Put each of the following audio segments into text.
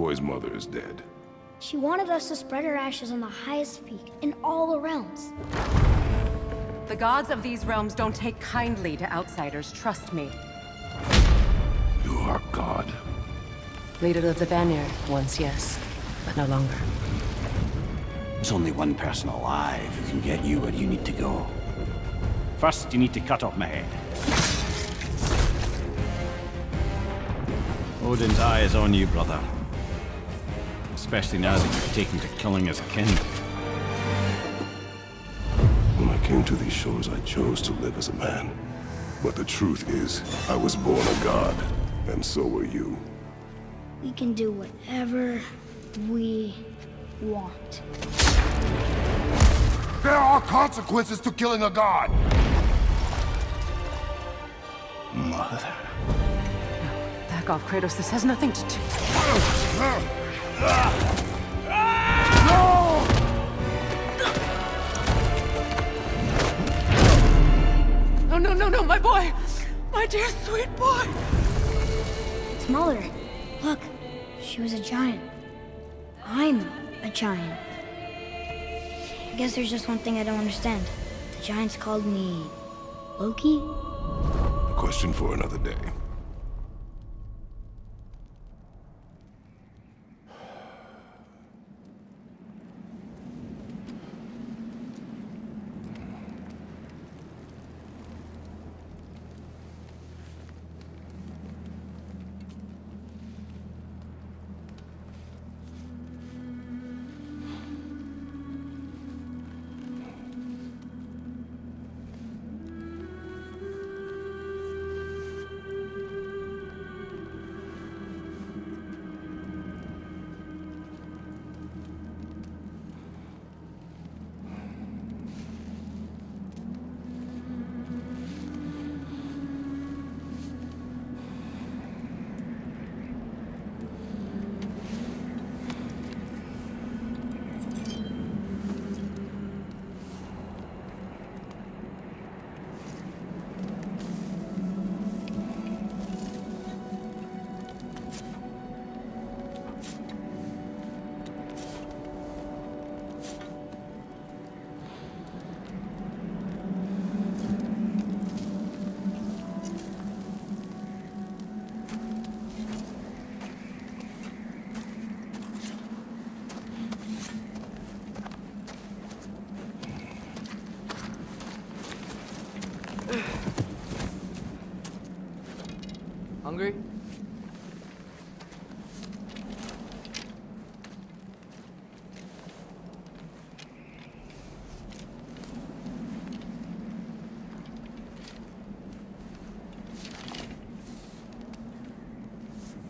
boy's mother is dead. She wanted us to spread her ashes on the highest peak in all the realms. The gods of these realms don't take kindly to outsiders, trust me. You are God. Leader of the Vanir, once yes, but no longer. There's only one person alive who can get you where you need to go. First, you need to cut off my head. Odin's eye is on you, brother. Especially now that you've taken to killing his kin. When I came to these shores, I chose to live as a man. But the truth is, I was born a god, and so were you. We can do whatever we want. There are consequences to killing a god! Mother. Back off, Kratos. This has nothing to do... No, my boy! My dear, sweet boy! It's Mother. Look, she was a giant. I'm a giant. I guess there's just one thing I don't understand. The giants called me... Loki? A question for another day. Hungry?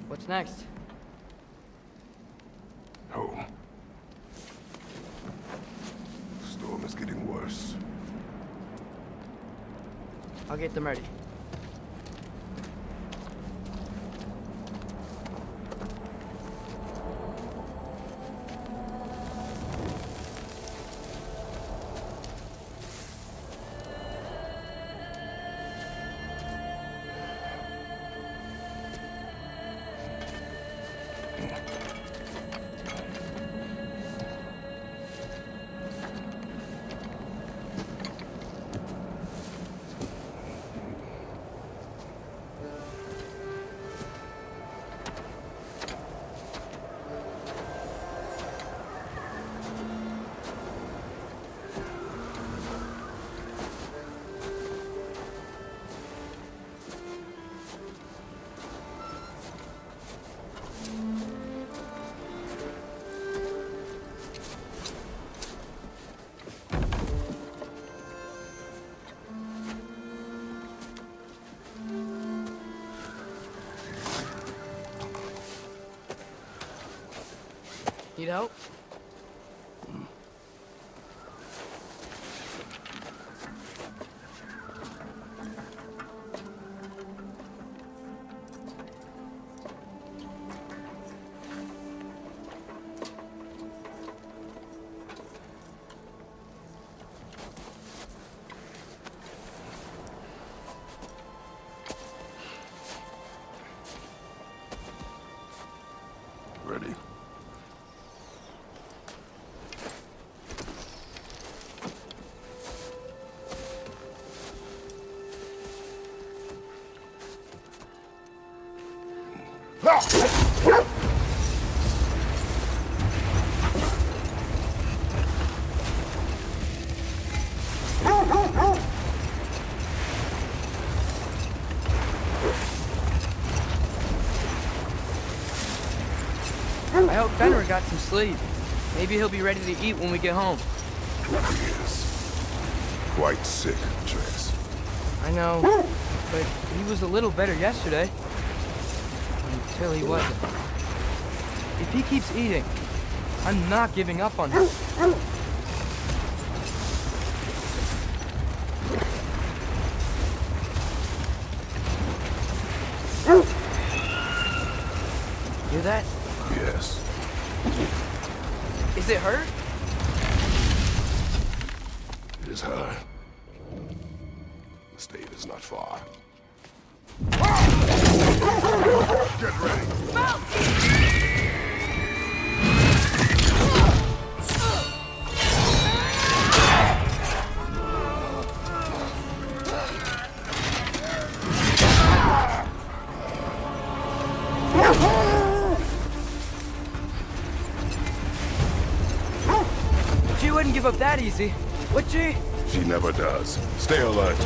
What's next? Home. Storm is getting worse. I'll get them ready. Need help? Ready? I hope Fenrir got some sleep. Maybe he'll be ready to eat when we get home. He is quite sick, Trace. I know, but he was a little better yesterday. Until he wasn't. If he keeps eating, I'm not giving up on him. Hear that? Yes. Is it her? It is her. The state is not far. Get ready. She wouldn't give up that easy, would she? She never does. Stay alert.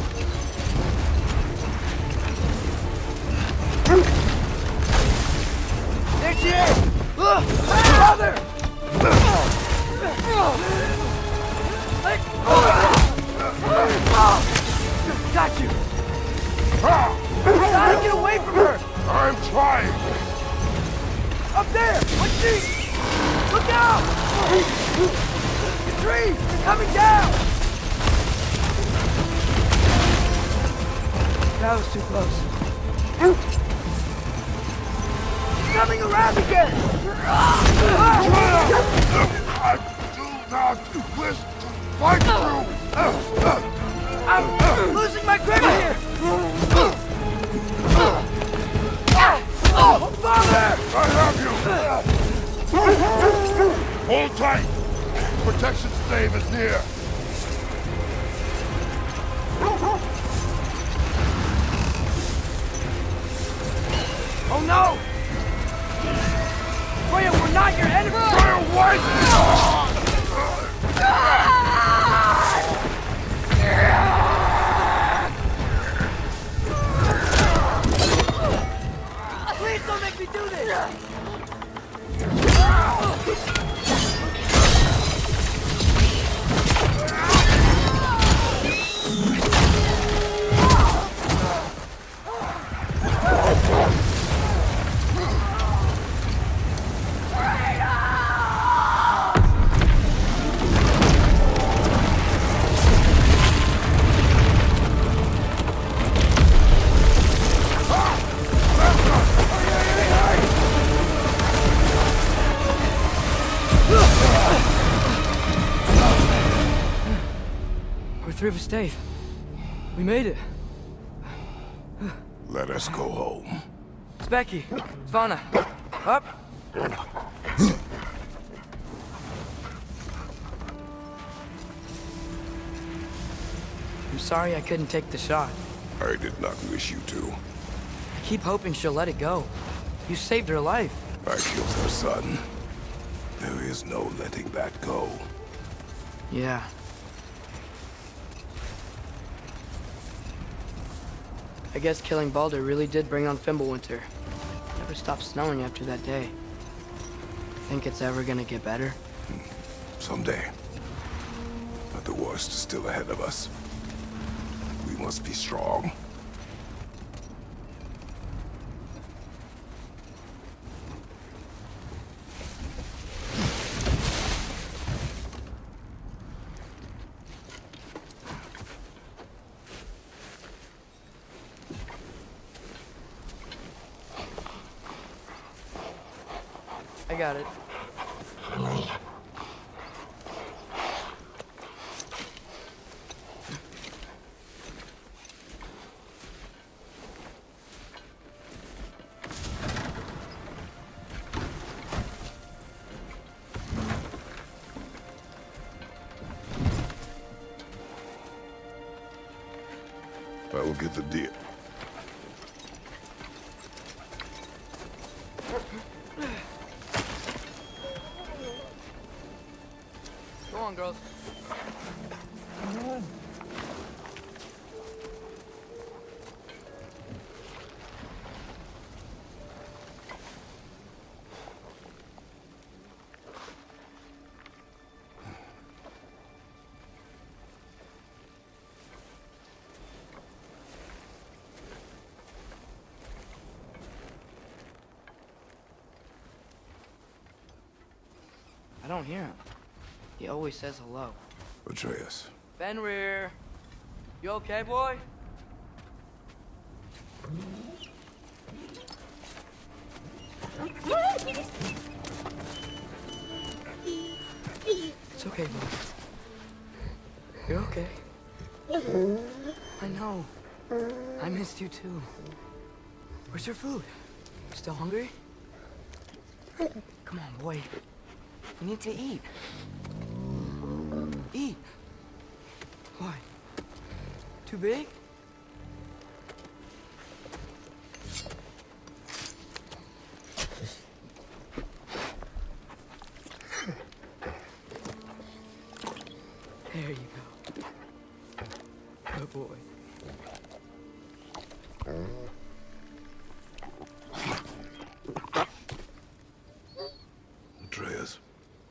There she is! Brother! Got you! Gotta get away from her! I'm trying! Up there! What's she? Look out! The trees! They're coming down! That was too close. She's coming around again! I do not wish to fight through! I'm losing my grip here! Father! I have you! Hold tight! Protection stave is near! Oh no! Freya, we're not your enemy! Freya, what? Please don't make me do this! We're through the stave. We made it. Let us go home. Specky, Svana, up. I'm sorry I couldn't take the shot. I did not wish you to. I keep hoping she'll let it go. You saved her life. I killed her son. There is no letting that go. Yeah. I guess killing Baldur really did bring on Fimbulwinter. Never stopped snowing after that day. Think it's ever gonna get better? Someday. But the worst is still ahead of us. We must be strong. I got it. I will get the deer. on, girls. I don't hear him. He always says hello. Atreus. Fenrir! You okay, boy? It's okay, boy. You're okay. I know. I missed you too. Where's your food? Still hungry? Come on, boy. You need to eat. Eat. Why? Too big? There you go. Good boy. Atreus,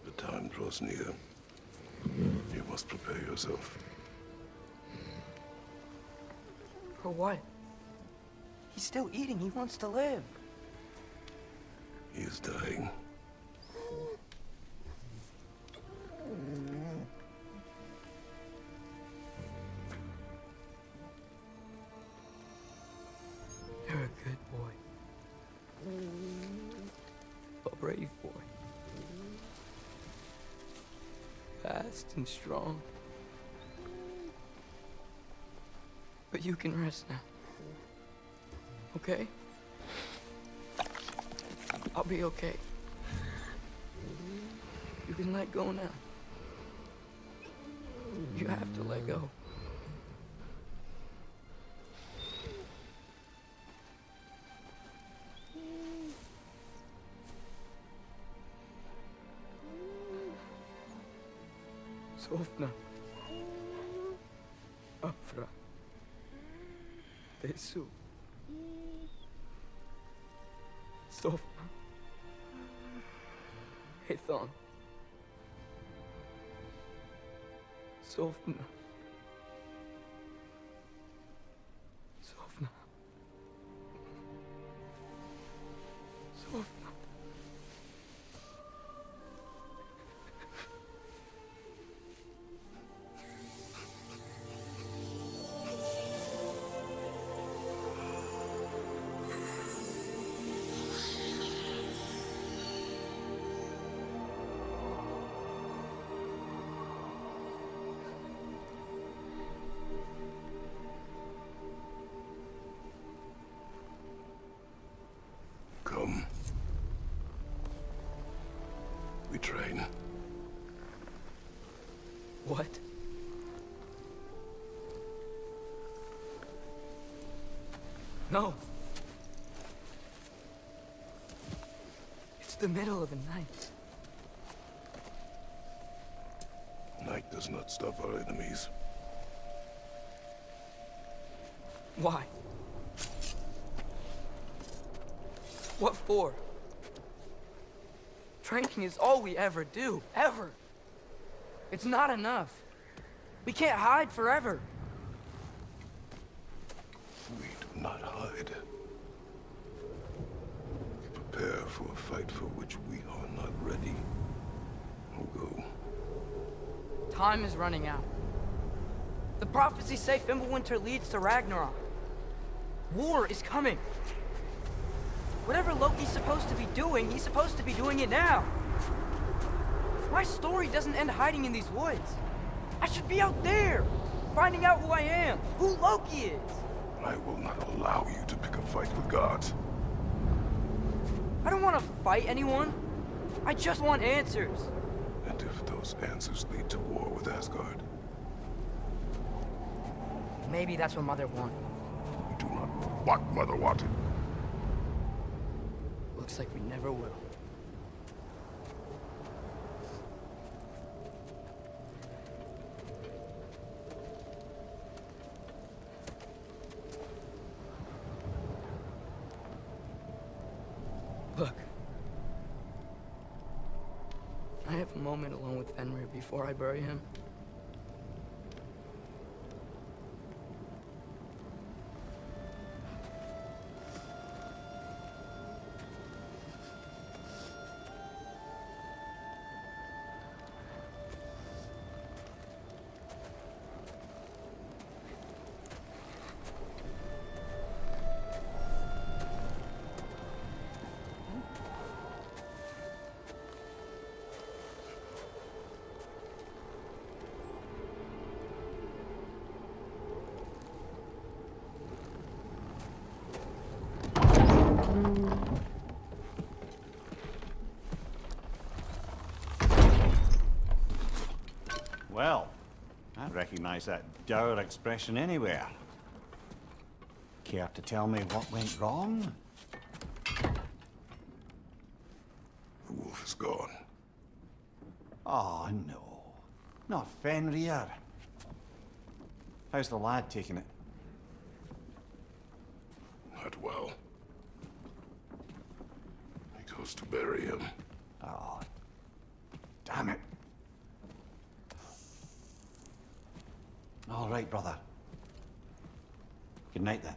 the time draws near. You must prepare yourself. For what? He's still eating. He wants to live. He is dying. You're a good boy. A brave boy. Fast and strong. But you can rest now. Okay? I'll be okay. You can let go now. You have to let go. Sofna. Afra. Tesu. Sofna. Ethon. Sofna. Sofna. Sofna. Come. We train. What? No. It's the middle of the night. Night does not stop our enemies. Why? What for? Training is all we ever do, ever. It's not enough. We can't hide forever. We do not hide. We prepare for a fight for which we are not ready. Go. Time is running out. The prophecies say Fimbulwinter leads to Ragnarok. War is coming. Whatever Loki's supposed to be doing, he's supposed to be doing it now. My story doesn't end hiding in these woods. I should be out there, finding out who I am, who Loki is. I will not allow you to pick a fight with gods. I don't want to fight anyone. I just want answers. And if those answers lead to war with Asgard? Maybe that's what Mother wanted. You do not know what Mother wanted. Looks like we never will. I have a moment alone with Fenrir before I bury him? Well, I recognize that dour expression anywhere. Care to tell me what went wrong? The wolf is gone. Oh, no. Not Fenrir. How's the lad taking it? Not well. He goes to bury him. Oh, damn it. All right, brother. Good night, then.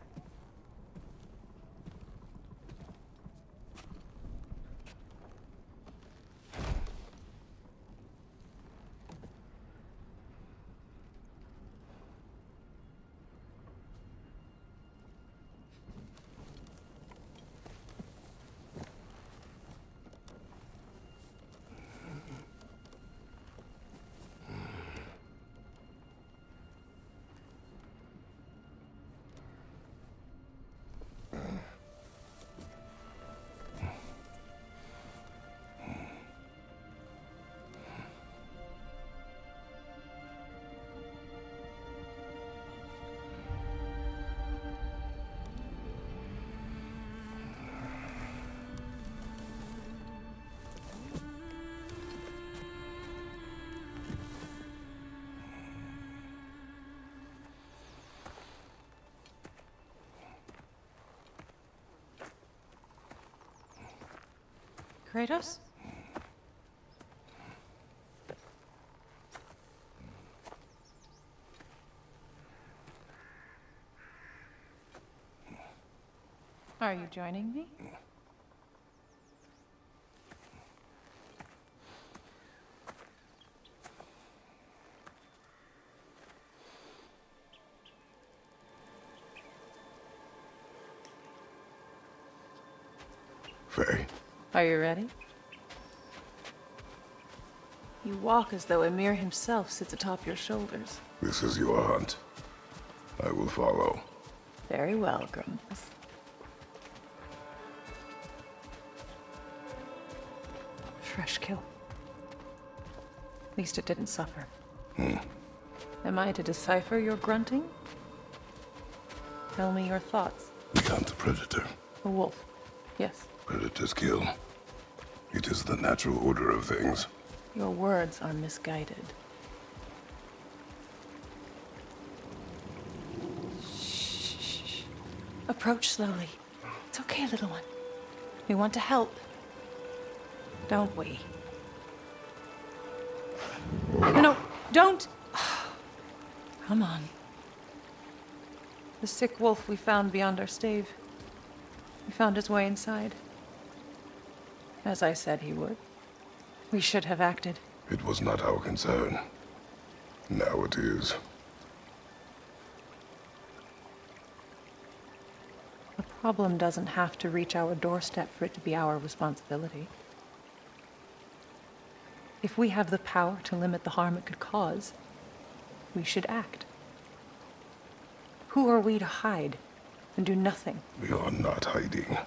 Kratos? Are you joining me? Faye, Are you ready? You walk as though Emir himself sits atop your shoulders. this is your hunt. I will follow. Very well, Grumpus. Fresh kill. At least it didn't suffer. Am I to decipher your grunting? Tell me your thoughts. We hunt the predator. A wolf. Yes. Predators kill. It is the natural order of things. Your words are misguided. Shh. Approach slowly. It's okay, little one. We want to help. Don't we? No, don't! Come on. The sick wolf we found beyond our stave. He found his way inside. As I said he would. We should have acted. It was not our concern. Now it is. The problem doesn't have to reach our doorstep for it to be our responsibility. If we have the power to limit the harm it could cause, we should act. Who are we to hide and do nothing? We are not hiding.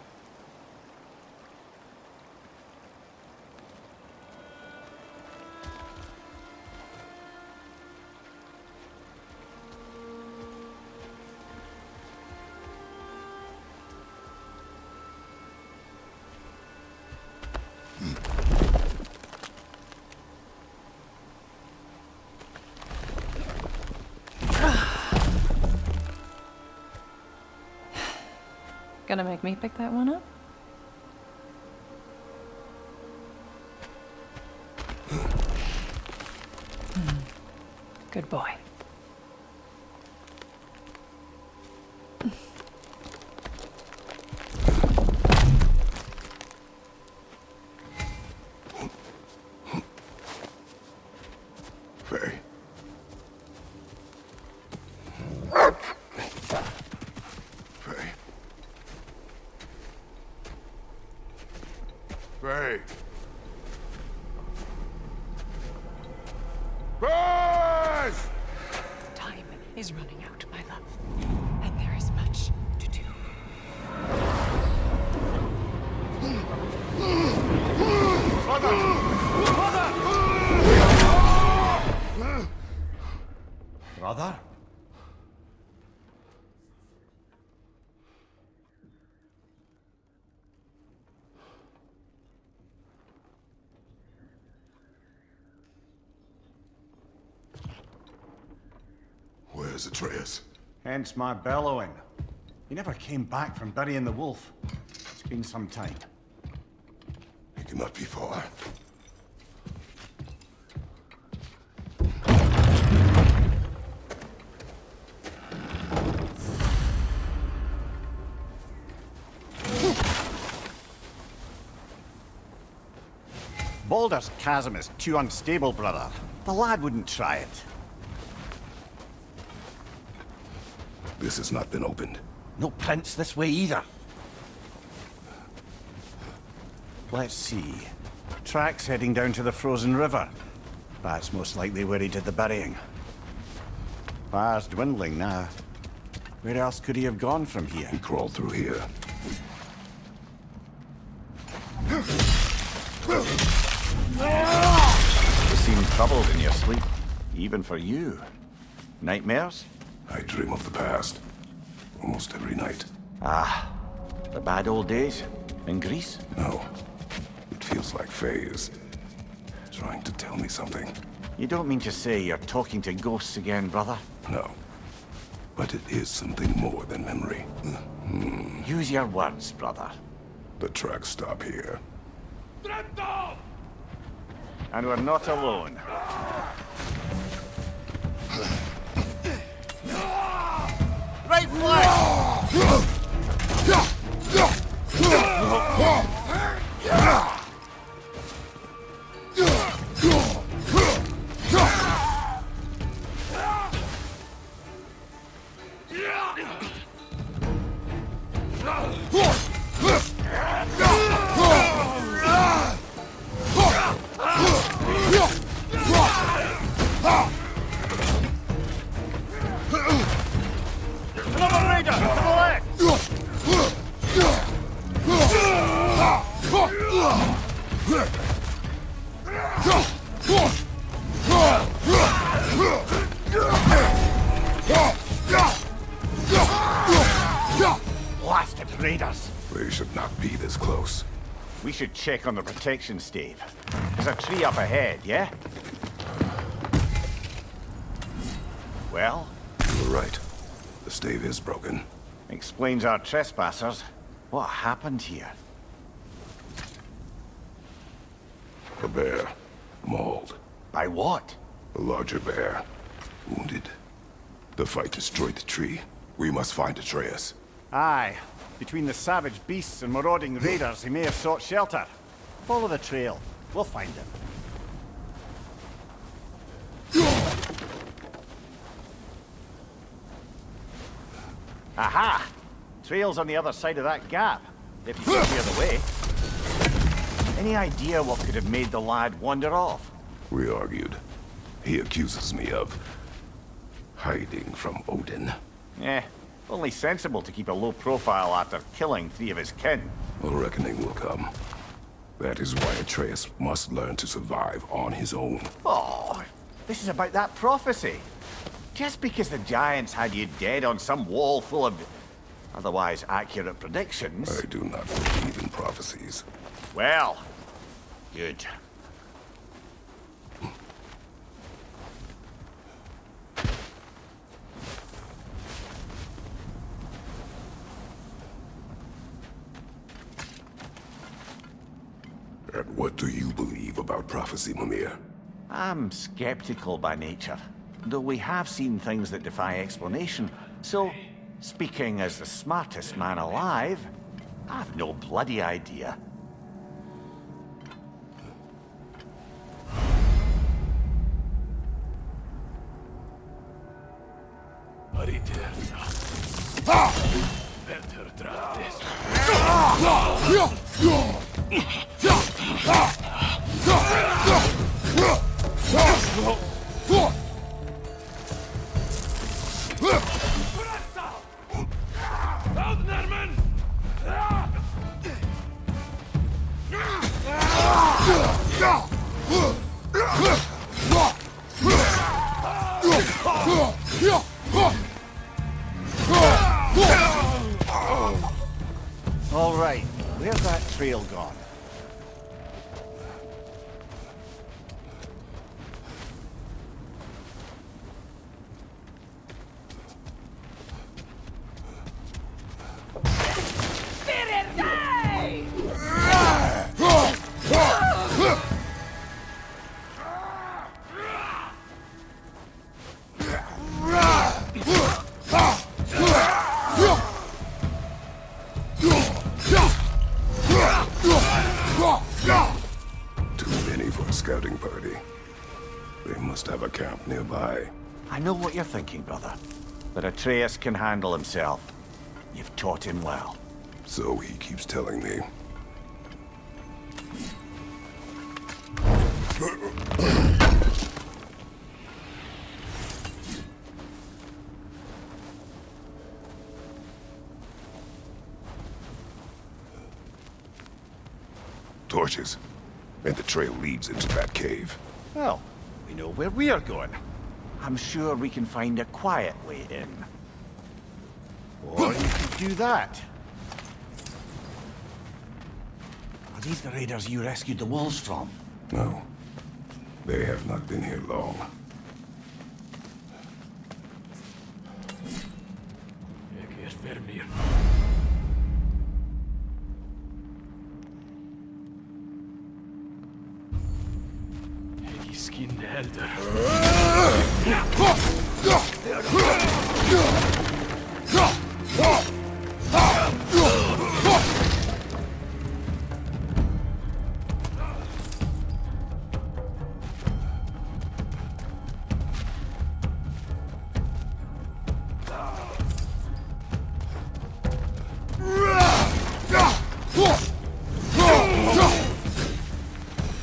Gonna make me pick that one up? Good boy. Faye. Faye. Faye. Faye! Time is running out, my love. And there is much to do. Brother? Where's Atreus? Hence my bellowing. He never came back from burying the wolf. It's been some time. He cannot be far. Baldur's Chasm is too unstable, brother. The lad wouldn't try it. This has not been opened. No prints this way either. Let's see. Tracks heading down to the frozen river. That's most likely where he did the burying. Fire's dwindling now. Where else could he have gone from here? He crawled through here. You seem troubled in your sleep. Even for you. Nightmares? I dream of the past. Almost every night. Ah, the bad old days? In Greece? No. It feels like Faye is trying to tell me something. You don't mean to say you're talking to ghosts again, brother? No. But it is something more than memory. Use your words, brother. The tracks stop here. And we're not alone. Right flank! Another raider! To the left! Blasted raiders! They should not be this close. We should check on the protection stave. There's a tree up ahead, yeah? Well? You're right. The stave is broken. Explains our trespassers. What happened here? A bear. Mauled. By what? A larger bear. Wounded. The fight destroyed the tree. We must find Atreus. Aye. Between the savage beasts and marauding raiders, he may have sought shelter. Follow the trail. We'll find him. Aha! Trail's on the other side of that gap, if you can clear the way. Any idea what could have made the lad wander off? We argued. He accuses me of hiding from Odin. Only sensible to keep a low profile after killing 3 of his kin. A reckoning will come. That is why Atreus must learn to survive on his own. Oh, this is about that prophecy. Just because the giants had you dead on some wall full of otherwise accurate predictions. I do not believe in prophecies. Well, good. And what do you believe about prophecy, Mimir? I'm skeptical by nature. though we have seen things that defy explanation. So, speaking as the smartest man alive, I've no bloody idea. All right, where's that trail gone? Too many for a scouting party. They must have a camp nearby. I know what you're thinking, brother. But Atreus can handle himself. You've taught him well. So he keeps telling me. Torches. And the trail leads into that cave. Well, we know where we are going. I'm sure we can find a quiet way in. Or you could do that. Are these the raiders you rescued the wolves from? No. They have not been here long.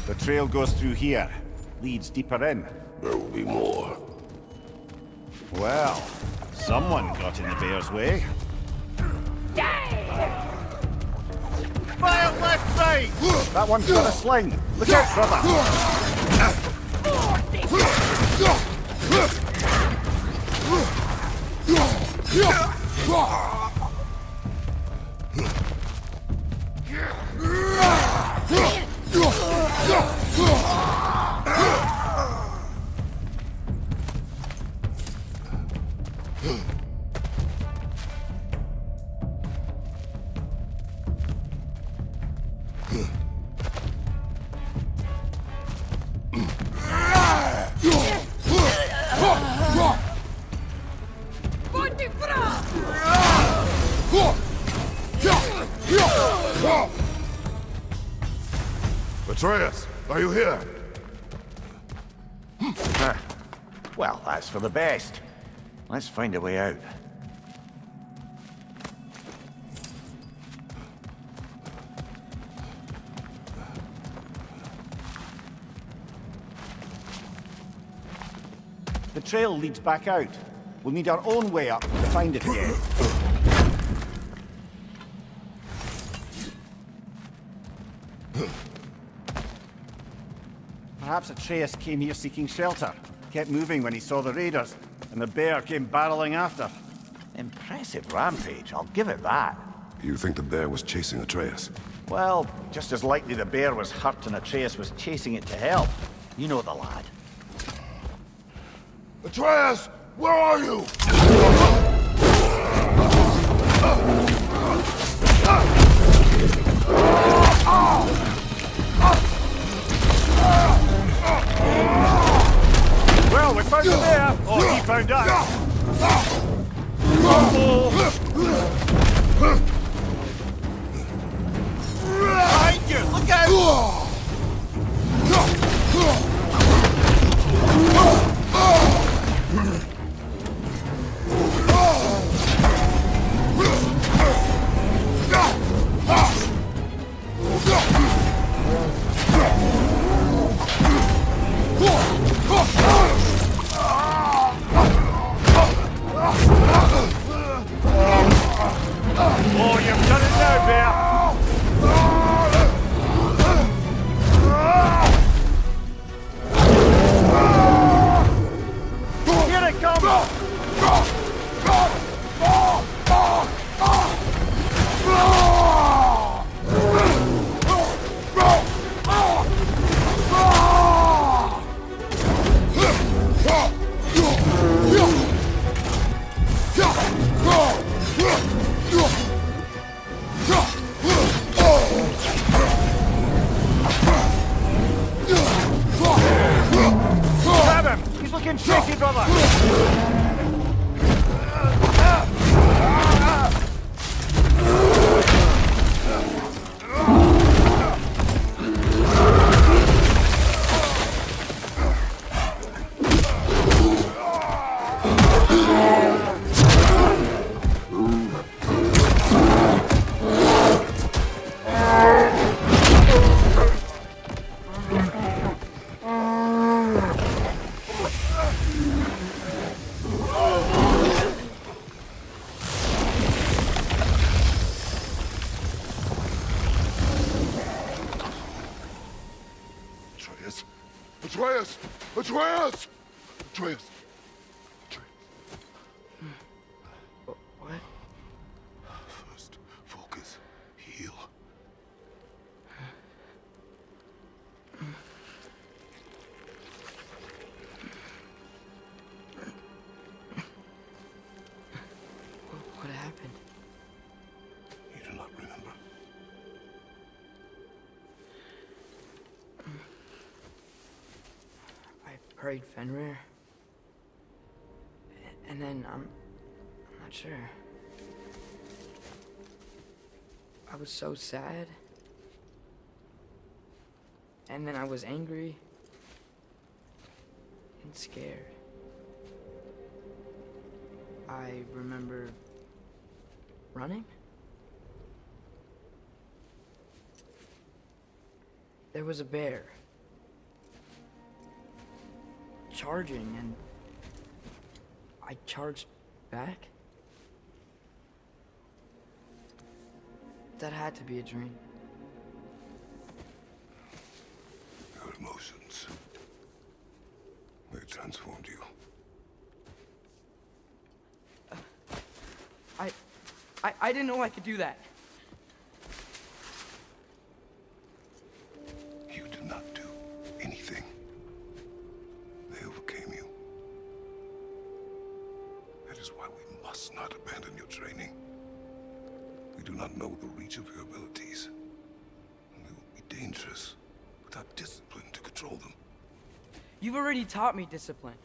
The trail goes through here. Leads deeper in. There will be more. Well, someone got in the bear's way. Fire left, right! That one's got a sling. Look out, brother! Atreus, are you here? Well, that's for the best. Let's find a way out. The trail leads back out. We'll need our own way up to find it again. Perhaps Atreus came here seeking shelter. Kept moving when he saw the raiders, and the bear came barreling after. Impressive rampage, I'll give it that. You think the bear was chasing Atreus? Well, just as likely the bear was hurt and Atreus was chasing it to help. You know the lad. Atreus, where are you? Well, we found found the bear! Oh, he found us! Behind you! Look out! Oh, you've done it now, bear! Here it comes! Grab him! He's looking shaky, brother! Atreus! Atreus! Atreus! Atreus! What? First, focus. Heal. What happened? You do not remember. I prayed Fenrir. And then I'm not sure. I was so sad. And then I was angry. And scared. I remember running. There was a bear. Charging, and I charged back? That had to be a dream. Your emotions. They transformed you. I didn't know I could do that. You did not do anything. They overcame you. That is why we must not abandon your training. We do not know the reach of your abilities. And they will be dangerous without discipline to control them. You've already taught me discipline.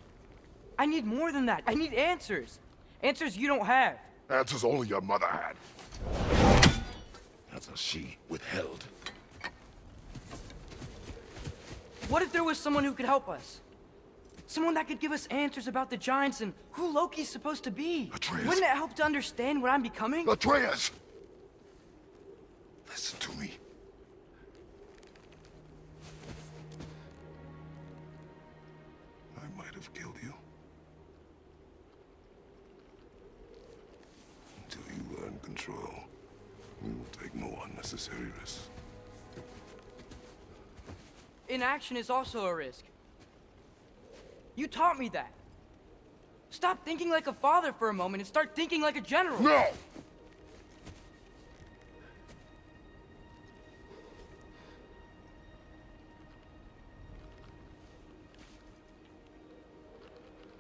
I need more than that. I need answers. Answers you don't have. Answers only your mother had. Answers she withheld. What if there was someone who could help us? Someone that could give us answers about the giants and who Loki's supposed to be. Atreus. Wouldn't it help to understand what I'm becoming? Atreus! Listen to me. I might have killed you. Until you learn control, you will take no unnecessary risks. Inaction is also a risk. You taught me that. Stop thinking like a father for a moment and start thinking like a general. No!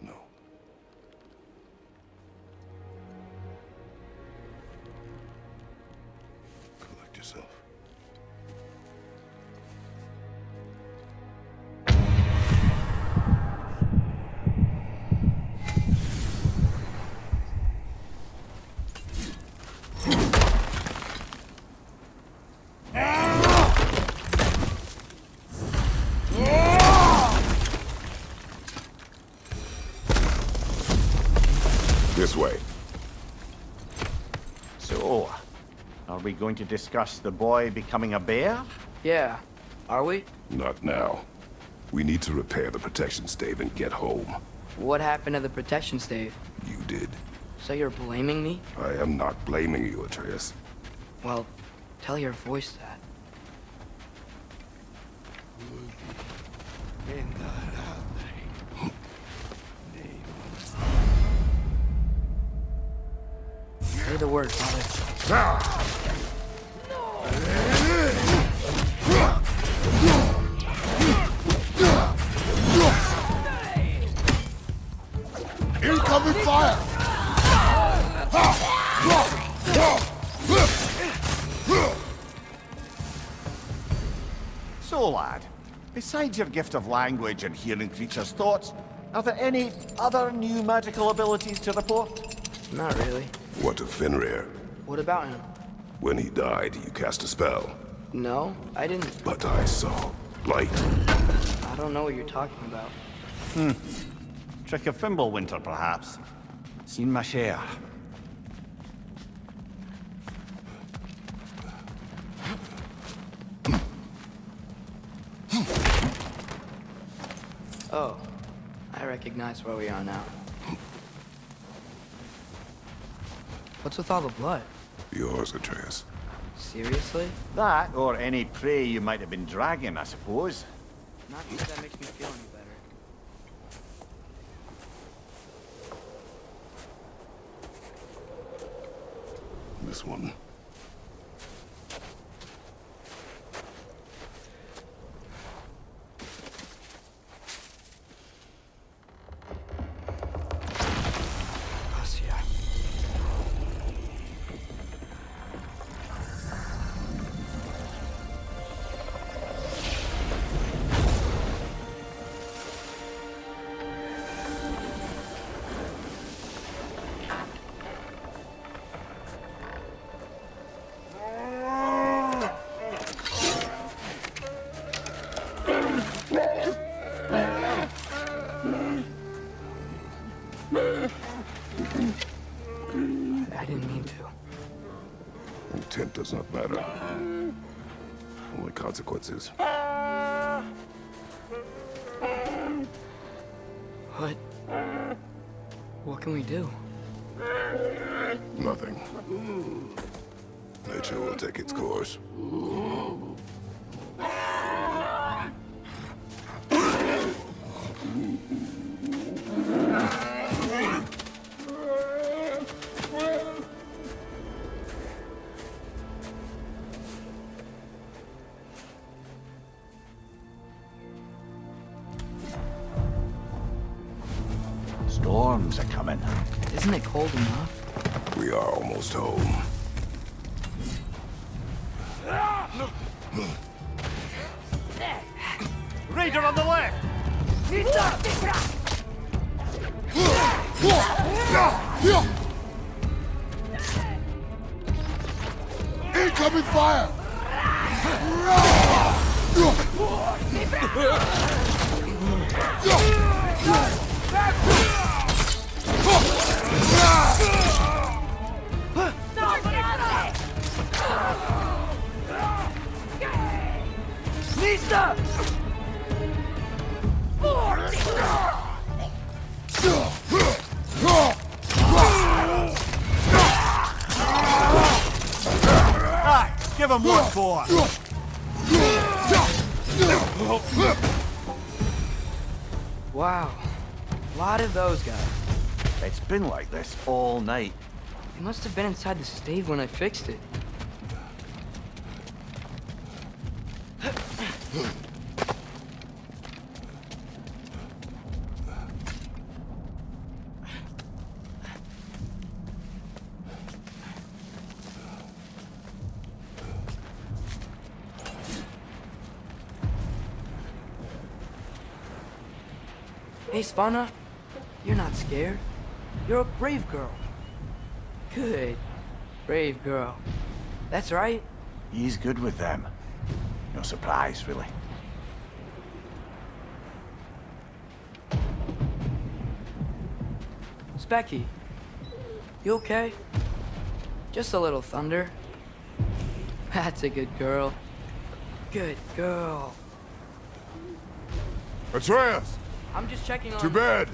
No. Collect yourself. This way. So, are we going to discuss the boy becoming a bear? Yeah. Are we? Not now. We need to repair the protection stave and get home. What happened to the protection stave? You did. So you're blaming me? I am not blaming you, Atreus. Well, tell your voice that. Say the word, Father. Incoming fire! So, lad, besides your gift of language and hearing creatures' thoughts, are there any other new magical abilities to report? Not really. What of Fenrir? What about him? When he died, you cast a spell. No, I didn't. But I saw light. I don't know what you're talking about. Trick of Fimbulwinter, perhaps? Seen my share. Oh, I recognize where we are now. What's with all the blood? Yours, Atreus. Seriously? That, or any prey you might have been dragging, I suppose. Not sure that makes me feel any better. This one. I didn't mean to. Intent does not matter. Only consequences. What? What can we do? Nothing. Nature will take its course. Storms are coming. Isn't it cold enough? We are almost home. Raider on the left! Incoming fire! Aye, give him what for! Wow. A lot of those guys. It's been like this all night. They must have been inside the stave when I fixed it. Hey, Svanna, you're not scared. You're a brave girl. Good. Brave girl. That's right. He's good with them. No surprise, really. Specky, You okay? Just a little thunder. That's a good girl. Good girl. Atreus! I'm just checking on... To bed!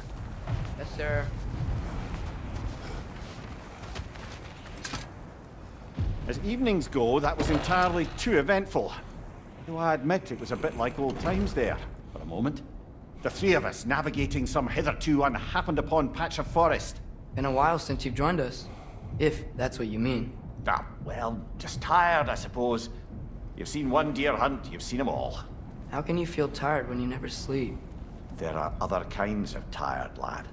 Yes, sir. As evenings go, that was entirely too eventful. Though I admit it was a bit like old times there, for a moment. The three of us navigating some hitherto unhappened-upon patch of forest. Been a while since you've joined us. If that's what you mean. Ah, well, just tired, I suppose. You've seen one deer hunt, you've seen them all. How can you feel tired when you never sleep? There are other kinds of tired, lad.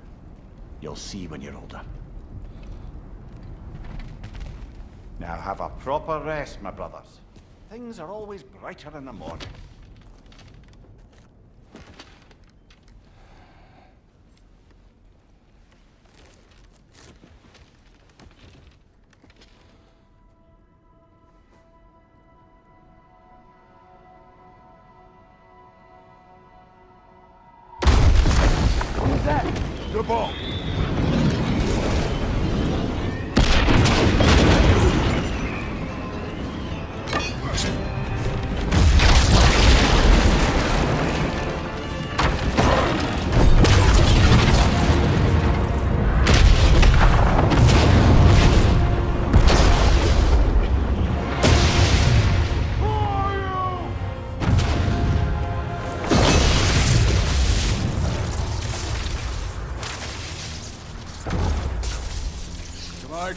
You'll see when you're older. Now have a proper rest, my brothers. Things are always brighter in the morning. What was that? The ball!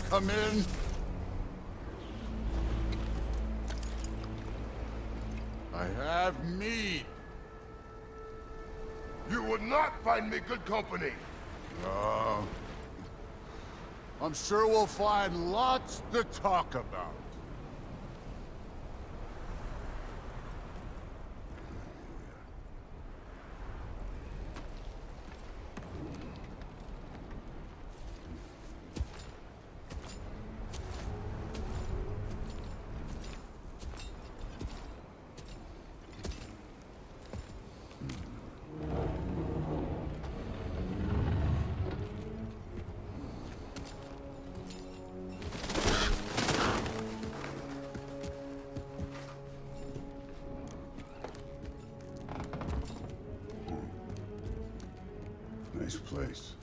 Come in. I have mead. You would not find me good company. No. I'm sure we'll find lots to talk about. Nice place.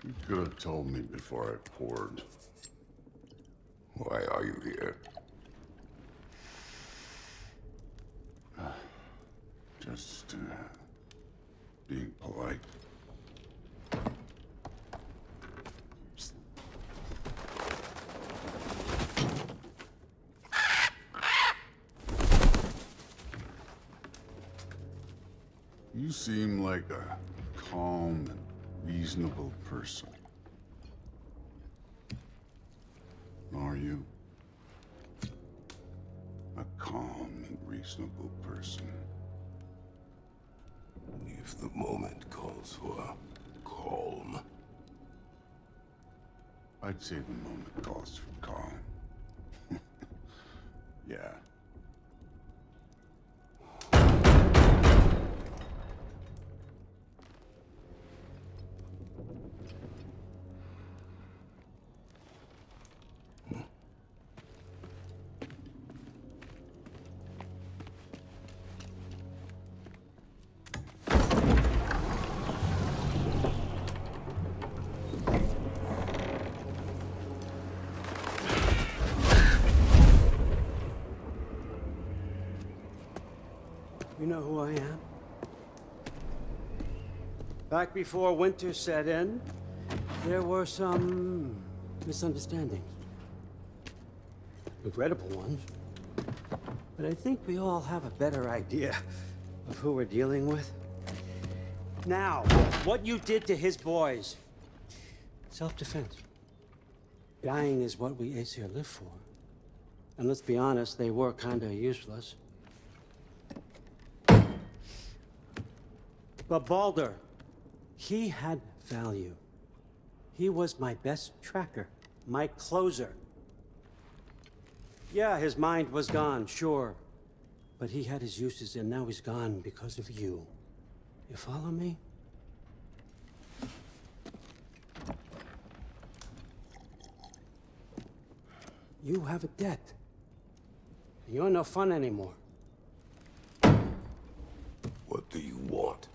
You could have told me before I poured. Why are you here? Just, being polite. You seem like a calm and reasonable person. Are you? A calm and reasonable person. If the moment calls for calm. I'd say the moment calls for calm. Yeah. You know who I am? Back before winter set in, there were some misunderstandings. Regrettable ones. But I think we all have a better idea of who we're dealing with. Now, what you did to his boys. Self-defense. Dying is what we Aesir live for. And let's be honest, they were kinda useless. But Baldur, he had value. He was my best tracker, my closer. Yeah, his mind was gone, sure. But he had his uses, and now he's gone because of you. You follow me? You have a debt. You're no fun anymore. What do you want?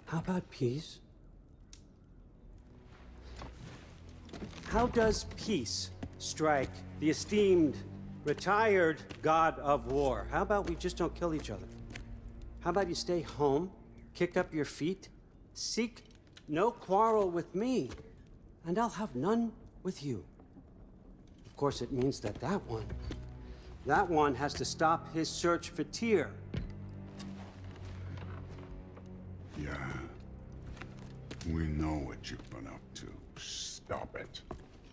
How about peace? How does peace strike the esteemed, retired god of war? How about we just don't kill each other? How about you stay home, kick up your feet, seek no quarrel with me, and I'll have none with you. Of course, it means that that one has to stop his search for Tyr. Yeah. We know what you've been up to. Stop it.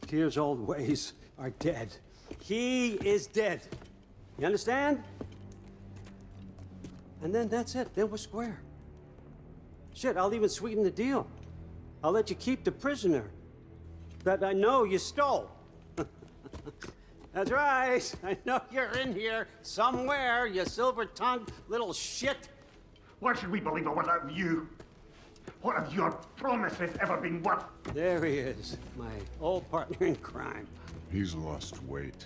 Tyr's old ways are dead. He is dead. You understand? And then that's it. Then we're square. Shit, I'll even sweeten the deal. I'll let you keep the prisoner that I know you stole. That's right. I know you're in here somewhere, you silver-tongued little shit. Why should we believe a word out of you? What have your promises ever been worth? There he is, my old partner in crime. He's lost weight.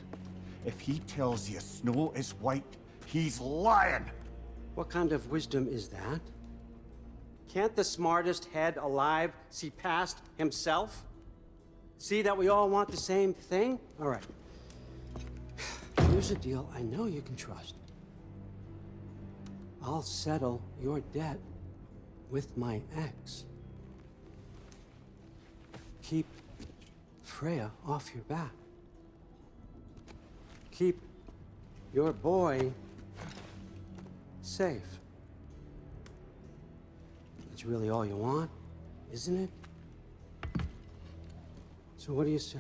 If he tells you snow is white, he's lying. What kind of wisdom is that? Can't the smartest head alive see past himself? See that we all want the same thing? All right. Here's a deal I know you can trust. I'll settle your debt with my ex. Keep Freya off your back. Keep your boy safe. That's really all you want, isn't it? So what do you say?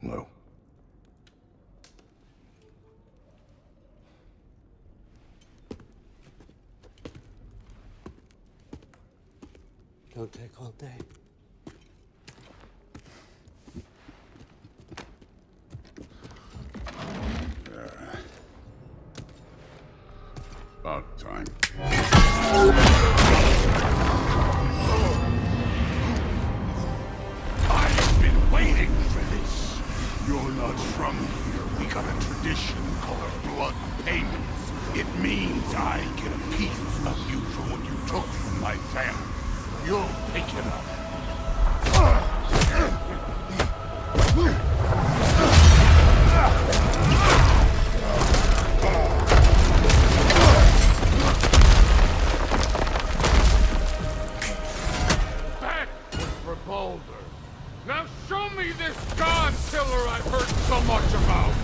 No. Don't take all day. About time. I've been waiting for this. You're not from here. We got a tradition called blood payments. It means I get a piece of you for what you took from my family. You'll pick it up. That was for Baldur. Now show me this god killer I've heard so much about.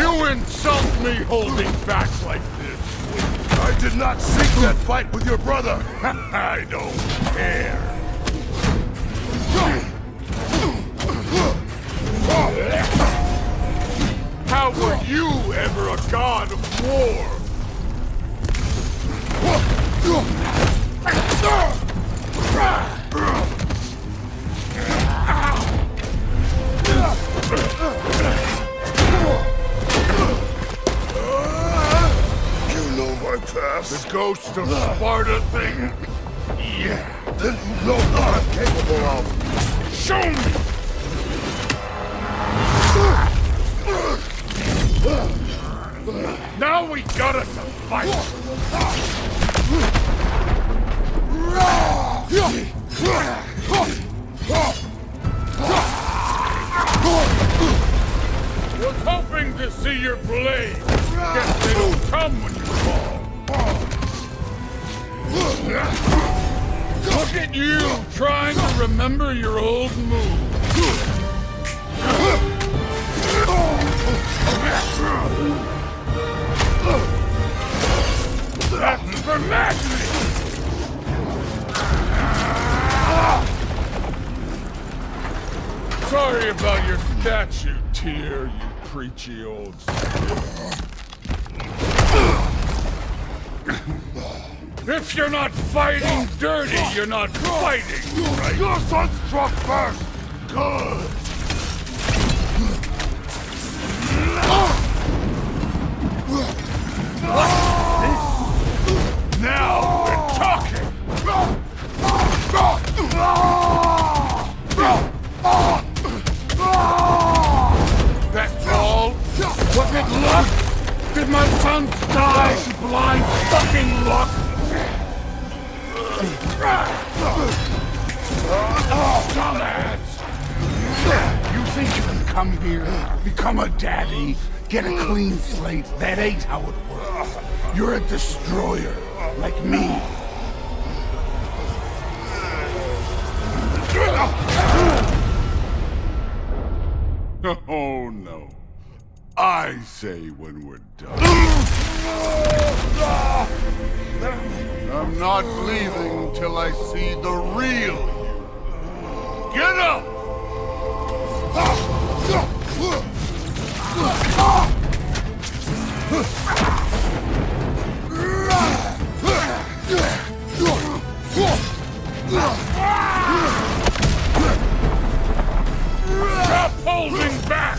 You insult me holding back like this. I did not seek that fight with your brother. I don't care. How were you ever a god of war? You know my past. The ghost of Sparta thing? Yeah, then you know what I'm capable of. Show me! Now we got us a fight! Was hoping to see your blade. Guess they don't come when you fall. Look at you, trying to remember your old move. That's for magic! Sorry about your statue, Tyr, you preachy old If you're not fighting dirty, you're not fighting, right? Your son struck first! Good! Now we're talking! That's all? Was it luck? Did my son die to blind fucking luck? Dumbass! You think you can come here, become a daddy, get a clean slate? That ain't how it works. You're a destroyer, like me. Oh no. I say when we're done. I'm not leaving till I see the real you. Get up! Stop holding back!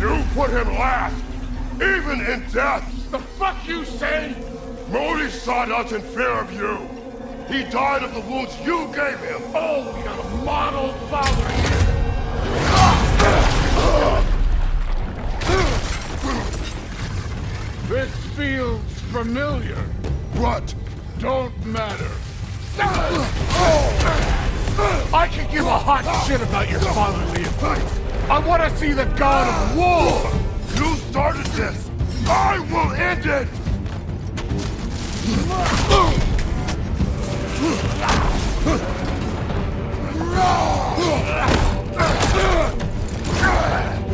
You put him last, even in death. The fuck you say? Modi sought us in fear of you. He died of the wounds you gave him. Oh, we got a model father here. This feels familiar. What? Don't matter. I can give a hot shit about your fatherly advice. I want to see the god of war! You started this! I will end it!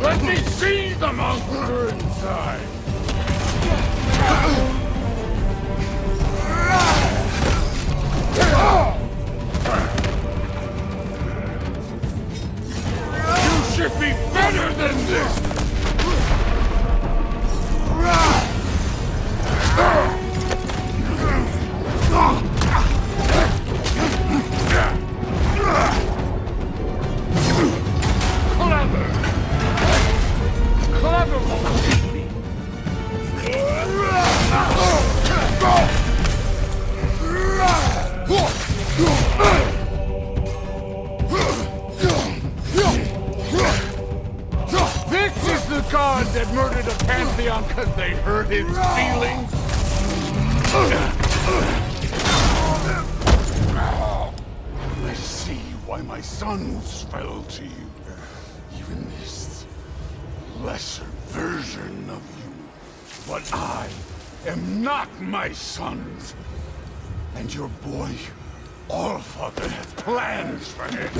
Let me see the monster inside! You should be better than this! Clever won't beat me! This is the god that murdered a pantheon because they hurt his feelings? I see why my sons fell to you. Even this lesser version of you. But I am not my sons. And your boy, Allfather, has plans for him.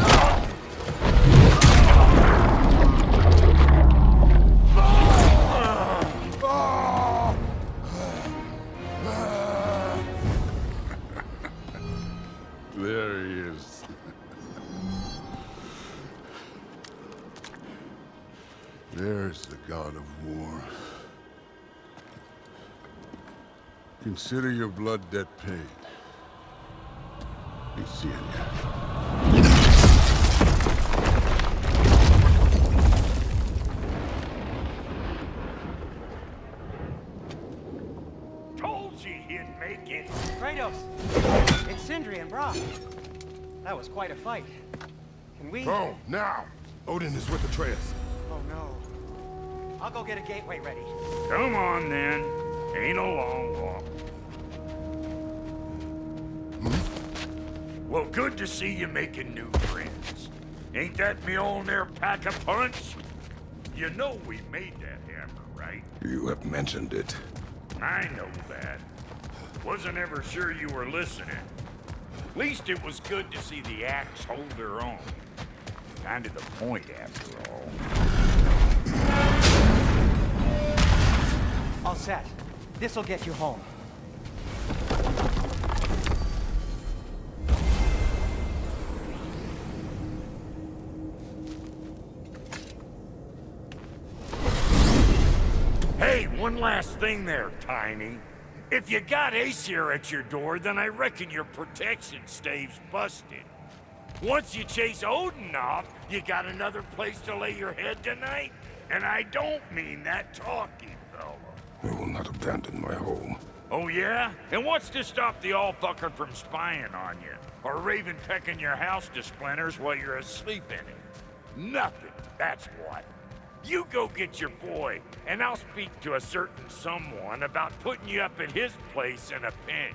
There he is. There's the god of war. Consider your blood debt paid. Be seeing ya. Told you he'd make it. Kratos! It's Sindri and Brock. That was quite a fight. Can we... Oh, now! Odin is with Atreus. Oh, no. I'll go get a gateway ready. Come on, then. Ain't a long walk. Well, good to see you making new friends. Ain't that me Mjolnir pack a punch? You know we made that hammer, right? You have mentioned it. I know that. Wasn't ever sure you were listening. At least it was good to see the axe hold her own. Kind of the point, after all. All set. This'll get you home. Hey, one last thing there, Tiny. If you got Aesir at your door, then I reckon your protection stave's busted. Once you chase Odin off, you got another place to lay your head tonight? And I don't mean that talking, fella. I will not abandon my home. Oh yeah? And what's to stop the all-fucker from spying on you? Or Raven pecking your house to splinters while you're asleep in it? Nothing, that's what. You go get your boy, and I'll speak to a certain someone about putting you up at his place in a pinch.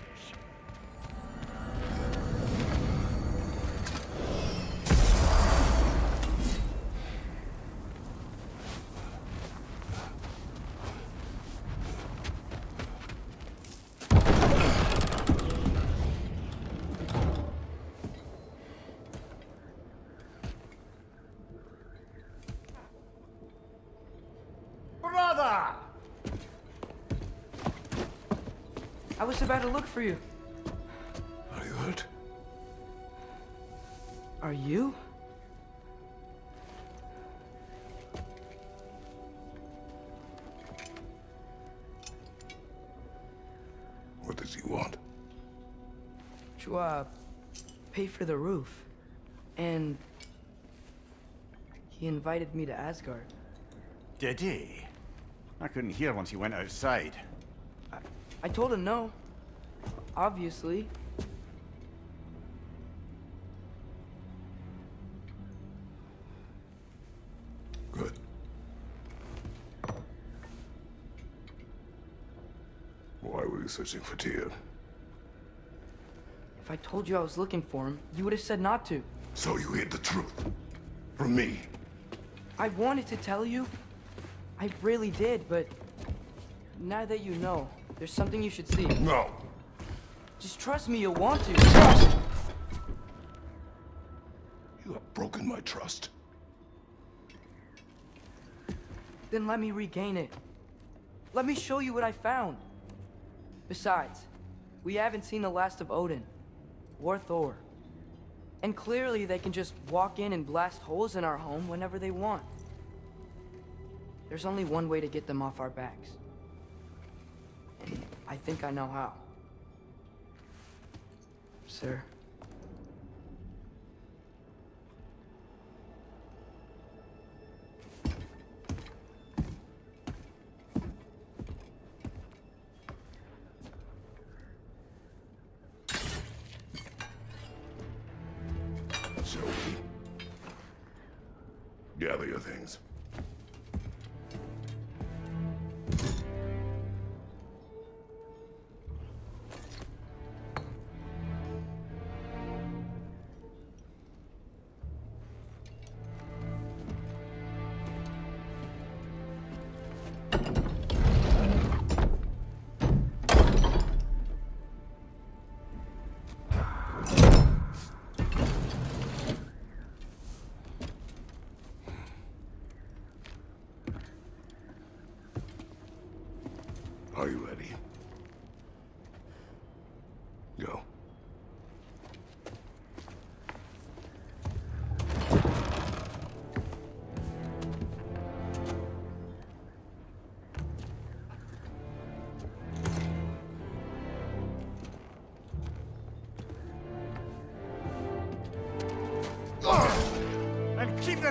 Brother! I was about to look for you. Are you hurt? Are you? What does he want? To, pay for the roof. And... he invited me to Asgard. Did he? I couldn't hear once he went outside. I told him no. Obviously. Good. Why were you searching for Tyr? If I told you I was looking for him, you would have said not to. So you hid the truth. From me. I wanted to tell you. I really did, but... now that you know, there's something you should see. No. Just trust me, you'll want to. You have broken my trust. Then let me regain it. Let me show you what I found. Besides, we haven't seen the last of Odin. Or Thor. And clearly they can just walk in and blast holes in our home whenever they want. There's only one way to get them off our backs. And I think I know how. Sir. Shall we? Gather your things.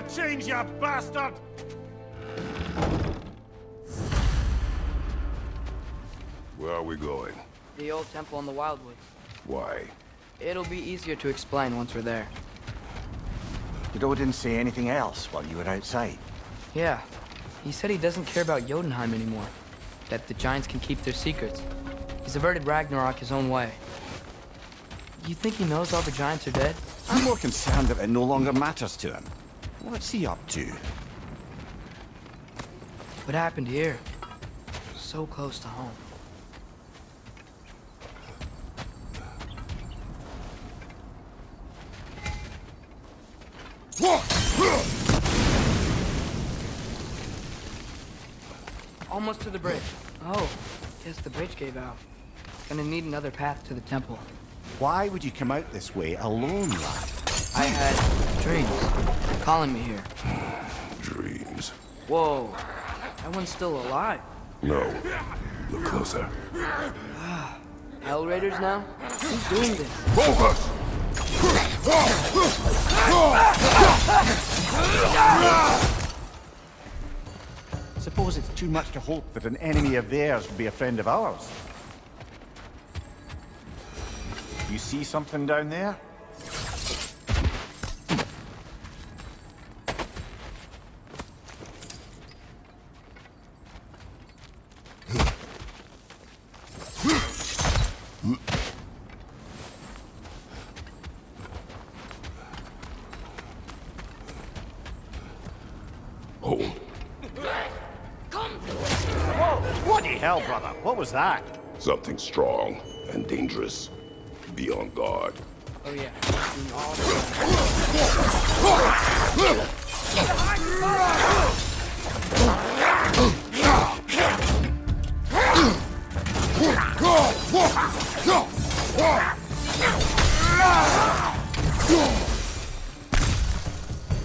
your chains, you bastard! Where are we going? The old temple in the Wildwoods. Why? It'll be easier to explain once we're there. Did Odin say anything else while you were outside? Yeah. He said he doesn't care about Jotunheim anymore. That the Giants can keep their secrets. He's averted Ragnarok his own way. You think he knows all the Giants are dead? I'm more concerned that it no longer matters to him. What's he up to? What happened here? So close to home. Almost to the bridge. Oh, guess the bridge gave out. Gonna need another path to the temple. Why would you come out this way alone, lad? I had dreams calling me here. Dreams. Whoa, that one's still alive. No. Look closer. Hell Raiders now? Who's doing this? Focus! Suppose it's too much to hope that an enemy of theirs would be a friend of ours. You see something down there? Hold. Whoa! Bloody hell, brother! What was that? Something strong and dangerous. Be on guard. Oh yeah.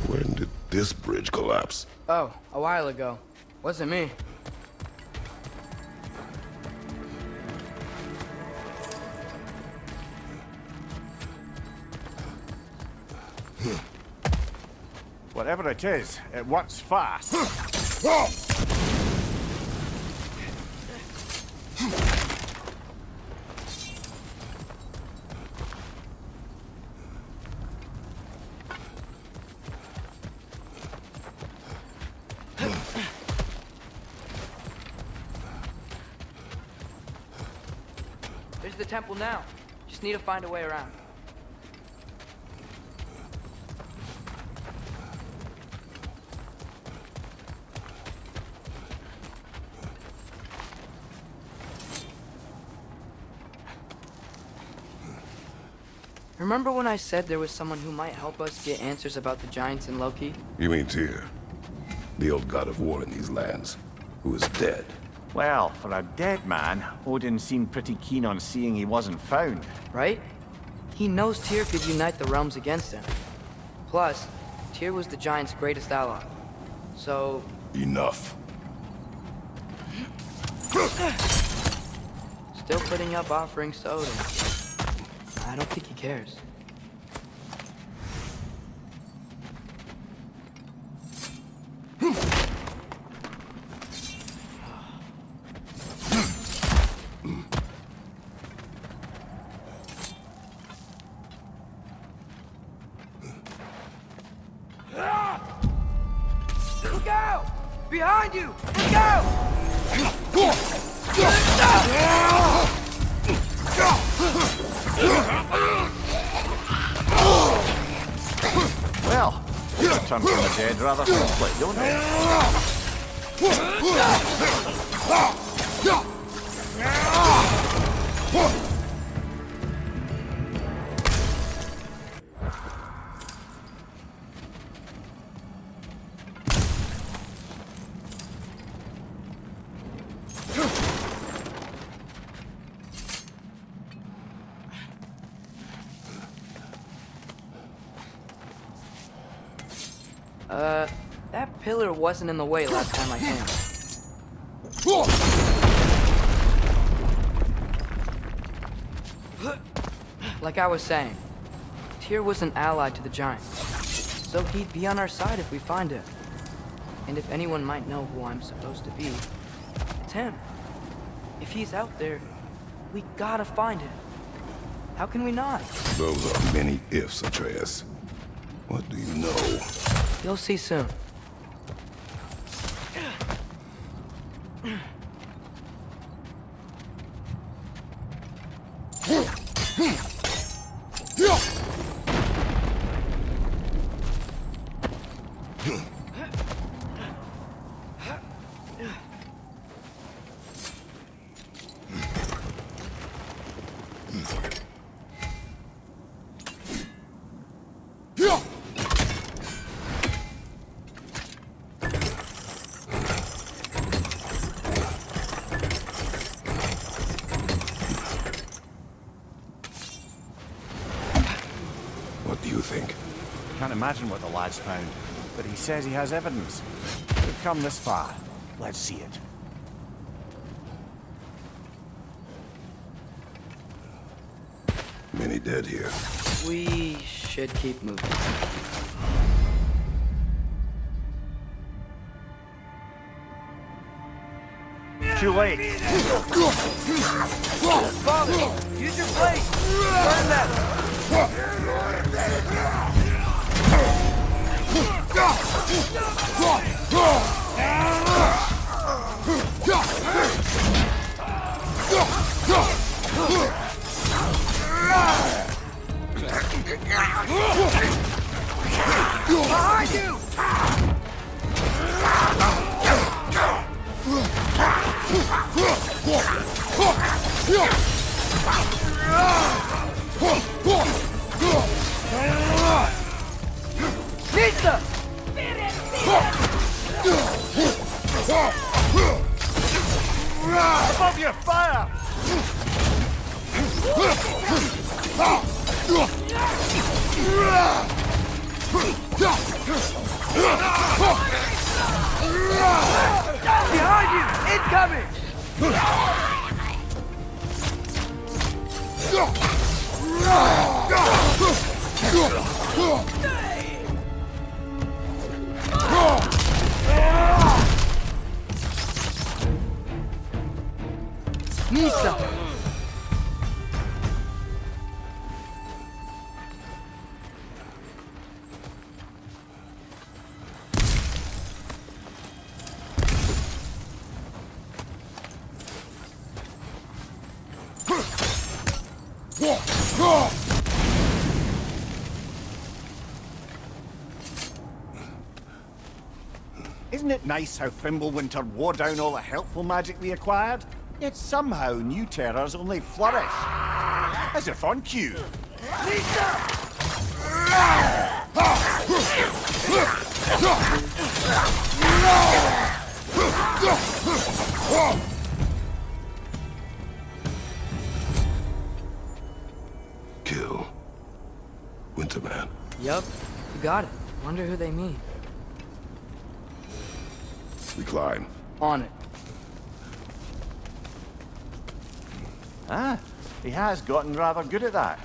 When did this bridge collapse? Oh, a while ago. Wasn't me. Whatever it is, it works fast. There's the temple now. Just need to find a way around. Remember when I said there was someone who might help us get answers about the Giants and Loki? You mean Tyr? The old god of war in these lands, who is dead. Well, for a dead man, Odin seemed pretty keen on seeing he wasn't found. Right? He knows Tyr could unite the realms against him. Plus, Tyr was the Giants' greatest ally. So... Enough. Still putting up offerings to Odin. I don't think he cares. Look out! Behind you! Look out! Well, you return from the dead rather quickly, don't That pillar wasn't in the way last time I came. Like I was saying, Tyr was an ally to the Giants. So he'd be on our side if we find him. And if anyone might know who I'm supposed to be, it's him. If he's out there, we gotta find him. How can we not? Those are many ifs, Atreus. What do you know? You'll see soon. What do you think? Can't imagine what the lad's found, but he says he has evidence. We've come this far. Let's see it. Many dead here. We should keep moving. Too late. Father, use your blade! Burn that! Behind you! Pizza! Above you, fire! Behind you! Incoming! Misa! Isn't it nice how Fimbulwinter wore down all the helpful magic we acquired? Yet somehow new terrors only flourish. As if on cue. Kill. Winterman. Yup, you got it. Wonder who they mean. We climb. On it. Ah, he has gotten rather good at that.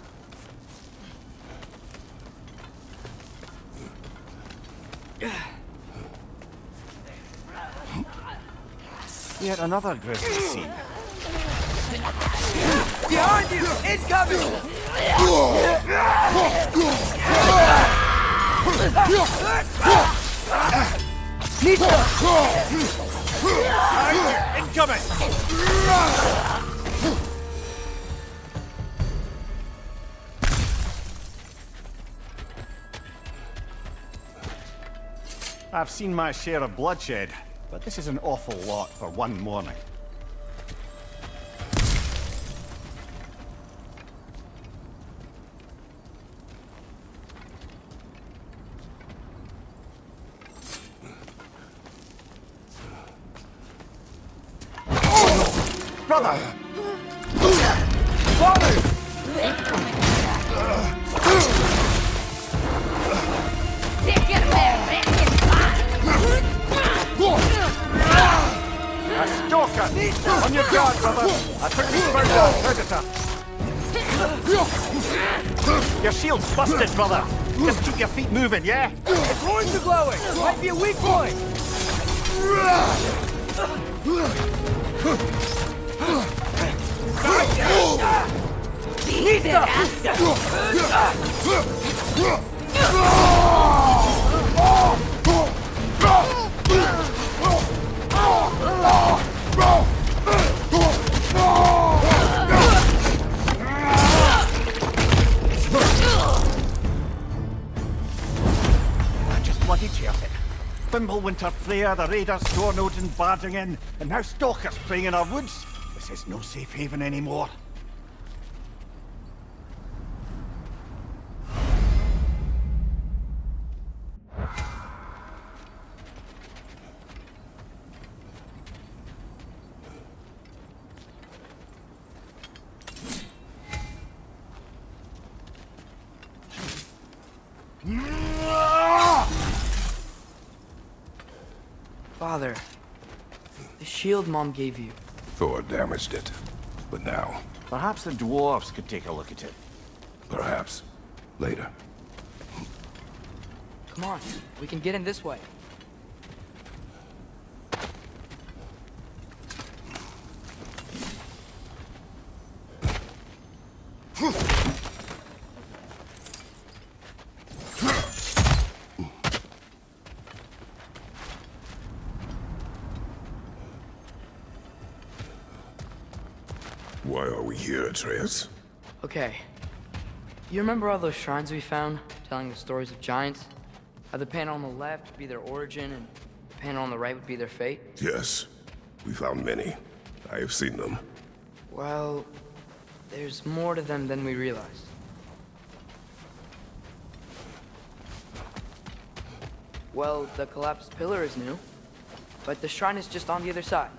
Yet another grisly scene. Behind you! Incoming! Incoming! I've seen my share of bloodshed, but this is an awful lot for one morning. Brother! Father! A stalker! On your guard, brother! I took the first predator! Your shield's busted, brother! Just keep your feet moving, yeah? The horns are glowing! Might be a weak point! Just bloody terrific. Fimbulwinter, Freya, the Raiders, Stornod and barging in, and now stalkers preying in our woods. This is no safe haven anymore. Father, the shield Mom gave you. Thor damaged it. But now, Perhaps the dwarves could take a look at it. perhaps, later. Come on, we can get in this way. Why are we here, Atreus? Okay. You remember all those shrines we found, telling the stories of giants? How the panel on the left would be their origin, and the panel on the right would be their fate? Yes, we found many. I have seen them. Well, there's more to them than we realized. Well, the collapsed pillar is new, but the shrine is just on the other side.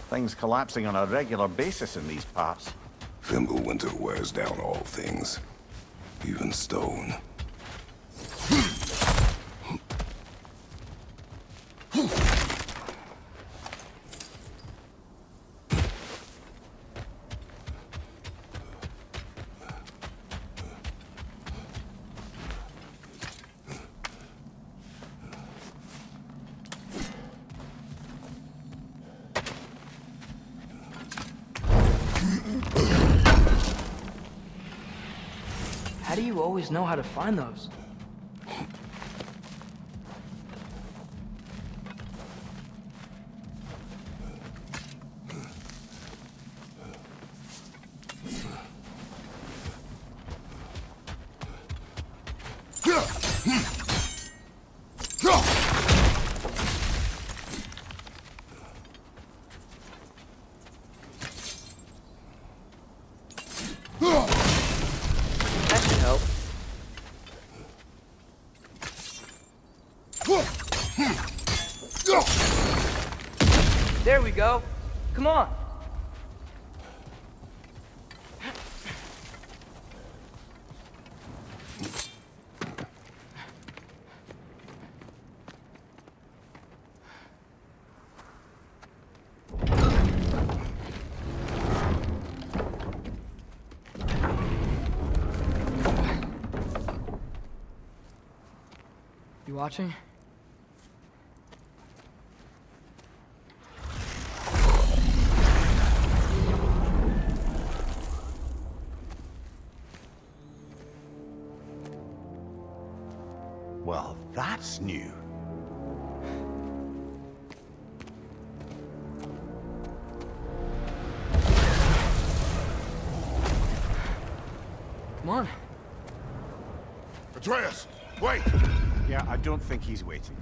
Things collapsing on a regular basis in these parts. Fimbulwinter wears down all things, even stone. How do you always know how to find those? That should help. There we go. Come on. You watching? Well, that's new. Come on. Atreus, wait! Yeah, I don't think he's waiting.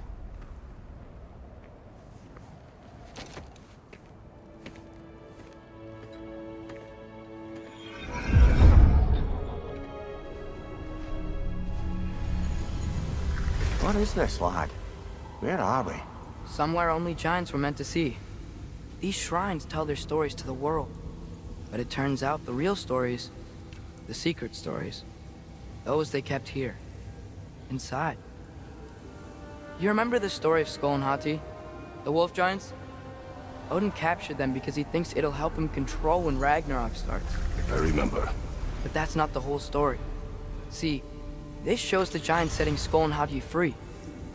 What is this, lad? Where are we? Somewhere only giants were meant to see. These shrines tell their stories to the world. But it turns out the real stories, the secret stories, those they kept here, inside. You remember the story of Skull and Hati, the wolf giants? Odin captured them because he thinks it'll help him control when Ragnarok starts. I remember. But that's not the whole story. See, this shows the giants setting Skull and Hati free.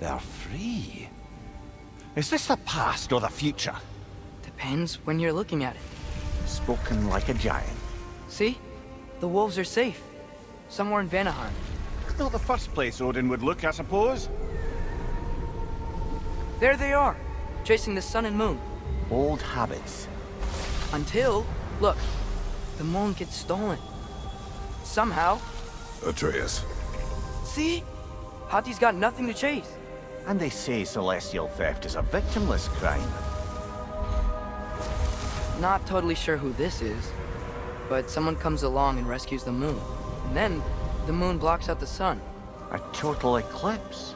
They're free? Is this the past or the future? Depends when you're looking at it. Spoken like a giant. See? The wolves are safe. Somewhere in Vanaheim. Not the first place Odin would look, I suppose. There they are, chasing the sun and moon. Old habits. Until, look, the moon gets stolen. Somehow. Atreus. See? Hati's got nothing to chase. And they say celestial theft is a victimless crime. Not totally sure who this is, but someone comes along and rescues the moon. And then, the moon blocks out the sun. A total eclipse.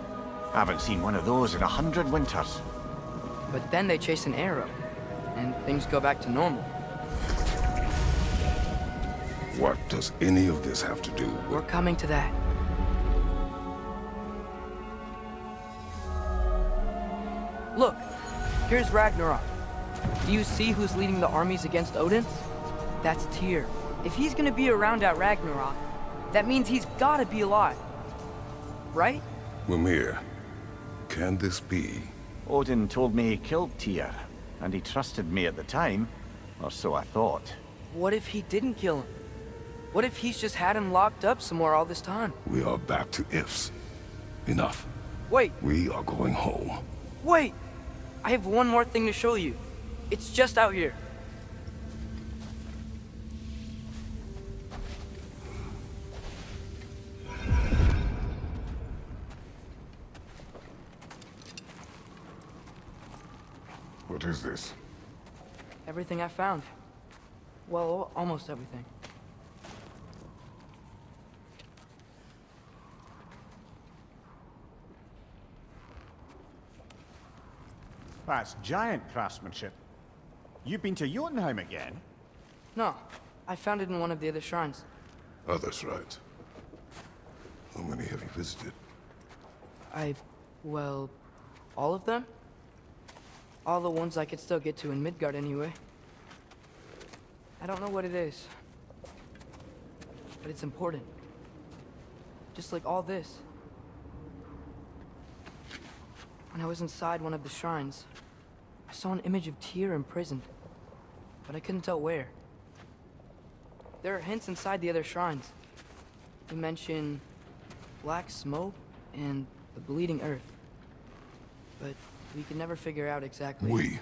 I haven't seen one of those in 100 winters. But then they chase an arrow, and things go back to normal. What does any of this have to do with... We're coming to that. Look, here's Ragnarok. Do you see who's leading the armies against Odin? That's Tyr. If he's gonna be around at Ragnarok, that means he's gotta be alive. Right? Mimir, can this be? Odin told me he killed Tyr, and he trusted me at the time, or so I thought. What if he didn't kill him? What if he's just had him locked up somewhere all this time? We are back to ifs. Enough. Wait, We are going home. wait! I have one more thing to show you. It's just out here. What is this? Everything I found. Well, almost everything. That's giant craftsmanship. You've been to Jotunheim again? No, I found it in one of the other shrines. Other shrines. How many have you visited? Well, all of them? All the ones I could still get to in Midgard anyway. I don't know what it is, but it's important. Just like all this. When I was inside one of the shrines, I saw an image of Tyr imprisoned, but I couldn't tell where. There are hints inside the other shrines. They mention black smoke and the bleeding earth, but we could never figure out exactly. We?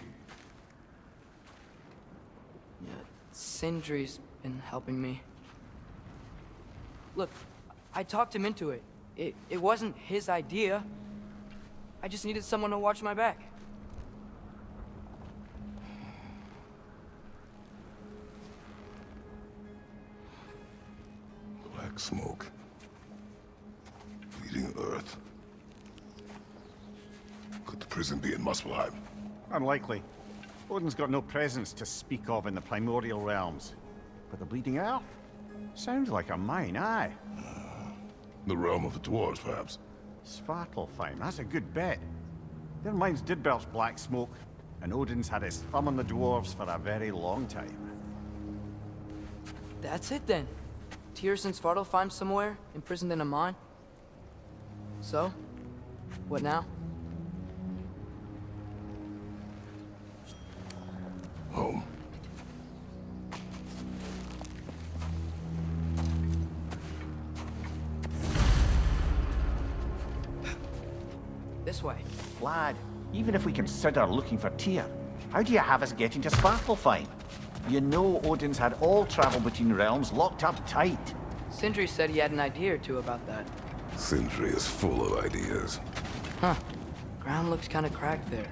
Yeah, Sindri's been helping me. Look, I talked him into it. It wasn't his idea. I just needed someone to watch my back. Black smoke. Bleeding earth. Could the prison be in Muspelheim? Unlikely. Odin's got no presence to speak of in the primordial realms. But the bleeding earth? Sounds like a mine, aye. The realm of the dwarves, perhaps? Svartalfheim, that's a good bet. Their mines did belch black smoke, and Odin's had his thumb on the dwarves for a very long time. That's it then. Tyr's in Svartalfheim somewhere, imprisoned in a mine. So, what now? Home. This way. Lad, even if we consider looking for Tyr, how do you have us getting to Svartalfheim? You know Odin's had all travel between realms locked up tight. Sindri said he had an idea or two about that. Sindri is full of ideas. Huh. Ground looks kind of cracked there.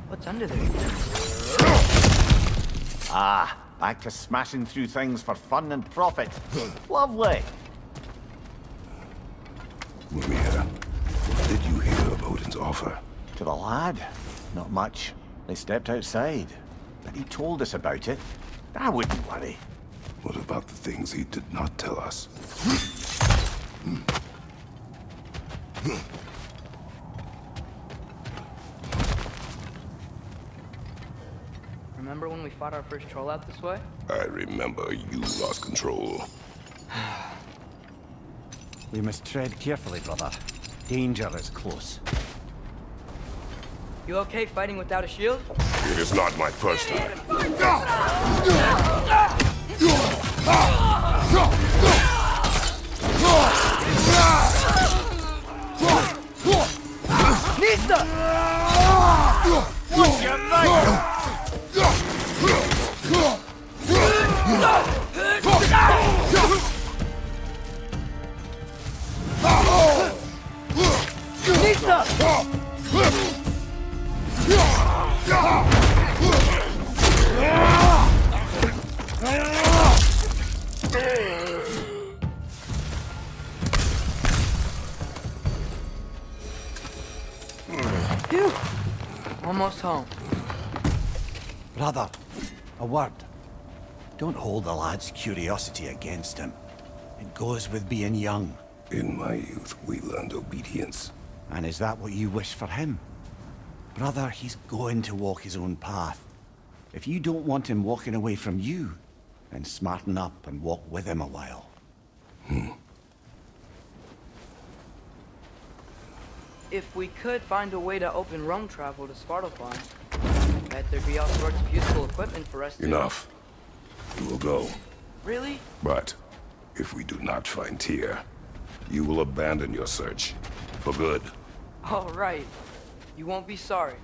What's under there? Ah, back to smashing through things for fun and profit. Lovely. Mimir, what did you hear of Odin's offer? To the lad? Not much. They stepped outside. But he told us about it. I wouldn't worry. What about the things he did not tell us? Remember when we fought our first troll out this way? I remember you lost control. We must tread carefully, brother. Danger is close. You okay fighting without a shield? It is not my first time. Nista! Watch your knife! Phew. Almost home. Brother, a word. Don't hold the lad's curiosity against him. It goes with being young. In my youth, we learned obedience. And is that what you wish for him? Brother, he's going to walk his own path. If you don't want him walking away from you, then smarten up and walk with him a while. If we could find a way to open roam travel to Svartalfheim, bet there'd be all sorts of useful equipment for us to... Enough. We will go. Really? But if we do not find Tyr, you will abandon your search. For good. All right. You won't be sorry.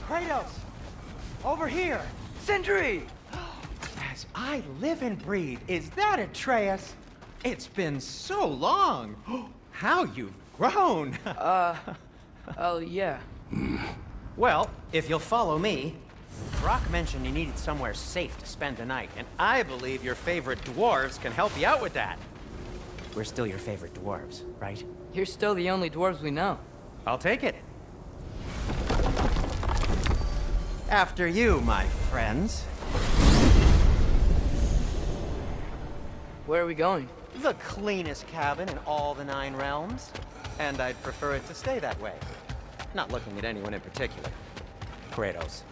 Kratos! Over here! Sindri! As I live and breathe, is that Atreus? It's been so long! How you've grown! Oh, yeah. Well, if you'll follow me, Brock mentioned you needed somewhere safe to spend the night, and I believe your favorite dwarves can help you out with that. We're still your favorite dwarves, right? You're still the only dwarves we know. I'll take it. After you, my friends. Where are we going? The cleanest cabin in all the 9 realms. And I'd prefer it to stay that way. Not looking at anyone in particular. Kratos.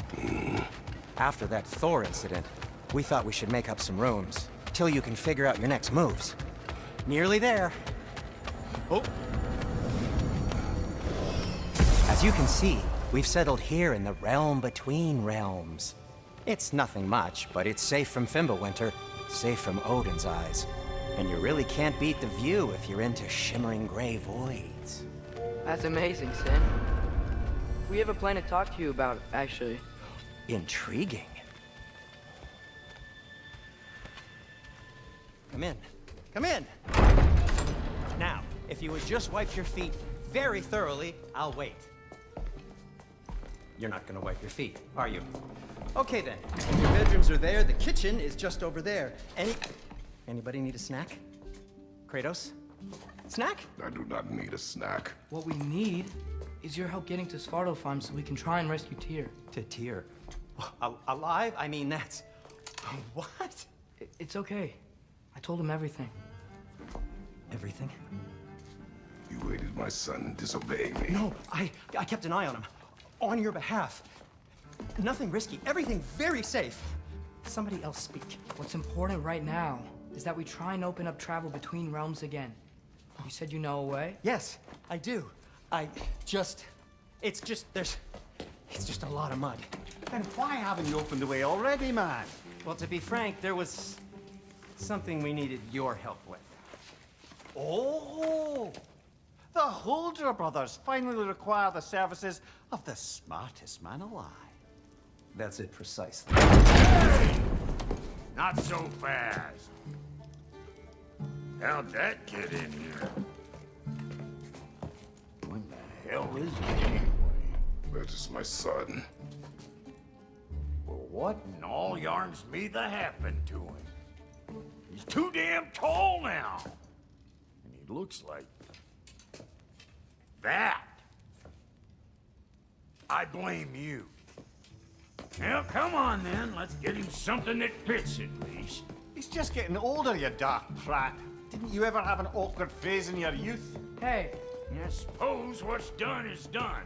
After that Thor incident, we thought we should make up some rooms, till you can figure out your next moves. Nearly there. Oh. As you can see, we've settled here in the realm between realms. It's nothing much, but it's safe from Fimbulwinter, safe from Odin's eyes. And you really can't beat the view if you're into shimmering gray voids. That's amazing, Sin. We have a plan to talk to you about, actually. Intriguing. Come in. Come in! Now, if you would just wipe your feet very thoroughly, I'll wait. You're not gonna wipe your feet, are you? Okay then. Your bedrooms are there, the kitchen is just over there. Anybody need a snack? Kratos? Snack? I do not need a snack. What we need is your help getting to Svartalfheim so we can try and rescue Tyr. To Tyr? Alive? I mean, that's... What? It's okay. I told him everything. Everything? You aided my son in disobeying me. No, I kept an eye on him. On your behalf. Nothing risky. Everything very safe. Somebody else speak. What's important right now is that we try and open up travel between realms again. You said you know a way? Yes, I do. It's just a lot of mud. Then why haven't you opened the way already, man? Well, to be frank, there was something we needed your help with. Oh! The Holder brothers finally require the services of the smartest man alive. That's it precisely. Hey! Not so fast. How'd that get in here? When the hell is it anyway? That is my son. Well, what in all yarns me that happened to him? He's too damn tall now. And he looks like... that. I blame you. Well, come on then. Let's get him something that fits at least. He's just getting older, you daft prat. Didn't you ever have an awkward phase in your youth? Hey, I suppose what's done is done.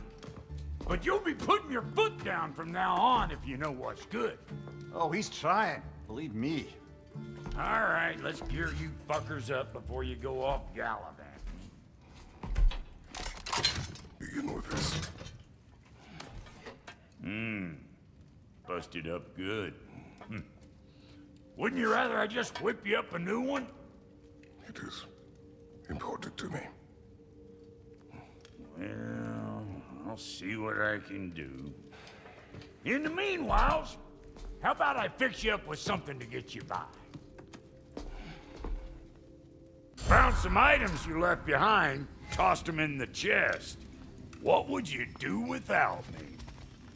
But you'll be putting your foot down from now on if you know what's good. Oh, he's trying. Believe me. All right, let's gear you fuckers up before you go off gallivanting. Begin with this. Busted up good. Wouldn't you rather I just whip you up a new one? It is important to me. Well, I'll see what I can do. In the meanwhile, how about I fix you up with something to get you by? Found some items you left behind, tossed them in the chest. What would you do without me?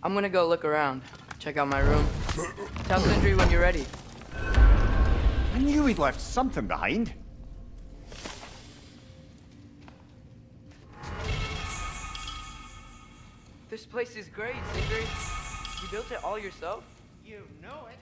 I'm gonna go look around. Check out my room. Tell Sindri when you're ready. I knew he'd left something behind. This place is great, Sindri. You built it all yourself? You know it.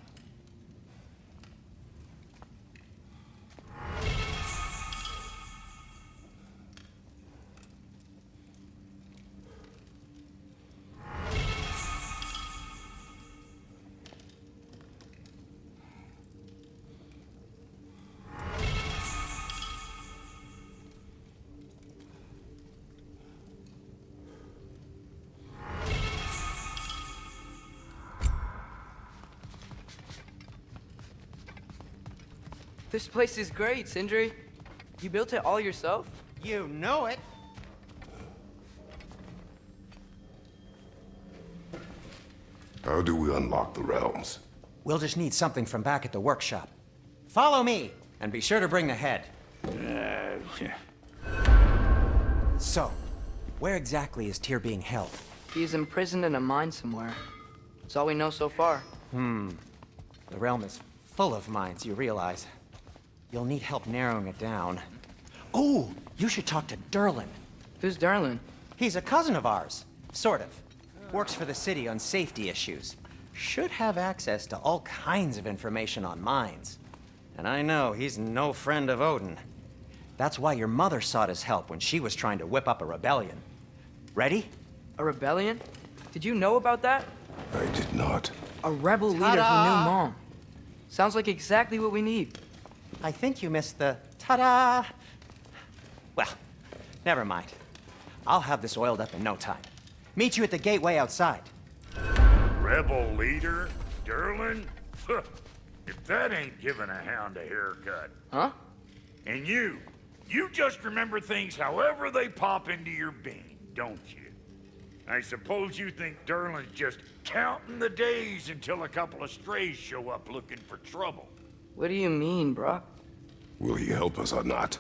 This place is great, Sindri. You built it all yourself? You know it. How do we unlock the realms? We'll just need something from back at the workshop. Follow me, and be sure to bring the head. So, where exactly is Tyr being held? He's imprisoned in a mine somewhere. That's all we know so far. The realm is full of mines, you realize. You'll need help narrowing it down. Oh, you should talk to Durlin. Who's Darlin? He's a cousin of ours, sort of. Works for the city on safety issues. Should have access to all kinds of information on mines. And I know he's no friend of Odin. That's why your mother sought his help when she was trying to whip up a rebellion. Ready? A rebellion? Did you know about that? I did not. A rebel leader who knew Mom. Sounds like exactly what we need. I think you missed the ta-da. Well, never mind. I'll have this oiled up in no time. Meet you at the gateway outside. Rebel leader? Durlin? If that ain't giving a hound a haircut. Huh? And you just remember things however they pop into your bean, don't you? I suppose you think Durlin's just counting the days until a couple of strays show up looking for trouble. What do you mean, Brock? Will he help us or not?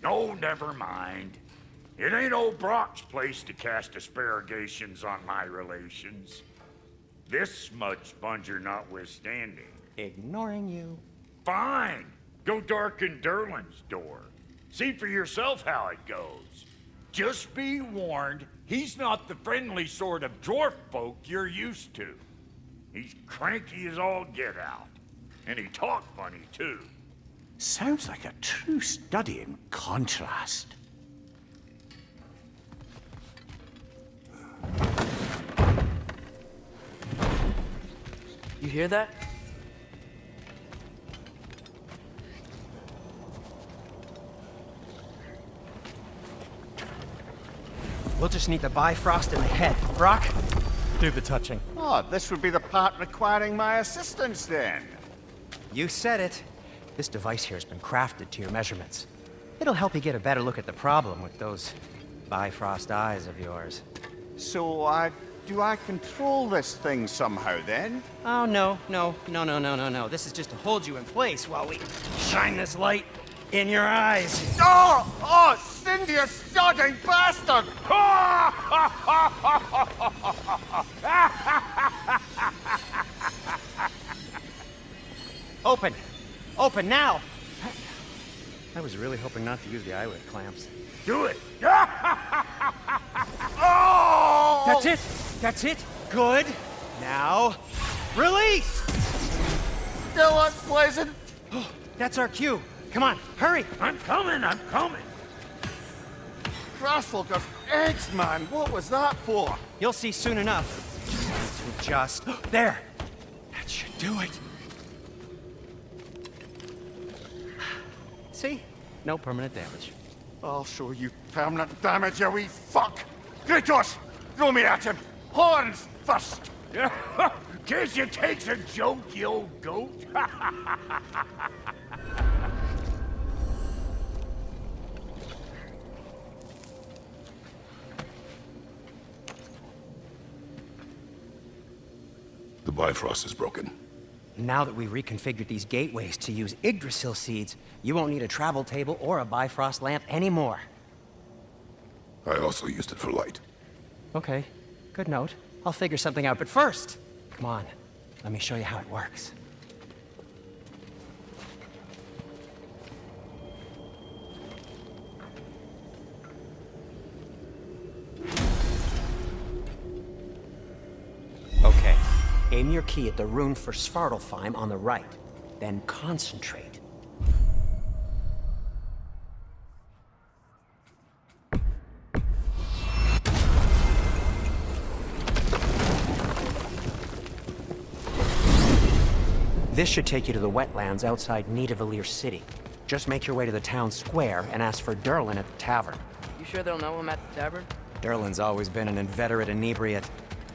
Oh, never mind. It ain't old Brock's place to cast aspersions on my relations. This smudge sponger notwithstanding. Ignoring you. Fine. Go darken Durlin's door. See for yourself how it goes. Just be warned, he's not the friendly sort of dwarf folk you're used to. He's cranky as all get out. And he talked funny, too. Sounds like a true study in contrast. You hear that? We'll just need the Bifrost in the head. Brock, do the touching. Oh, this would be the part requiring my assistance then. You said it. This device here has been crafted to your measurements. It'll help you get a better look at the problem with those Bifrost eyes of yours. So I Do I control this thing somehow then? Oh, no. This is just to hold you in place while we shine this light in your eyes. Oh! Oh, Cindy, you sodding bastard! Open! Open now! I was really hoping not to use the eyelid clamps. Do it! Oh! That's it! That's it! Good! Now, release! Still unpleasant. That's our cue. Come on, hurry! I'm coming! Grassful of eggs, man. What was that for? You'll see soon enough. To just... There! That should do it. See? No permanent damage. I'll show you permanent damage, you wee fuck! Kratos! Throw me at him! Horns first! Guess you takes a joke, you old goat. The Bifrost is broken. Now that we've reconfigured these gateways to use Yggdrasil seeds, you won't need a travel table or a Bifrost lamp anymore. I also used it for light. Okay, good note. I'll figure something out, but first, come on, let me show you how it works. Okay, aim your key at the rune for Svartalfheim on the right, then concentrate. This should take you to the wetlands outside Nidavellir City. Just make your way to the town square and ask for Durlin at the tavern. You sure they'll know him at the tavern? Durlin's always been an inveterate inebriate.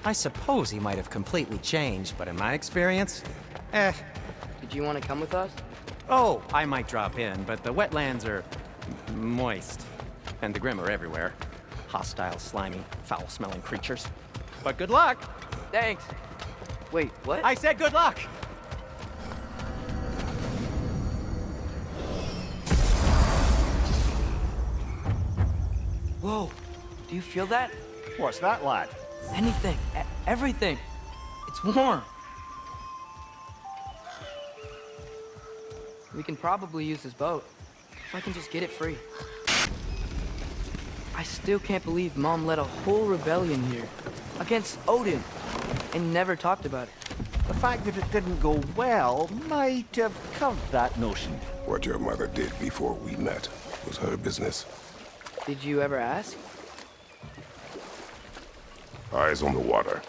I suppose he might have completely changed, but in my experience, Did you want to come with us? Oh, I might drop in, but the wetlands are moist. And the Grim are everywhere. Hostile, slimy, foul-smelling creatures. But good luck! Thanks. Wait, what? I said good luck! Whoa, do you feel that? What's that, lad? Anything, everything. It's warm. We can probably use this boat, if I can just get it free. I still can't believe Mom led a whole rebellion here, against Odin, and never talked about it. The fact that it didn't go well might have curved that notion. What your mother did before we met was her business. Did you ever ask? Eyes on the water.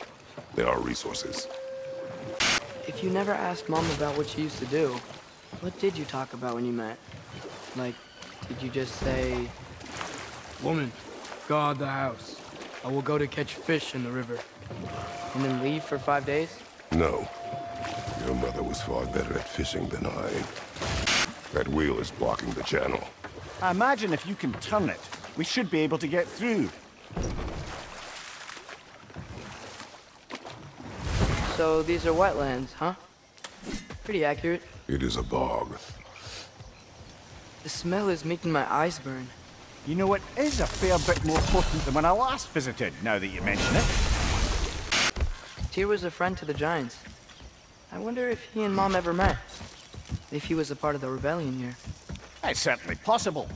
There are resources. If you never asked Mom about what she used to do, what did you talk about when you met? Like, did you just say, "Woman, guard the house. I will go to catch fish in the river," and then leave for 5 days? No. Your mother was far better at fishing than I. That wheel is blocking the channel. I imagine if you can turn it, we should be able to get through. So these are wetlands, huh? Pretty accurate. It is a bog. The smell is making my eyes burn. You know, it is a fair bit more potent than when I last visited, now that you mention it. Tyr was a friend to the Giants. I wonder if he and Mom ever met. If he was a part of the rebellion here. It's certainly possible.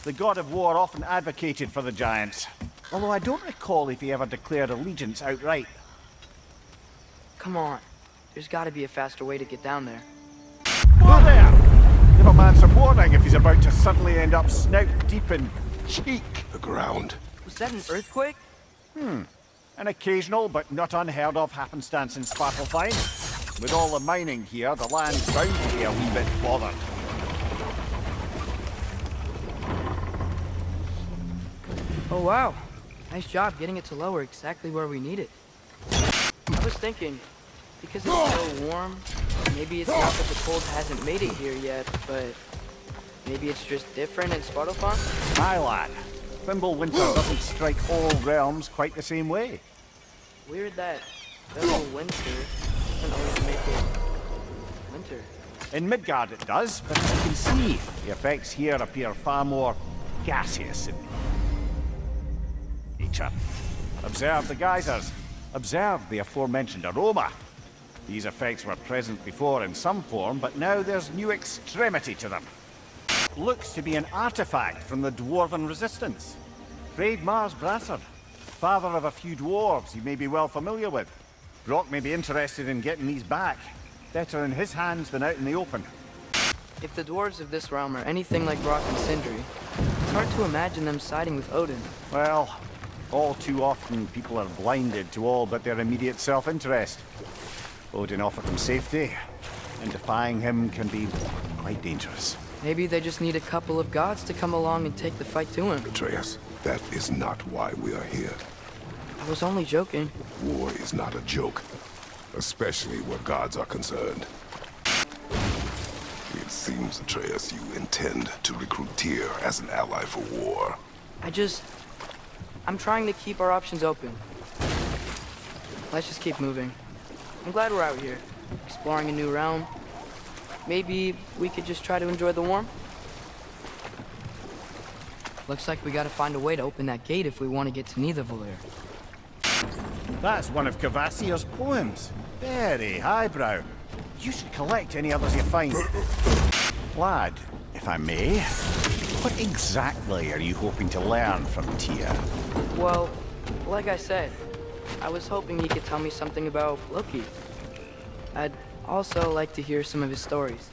The god of war often advocated for the Giants. Although I don't recall if he ever declared allegiance outright. Come on. There's gotta be a faster way to get down there. Whoa there! Give a man some warning if he's about to suddenly end up snout deep in cheek. The ground. Was that an earthquake? An occasional but not unheard of happenstance in Svartalfheim. With all the mining here, the land's bound to be a wee bit bothered. Oh wow. Nice job getting it to lower exactly where we need it. I was thinking, because it's so warm, maybe it's not that the cold hasn't made it here yet, but maybe it's just different in Svartalfheim? Aye, lad. Fimbulwinter doesn't strike all realms quite the same way. Weird that Fellow Winter doesn't always make it winter. In Midgard it does, but as you can see, the effects here appear far more gaseous in nature. Observe the geysers. Observe the aforementioned aroma. These effects were present before in some form, but now there's new extremity to them. Looks to be an artifact from the Dwarven Resistance. Braid Mars Brassard, father of a few dwarves you may be well familiar with. Brock may be interested in getting these back. Better in his hands than out in the open. If the dwarves of this realm are anything like Brock and Sindri, it's hard to imagine them siding with Odin. Well, all too often people are blinded to all but their immediate self-interest. Odin offered them safety, and defying him can be quite dangerous. Maybe they just need a couple of gods to come along and take the fight to him. Atreus, that is not why we are here. I was only joking. War is not a joke, especially where gods are concerned. It seems, Atreus, you intend to recruit Tyr as an ally for war. I'm trying to keep our options open. Let's just keep moving. I'm glad we're out here, exploring a new realm. Maybe we could just try to enjoy the warmth? Looks like we gotta find a way to open that gate if we want to get to Nidavellir. That's one of Kvasir's poems. Very highbrow. You should collect any others you find. Lad, if I may, what exactly are you hoping to learn from Tyr? Well, like I said, I was hoping he could tell me something about Loki. I'd also like to hear some of his stories.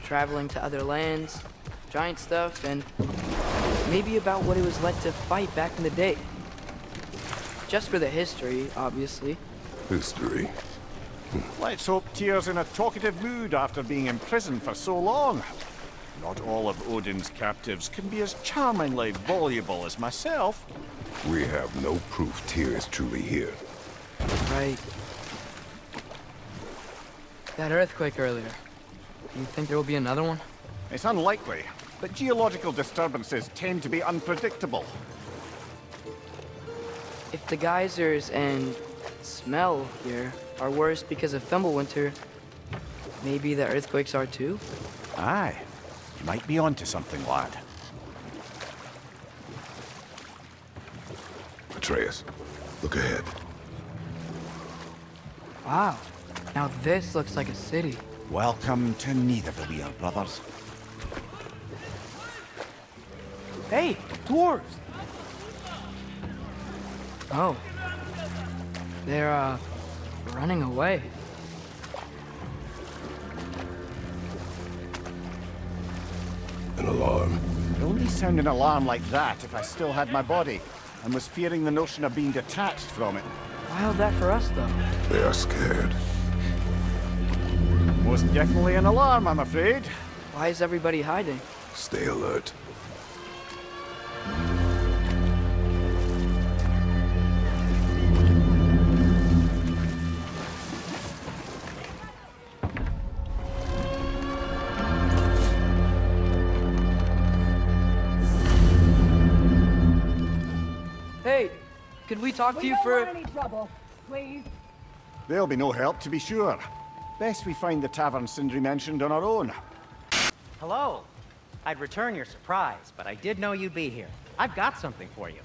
Traveling to other lands, giant stuff, and maybe about what it was like to fight back in the day. Just for the history, obviously. History? Let's hope Tyr's in a talkative mood after being imprisoned for so long. Not all of Odin's captives can be as charmingly voluble as myself. We have no proof Tyr is truly here. Right. That earthquake earlier. Do you think there will be another one? It's unlikely, but geological disturbances tend to be unpredictable. If the geysers and smell here are worse because of Fimbulwinter, maybe the earthquakes are too? Aye. You might be onto something, lad. Atreus, look ahead. Wow. Now this looks like a city. Welcome to Nidavellir, brothers. Hey, dwarves! Oh. They're, running away. An alarm. It'd only sound an alarm like that if I still had my body, and was fearing the notion of being detached from it. Wild that for us, though. They are scared. Most definitely an alarm, I'm afraid. Why is everybody hiding? Stay alert. Hey, could we talk to you for... We don't want any trouble, please. There'll be no help, to be sure. Best we find the tavern Sindri mentioned on our own. Hello. I'd return your surprise, but I did know you'd be here. I've got something for you.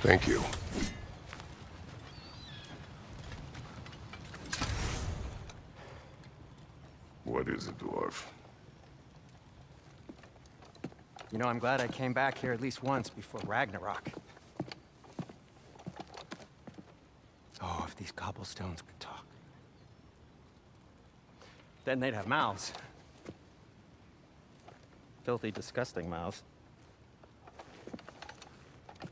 Thank you. What is it, dwarf? You know, I'm glad I came back here at least once before Ragnarok. Oh, if these cobblestones could talk. Then they'd have mouths. Filthy, disgusting mouths.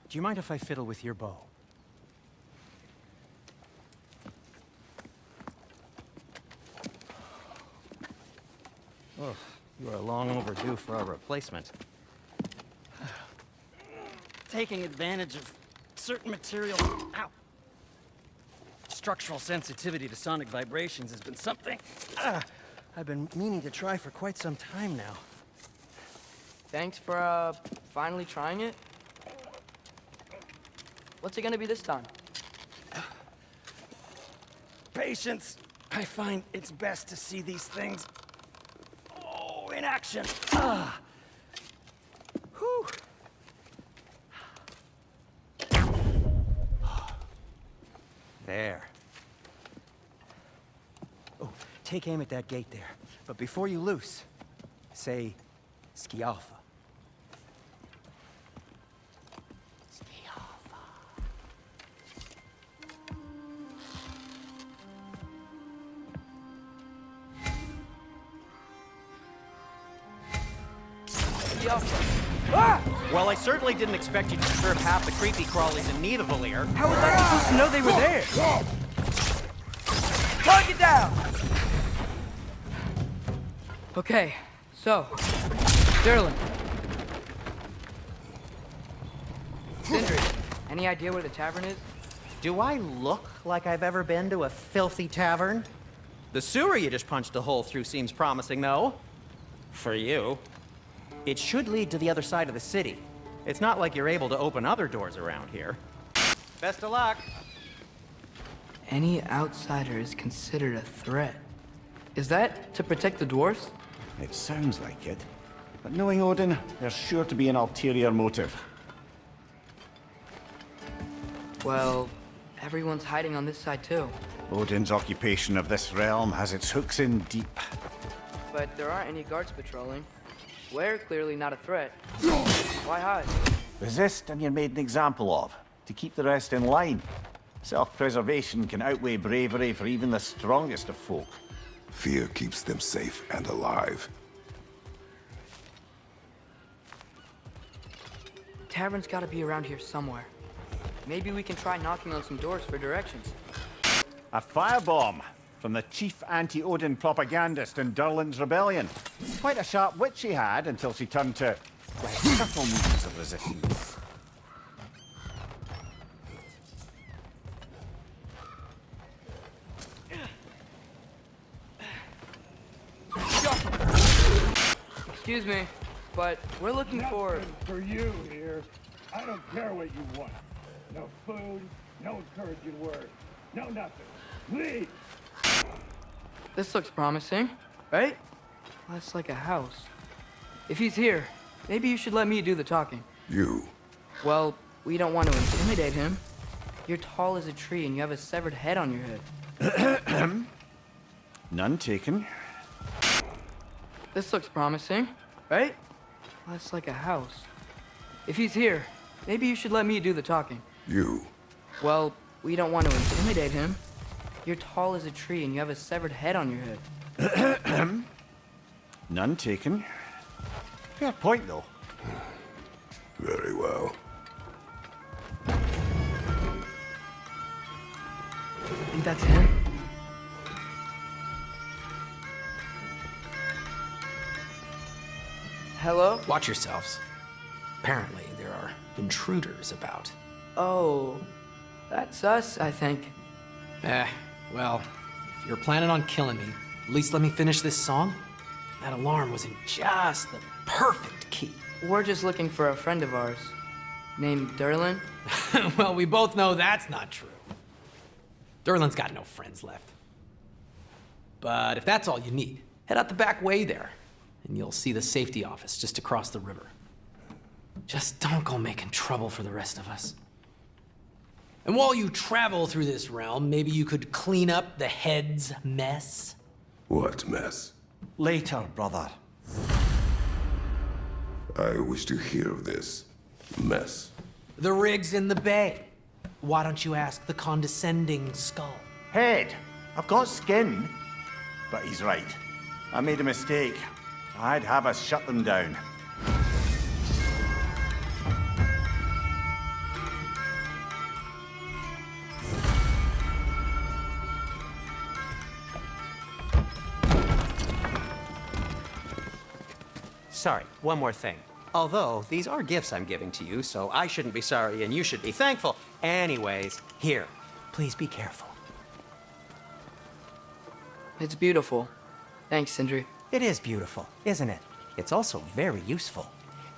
Do you mind if I fiddle with your bow? Oh, you are long overdue for a replacement. Taking advantage of certain materials. Ow! Structural sensitivity to sonic vibrations has been something I've been meaning to try for quite some time now. Thanks for, finally trying it. What's it gonna be this time? Patience. I find it's best to see these things, in action. Ah. Whew. There. Oh, take aim at that gate there. But before you loose, say, Skialfa. Well, I certainly didn't expect you to serve half the creepy crawlies in Nidavellir. How was I supposed to know they were there? Plug it down! Okay, so, Derlin. Sindri, any idea where the tavern is? Do I look like I've ever been to a filthy tavern? The sewer you just punched a hole through seems promising, though. For you. It should lead to the other side of the city. It's not like you're able to open other doors around here. Best of luck. Any outsider is considered a threat. Is that to protect the dwarves? It sounds like it. But knowing Odin, there's sure to be an ulterior motive. Well, everyone's hiding on this side too. Odin's occupation of this realm has its hooks in deep. But there aren't any guards patrolling. We're clearly not a threat. Why hide? Resist and you're made an example of, to keep the rest in line. Self-preservation can outweigh bravery for even the strongest of folk. Fear keeps them safe and alive. Tavern's gotta be around here somewhere. Maybe we can try knocking on some doors for directions. A firebomb from the chief anti-Odin propagandist in Durlin's rebellion. Quite a sharp wit she had until she turned to subtle means of resistance. Excuse me, but we're looking for... Nothing for you here. I don't care what you want. No food, no encouraging words, no nothing. Leave! This looks promising, right? That's like a house. If he's here, maybe you should let me do the talking. You? Well, we don't want to intimidate him. You're tall as a tree and you have a severed head on your head. None taken. This looks promising, right? That's like a house. If he's here, maybe you should let me do the talking. You? Well, we don't want to intimidate him. You're tall as a tree and you have a severed head on your head. None taken. Fair point, though. Very well. Think that's him? Hello? Watch yourselves. Apparently, there are intruders about. Oh, that's us, I think. Well, if you're planning on killing me, at least let me finish this song. That alarm was in just the perfect key. We're just looking for a friend of ours, named Derlin. Well, we both know that's not true. Derlin's got no friends left. But if that's all you need, head out the back way there, and you'll see the safety office just across the river. Just don't go making trouble for the rest of us. And while you travel through this realm, maybe you could clean up the head's mess? What mess? Later, brother. I wish to hear of this mess. The rig's in the bay. Why don't you ask the condescending skull? Head, I've got skin. But he's right. I made a mistake. I'd have us shut them down. Sorry, one more thing. Although, these are gifts I'm giving to you, so I shouldn't be sorry and you should be thankful. Anyways, here, please be careful. It's beautiful. Thanks, Sindri. It is beautiful, isn't it? It's also very useful.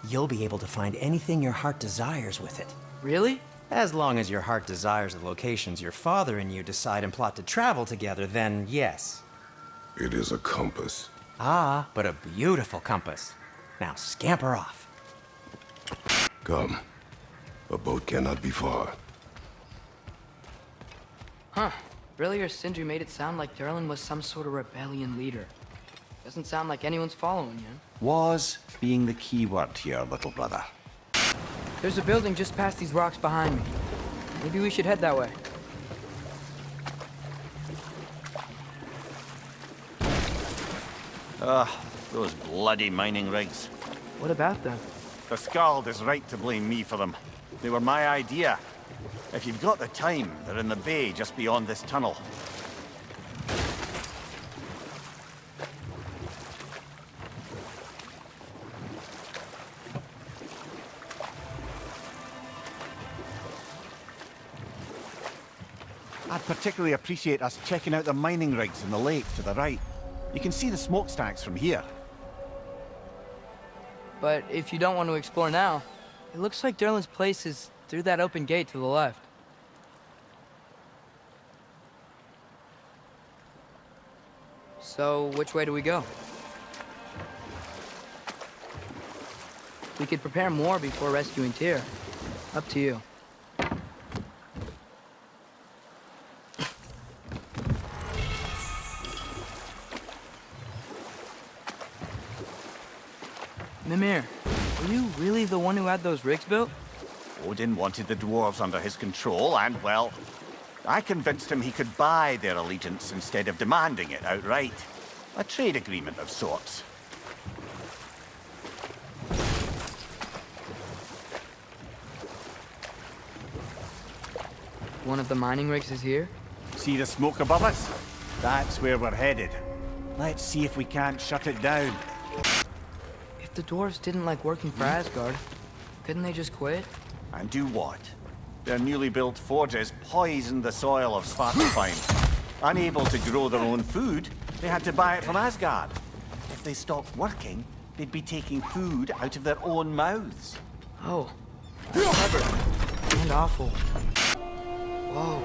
You'll be able to find anything your heart desires with it. Really? As long as your heart desires the locations your father and you decide and plot to travel together, then yes. It is a compass. Ah, but a beautiful compass. Now scamper off. Come. A boat cannot be far. Huh. Earlier, Sindri made it sound like Durlin was some sort of rebellion leader. Doesn't sound like anyone's following him. Was being the key word here, little brother. There's a building just past these rocks behind me. Maybe we should head that way. Ugh, those bloody mining rigs. What about them? The Skald is right to blame me for them. They were my idea. If you've got the time, they're in the bay just beyond this tunnel. I'd particularly appreciate us checking out the mining rigs in the lake to the right. You can see the smokestacks from here. But if you don't want to explore now, it looks like Durlin's place is through that open gate to the left. So, which way do we go? We could prepare more before rescuing Tyr. Up to you. Mimir, were you really the one who had those rigs built? Odin wanted the dwarves under his control, and, well, I convinced him he could buy their allegiance instead of demanding it outright. A trade agreement of sorts. One of the mining rigs is here? See the smoke above us? That's where we're headed. Let's see if we can't shut it down. If the dwarves didn't like working for Asgard, couldn't they just quit? And do what? Their newly built forges poisoned the soil of Svartalfheim. Unable to grow their own food, they had to buy it from Asgard. If they stopped working, they'd be taking food out of their own mouths. Oh, clever. And awful. Whoa,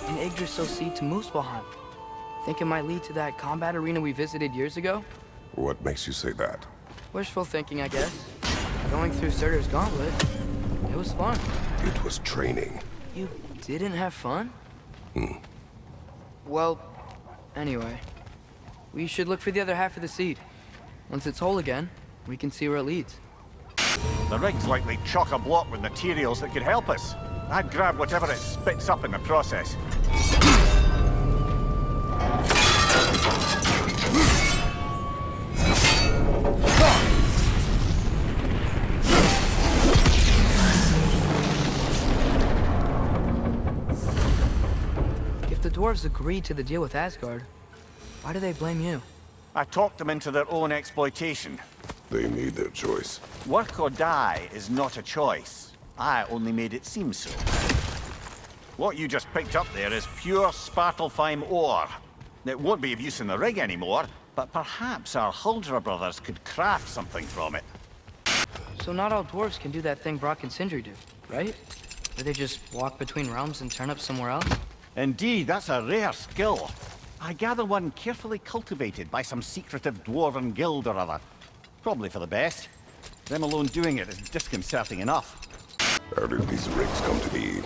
an Yggdrasil seed to Muspelheim. Think it might lead to that combat arena we visited years ago? What makes you say that? Wishful thinking, I guess. Going through Surtur's gauntlet, it was fun. It was training. You didn't have fun? Well, anyway, we should look for the other half of the seed. Once it's whole again, we can see where it leads. The rig's likely chock-a-block with materials that could help us. I'd grab whatever it spits up in the process. If the dwarves agreed to the deal with Asgard, why do they blame you? I talked them into their own exploitation. They made their choice. Work or die is not a choice. I only made it seem so. What you just picked up there is pure Svartalfheim ore. It won't be of use in the rig anymore, but perhaps our Huldra brothers could craft something from it. So not all dwarves can do that thing Brock and Sindri do, right? Where they just walk between realms and turn up somewhere else? Indeed, that's a rare skill. I gather one carefully cultivated by some secretive dwarven guild or other. Probably for the best. Them alone doing it is disconcerting enough. How did these rigs come to be?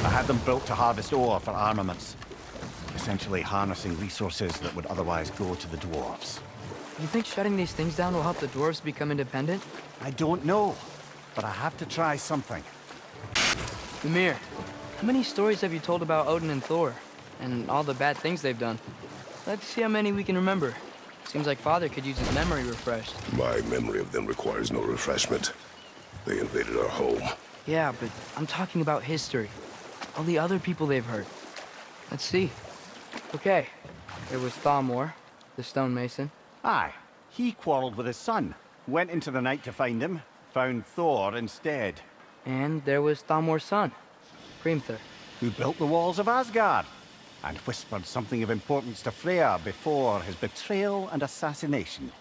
I had them built to harvest ore for armaments. Essentially harnessing resources that would otherwise go to the dwarves. You think shutting these things down will help the dwarves become independent? I don't know, but I have to try something. Ymir, how many stories have you told about Odin and Thor? And all the bad things they've done? Let's see how many we can remember. Seems like Father could use his memory refreshed. My memory of them requires no refreshment. They invaded our home. Yeah, but I'm talking about history. All the other people they've hurt. Let's see. Okay, there was Thalmor, the stonemason. Aye, he quarreled with his son. Went into the night to find him. Found Thor instead. And there was Thalmor's son, Hrimthur. Who built the walls of Asgard. And whispered something of importance to Freya before his betrayal and assassination.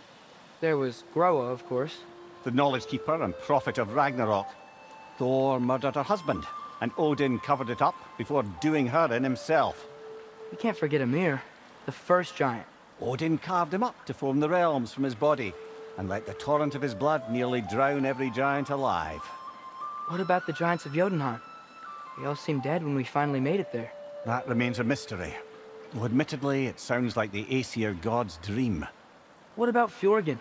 There was Groa, of course. The knowledge keeper and prophet of Ragnarok. Thor murdered her husband. and Odin covered it up before doing her in himself. We can't forget Ymir, the first giant. Odin carved him up to form the realms from his body, and let the torrent of his blood nearly drown every giant alive. What about the giants of Jotunheim? They all seemed dead when we finally made it there. That remains a mystery. Though admittedly, it sounds like the Aesir god's dream. What about Fjorgyn?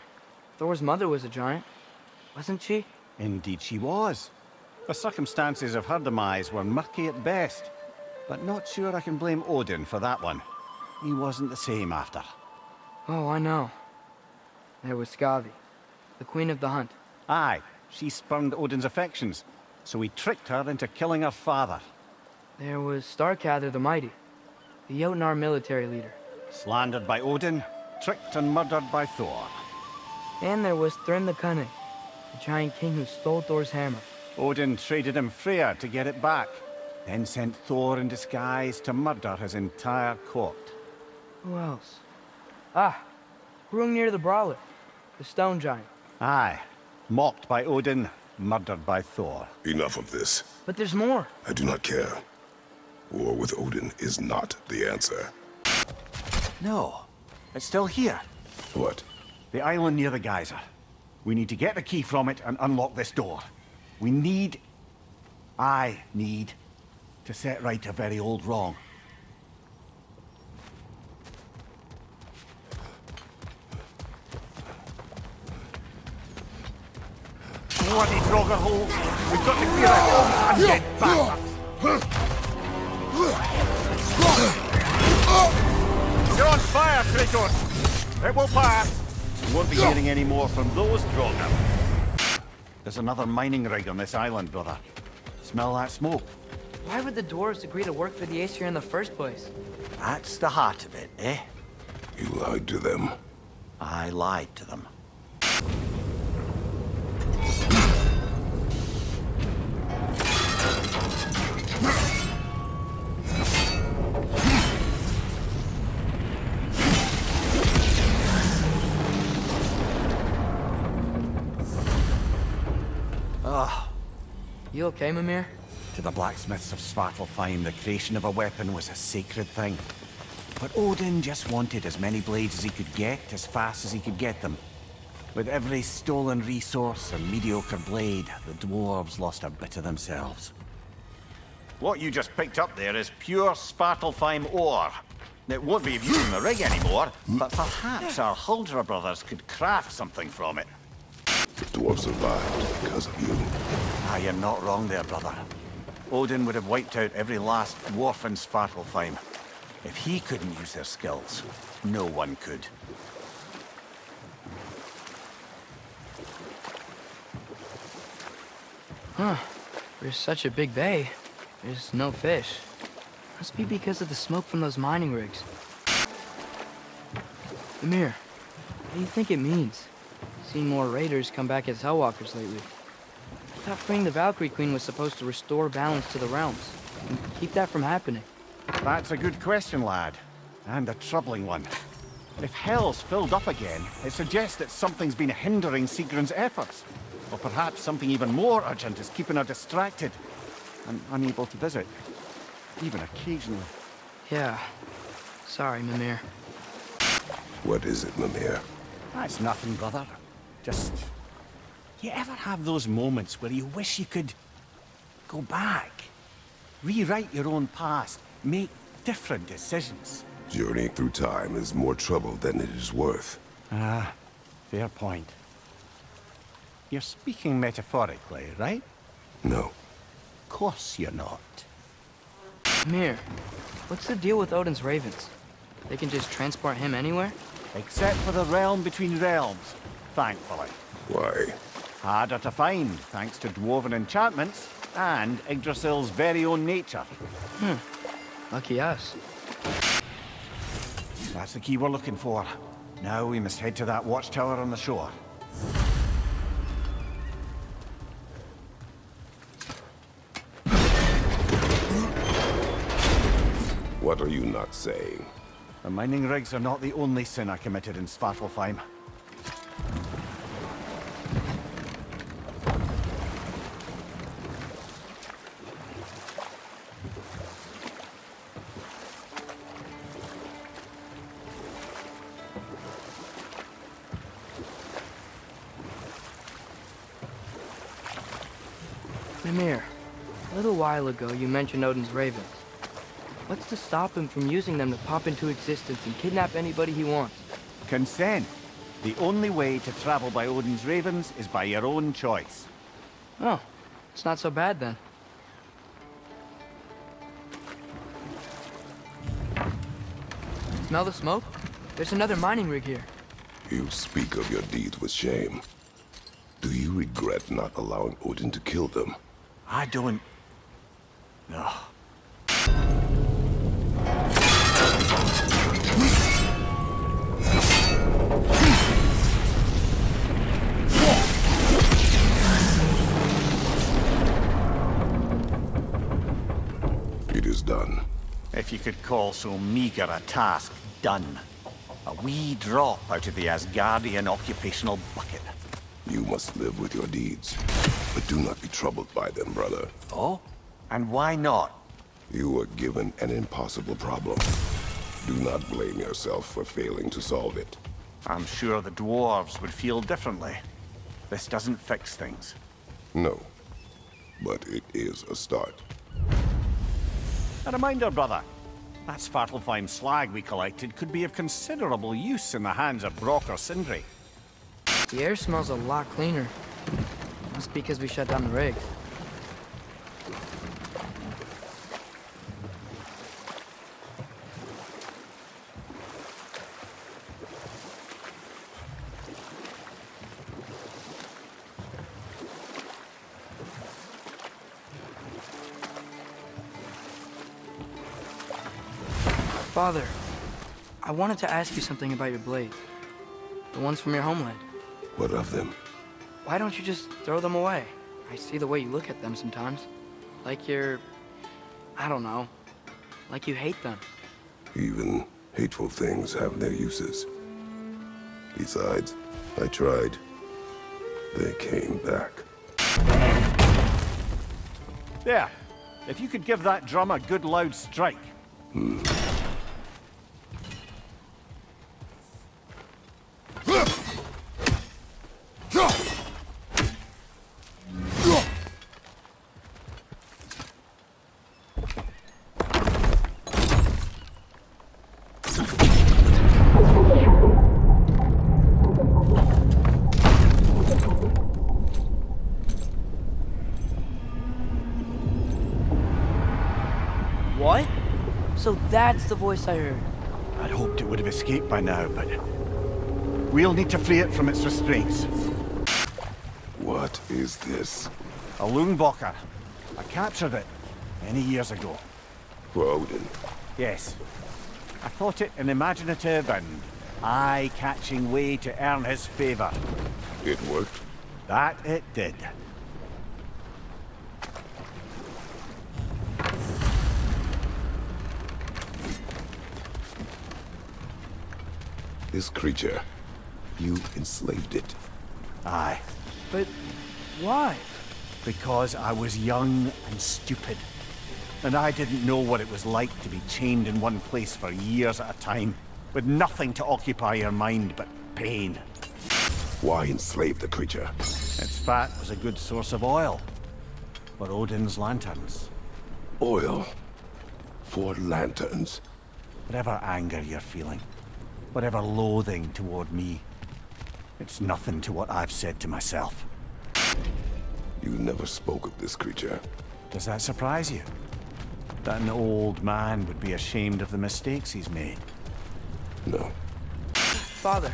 Thor's mother was a giant, wasn't she? Indeed she was. The circumstances of her demise were murky at best, but not sure I can blame Odin for that one. He wasn't the same after. Oh, I know. There was Skavi, the queen of the hunt. Aye, she spurned Odin's affections, so he tricked her into killing her father. There was Starkather the Mighty, the Jotnar military leader. Slandered by Odin, tricked and murdered by Thor. And there was Thrym the Cunning, the giant king who stole Thor's hammer. Odin traded him Freya to get it back, then sent Thor in disguise to murder his entire court. Who else? Ah, Hrungnir the Brawler, the stone giant. Aye, mocked by Odin, murdered by Thor. Enough of this. But there's more. I do not care. War with Odin is not the answer. No, it's still here. What? The island near the geyser. We need to get the key from it and unlock this door. I need to set right a very old wrong. Bloody Draugr holes! We've got to clear it and get bastards! You're on fire, Kratos! It will pass! We won't be hearing any more from those Draugr. There's another mining rig on this island, brother. Smell that smoke? Why would the dwarves agree to work for the Aesir in the first place? That's the heart of it, eh? You lied to them. I lied to them. You okay, Mimir? To the blacksmiths of Svartalfheim, the creation of a weapon was a sacred thing. But Odin just wanted as many blades as he could get, as fast as he could get them. With every stolen resource and mediocre blade, the dwarves lost a bit of themselves. What you just picked up there is pure Svartalfheim ore. It won't be of use in the rig anymore, but perhaps our Huldra brothers could craft something from it. The dwarves survived because of you. Ah, you're not wrong there, brother. Odin would have wiped out every last dwarf in Svartalfheim. If he couldn't use their skills, no one could. Huh. There's such a big bay. There's no fish. Must be because of the smoke from those mining rigs. Ymir, what do you think it means? Seen more raiders come back as Hellwalkers lately. I thought freeing the Valkyrie Queen was supposed to restore balance to the realms and keep that from happening. That's a good question, lad. And a troubling one. If Hell's filled up again, it suggests that something's been hindering Sigrun's efforts. Or perhaps something even more urgent is keeping her distracted and unable to visit. Even occasionally. Yeah. Sorry, Mimir. What is it, Mimir? That's nothing, brother. Just... You ever have those moments where you wish you could go back? Rewrite your own past, make different decisions? Journeying through time is more trouble than it is worth. Ah, fair point. You're speaking metaphorically, right? No. Of course you're not. Mir, what's the deal with Odin's ravens? They can just transport him anywhere? Except for the realm between realms, thankfully. Why? Harder to find, thanks to dwarven enchantments and Yggdrasil's very own nature. Lucky us. That's the key we're looking for. Now we must head to that watchtower on the shore. What are you not saying? The mining rigs are not the only sin I committed in Svartalfheim. Mimir, a little while ago you mentioned Odin's ravens. What's to stop him from using them to pop into existence and kidnap anybody he wants? Consent. The only way to travel by Odin's ravens is by your own choice. Oh, it's not so bad then. Smell the smoke? There's another mining rig here. You speak of your deeds with shame. Do you regret not allowing Odin to kill them? I don't... No. It is done. If you could call so meager a task done. A wee drop out of the Asgardian occupational bucket. You must live with your deeds, but do not be troubled by them, brother. Oh? And why not? You were given an impossible problem. Do not blame yourself for failing to solve it. I'm sure the dwarves would feel differently. This doesn't fix things. No, but it is a start. A reminder, brother. That Svartalfheim slag we collected could be of considerable use in the hands of Brock or Sindri. The air smells a lot cleaner. Must be because we shut down the rigs. Father, I wanted to ask you something about your blades. The ones from your homeland. What of them? Why don't you just throw them away? I see the way you look at them sometimes. Like you're... I don't know. Like you hate them. Even hateful things have their uses. Besides, I tried. They came back. There. If you could give that drum a good loud strike. What? So that's the voice I heard. I'd hoped it would have escaped by now, but... we'll need to free it from its restraints. What is this? A Lungbocker. I captured it many years ago. For Odin? Yes. I thought it an imaginative and eye-catching way to earn his favor. It worked? That it did. This creature, you enslaved it. Aye. But why? Because I was young and stupid. And I didn't know what it was like to be chained in one place for years at a time, with nothing to occupy your mind but pain. Why enslave the creature? Its fat was a good source of oil. For Odin's lanterns. Oil? For lanterns? Whatever anger you're feeling, whatever loathing toward me, it's nothing to what I've said to myself. You never spoke of this creature. Does that surprise you? That an old man would be ashamed of the mistakes he's made? No. Father,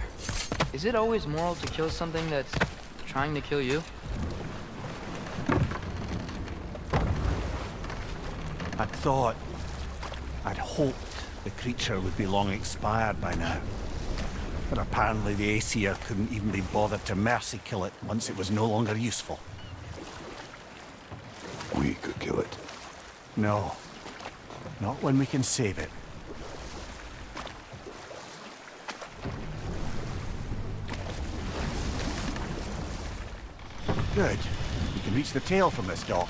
is it always moral to kill something that's trying to kill you? I'd hoped the creature would be long expired by now. But apparently the Aesir couldn't even be bothered to mercy kill it once it was no longer useful. We could kill it. No. Not when we can save it. Good. We can reach the tail from this dock.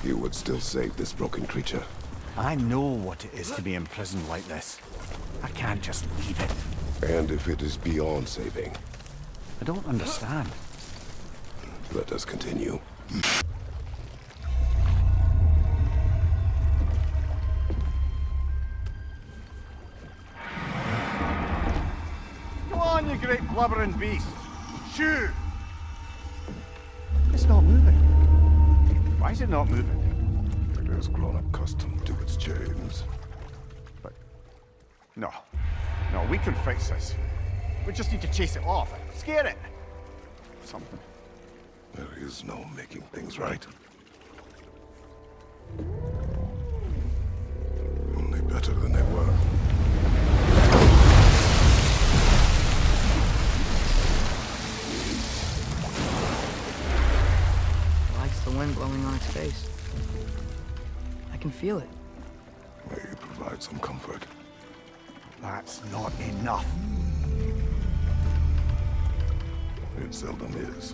You would still save this broken creature? I know what it is to be imprisoned like this. I can't just leave it. And if it is beyond saving, I don't understand. let us continue. Go on, you great blubbering beast! Shoo! It's not moving. Why is it not moving? It has grown accustomed to its chains. But... No. No, we can fix this. We just need to chase it off. Scare it! Something. There is no making things right. Only better than they were. Likes the wind blowing on its face. I can feel it. May it provide some comfort. That's not enough. It seldom is.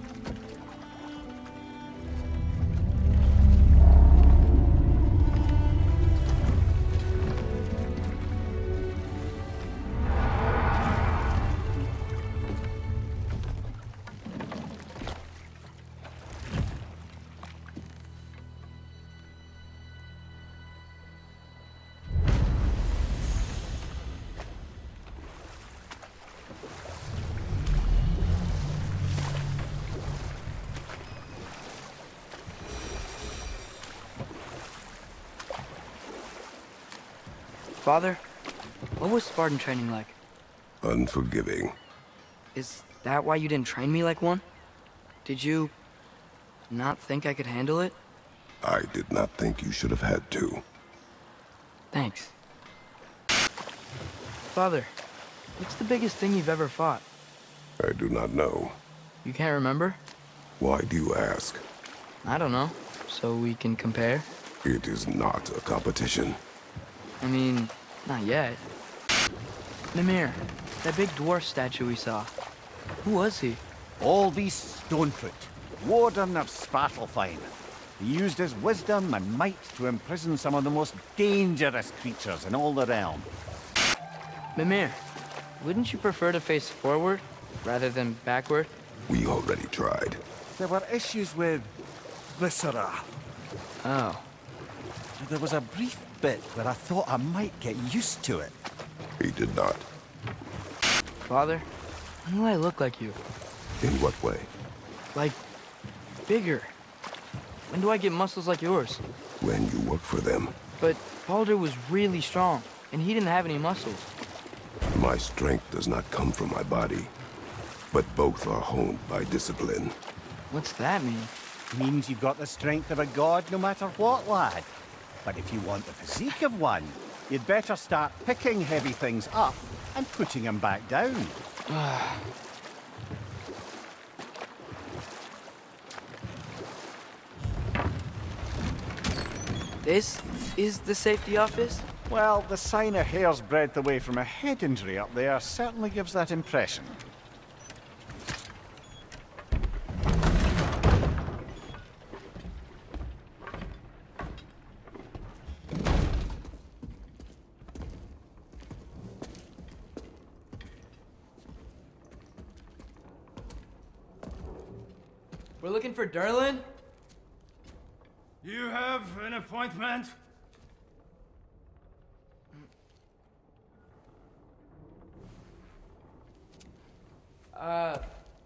Father, what was Spartan training like? Unforgiving. Is that why you didn't train me like one? Did you not think I could handle it? I did not think you should have had to. Thanks. Father, what's the biggest thing you've ever fought? I do not know. You can't remember? Why do you ask? I don't know. So we can compare? It is not a competition. I mean, not yet. Mimir, that big dwarf statue we saw. Who was he? Alvis Stonefoot, warden of Svartalfheim. He used his wisdom and might to imprison some of the most dangerous creatures in all the realm. Mimir, wouldn't you prefer to face forward rather than backward? We already tried. There were issues with viscera. Oh. There was a brief bit where I thought I might get used to it. He did not. Father, when do I look like you? In what way? Like, bigger. When do I get muscles like yours? When you work for them. But Baldur was really strong, and he didn't have any muscles. My strength does not come from my body, but both are honed by discipline. What's that mean? Means you've got the strength of a god no matter what, lad. But if you want the physique of one, you'd better start picking heavy things up and putting them back down. This is the safety office? Well, the sign a hair's breadth away from a head injury up there certainly gives that impression. We're looking for Durlin? You have an appointment?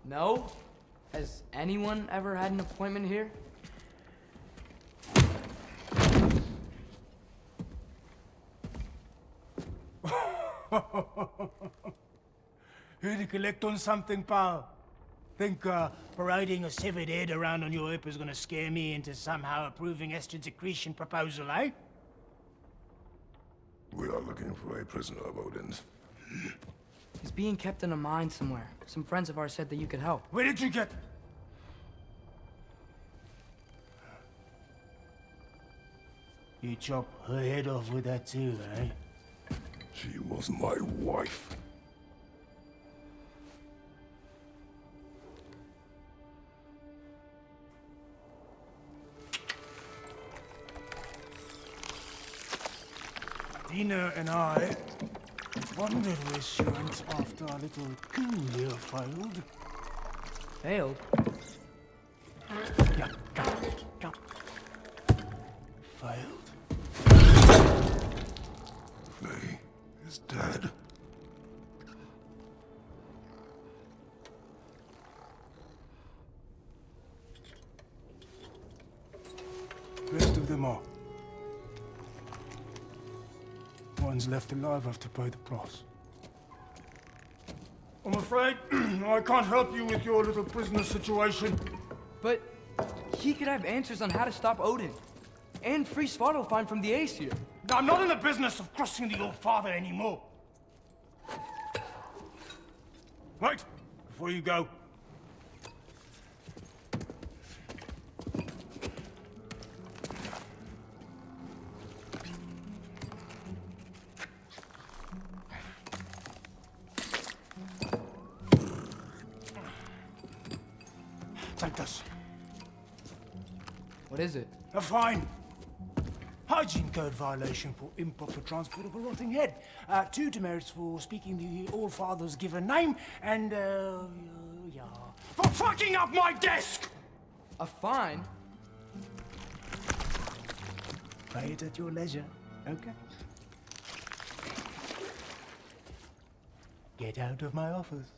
No? Has anyone ever had an appointment here? Here to collect on something, pal? Think parading a severed head around on your hip is gonna scare me into somehow approving Estrid's accretion proposal, eh? We are looking for a prisoner of Odin's. He's being kept in a mine somewhere. Some friends of ours said that you could help. Where did you get... You chop her head off with that too, eh? She was my wife. Dina and I Wondered where she went after our little coup here failed. Failed? Yeah, jump. Failed. Faye is dead. Rest of them are. One's left alive have to pay the price. I'm afraid I can't help you with your little prisoner situation. But he could have answers on how to stop Odin. And free Svartalfheim from the Aesir. I'm not in the business of crossing the old father anymore. Right, before you go. Take this. What is it? A fine. Hygiene code violation for improper transport of a rotting head. 2 demerits for speaking the All-Father's given name, and, yeah. For fucking up my desk! A fine? Pay it at your leisure, okay? Get out of my office.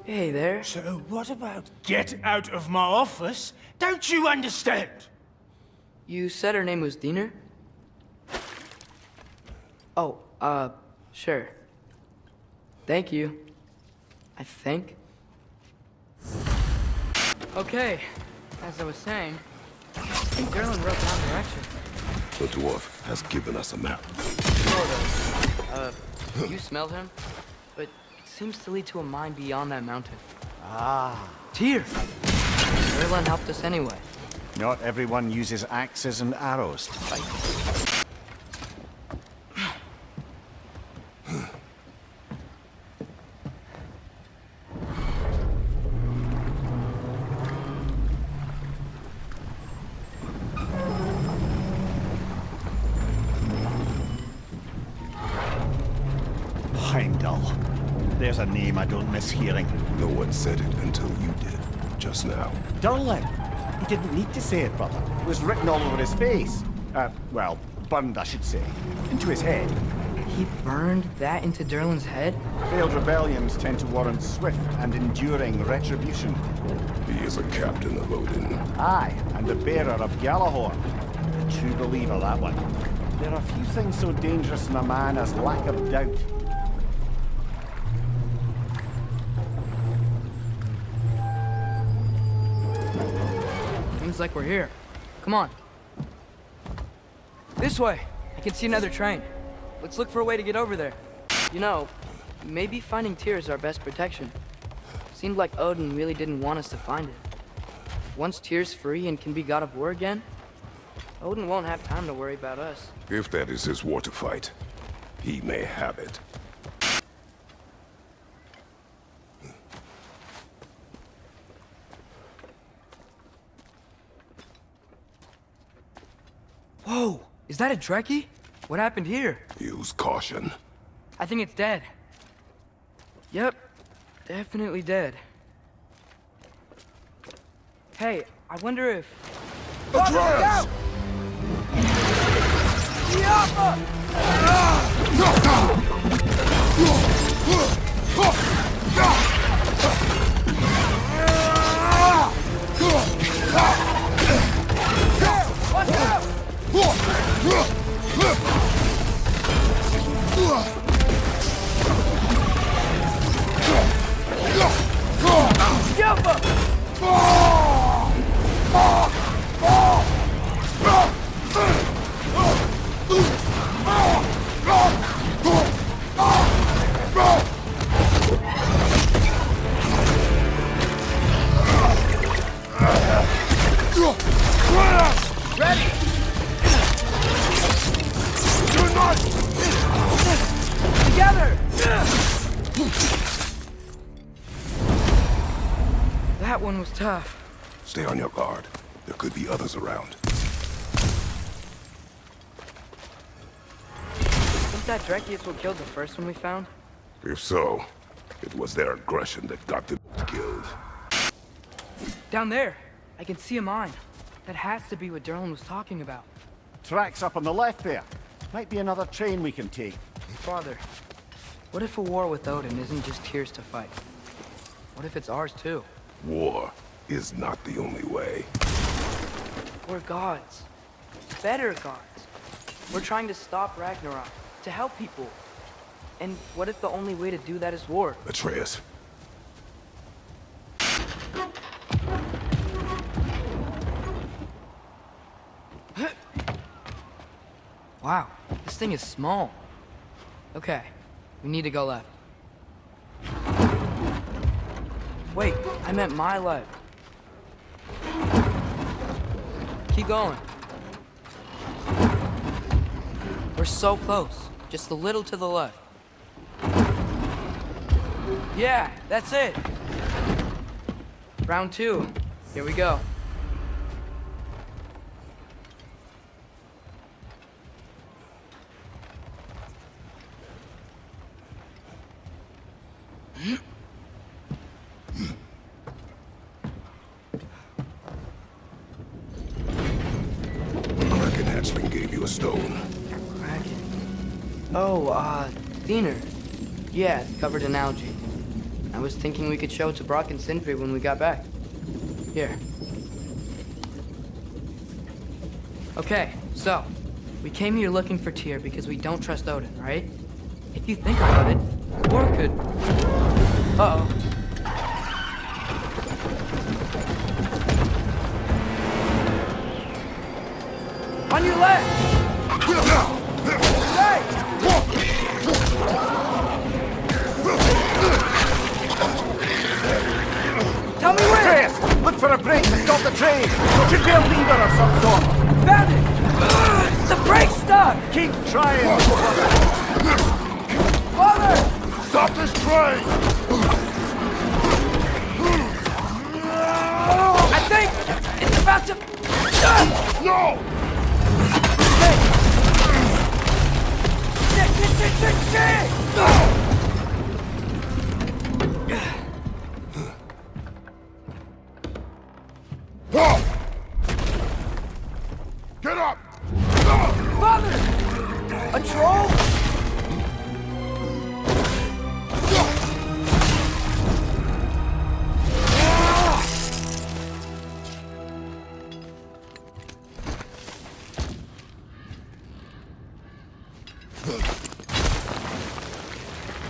Hey there. So what about get out of my office? Don't you understand? You said her name was Diener? Oh, sure. Thank you. I think. Okay, as I was saying, I think Derlin wrote down directions. The dwarf has given us a map. Sort of. You smelled him? But it seems to lead to a mine beyond that mountain. Ah. Tyr! Derlin helped us anyway. Not everyone uses axes and arrows to fight. Heimdall. There's a name I don't miss hearing. No one said it until you did, just now. Durlin. He didn't need to say it, brother. It was written all over his face. Well, burned, I should say. Into his head. He burned that into Derlin's head? Failed rebellions tend to warrant swift and enduring retribution. He is a captain of Odin. Aye, and the bearer of Gjallarhorn. A true believer, that one. There are few things so dangerous in a man as lack of doubt. Seems like we're here. Come on. This way. I can see another train. Let's look for a way to get over there. You know, maybe finding Tyr is our best protection. Seemed like Odin really didn't want us to find it. Once Tyr's free and can be god of war again, Odin won't have time to worry about us. If that is his war to fight, he may have it. Whoa! Is that a Trekkie? What happened here? Use caution. I think it's dead. Yep, definitely dead. Hey, I wonder if... Atreus! Ready! That one was tough. Stay on your guard. There could be others around. Think that Drekius what killed the first one we found? If so, it was their aggression that got them killed. Down there. I can see a mine. That has to be what Derlin was talking about. Tracks up on the left there. Might be another train we can take. Father, what if a war with Odin isn't just Tyr's to fight? What if it's ours too? War is not the only way. We're gods. Better gods. We're trying to stop Ragnarok, to help people. And what if the only way to do that is war? Atreus. Wow, this thing is small. Okay, we need to go left. Wait, I meant my left. Keep going. We're so close, just a little to the left. Yeah, that's it. Round 2, here we go. Kraken hatchling gave you a stone. Oh, Diener. Yeah, covered in algae. I was thinking we could show it to Brock and Sindri when we got back. Here. Okay, so, we came here looking for Tyr because we don't trust Odin, right? If you think about it, war could... Uh-oh. On your left! Hey! Tell me where! Atreus, look for a break to stop the train! Should be a lever of some sort! Found it! The brake's stuck! Keep trying! Father! Stop this train! I think it's about to... No! Shit! Get up! Father! A troll?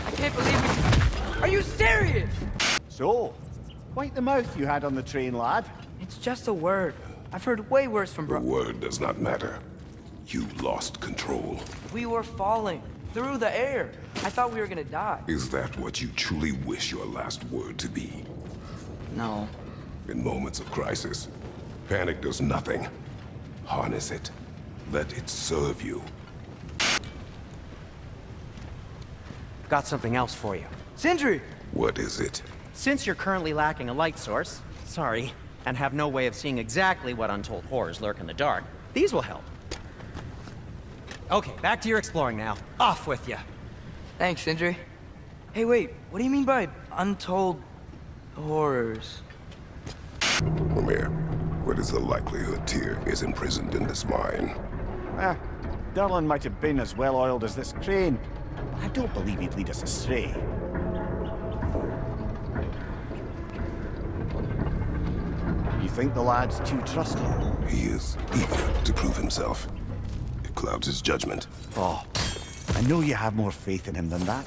I can't believe it. Are you serious? So, quite the mouth you had on the train, lad. It's just a word. I've heard way worse from The word does not matter. You lost control. We were falling through the air. I thought we were gonna die. Is that what you truly wish your last word to be? No. In moments of crisis, panic does nothing. Harness it. Let it serve you. Got something else for you. Sindri! What is it? Since you're currently lacking a light source, and have no way of seeing exactly what untold horrors lurk in the dark, these will help. Okay, back to your exploring now. Off with you. Thanks, Sindri. Hey, wait, what do you mean by untold horrors? Mimir, what is the likelihood Tyr is imprisoned in this mine? Derlin might have been as well-oiled as this crane, but I don't believe he'd lead us astray. You think the lad's too trusting? He is eager to prove himself. It clouds his judgment. Oh, I know you have more faith in him than that.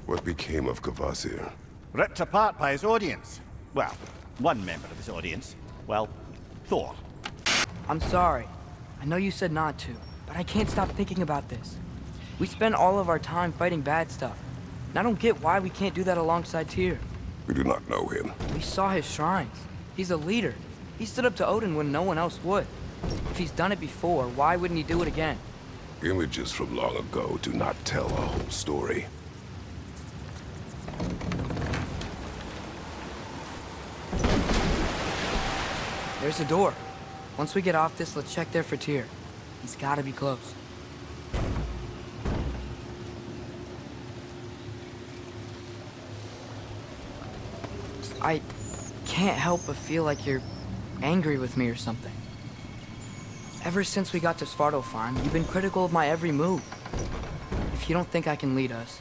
What became of Kvasir? Ripped apart by his audience. Well, one member of his audience. Well, Thor. I'm sorry. I know you said not to, but I can't stop thinking about this. We spend all of our time fighting bad stuff. And I don't get why we can't do that alongside Tyr. We do not know him. We saw his shrines. He's a leader. He stood up to Odin when no one else would. If he's done it before, why wouldn't he do it again? Images from long ago do not tell a whole story. There's a door. Once we get off this, let's check there for Tyr. He's gotta be close. I can't help but feel like you're angry with me or something. Ever since we got to Svartalfheim, you've been critical of my every move. If you don't think I can lead us,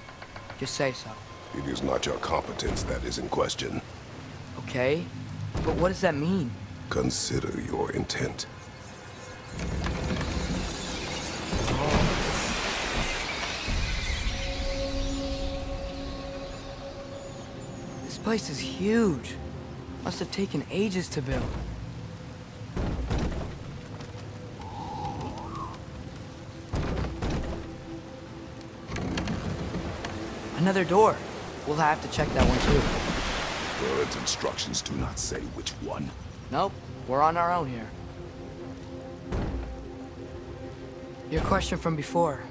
just say so. It is not your competence that is in question. Okay? But what does that mean? Consider your intent. This place is huge. Must have taken ages to build. Another door. We'll have to check that one too. Bird's instructions do not say which one. Nope, we're on our own here. Your question from before,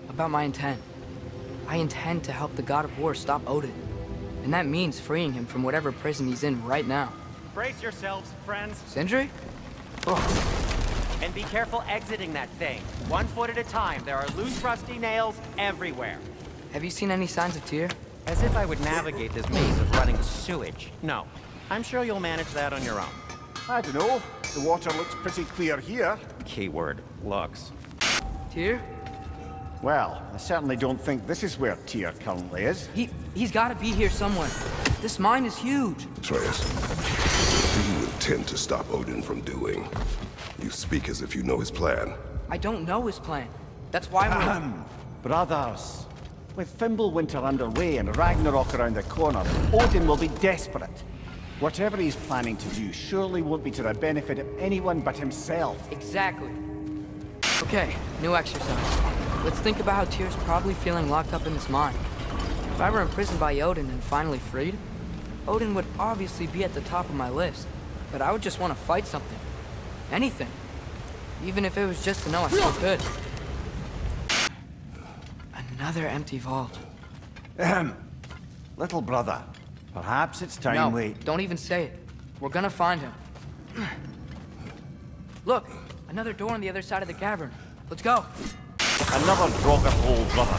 about my intent. I intend to help the God of War stop Odin. And that means freeing him from whatever prison he's in right now. Brace yourselves, friends. Sindri? And be careful exiting that thing. 1 foot at a time. There are loose, rusty nails everywhere. Have you seen any signs of Tyr? As if I would navigate this maze of running sewage. No. I'm sure you'll manage that on your own. I don't know. The water looks pretty clear here. Keyword, looks. Tyr? Well, I certainly don't think this is where Tyr currently is. He's gotta be here somewhere. This mine is huge. Atreus, what do you intend to stop Odin from doing? You speak as if you know his plan. I don't know his plan. That's why we're... Brothers. With Fimbulwinter underway and Ragnarok around the corner, Odin will be desperate. Whatever he's planning to do surely won't be to the benefit of anyone but himself. Exactly. Okay, new exercise. Let's think about how Tyr's probably feeling locked up in this mine. If I were imprisoned by Odin and finally freed, Odin would obviously be at the top of my list. But I would just want to fight something. Anything. Even if it was just to know I still could. Another empty vault. Little brother, perhaps it's time we... don't even say it. We're gonna find him. Look, another door on the other side of the cavern. Let's go. Another Draugr hole, brother.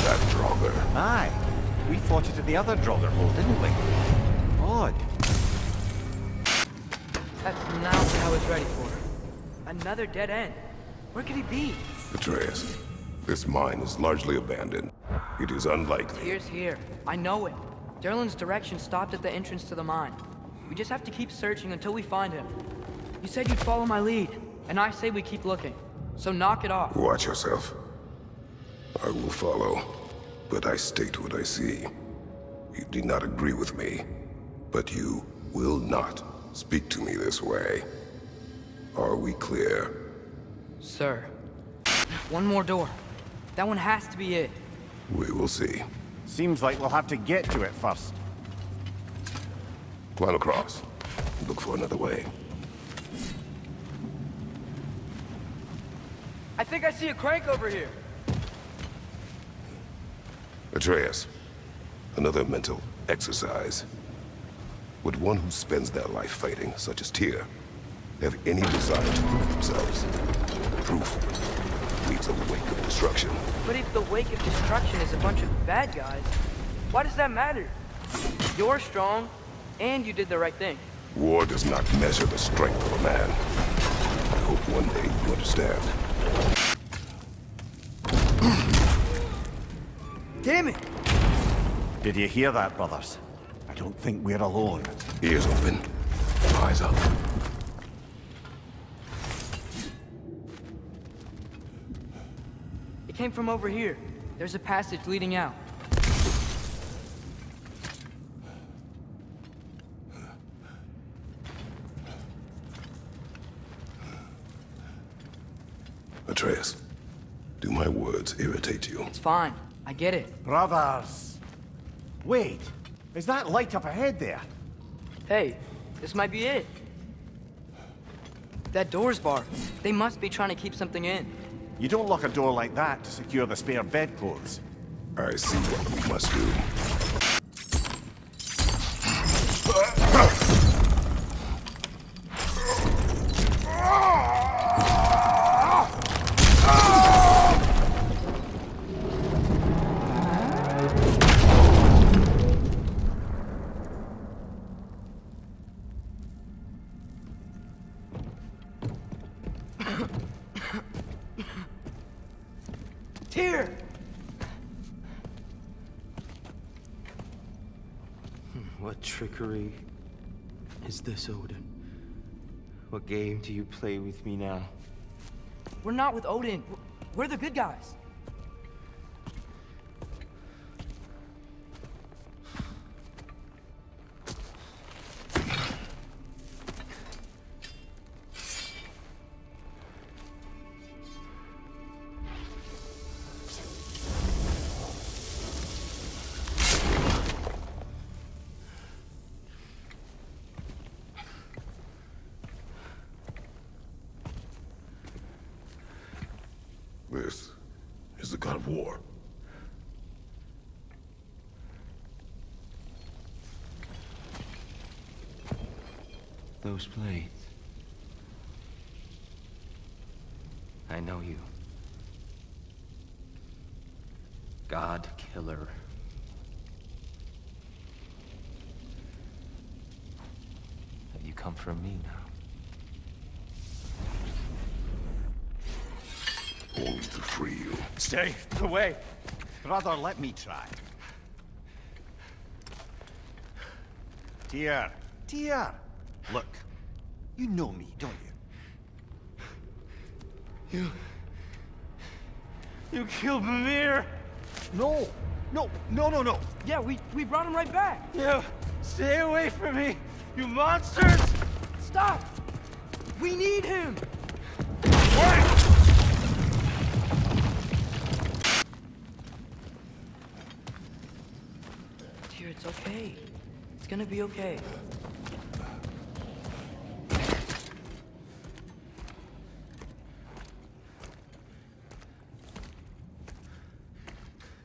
That Draugr. Aye. We fought it at the other Draugr hole, didn't we? Odd. That's not what I was ready for. Another dead end. Where could he be? Atreus, this mine is largely abandoned. It is unlikely. Tyr's here. I know it. Derlin's direction stopped at the entrance to the mine. We just have to keep searching until we find him. You said you'd follow my lead, and I say we keep looking. So knock it off. Watch yourself. I will follow, but I state what I see. You do not agree with me, but you will not speak to me this way. Are we clear? Sir. One more door. That one has to be it. We will see. Seems like we'll have to get to it first. Climb across. Look for another way. I think I see a crank over here. Atreus, another mental exercise. Would one who spends their life fighting, such as Tyr, have any desire to prove themselves? Proof leaves a wake of destruction. But if the wake of destruction is a bunch of bad guys, why does that matter? You're strong, and you did the right thing. War does not measure the strength of a man. I hope one day you understand. Damn it! Did you hear that, brothers? I don't think we're alone. Ears open, eyes up. It came from over here. There's a passage leading out. Atreus, do my words irritate you? It's fine. I get it. Brothers! Wait, is that light up ahead there? Hey, this might be it. That door's barred. They must be trying to keep something in. You don't lock a door like that to secure the spare bedclothes. I see what we must do. Tyr! What trickery is this, Odin? What game do you play with me now? We're not with Odin. We're the good guys. This is the god of war. Those blades. I know you. God Killer. You come from me now. Only to free you. Stay away. Brother, let me try. Tyr. Tyr. Look, you know me, don't you? You killed Mimir! No! No! Yeah, we brought him right back. You stay away from me, you monsters! Stop! We need him! Tyr, it's okay. It's gonna be okay.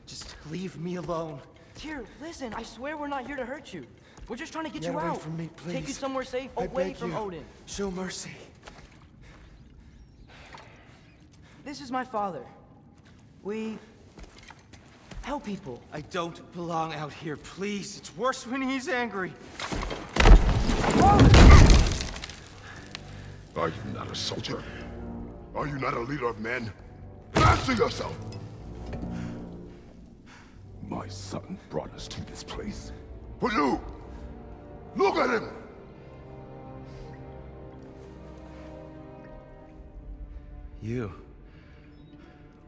Just leave me alone. Tyr, listen, I swear we're not here to hurt you. We're just trying to get Get you away out. from me, Take you please. somewhere safe, I away beg from you. Odin. Show mercy. This is my father. We help people. I don't belong out here, please. It's worse when he's angry. Are you not a soldier? Are you not a leader of men? Answer yourself! My son brought us to this place. For you! Look at him! You.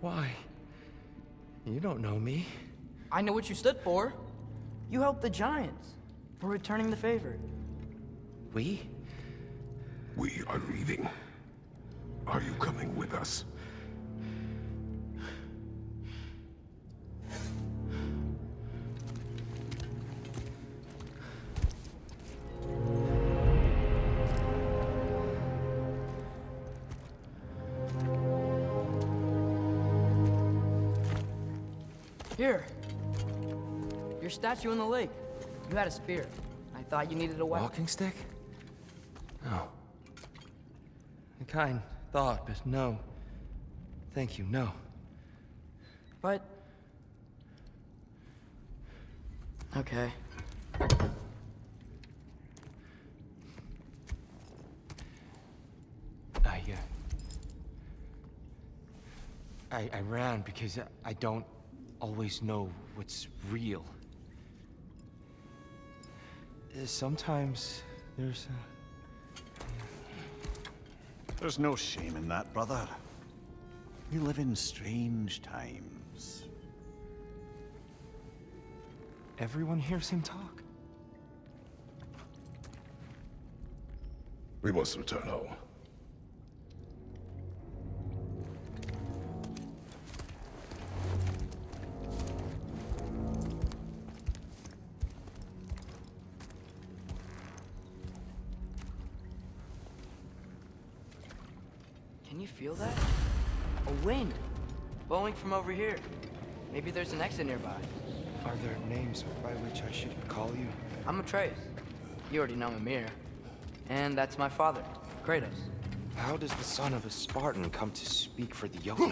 Why? You don't know me. I know what you stood for. You helped the Giants. We're returning the favor. We? We are leaving. Are you coming with us? Here. Your statue in the lake. You had a spear. I thought you needed a weapon. Walking stick? No. A kind thought, but no. Thank you, no. But... okay. I ran because I don't always know what's real. Sometimes there's There's no shame in that, brother. We live in strange times. Everyone hears him talk. We must return home. Can you feel that? A wind. Blowing from over here. Maybe there's an exit nearby. Are there names by which I should call you? I'm Atreus. You already know Mimir. And that's my father, Kratos. How does the son of a Spartan come to speak for the Jotun?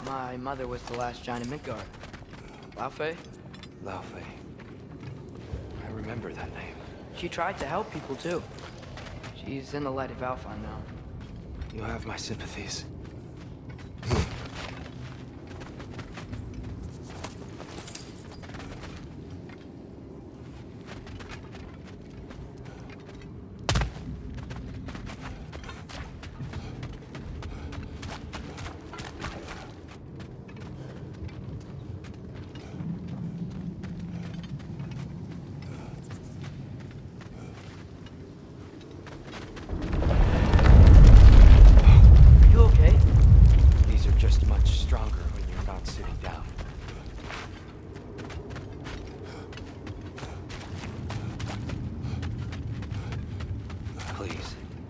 My mother was the last giant in Midgard. Laufey? Laufey. I remember that name. She tried to help people too. She's in the light of Alpha now. You have my sympathies.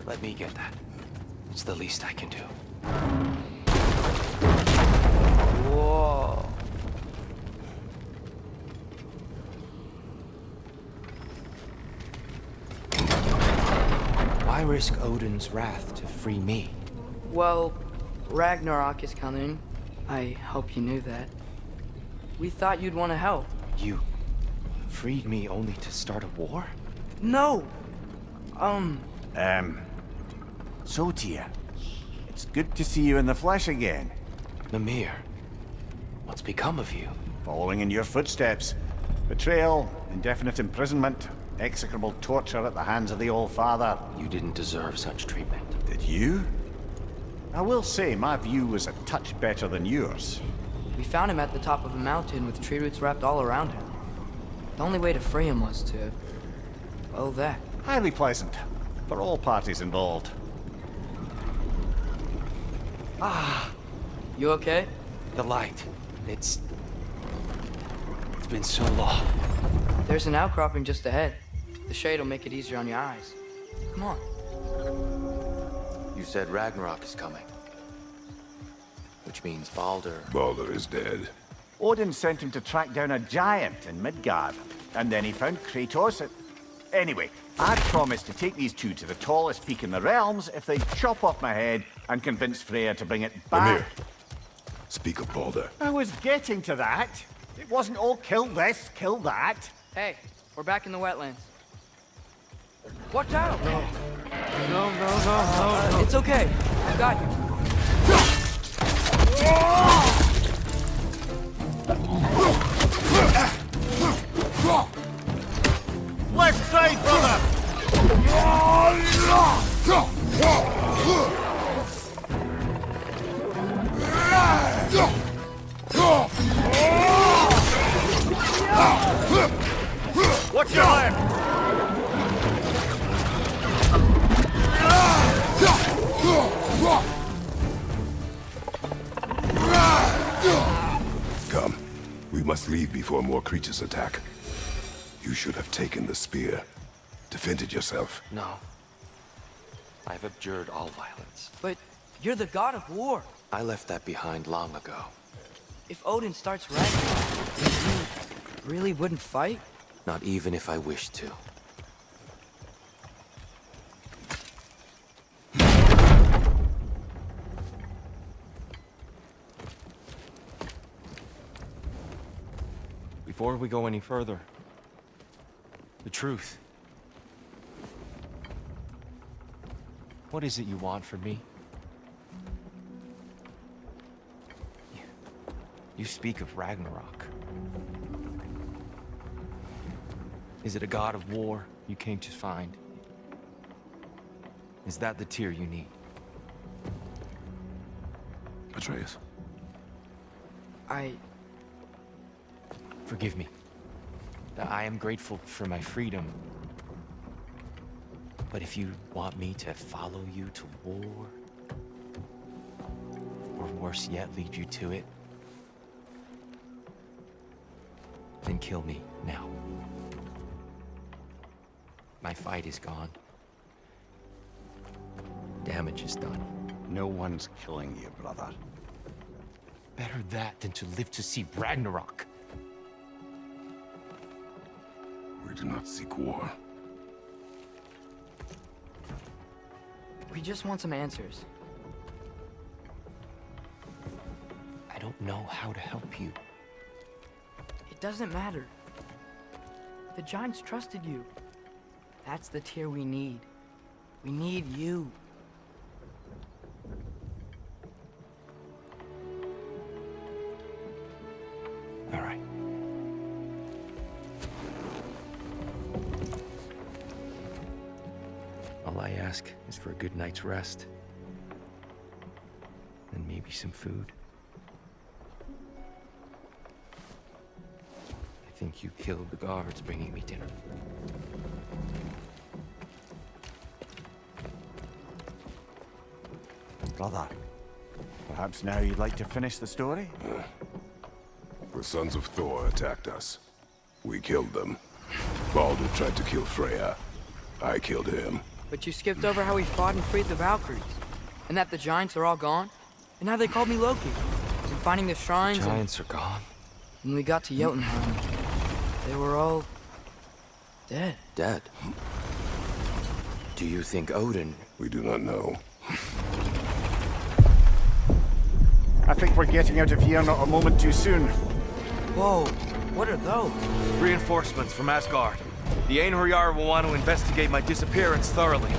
Let me get that. It's the least I can do. Whoa. Why risk Odin's wrath to free me? Well, Ragnarok is coming. I hope you knew that. We thought you'd want to help. You freed me only to start a war? No! So, Tyr, it's good to see you in the flesh again. Mimir, what's become of you? Following in your footsteps. Betrayal, indefinite imprisonment, execrable torture at the hands of the Old Father. You didn't deserve such treatment. Did you? I will say, my view was a touch better than yours. We found him at the top of a mountain with tree roots wrapped all around him. The only way to free him was to... well, that. Highly pleasant. For all parties involved. Ah! You okay? The light. It's been so long. There's an outcropping just ahead. The shade will make it easier on your eyes. Come on. You said Ragnarok is coming. Which means Baldur... Baldur is dead. Odin sent him to track down a giant in Midgard. And then he found Kratos at... Anyway, I'd promised to take these two to the tallest peak in the realms if they'd chop off my head and convince Freya to bring it back. Mimir, speak of Baldur. I was getting to that. It wasn't all kill this, kill that. Hey, we're back in the wetlands. Watch out! No. No. It's okay. I got you. Left side, brother! Watch your left! Come. We must leave before more creatures attack. You should have taken the spear. Defended yourself. No. I've abjured all violence. But you're the god of war. I left that behind long ago. If Odin starts Ragnarok, you really wouldn't fight? Not even if I wished to. Before we go any further, the truth. What is it you want from me? You speak of Ragnarok. Is it a god of war you came to find? Is that the Tyr you need? Atreus. Forgive me. I am grateful for my freedom. But if you want me to follow you to war, or worse yet, lead you to it, then kill me now. My fight is gone. Damage is done. No one's killing you, brother. Better that than to live to see Ragnarok. We do not seek war. We just want some answers. I don't know how to help you. It doesn't matter. The Giants trusted you. That's the Tyr we need. We need you. All right. All I ask is for a good night's rest. And maybe some food. I think you killed the guards bringing me dinner. Brother, perhaps now you'd like to finish the story? The sons of Thor attacked us. We killed them. Baldur tried to kill Freya. I killed him. But you skipped over how we fought and freed the Valkyries. And that the Giants are all gone. And how they called me Loki. And finding the shrines Giants are gone. When we got to Jotunheim, they were all... dead. Dead? Do you think Odin... We do not know. I think we're getting out of here not a moment too soon. Whoa, what are those? Reinforcements from Asgard. The Einherjar will want to investigate my disappearance thoroughly.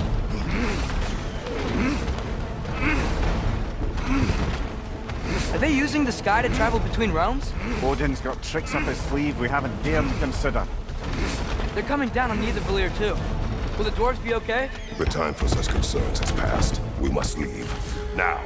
Are they using the sky to travel between realms? Odin's got tricks up his sleeve we haven't dared to consider. They're coming down on Nidavellir too. Will the dwarves be okay? The time for such concerns has passed. We must leave. Now.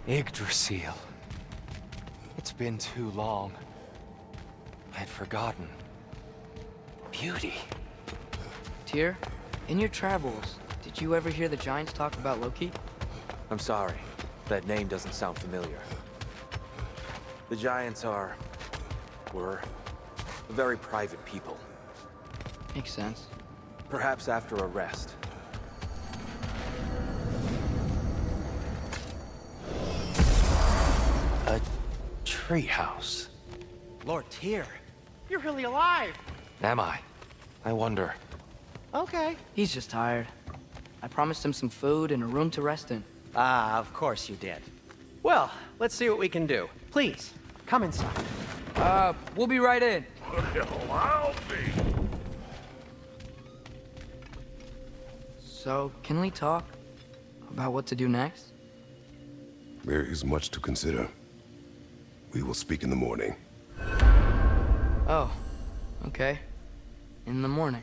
Yggdrasil. It's been too long. I'd forgotten. Beauty. Tyr, in your travels, did you ever hear the Giants talk about Loki? I'm sorry. That name doesn't sound familiar. The Giants were very private people. Makes sense. Perhaps after a rest. A treehouse. Lord Tyr, you're really alive. Am I? I wonder. Okay. He's just tired. I promised him some food and a room to rest in. Ah, of course you did. Well, let's see what we can do. Please, come inside. We'll be right in. Well, I'll be. So, can we talk about what to do next? There is much to consider. We will speak in the morning. Oh, okay. In the morning.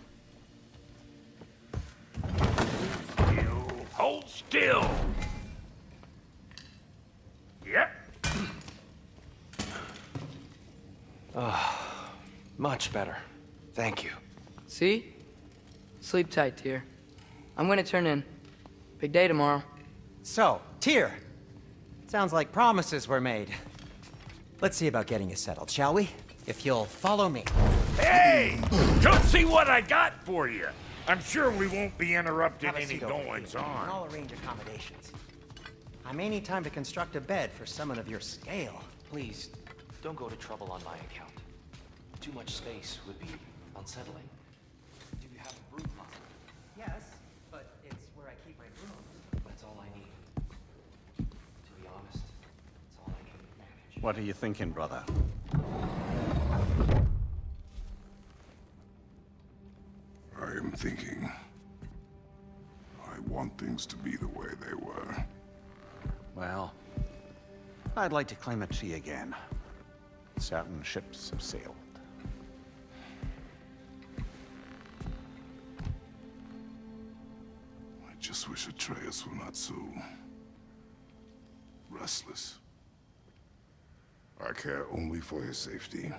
Hold still. Yep. Much better. Thank you. See? Sleep tight, Tyr. I'm gonna turn in. Big day tomorrow. So, Tyr. Sounds like promises were made. Let's see about getting you settled, shall we? If you'll follow me. Hey! Come see what I got for you. I'm sure we won't be interrupting Have a any seat over here, and goings-on. I'll arrange accommodations. I may need time to construct a bed for someone of your scale. Please, don't go to trouble on my account. Too much space would be unsettling. Do you have a broom closet? Yes, but it's where I keep my brooms. That's all I need. To be honest, it's all I can manage. What are you thinking, brother? I am thinking. I want things to be the way they were. Well, I'd like to climb a tree again. Certain ships have sailed. I just wish Atreus were not so restless. I care only for his safety.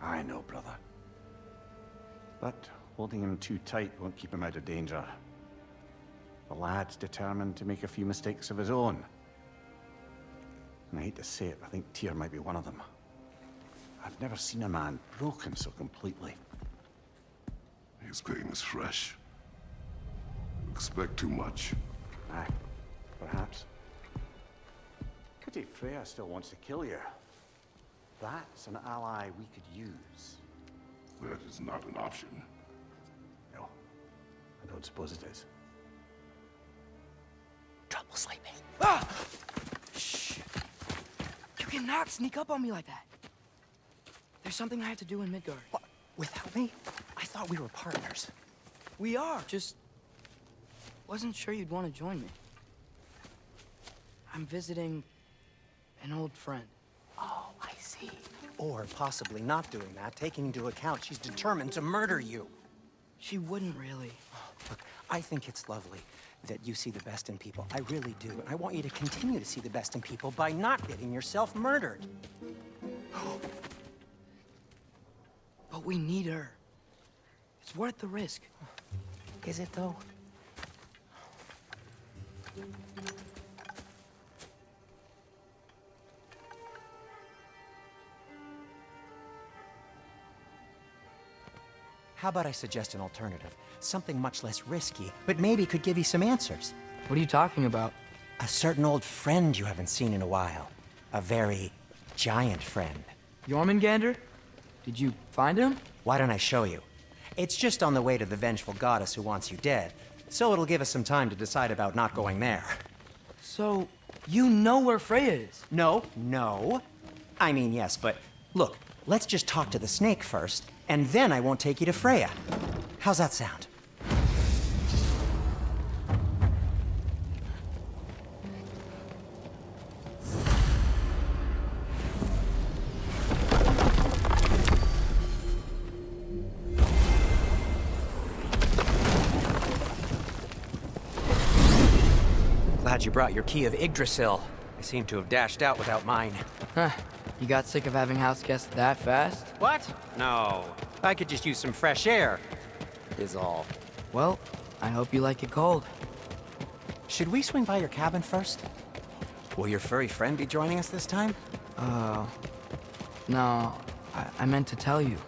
I know, brother. But holding him too tight won't keep him out of danger. The lad's determined to make a few mistakes of his own. And I hate to say it, I think Tyr might be one of them. I've never seen a man broken so completely. His pain is fresh. You expect too much. Aye, perhaps. Pity Freya still wants to kill you. That's an ally we could use. That is not an option. No, I don't suppose it is. Trouble sleeping. Ah! Shh. You cannot sneak up on me like that. There's something I have to do in Midgard. What? Without me? I thought we were partners. We are. Just wasn't sure you'd want to join me. I'm visiting an old friend. Oh, I see. Or possibly not doing that, taking into account she's determined to murder you. She wouldn't really. Look, I think it's lovely that you see the best in people. I really do. And I want you to continue to see the best in people by not getting yourself murdered. But we need her. It's worth the risk. Is it, though? How about I suggest an alternative? Something much less risky, but maybe could give you some answers. What are you talking about? A certain old friend you haven't seen in a while. A very giant friend. Jormungandr? Did you find him? Why don't I show you? It's just on the way to the vengeful goddess who wants you dead, so it'll give us some time to decide about not going there. So, you know where Freya is? No. I mean, yes, but look, let's just talk to the snake first, and then I won't take you to Freya. How's that sound? Glad you brought your key of Yggdrasil. I seem to have dashed out without mine. Huh. You got sick of having house guests that fast? What? No. I could just use some fresh air, is all. Well, I hope you like it cold. Should we swing by your cabin first? Will your furry friend be joining us this time? No. I meant to tell you.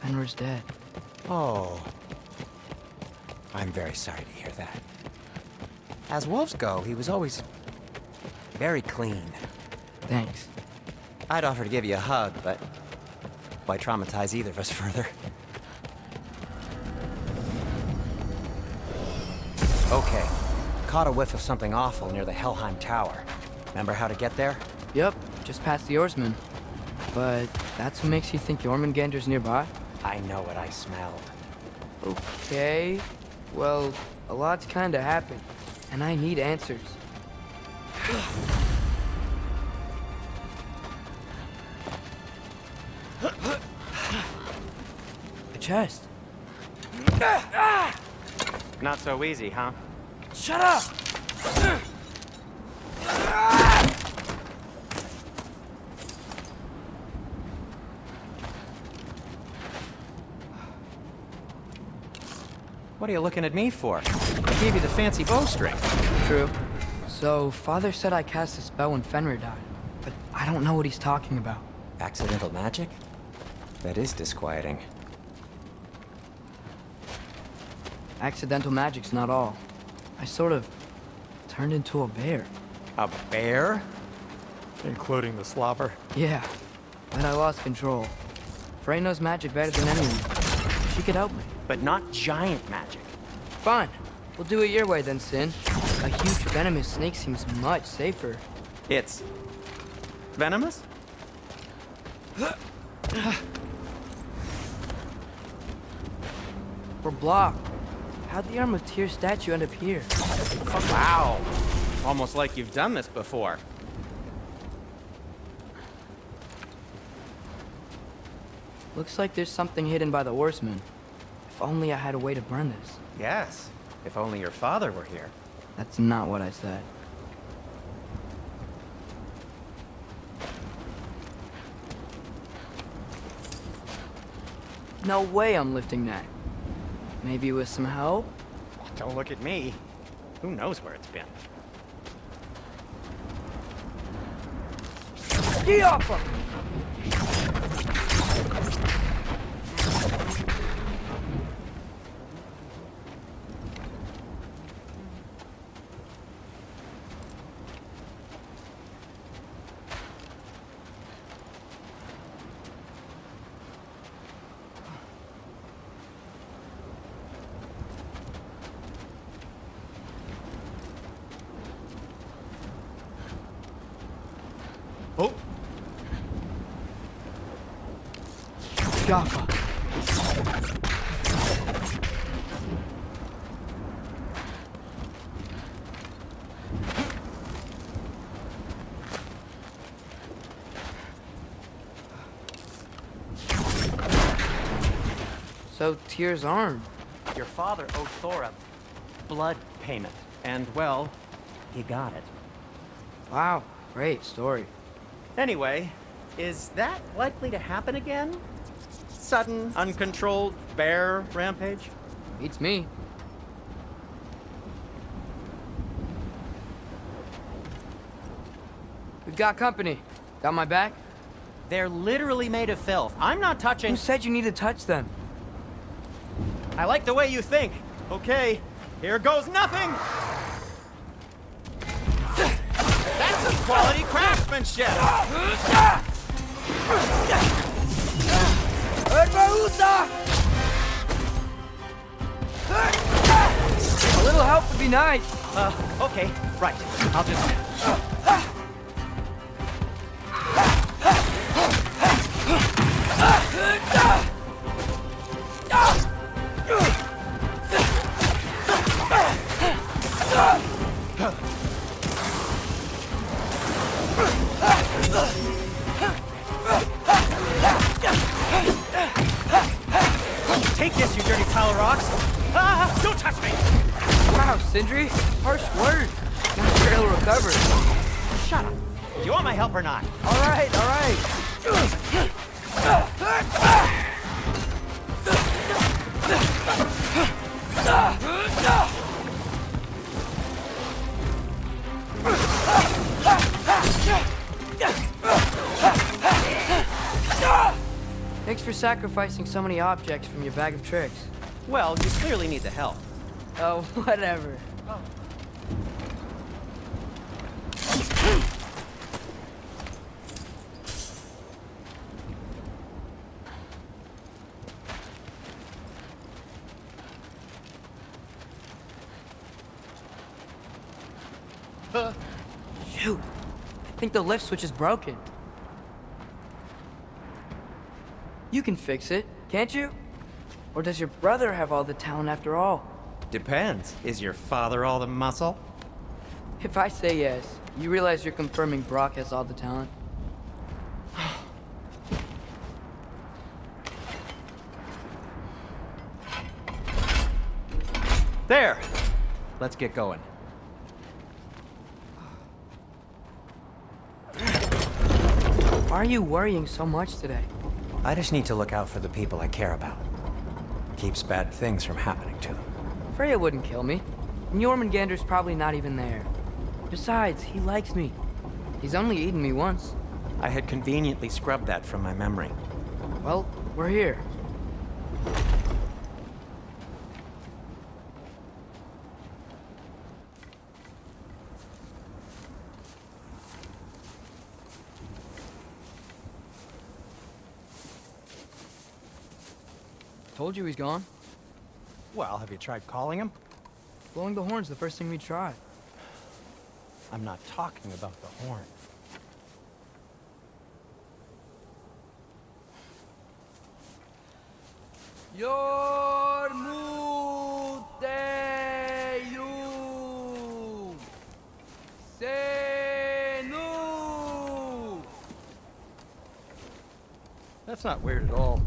Fenrir's dead. Oh. I'm very sorry to hear that. As wolves go, he was always very clean. Thanks. I'd offer to give you a hug, but why traumatize either of us further? Okay. Caught a whiff of something awful near the Helheim Tower. Remember how to get there? Yep, just past the oarsman. But that's what makes you think Jormungandr's nearby? I know what I smelled. Okay. Well, a lot's kinda happened, and I need answers. A chest. Not so easy, huh? Shut up! What are you looking at me for? I gave you the fancy bowstring. True. So, Father said I cast a spell when Fenrir died, but I don't know what he's talking about. Accidental magic? That is disquieting. Accidental magic's not all. I sort of turned into a bear. A bear? Including the slobber? Yeah, but I lost control. Frey knows magic better than anyone. She could help me. But not giant magic. Fine. We'll do it your way then, Sin. A huge venomous snake seems much safer. It's venomous? We're blocked. How'd the Arm of Tyr statue end up here? Wow. Almost like you've done this before. Looks like there's something hidden by the horsemen. If only I had a way to burn this. Yes, if only your father were here. That's not what I said. No way I'm lifting that. Maybe with some help? Don't look at me. Who knows where it's been? Get off of Oh! Jaffa. So, Tyr's arm. Your father owed Thor a blood payment, and, well, he got it. Wow, great story. Anyway, is that likely to happen again? Sudden, uncontrolled bear rampage? Beats me. We've got company. Got my back? They're literally made of filth. I'm not touching... Who said you need to touch them? I like the way you think. Okay, here goes nothing! That's some quality craftsmanship! A little help would be nice. Okay, right. I'll just... Take this, you dirty pile of rocks! Ah, don't touch me! Wow, Sindri, harsh words. I'm sure he'll recover. Shut up. Do you want my help or not? All right, all right. Thanks for sacrificing so many objects from your bag of tricks. Well, you clearly need the help. Oh, whatever. Shoot. I think the lift switch is broken. You can fix it, can't you? Or does your brother have all the talent after all? Depends. Is your father all the muscle? If I say yes, you realize you're confirming Brock has all the talent? There! Let's get going. Why are you worrying so much today? I just need to look out for the people I care about. Keeps bad things from happening to them. Freya wouldn't kill me. And Jormungandr's probably not even there. Besides, he likes me. He's only eaten me once. I had conveniently scrubbed that from my memory. Well, we're here. Told you he's gone. Well, have you tried calling him? Blowing the horn's the first thing we tried. I'm not talking about the horn. Yormuteyu Senu. That's not weird at all.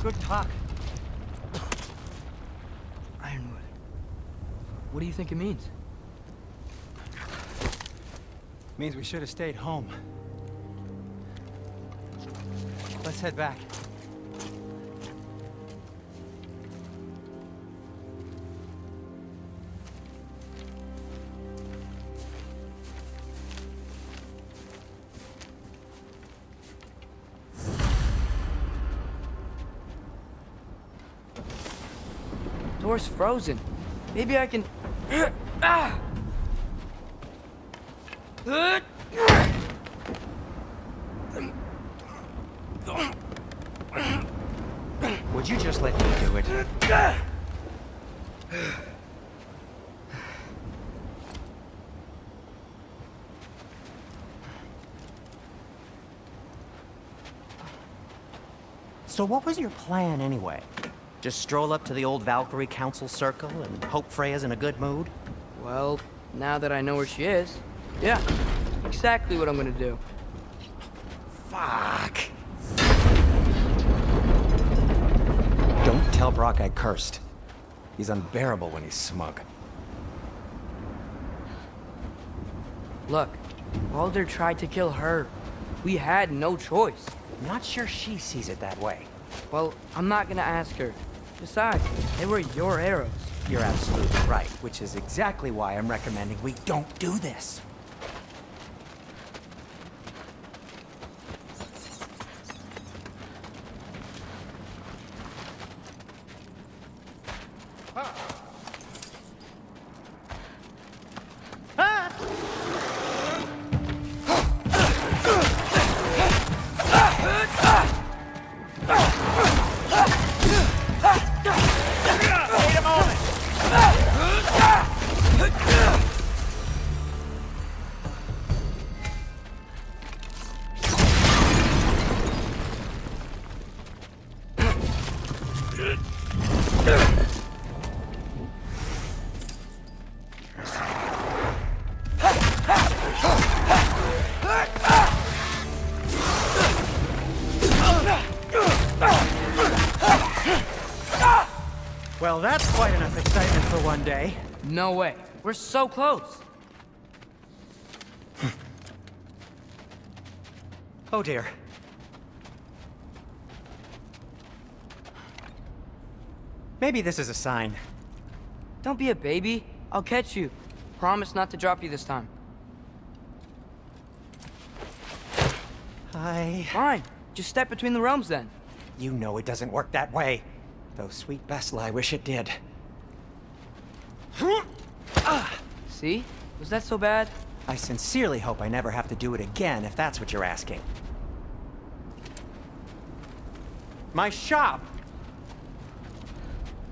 Good talk. Ironwood. What do you think it means? Means we should have stayed home. Let's head back. Door's frozen. Maybe I can... Ah! Would you just let me do it? So what was your plan anyway? Just stroll up to the old Valkyrie Council Circle and hope Freya's in a good mood? Well, now that I know where she is, yeah, exactly what I'm gonna do. Fuck! Don't tell Brock I cursed. He's unbearable when he's smug. Look, Baldur tried to kill her. We had no choice. Not sure she sees it that way. Well, I'm not gonna ask her. Besides, they were your arrows. You're absolutely right, which is exactly why I'm recommending we don't do this. Well, that's quite enough excitement for one day. No way. We're so close. Oh dear. Maybe this is a sign. Don't be a baby. I'll catch you. Promise not to drop you this time. Hi. Fine. Just step between the realms then. You know it doesn't work that way. Though sweet Bessel, I wish it did. See? Was that so bad? I sincerely hope I never have to do it again, if that's what you're asking. My shop!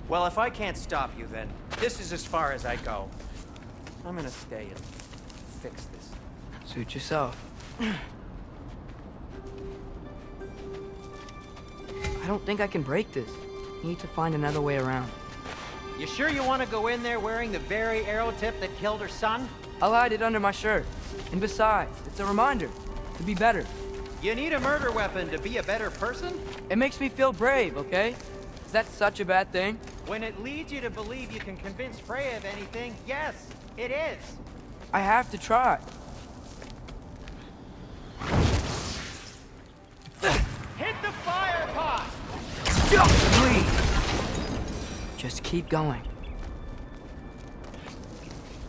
Well, if I can't stop you, then this is as far as I go. I'm gonna stay and fix this. Suit yourself. I don't think I can break this. Need to find another way around. You sure you want to go in there wearing the very arrow tip that killed her son? I'll hide it under my shirt. And besides, it's a reminder to be better. You need a murder weapon to be a better person? It makes me feel brave, okay? Is that such a bad thing? When it leads you to believe you can convince Freya of anything, yes, it is. I have to try. Hit the fire pot! Just keep going.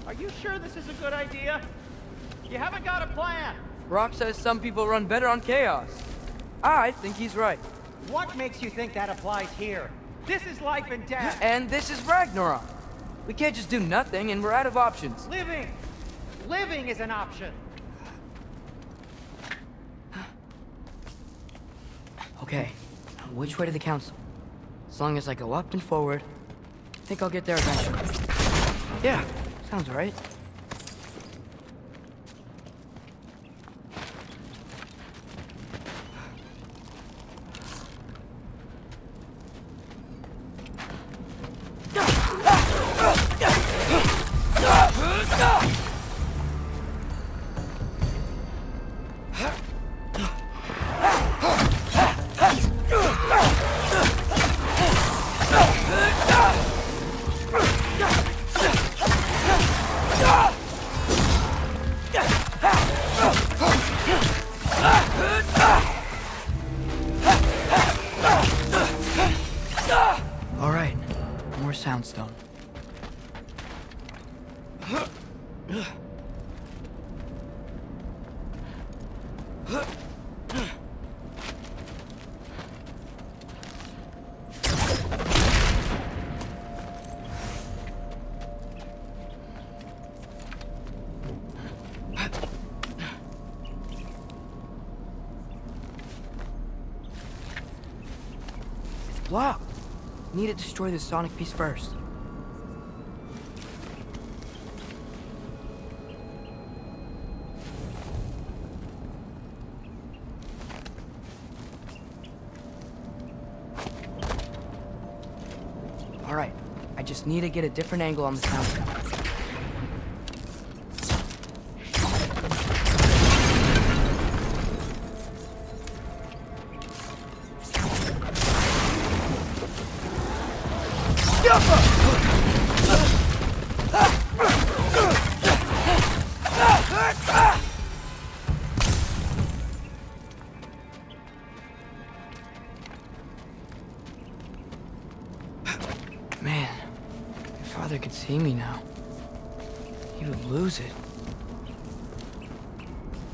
Are you sure this is a good idea? You haven't got a plan. Rock says some people run better on chaos. I think he's right. What makes you think that applies here? This is life and death. And this is Ragnarok. We can't just do nothing and we're out of options. Living! Living is an option. Okay, which way to the council? As long as I go up and forward, I think I'll get there eventually. Yeah, sounds right. All right, more soundstone. It's blocked. Need to destroy the sonic piece first. All right, I just need to get a different angle on the sound. Man, if Father could see me now, he would lose it.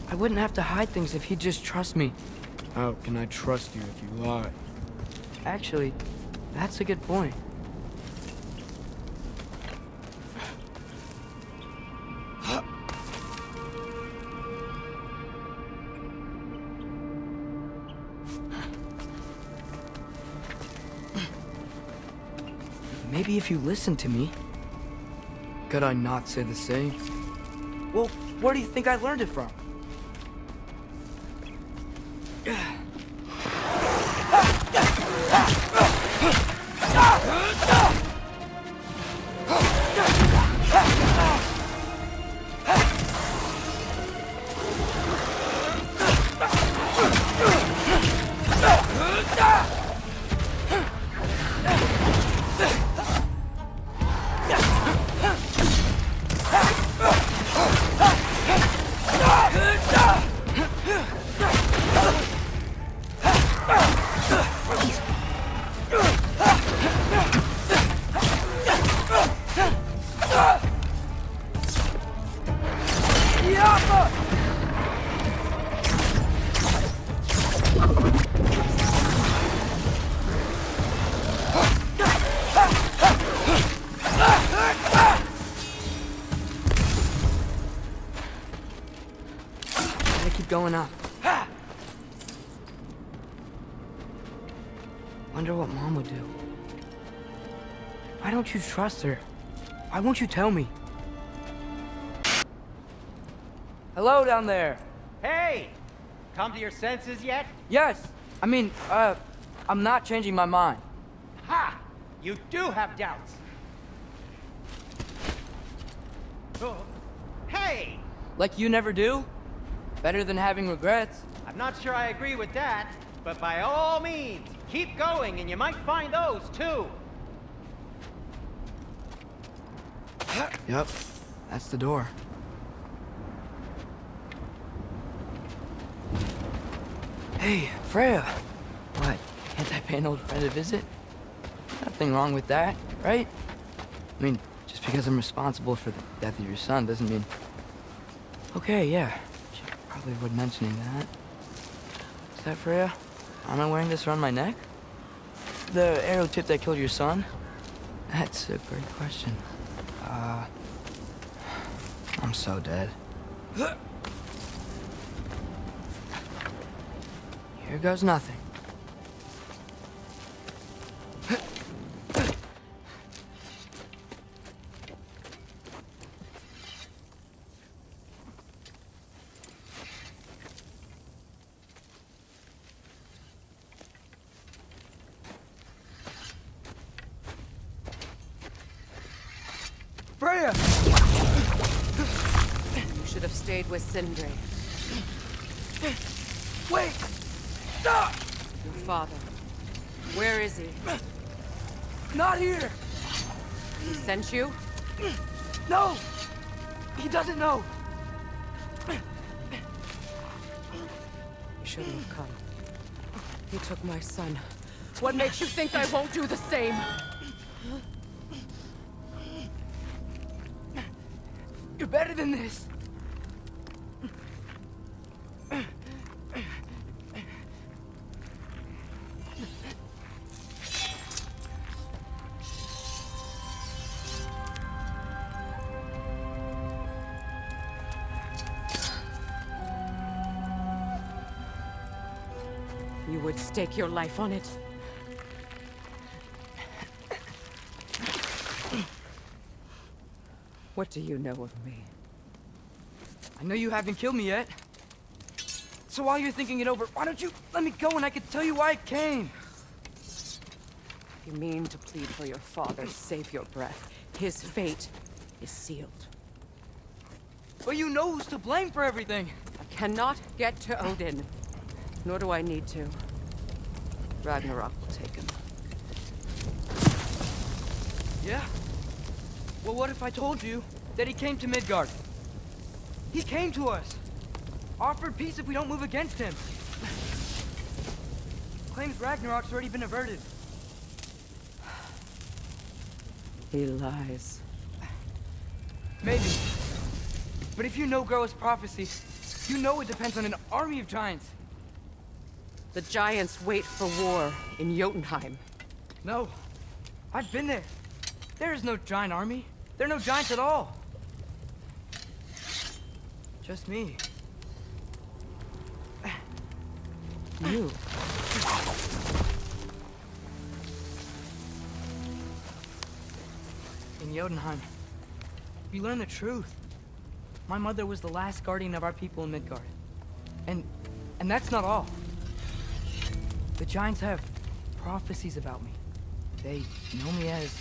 I wouldn't have to hide things if he'd just trust me. How can I trust you if you lie? Actually, that's a good point. Maybe if you listen to me. Could I not say the same? Well, where do you think I learned it from? Gotta keep going up. Wonder what Mom would do. Why don't you trust her? Why won't you tell me? Hello down there. Hey! Come to your senses yet? Yes. I mean, I'm not changing my mind. Ha! You do have doubts. Oh. Hey! Like you never do? Better than having regrets. I'm not sure I agree with that, but by all means, keep going and you might find those too. Yep, that's the door. Hey, Freya. What, can't I pay an old friend a visit? Nothing wrong with that, right? I mean, just because I'm responsible for the death of your son doesn't mean... Okay, yeah. Should probably avoid mentioning that. Is that Freya? Am I wearing this around my neck? The arrow tip that killed your son? That's a great question. I'm so dead. Here goes nothing. Freya! You should have stayed with Sindri. Wait! Stop! Your father. Where is he? Not here! He sent you? No! He doesn't know! You shouldn't have come. He took my son. What makes you think I won't do the same? You're better than this! You would stake your life on it. What do you know of me? I know you haven't killed me yet. So while you're thinking it over, why don't you let me go and I can tell you why I came? You mean to plead for your father, save your breath. His fate is sealed. But you know who's to blame for everything. I cannot get to Odin. Nor do I need to. Ragnarok will take him. Yeah? Well, what if I told you that he came to Midgard? He came to us. Offered peace if we don't move against him. Claims Ragnarok's already been averted. He lies. Maybe. But if you know Groa's prophecy, you know it depends on an army of giants. The giants wait for war in Jotunheim. No. I've been there. There is no giant army. There are no giants at all. Just me. You. In Jotunheim, we learn the truth. My mother was the last guardian of our people in Midgard. And that's not all. The giants have prophecies about me. They know me as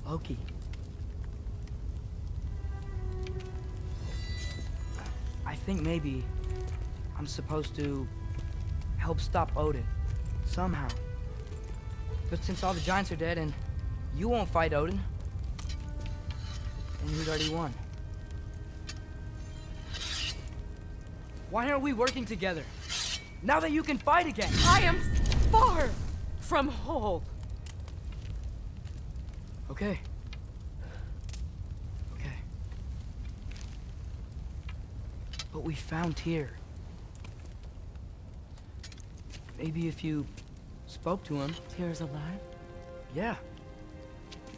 Loki. I think maybe I'm supposed to help stop Odin, somehow. But since all the giants are dead and you won't fight Odin, then you'd already won. Why aren't we working together? Now that you can fight again! I am far from whole. Okay. Okay. But we found Tyr. Maybe if you spoke to him... Tyr's alive? Yeah.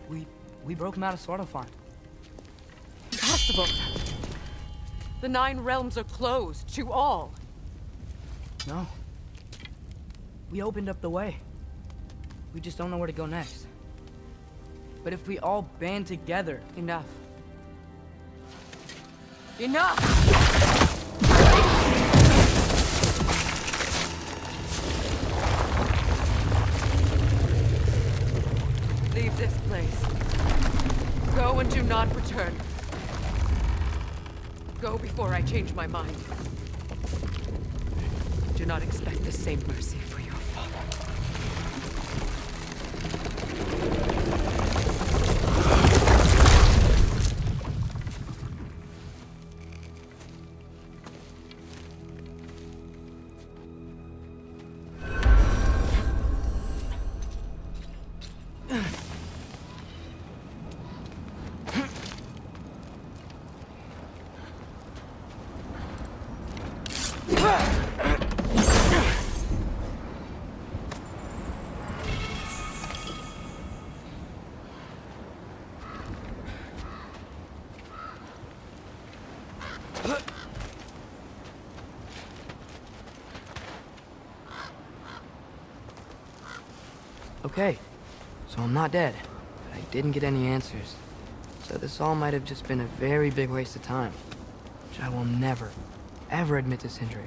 We broke him out of Svartalfheim. Impossible. The 9 realms are closed to all. No. We opened up the way. We just don't know where to go next. But if we all band together... Enough. Enough! Leave this place. Go and do not return. Go before I change my mind. Do not expect the same mercy for your father. Okay, so I'm not dead, but I didn't get any answers. So this all might have just been a very big waste of time, which I will never, ever admit to Sindri.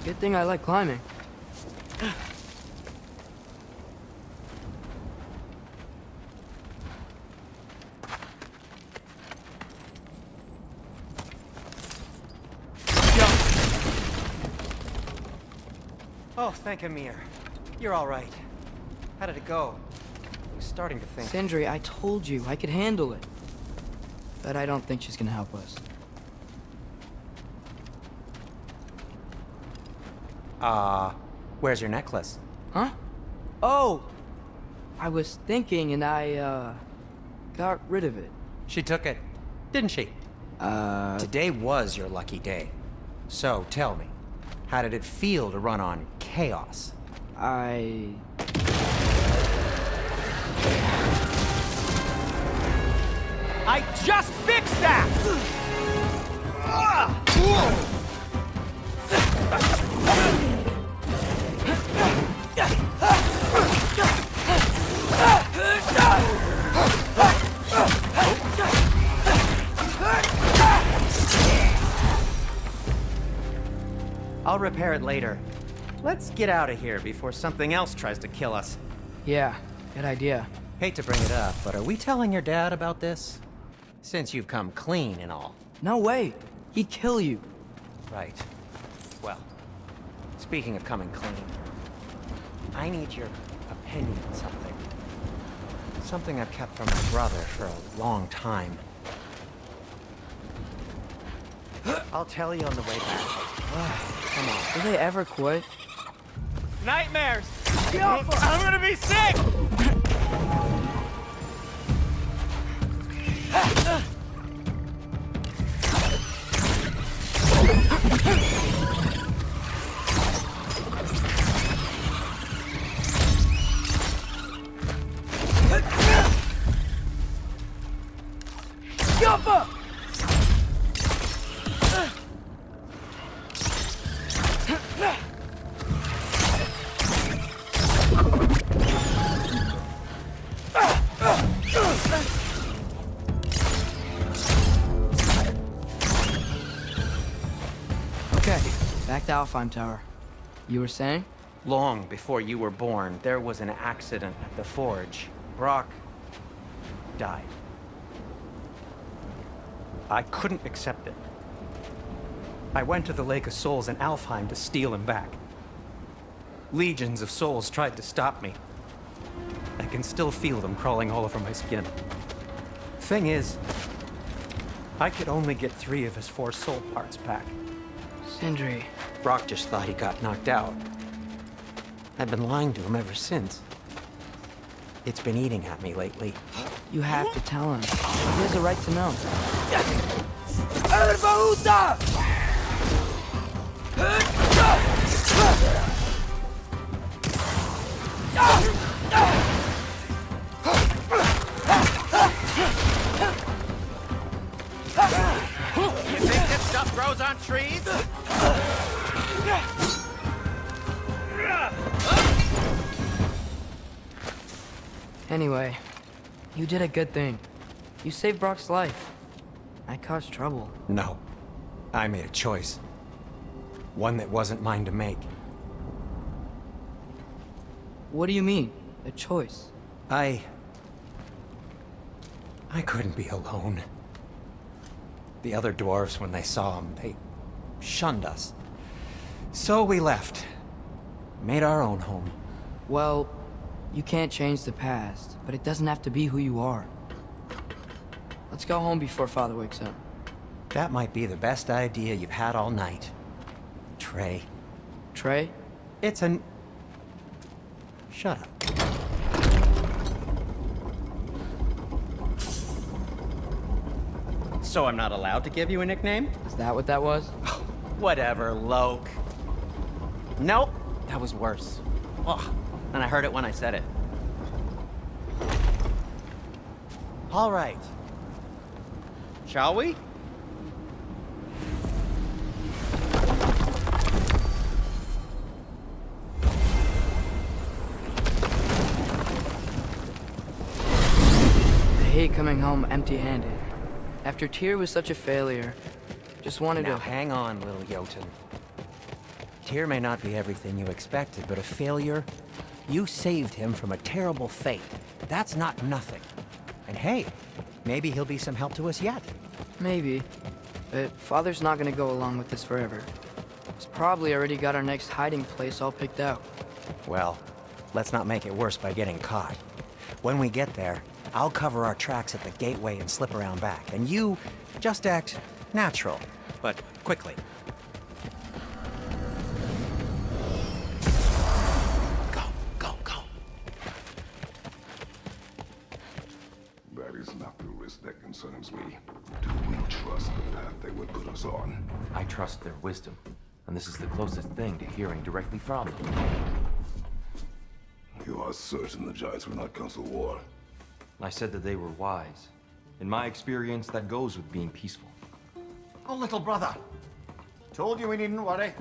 Good thing I like climbing. Oh, thank Amir. You're all right. How did it go? I was starting to think... Sindri, I told you I could handle it. But I don't think she's gonna help us. Where's your necklace? Huh? Oh! I was thinking and I, got rid of it. She took it, didn't she? Today was your lucky day. So, tell me, how did it feel to run on chaos? I just fixed that! I'll repair it later. Let's get out of here before something else tries to kill us. Yeah, good idea. Hate to bring it up, but are we telling your dad about this? Since you've come clean and all. No way. He'd kill you. Right. Well, speaking of coming clean, I need your opinion on something. Something I've kept from my brother for a long time. I'll tell you on the way back. Come on. Do they ever quit? Nightmares! I'm gonna be sick! Yoppa! Okay, back to Alfheim Tower. You were saying? Long before you were born, there was an accident at the forge. Brock died. I couldn't accept it. I went to the Lake of Souls in Alfheim to steal him back. Legions of souls tried to stop me. I can still feel them crawling all over my skin. Thing is, I could only get 3 of his 4 soul parts back. Sindri. Brock just thought he got knocked out. I've been lying to him ever since. It's been eating at me lately. You have to tell him. He has a right to know. Anyway, you did a good thing. You saved Brock's life. I caused trouble. No. I made a choice. One that wasn't mine to make. What do you mean? A choice? I couldn't be alone. The other dwarves, when they saw him, they shunned us. So we left. Made our own home. Well, you can't change the past, but it doesn't have to be who you are. Let's go home before Father wakes up. That might be the best idea you've had all night. Trey. Trey? It's an... Shut up. So I'm not allowed to give you a nickname? Is that what that was? Whatever, Loke. Nope, that was worse. Ugh, and I heard it when I said it. All right. Shall we? I hate coming home empty-handed. After Tyr was such a failure, just wanted Now to... hang on, little Jotun. Tyr may not be everything you expected, but a failure? You saved him from a terrible fate. That's not nothing. And hey, maybe he'll be some help to us yet. Maybe. But Father's not gonna go along with this forever. He's probably already got our next hiding place all picked out. Well, let's not make it worse by getting caught. When we get there, I'll cover our tracks at the gateway and slip around back. And you just act natural, but quickly. Go, go, go. That is not the risk that concerns me. Do we trust the path they would put us on? I trust their wisdom, and this is the closest thing to hearing directly from them. You are certain the Giants will not counsel war? I said that they were wise. In my experience, that goes with being peaceful. Oh, little brother. Told you we needn't worry.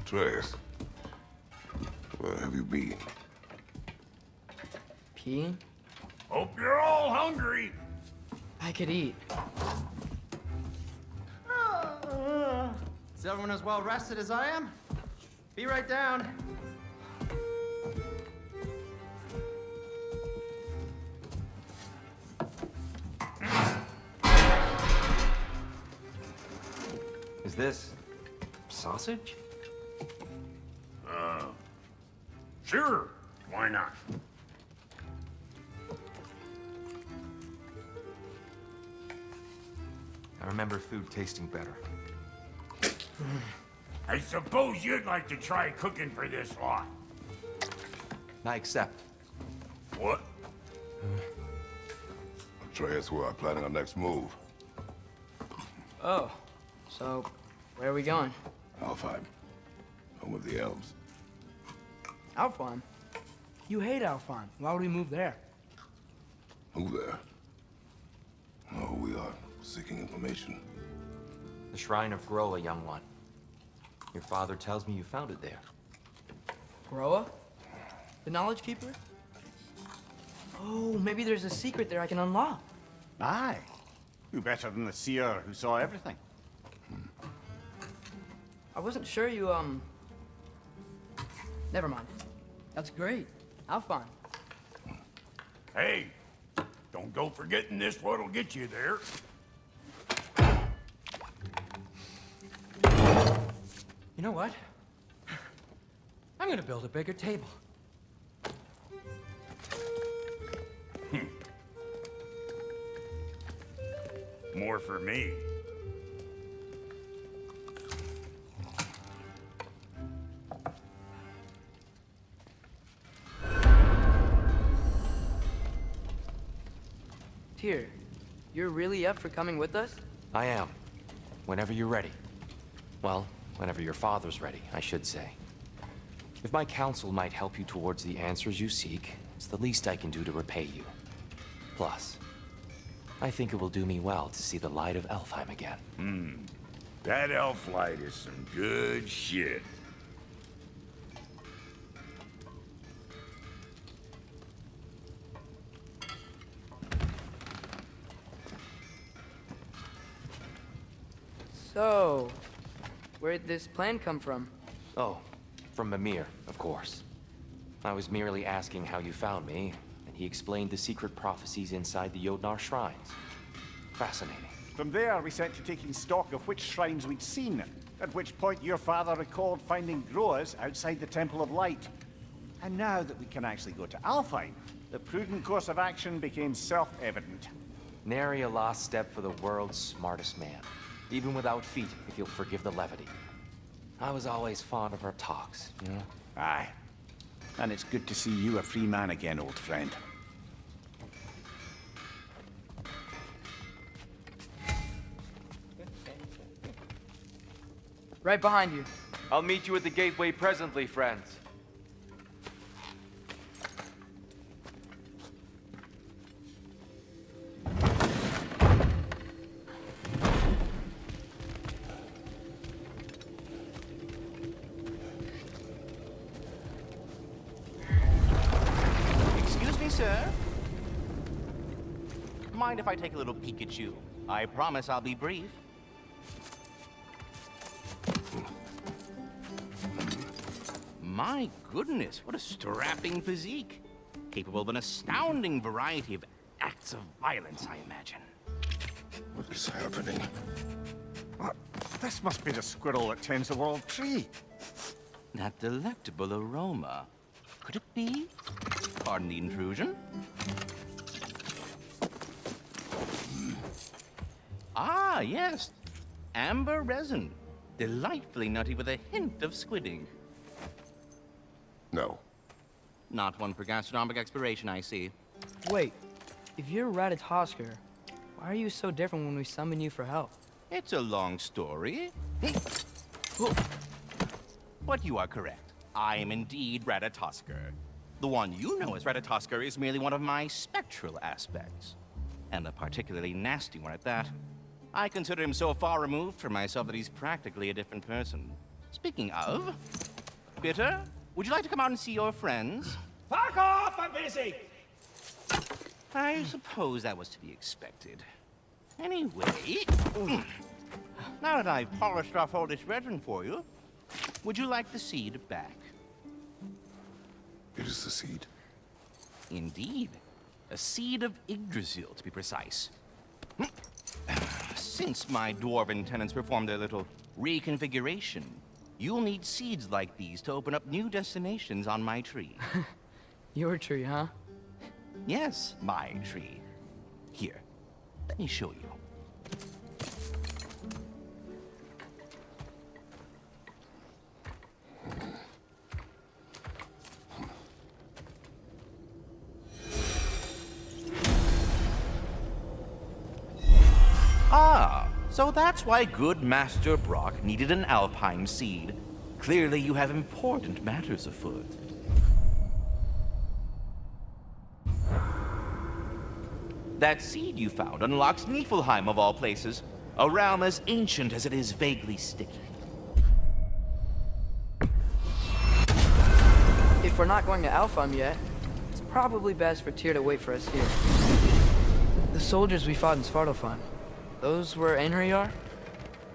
Atreus, where have you been? Peeing? Hope you're all hungry. I could eat. Is everyone as well rested as I am? Be right down. Is this sausage? Sure. Why not? I remember food tasting better. I suppose you'd like to try cooking for this lot. I accept. What? Atreus, we are planning our next move. Oh, so where are we going? Alfheim, home of the elves. Alfheim? You hate Alfheim. Why would we move there? Move there? No, we are seeking information. The Shrine of Groa, young one. Your father tells me you found it there. Groa? The Knowledge Keeper? Oh, maybe there's a secret there I can unlock. Aye. Who better than the seer who saw everything? I wasn't sure you, Never mind. That's great. Alfheim. Hey, don't go forgetting this what'll get you there. You know what? I'm gonna build a bigger table. More for me. Tyr, you're really up for coming with us? I am. Whenever you're ready. Well, whenever your father's ready, I should say. If my counsel might help you towards the answers you seek, it's the least I can do to repay you. Plus, I think it will do me well to see the light of Alfheim again. That elf light is some good shit. So, where'd this plan come from? Oh, from Mimir, of course. I was merely asking how you found me, and he explained the secret prophecies inside the Jotnar shrines. Fascinating. From there, we set to taking stock of which shrines we'd seen, at which point your father recalled finding growers outside the Temple of Light. And now that we can actually go to Alfheim, the prudent course of action became self-evident. Nary a lost step for the world's smartest man. Even without feet, if you'll forgive the levity. I was always fond of our talks, you know? Aye. And it's good to see you a free man again, old friend. Right behind you. I'll meet you at the gateway presently, friends. Excuse me, sir. Mind if I take a little peek at you? I promise I'll be brief. My goodness, what a strapping physique. Capable of an astounding variety of acts of violence, I imagine. What is happening? This must be the squirrel that tends the world tree. That delectable aroma. Could it be? Pardon the intrusion. Ah, yes. Amber resin. Delightfully nutty with a hint of squidding. No. Not one for gastronomic exploration, I see. Wait, if you're Ratatosker, why are you so different when we summon you for help? It's a long story. But you are correct. I am indeed Ratatosker. The one you know as Ratatosker is merely one of my spectral aspects. And a particularly nasty one at that. I consider him so far removed from myself that he's practically a different person. Speaking of, Bitter, would you like to come out and see your friends? Fuck off! I'm busy! I suppose that was to be expected. Anyway, now that I've polished off all this resin for you, would you like the seed back? It is the seed. Indeed. A seed of Yggdrasil, to be precise. Since my dwarven tenants performed their little reconfiguration, you'll need seeds like these to open up new destinations on my tree. Your tree, huh? Yes, my tree. Here, let me show you. Ah, so that's why good Master Brock needed an Alpine seed. Clearly you have important matters afoot. That seed you found unlocks Niflheim of all places, a realm as ancient as it is vaguely sticky. If we're not going to Alfheim yet, it's probably best for Tyr to wait for us here. The soldiers we fought in Svartalfheim, those were Einherjar?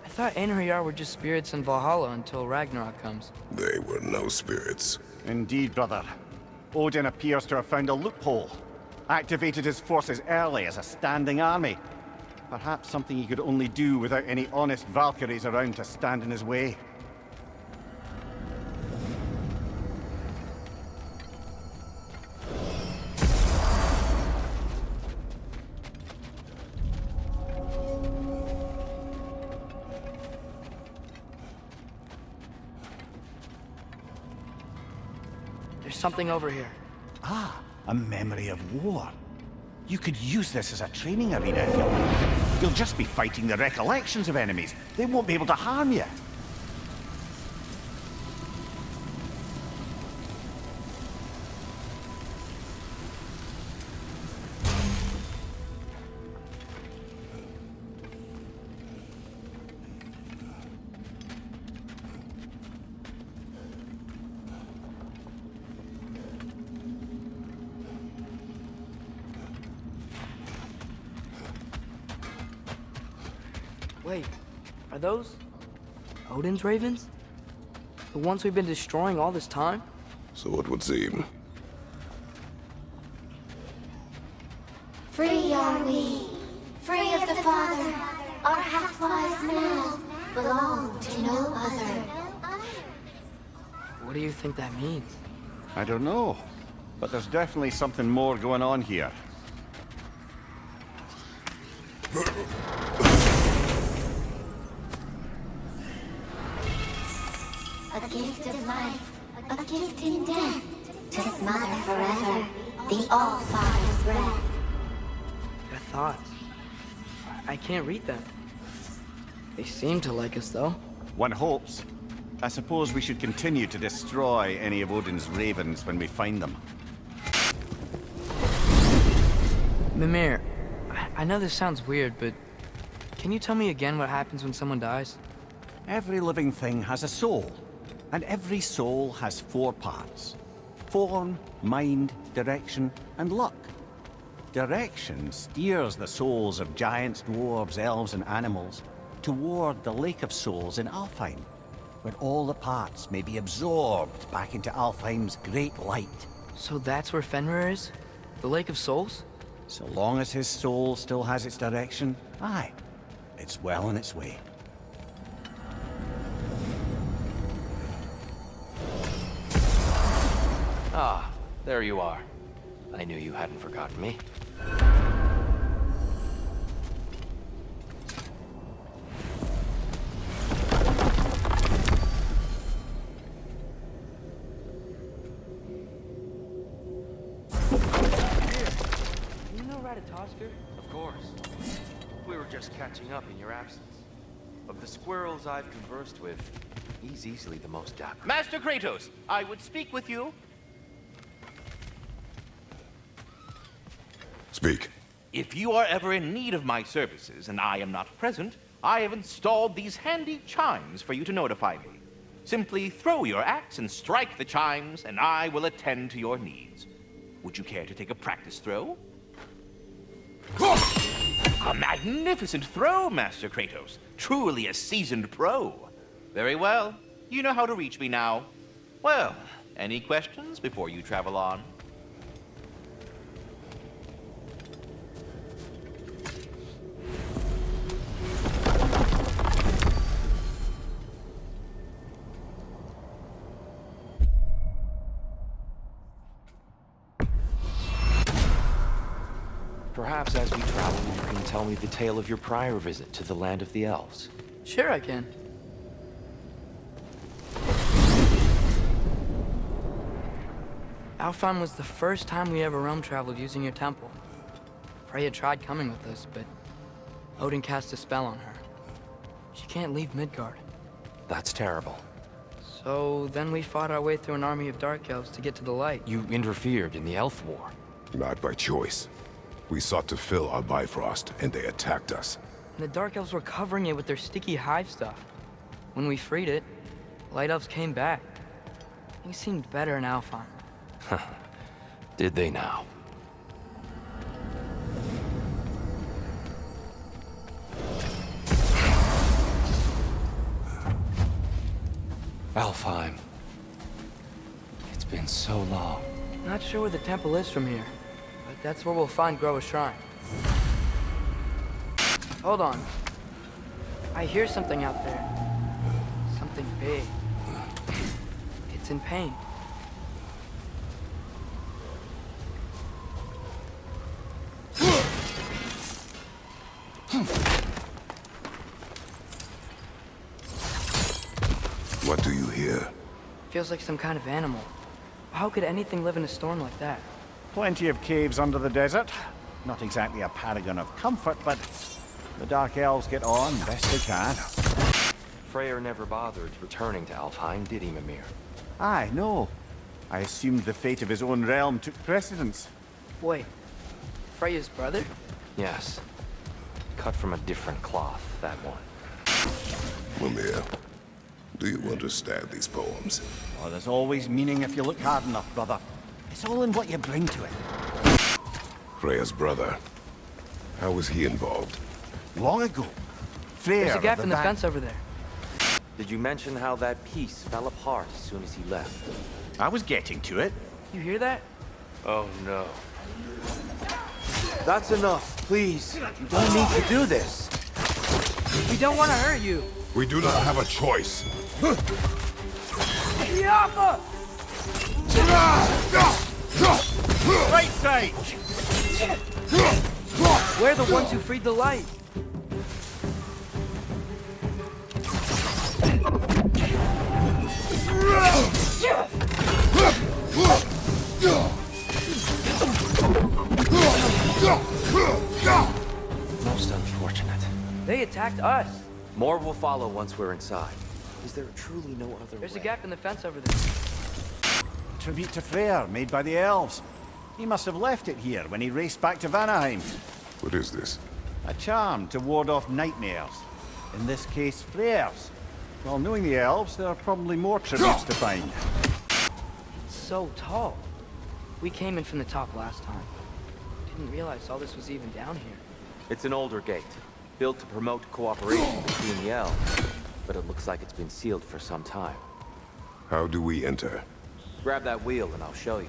I thought Einherjar were just spirits in Valhalla until Ragnarok comes. They were no spirits. Indeed, brother. Odin appears to have found a loophole. Activated his forces early as a standing army. Perhaps something he could only do without any honest Valkyries around to stand in his way. There's something over here. Ah, a memory of war. You could use this as a training arena if you like. You'll just be fighting the recollections of enemies. They won't be able to harm you. Wait, are those Odin's ravens? The ones we've been destroying all this time? So it would seem. Free are we, free of the Father. Our half-lives now belong to no other. What do you think that means? I don't know, but there's definitely something more going on here. A gift of life, a gift in death, to smother forever the All-Father's breath. Your thoughts. I can't read them. They seem to like us, though. One hopes. I suppose we should continue to destroy any of Odin's ravens when we find them. Mimir, I know this sounds weird, but can you tell me again what happens when someone dies? Every living thing has a soul, and every soul has 4 parts. Form, mind, direction, and luck. Direction steers the souls of giants, dwarves, elves, and animals toward the Lake of Souls in Alfheim, where all the parts may be absorbed back into Alfheim's great light. So that's where Fenrir is? The Lake of Souls? So long as his soul still has its direction, aye, it's well on its way. Ah, there you are. I knew you hadn't forgotten me. You know Ratatoskr? Of course. We were just catching up in your absence. Of the squirrels I've conversed with, he's easily the most dapper. Master Kratos, I would speak with you. Speak. If you are ever in need of my services and I am not present, I have installed these handy chimes for you to notify me. Simply throw your axe and strike the chimes, and I will attend to your needs. Would you care to take a practice throw? A magnificent throw, Master Kratos. Truly a seasoned pro. Very well. You know how to reach me now. Well, any questions before you travel on? Perhaps as we travel, you can tell me the tale of your prior visit to the land of the elves. Sure I can. Alfheim was the first time we ever realm traveled using your temple. Freya tried coming with us, but Odin cast a spell on her. She can't leave Midgard. That's terrible. So then we fought our way through an army of dark elves to get to the light. You interfered in the elf war. Not by choice. We sought to fill our Bifrost, and they attacked us. And the dark elves were covering it with their sticky hive stuff. When we freed it, light elves came back. Things seemed better in Alfheim. Did they now? Alfheim. It's been so long. Not sure where the temple is from here, but that's where we'll find Groa's shrine. Hold on. I hear something out there. Something big. It's in pain. What do you hear? Feels like some kind of animal. How could anything live in a storm like that? Plenty of caves under the desert. Not exactly a paragon of comfort, but the Dark Elves get on best they can. Freyr never bothered returning to Alfheim, did he, Mimir? Aye, no. I assumed the fate of his own realm took precedence. Wait, Freya's brother? Yes. Cut from a different cloth, that one. Mimir, do you understand these poems? Oh, there's always meaning if you look hard enough, brother. It's all in what you bring to it. Freya's brother. How was he involved? Long ago, There's a Freyr gap of in the Van- fence over there. Did you mention how that piece fell apart as soon as he left? I was getting to it. You hear that? Oh no. That's enough, please. You don't need to do this. We don't want to hurt you. We do not have a choice. Yappa! Right side! We're the ones who freed the light. Most unfortunate. They attacked us. More will follow once we're inside. Is there truly no other There's way? a gap in the fence over there. Tribute to Freyr, made by the elves. He must have left it here when he raced back to Vanaheim. What is this? A charm to ward off nightmares. In this case, Freyr's. Well, knowing the elves, there are probably more tributes to find. So tall. We came in from the top last time. Didn't realize all this was even down here. It's an older gate, built to promote cooperation between the elves. But it looks like it's been sealed for some time. How do we enter? Grab that wheel and I'll show you.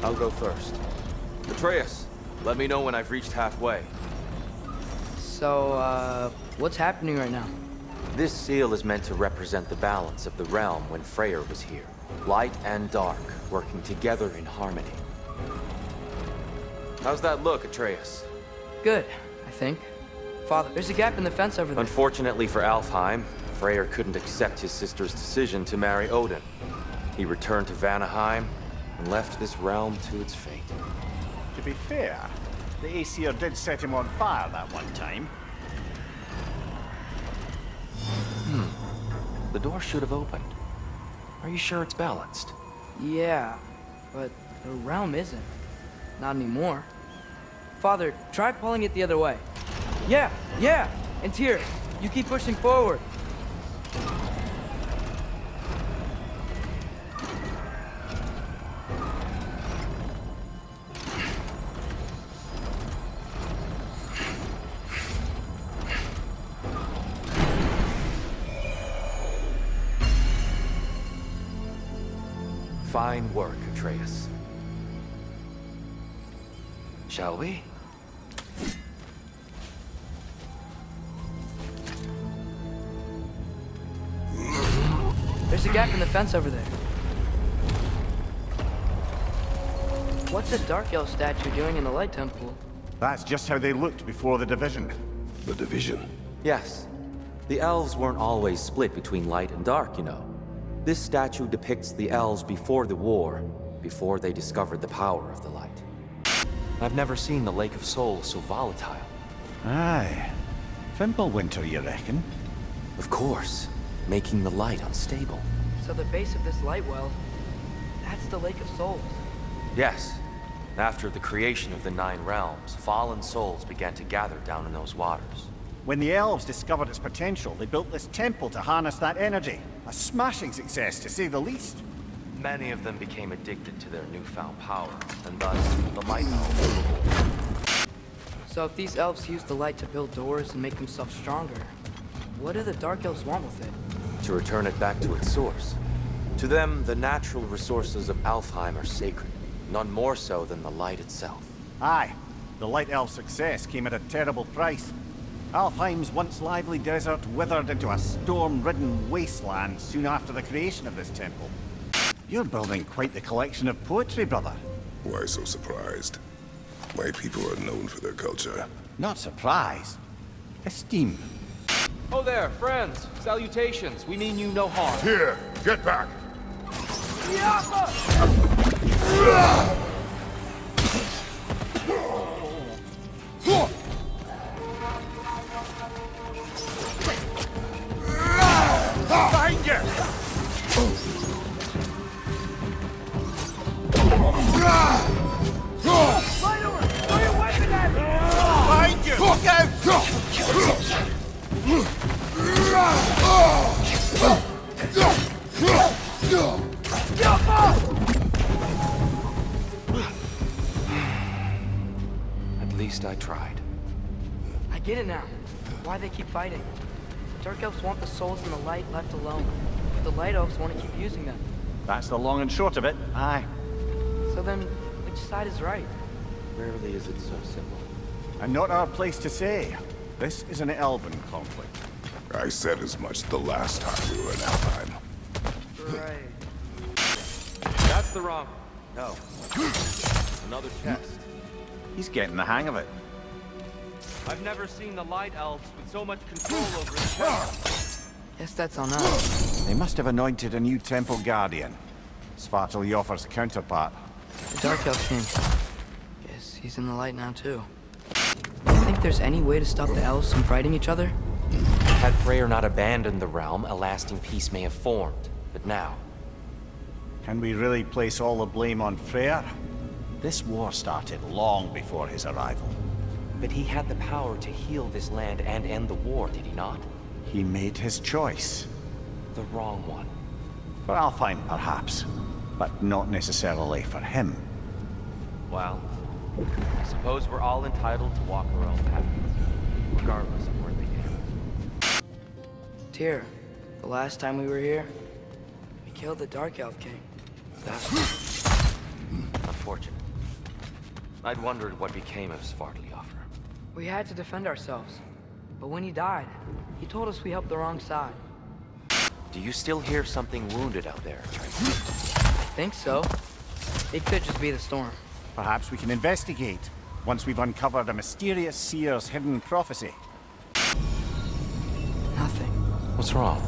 I'll go first. Atreus, let me know when I've reached halfway. So, what's happening right now? This seal is meant to represent the balance of the realm when Freyr was here. Light and dark, working together in harmony. How's that look, Atreus? Good, I think. Father, there's a gap in the fence over there. Unfortunately for Alfheim, Freyr couldn't accept his sister's decision to marry Odin. He returned to Vanaheim and left this realm to its fate. To be fair, the Aesir did set him on fire that one time. The door should have opened. Are you sure it's balanced? Yeah, but the realm isn't. Not anymore. Father, try pulling it the other way. Yeah! And Tyr, you keep pushing forward. Fine work, Atreus. Shall we? There's a gap in the fence over there. What's a Dark Elf statue doing in the Light Temple? That's just how they looked before the division. The division? Yes. The elves weren't always split between light and dark, you know. This statue depicts the elves before the war, before they discovered the power of the light. I've never seen the Lake of Souls so volatile. Aye. Fimbulwinter, you reckon? Of course, making the light unstable. So the base of this light well, that's the Lake of Souls. Yes. After the creation of the Nine Realms, fallen souls began to gather down in those waters. When the elves discovered its potential, they built this temple to harness that energy. A smashing success, to say the least. Many of them became addicted to their newfound power, and thus the light elves. So if these elves use the light to build doors and make themselves stronger, what do the Dark Elves want with it? To return it back to its source. To them, the natural resources of Alfheim are sacred, none more so than the light itself. Aye. The Light Elf success came at a terrible price. Alfheim's once lively desert withered into a storm-ridden wasteland soon after the creation of this temple. You're building quite the collection of poetry, brother. Why so surprised? My people are known for their culture. Not surprise. Esteem. Oh there, friends. Salutations. We mean you no harm. Here, get back! Find you! Fight over! Throw your weapon at me! Find you! Look out! Yappa! least I tried. I get it now. Why they keep fighting. The Dark Elves want the souls in the light left alone. But the Light Elves want to keep using them. That's the long and short of it, aye. So then, which side is right? Rarely is it so simple. And not our place to say. This is an elven conflict. I said as much the last time we were in Alfheim. Right. That's the wrong... No. Another chest. He's getting the hang of it. I've never seen the Light Elves with so much control over the chest. Guess that's on us. They must have anointed a new temple guardian. Svartal Joffer's counterpart. The Dark Elf King. Guess he's in the light now too. You think there's any way to stop the elves from fighting each other? Had Freyr not abandoned the realm, a lasting peace may have formed. But now... Can we really place all the blame on Freyr? This war started long before his arrival. But he had the power to heal this land and end the war, did he not? He made his choice. The wrong one. For Alfheim, perhaps. But not necessarily for him. Well, I suppose we're all entitled to walk our own paths, regardless of where they end. Tyr, the last time we were here, we killed the Dark Elf King. That's unfortunate. I'd wondered what became of Svartal Joffer. We had to defend ourselves. But when he died, he told us we helped the wrong side. Do you still hear something wounded out there? I think so. It could just be the storm. Perhaps we can investigate, once we've uncovered a mysterious seer's hidden prophecy. Nothing. What's wrong?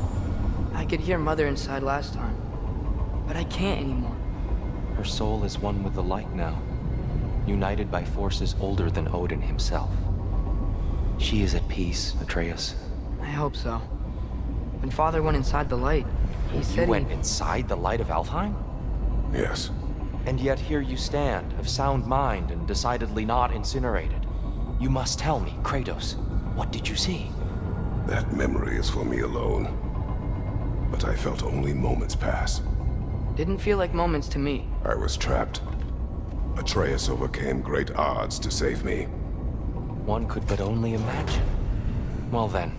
I could hear Mother inside last time. But I can't anymore. Her soul is one with the light now, united by forces older than Odin himself. She is at peace, Atreus. I hope so. When Father went inside the light, he said You went inside the light of Alfheim? Yes. And yet here you stand, of sound mind and decidedly not incinerated. You must tell me, Kratos, what did you see? That memory is for me alone. But I felt only moments pass. Didn't feel like moments to me. I was trapped. Atreus overcame great odds to save me. One could but only imagine. Well then,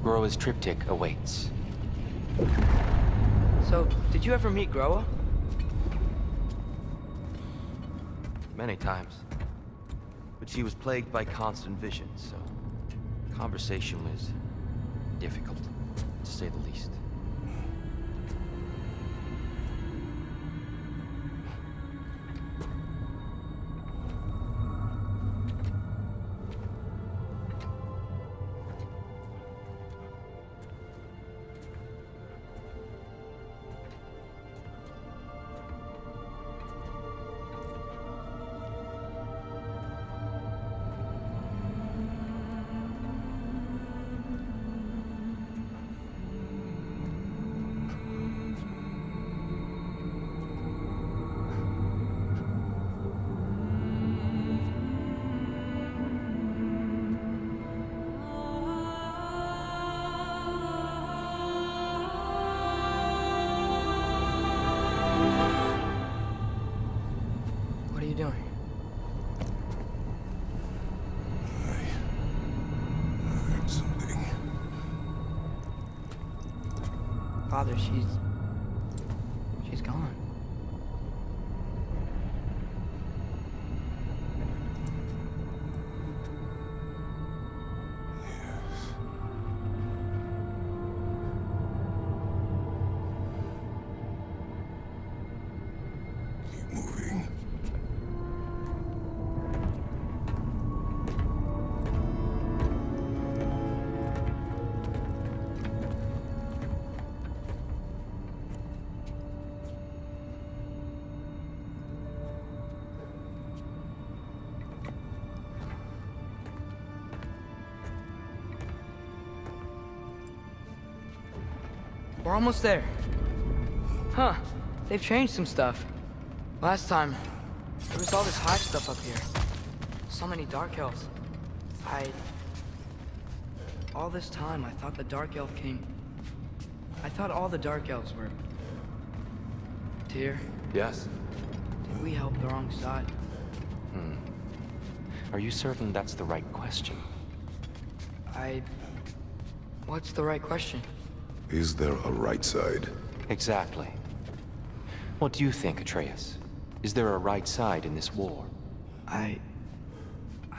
Groa's triptych awaits. So, did you ever meet Groa? Many times. But she was plagued by constant visions, so conversation was difficult, to say the least. What are you doing? I heard something. Father, she's gone. Keep moving. We're almost there. Huh. They've changed some stuff. Last time, there was all this hive stuff up here. So many Dark Elves. All this time, I thought the Dark Elf King... I thought all the Dark Elves were... Tyr, Yes? did we help the wrong side? Are you certain that's the right question? What's the right question? Is there a right side? Exactly. What do you think, Atreus? Is there a right side in this war? I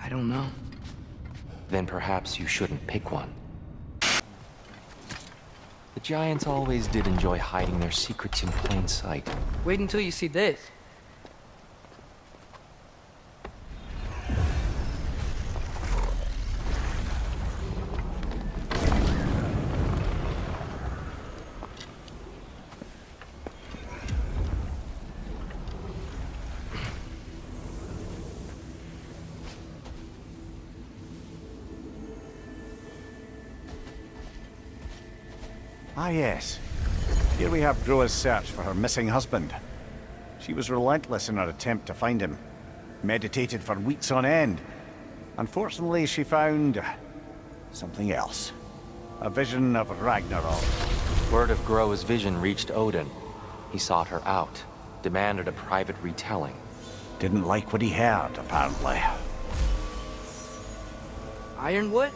don't know. Then perhaps you shouldn't pick one. The Giants always did enjoy hiding their secrets in plain sight. Wait until you see this. Ah, yes. Here we have Groa's search for her missing husband. She was relentless in her attempt to find him. Meditated for weeks on end. Unfortunately, she found something else. A vision of Ragnarok. Word of Groa's vision reached Odin. He sought her out, demanded a private retelling. Didn't like what he heard, apparently. Ironwood?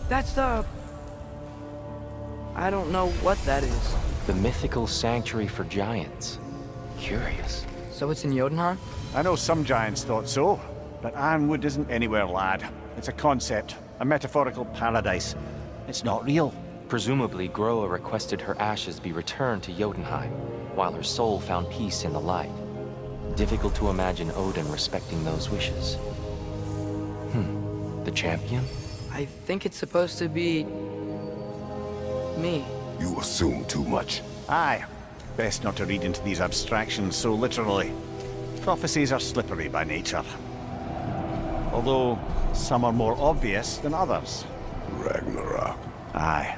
That's the... I don't know what that is. The mythical sanctuary for giants. Curious. So it's in Jotunheim? I know some giants thought so, but Ironwood isn't anywhere, lad. It's a concept, a metaphorical paradise. It's not real. Presumably, Groa requested her ashes be returned to Jotunheim, while her soul found peace in the light. Difficult to imagine Odin respecting those wishes. The champion? I think it's supposed to be... me. You assume too much. Aye. Best not to read into these abstractions so literally. Prophecies are slippery by nature. Although, some are more obvious than others. Ragnarok. Aye.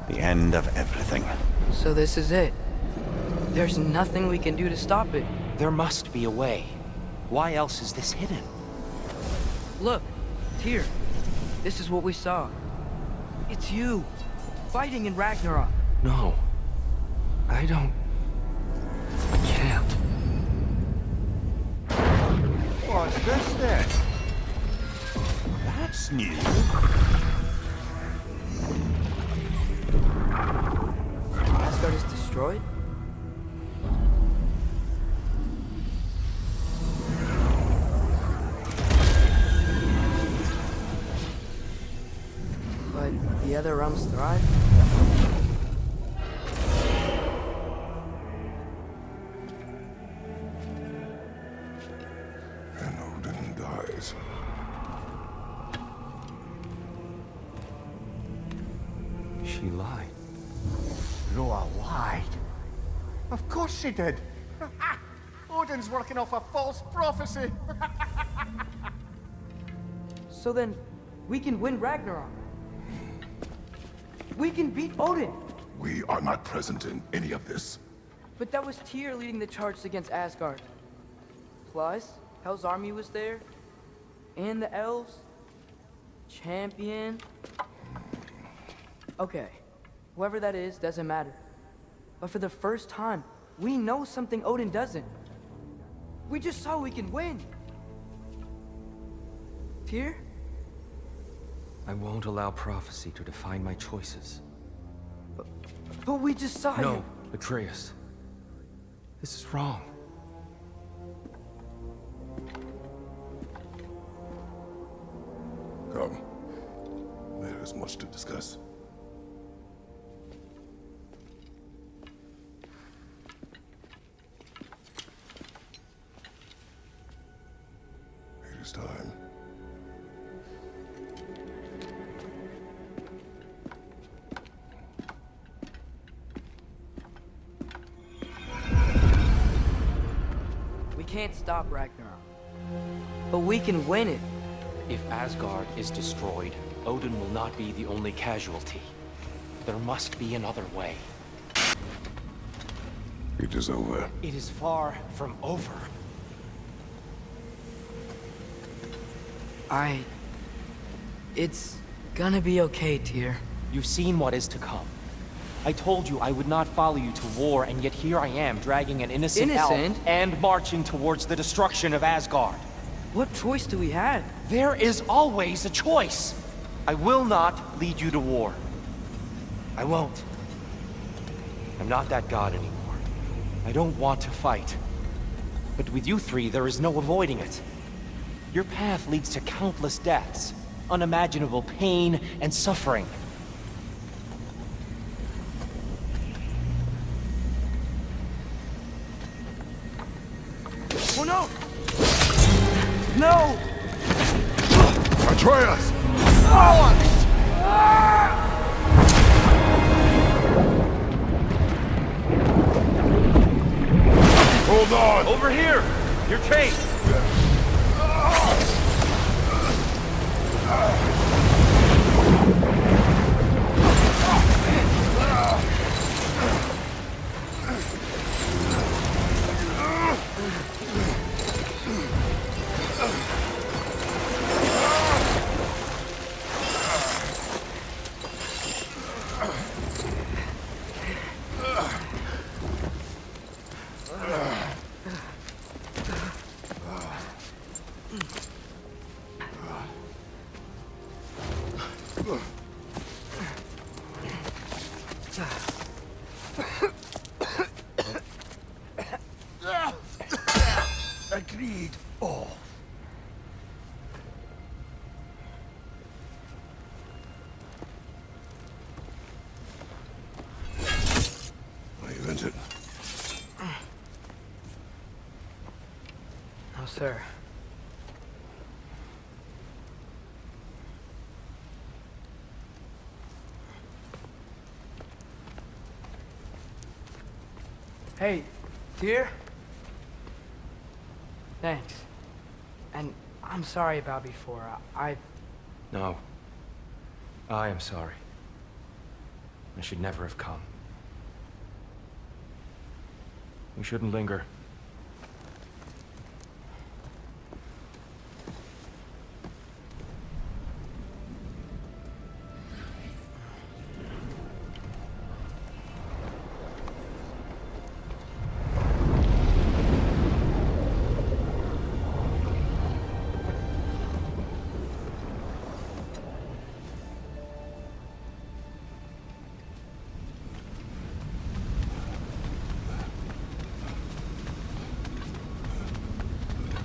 The end of everything. So this is it. There's nothing we can do to stop it. There must be a way. Why else is this hidden? Look, Tyr. This is what we saw. It's you, fighting in Ragnarok. No. I can't. What's this then? That's new. Asgard is destroyed? But the other realms thrive? And Odin dies. She lied. Groa lied. Of course she did. Odin's working off a false prophecy. So then, we can win Ragnarok. We can beat Odin. We are not present in any of this. But that was Tyr leading the charge against Asgard. Plus, Hell's army was there. And the elves. Champion. Okay. Whoever that is, doesn't matter. But for the first time, we know something Odin doesn't. We just saw we can win. Tyr? I won't allow prophecy to define my choices. But we just saw No, you. Atreus. This is wrong. Come. There is much to discuss. It is time. We can't stop Ragnarok. But we can win it. If Asgard is destroyed, Odin will not be the only casualty. There must be another way. It is over. It is far from over. It's gonna be okay, Tyr. You've seen what is to come. I told you I would not follow you to war, and yet here I am, dragging an innocent elf Innocent? and marching towards the destruction of Asgard. What choice do we have? There is always a choice. I will not lead you to war. I won't. I'm not that god anymore. I don't want to fight. But with you three, there is no avoiding it. Your path leads to countless deaths, unimaginable pain and suffering. Oh no! No! Atreus! Hold on! Over here! Your chase! Agreed. Oh. Are you injured? No, sir. Hey, dear? Thanks. And I'm sorry about before. No. I am sorry. I should never have come. We shouldn't linger.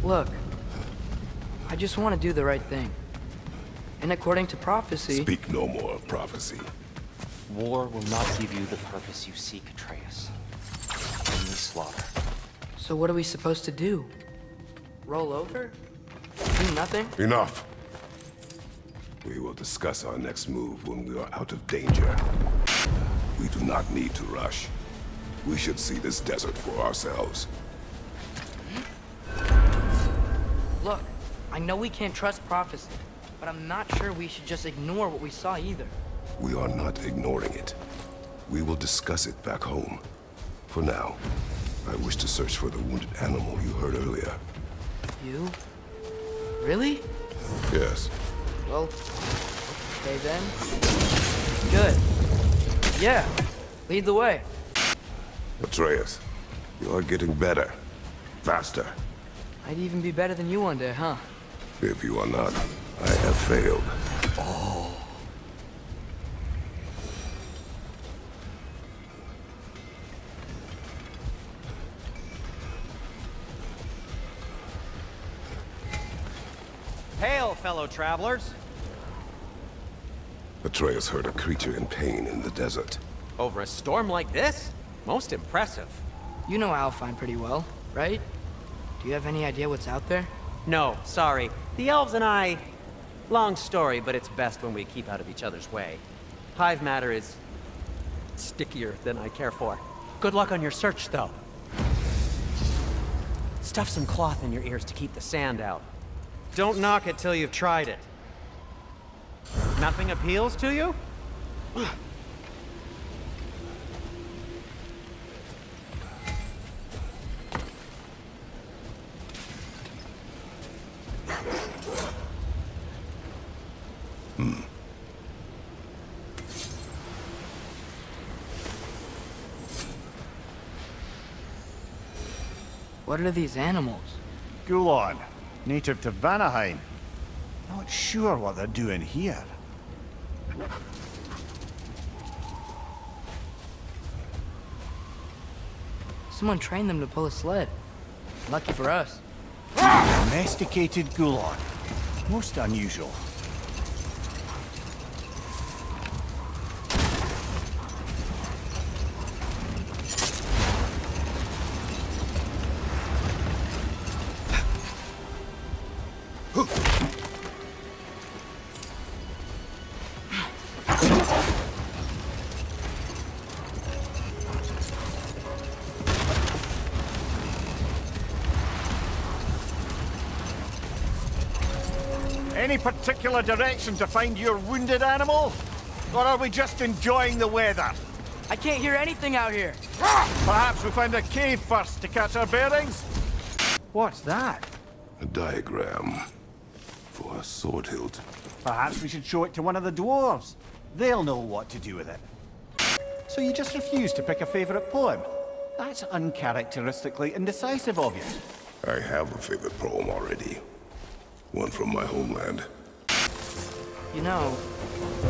Look, I just want to do the right thing. And according to prophecy... Speak no more of prophecy. War will not give you the purpose you seek, Atreus. Only slaughter. So what are we supposed to do? Roll over? Do nothing? Enough. We will discuss our next move when we are out of danger. We do not need to rush. We should see this desert for ourselves. Look, I know we can't trust prophecy, but I'm not sure we should just ignore what we saw either. We are not ignoring it. We will discuss it back home. For now, I wish to search for the wounded animal you heard earlier. You? Really? Yes. Well, okay then. Good. Yeah, lead the way. Atreus, you are getting better. Faster. I'd even be better than you one day, huh? If you are not, I have failed. Oh. Hail, fellow travelers! Atreus heard a creature in pain in the desert. Over a storm like this? Most impressive. You know Alfheim pretty well, right? Do you have any idea what's out there? No, sorry. The elves and I... Long story, but it's best when we keep out of each other's way. Hive matter is... stickier than I care for. Good luck on your search, though. Stuff some cloth in your ears to keep the sand out. Don't knock it till you've tried it. Nothing appeals to you? What are these animals? Gulon. native to Vanaheim. Not sure what they're doing here. Someone trained them to pull a sled. Lucky for us. Domesticated Gulon. Most unusual. Any particular direction to find your wounded animal? Or are we just enjoying the weather? I can't hear anything out here. Perhaps we find a cave first to catch our bearings? What's that? A diagram for a sword hilt. Perhaps we should show it to one of the dwarves. They'll know what to do with it. So you just refuse to pick a favorite poem? That's uncharacteristically indecisive of you. I have a favorite poem already. One from my homeland. You know,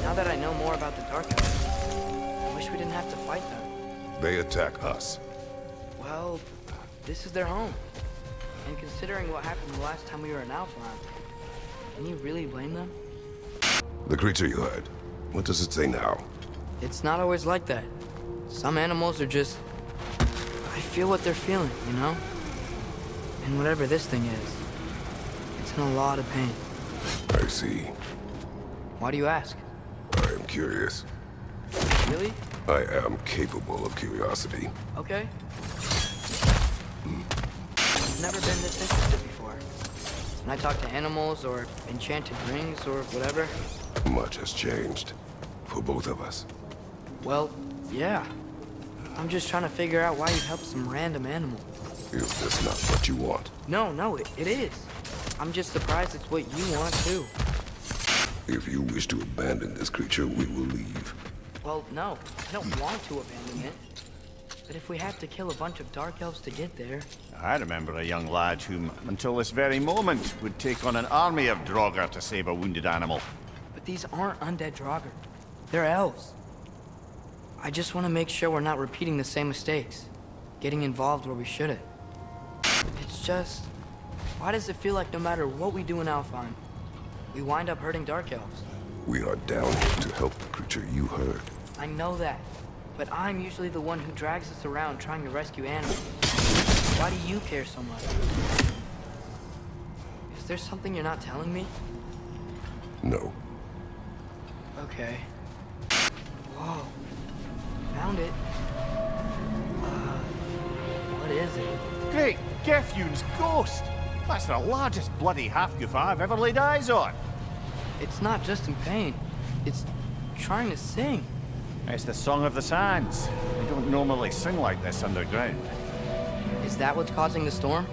now that I know more about the Dark Elves, I wish we didn't have to fight them. They attack us. Well, this is their home. And considering what happened the last time we were in Alpheron, can you really blame them? The creature you heard, what does it say now? It's not always like that. Some animals are just... I feel what they're feeling, you know? And whatever this thing is, it's in a lot of pain. I see. Why do you ask? I am curious. Really? I am capable of curiosity. Okay. I've never been this interested before. When I talk to animals or enchanted rings or whatever. Much has changed. For both of us. Well, yeah. I'm just trying to figure out why you'd help some random animal. Is this not what you want? No, it is. I'm just surprised it's what you want, too. If you wish to abandon this creature, we will leave. Well, no. I don't want to abandon it. But if we have to kill a bunch of Dark Elves to get there... I remember a young lad whom, until this very moment, would take on an army of Draugr to save a wounded animal. But these aren't undead Draugr. They're elves. I just want to make sure we're not repeating the same mistakes. Getting involved where we shouldn't. It's just... Why does it feel like no matter what we do in Alfheim, we wind up hurting Dark Elves? We are down here to help the creature you heard. I know that. But I'm usually the one who drags us around trying to rescue animals. Why do you care so much? Is there something you're not telling me? No. Okay. Whoa. Found it. What is it? Great Gefyun's ghost! That's the largest bloody half-goof I've ever laid eyes on. It's not just in pain. It's trying to sing. It's the Song of the Sands. They don't normally sing like this underground. Is that what's causing the storm?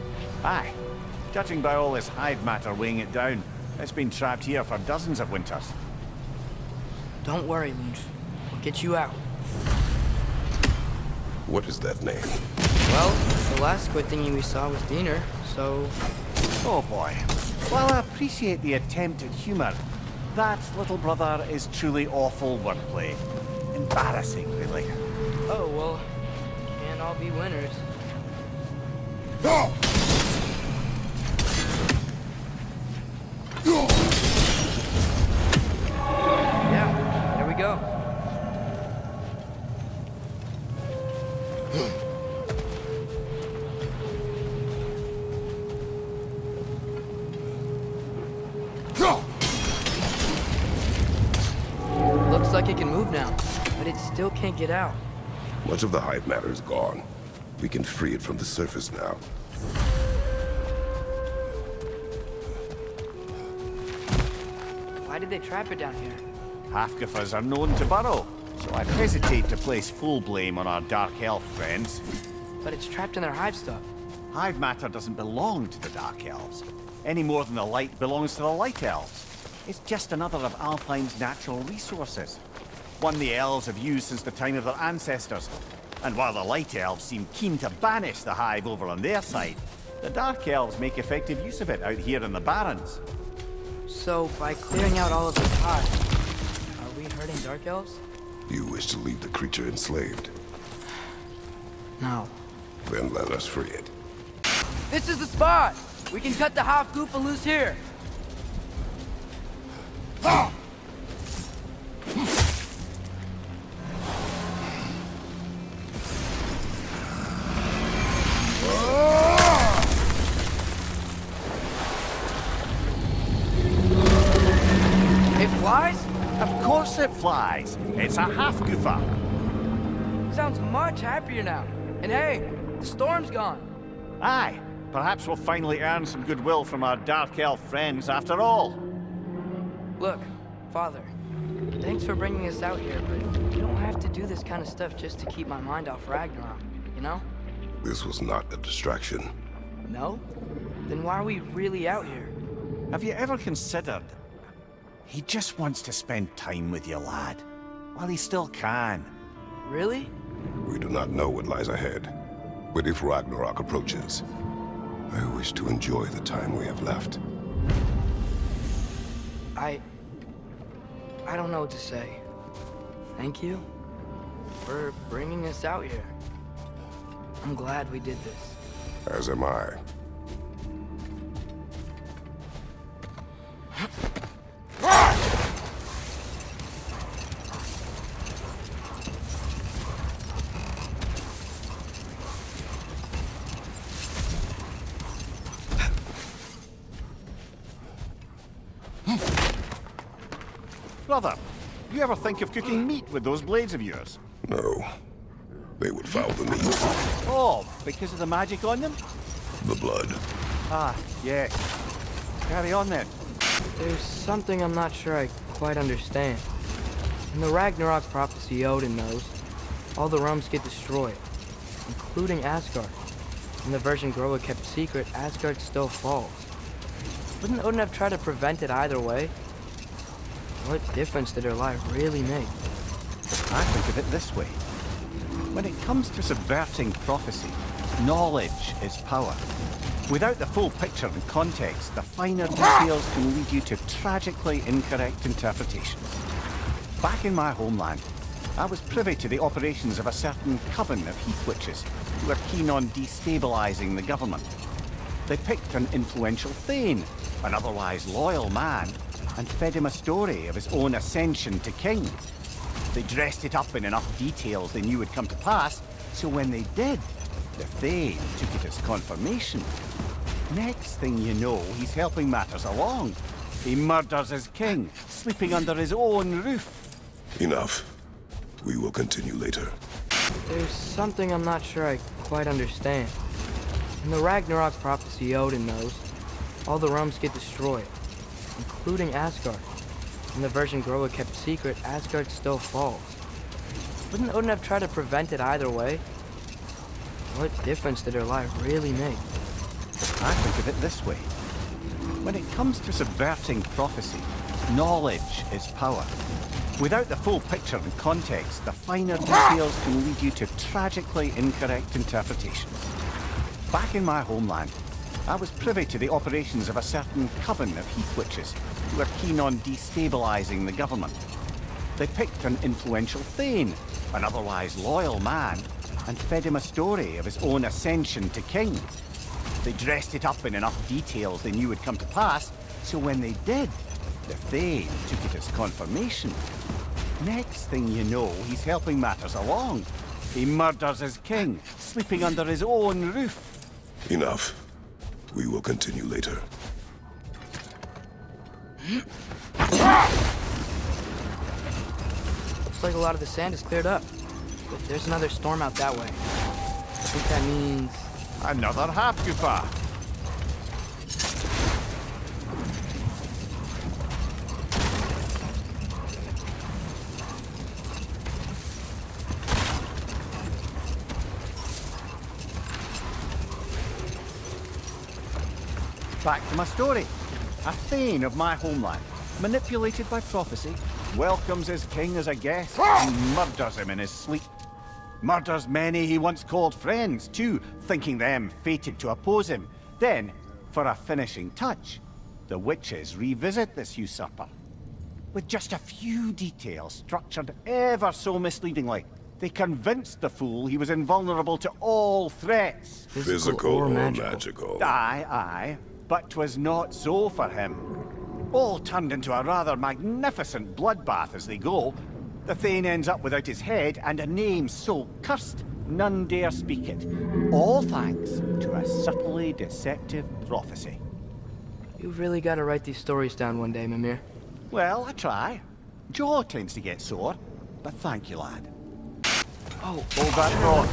Aye. Judging by all this hive matter weighing it down, it's been trapped here for dozens of winters. Don't worry, Lunch. We'll get you out. What is that name? Well, the last squid thingy we saw was Diener, so... Oh boy. While I appreciate the attempt at humor, that, little brother, is truly awful wordplay. Embarrassing, really. Oh, well, can't all be winners. No! Yeah, there we go. Looks like it can move now, but it still can't get out. Much of the hive matter is gone. We can free it from the surface now. Why did they trap it down here? Half-goofers are known to burrow, so I'd hesitate to place full blame on our Dark Elf friends. But it's trapped in their hive stuff. Hive matter doesn't belong to the Dark Elves, any more than the light belongs to the Light Elves. It's just another of Alfheim's natural resources. One the elves have used since the time of their ancestors. And while the Light Elves seem keen to banish the hive over on their side, The Dark Elves make effective use of it out here in the Barrens. So, by clearing out all of the ties, are we hurting Dark Elves? You wish to leave the creature enslaved? No. Then let us free it. This is the spot! We can cut the half-goofa loose here! It flies? Of course it flies. It's a half-goofa. Sounds much happier now. And hey, the storm's gone. Aye, perhaps we'll finally earn some goodwill from our Dark Elf friends after all. Look, Father, thanks for bringing us out here, but you don't have to do this kind of stuff just to keep my mind off Ragnarok, you know? This was not a distraction. No? Then why are we really out here? Have you ever considered... He just wants to spend time with you, lad. While he still can. Really? We do not know what lies ahead. But if Ragnarok approaches, I wish to enjoy the time we have left. I don't know what to say. Thank you for bringing us out here. I'm glad we did this. As am I. Brother, you ever think of cooking meat with those blades of yours? No. They would foul the meat. Oh, because of the magic on them? The blood. Ah, yes. Carry on then. There's something I'm not sure I quite understand. In the Ragnarok prophecy Odin knows, all the realms get destroyed, including Asgard. In the version Groa kept secret, Asgard still falls. Wouldn't Odin have tried to prevent it either way? What difference did her lie really make? I think of it this way. When it comes to subverting prophecy, knowledge is power. Without the full picture and context, the finer details can lead you to tragically incorrect interpretations. Back in my homeland, I was privy to the operations of a certain coven of heath witches who were keen on destabilizing the government. They picked an influential Thane, an otherwise loyal man, and fed him a story of his own ascension to king. They dressed it up in enough details they knew would come to pass, so when they did, the Thane took it as confirmation. Next thing you know, he's helping matters along. He murders his king, sleeping under his own roof. Enough. We will continue later. There's something I'm not sure I quite understand. In the Ragnarok prophecy Odin knows, all the realms get destroyed, including Asgard. In the version Groa kept secret, Asgard still falls. Wouldn't Odin have tried to prevent it either way? What difference did her lie really make? I think of it this way. When it comes to subverting prophecy, knowledge is power. Without the full picture and context, the finer details can lead you to tragically incorrect interpretations. Back in my homeland, I was privy to the operations of a certain coven of heath witches who were keen on destabilizing the government. They picked an influential Thane, an otherwise loyal man, and fed him a story of his own ascension to king. They dressed it up in enough details they knew would come to pass, so when they did, the Thane took it as confirmation. Next thing you know, he's helping matters along. He murders his king, sleeping under his own roof. Enough. We will continue later. Looks like a lot of the sand is cleared up. But there's another storm out that way. I think that means... Another half-goofa. Back to my story. A Thane of my homeland, manipulated by prophecy, welcomes his king as a guest and murders him in his sleep. Murders many he once called friends, too, thinking them fated to oppose him, Then, for a finishing touch, the witches revisit this usurper. With just a few details structured ever so misleadingly, they convinced the fool he was invulnerable to all threats. Physical or magical? Aye, aye. But 'twas not so for him. All turned into a rather magnificent bloodbath as they go. The Thane ends up without his head and a name so cursed none dare speak it. All thanks to a subtly deceptive prophecy. You've really got to write these stories down one day, Mimir. Well, I try. Jaw tends to get sore, but thank you, lad. Oh, hold that thought.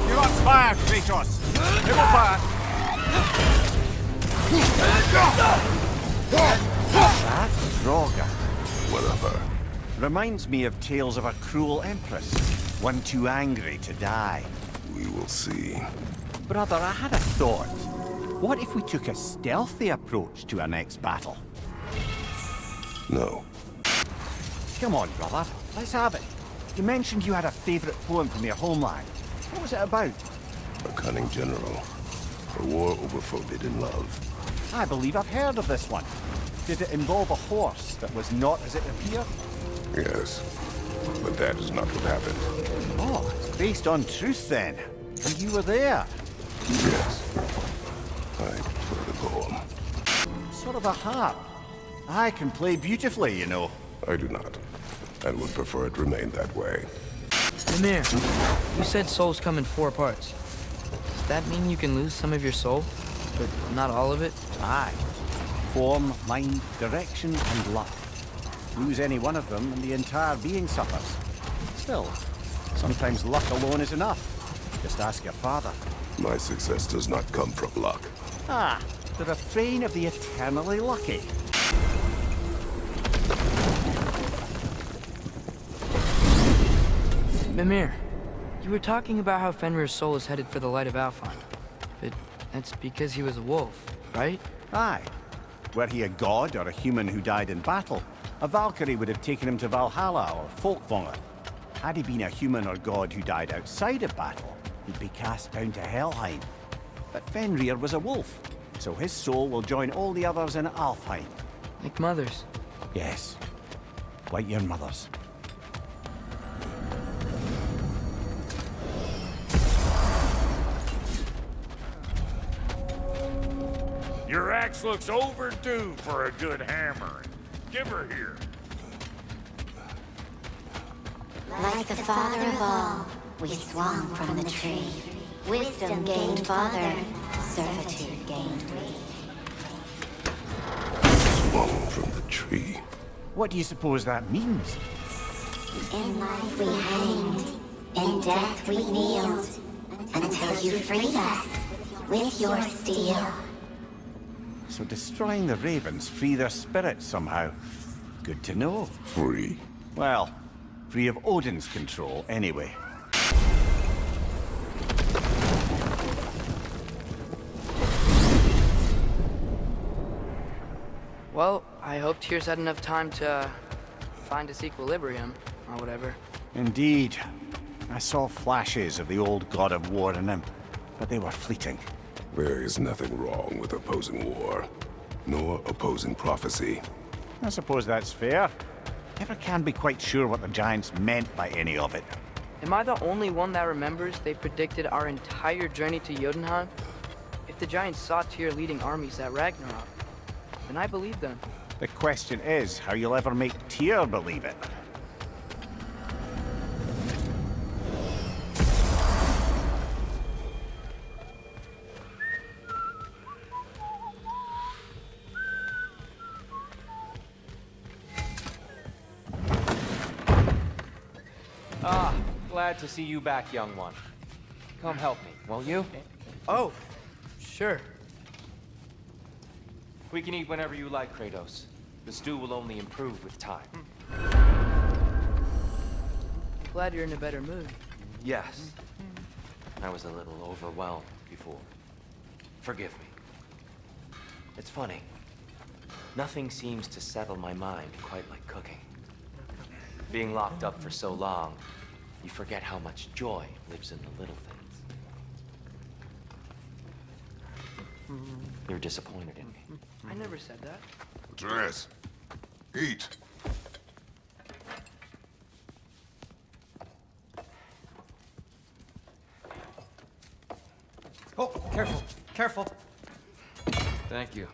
You're on fire, Kratos. It will pass. That's Draugr. Whatever. Reminds me of tales of a cruel empress, one too angry to die. We will see. Brother, I had a thought. What if we took a stealthy approach to our next battle? No. Come on, brother. Let's have it. You mentioned you had a favorite poem from your homeland. What was it about? A cunning general. A war overfolded in love. I believe I've heard of this one. Did it involve a horse that was not as it appeared? Yes. But that is not what happened. Oh, it's based on truth then. And you were there. Yes. I prefer the poem. Sort of a harp. I can play beautifully, you know. I do not. And would prefer it remain that way. Mimir, you said souls come in 4 parts. Does that mean you can lose some of your soul, but not all of it? Aye. Form, mind, direction, and luck. Lose any one of them and the entire being suffers. Still, sometimes luck alone is enough. Just ask your father. My success does not come from luck. Ah, the refrain of the eternally lucky. Mimir, you were talking about how Fenrir's soul is headed for the light of Alfheim. But that's because he was a wolf, right? Aye. Were he a god or a human who died in battle, a Valkyrie would have taken him to Valhalla or Folkvanger. Had he been a human or god who died outside of battle, he'd be cast down to Helheim. But Fenrir was a wolf, so his soul will join all the others in Alfheim. Like mothers? Yes. Like your mother's. Your axe looks overdue for a good hammering. Give her here. Like the father of all, we swung from the tree. Wisdom gained father, servitude gained we. Swung from the tree. What do you suppose that means? In life we hanged, in death we kneeled, until you freed us with your steel. So destroying the ravens free their spirits somehow. Good to know. Free? Well, free of Odin's control, anyway. Well, I hope Tyr's had enough time to find his equilibrium, or whatever. Indeed. I saw flashes of the old god of war in him, but they were fleeting. There is nothing wrong with opposing war, nor opposing prophecy. I suppose that's fair. Never can be quite sure what the Giants meant by any of it. Am I the only one that remembers they predicted our entire journey to Jotunheim? If the Giants saw Tyr leading armies at Ragnarok, then I believe them. The question is how you'll ever make Tyr believe it. Ah, glad to see you back, young one. Come help me, won't you? Oh, sure. We can eat whenever you like, Kratos. The stew will only improve with time. Glad you're in a better mood. Yes. I was a little overwhelmed before. Forgive me. It's funny. Nothing seems to settle my mind quite like cooking. Being locked up for so long, you forget how much joy lives in the little things. You're disappointed in me. I never said that. Atreus, eat. Oh, careful, careful. Thank you.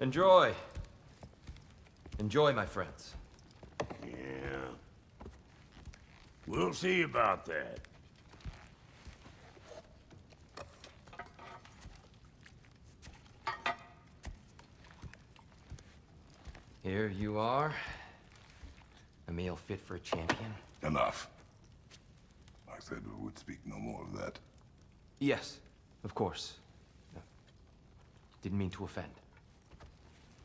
Enjoy. Enjoy, my friends. Yeah. We'll see about that. Here you are. A meal fit for a champion. Enough. I said we would speak no more of that. Yes, of course. No. Didn't mean to offend.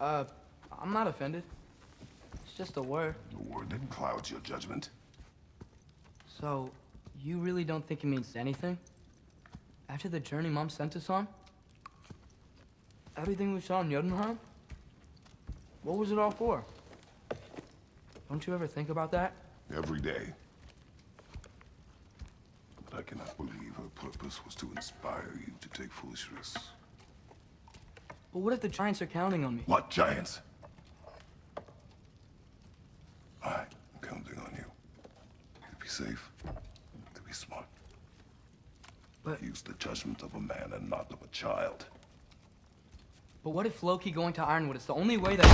I'm not offended. It's just a word. A word that clouds your judgment. So, you really don't think it means anything? After the journey Mom sent us on? Everything we saw in Jotunheim? What was it all for? Don't you ever think about that? Every day. But I cannot believe her purpose was to inspire you to take foolish risks. But what if the Giants are counting on me? What giants? I'm counting on you. To be safe, to be smart. But use the judgment of a man and not of a child. But what if Loki going to Ironwood is the only way that...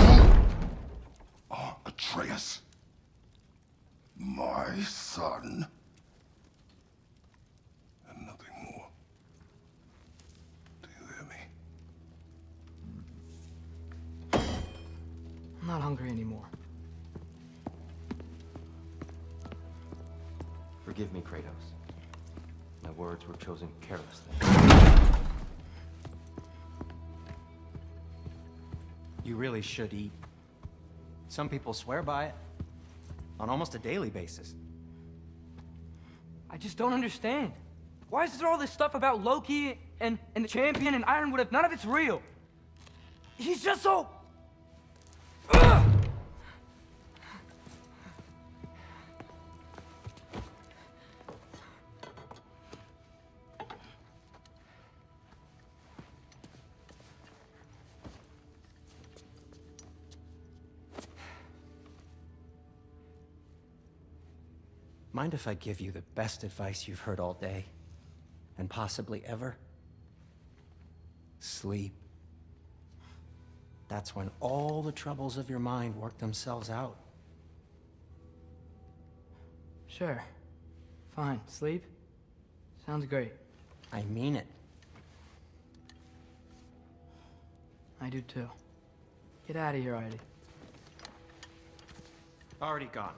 Oh, Atreus. My son. And nothing more. Do you hear me? I'm not hungry anymore. Forgive me, Kratos. My words were chosen carelessly. You really should eat. Some people swear by it. On almost a daily basis. I just don't understand. Why is there all this stuff about Loki and the champion and Ironwood if none of it's real? He's just so... Ugh! Mind if I give you the best advice you've heard all day? And possibly ever? Sleep. That's when all the troubles of your mind work themselves out. Sure. Fine. Sleep? Sounds great. I mean it. I do too. Get out of here already. Already gone.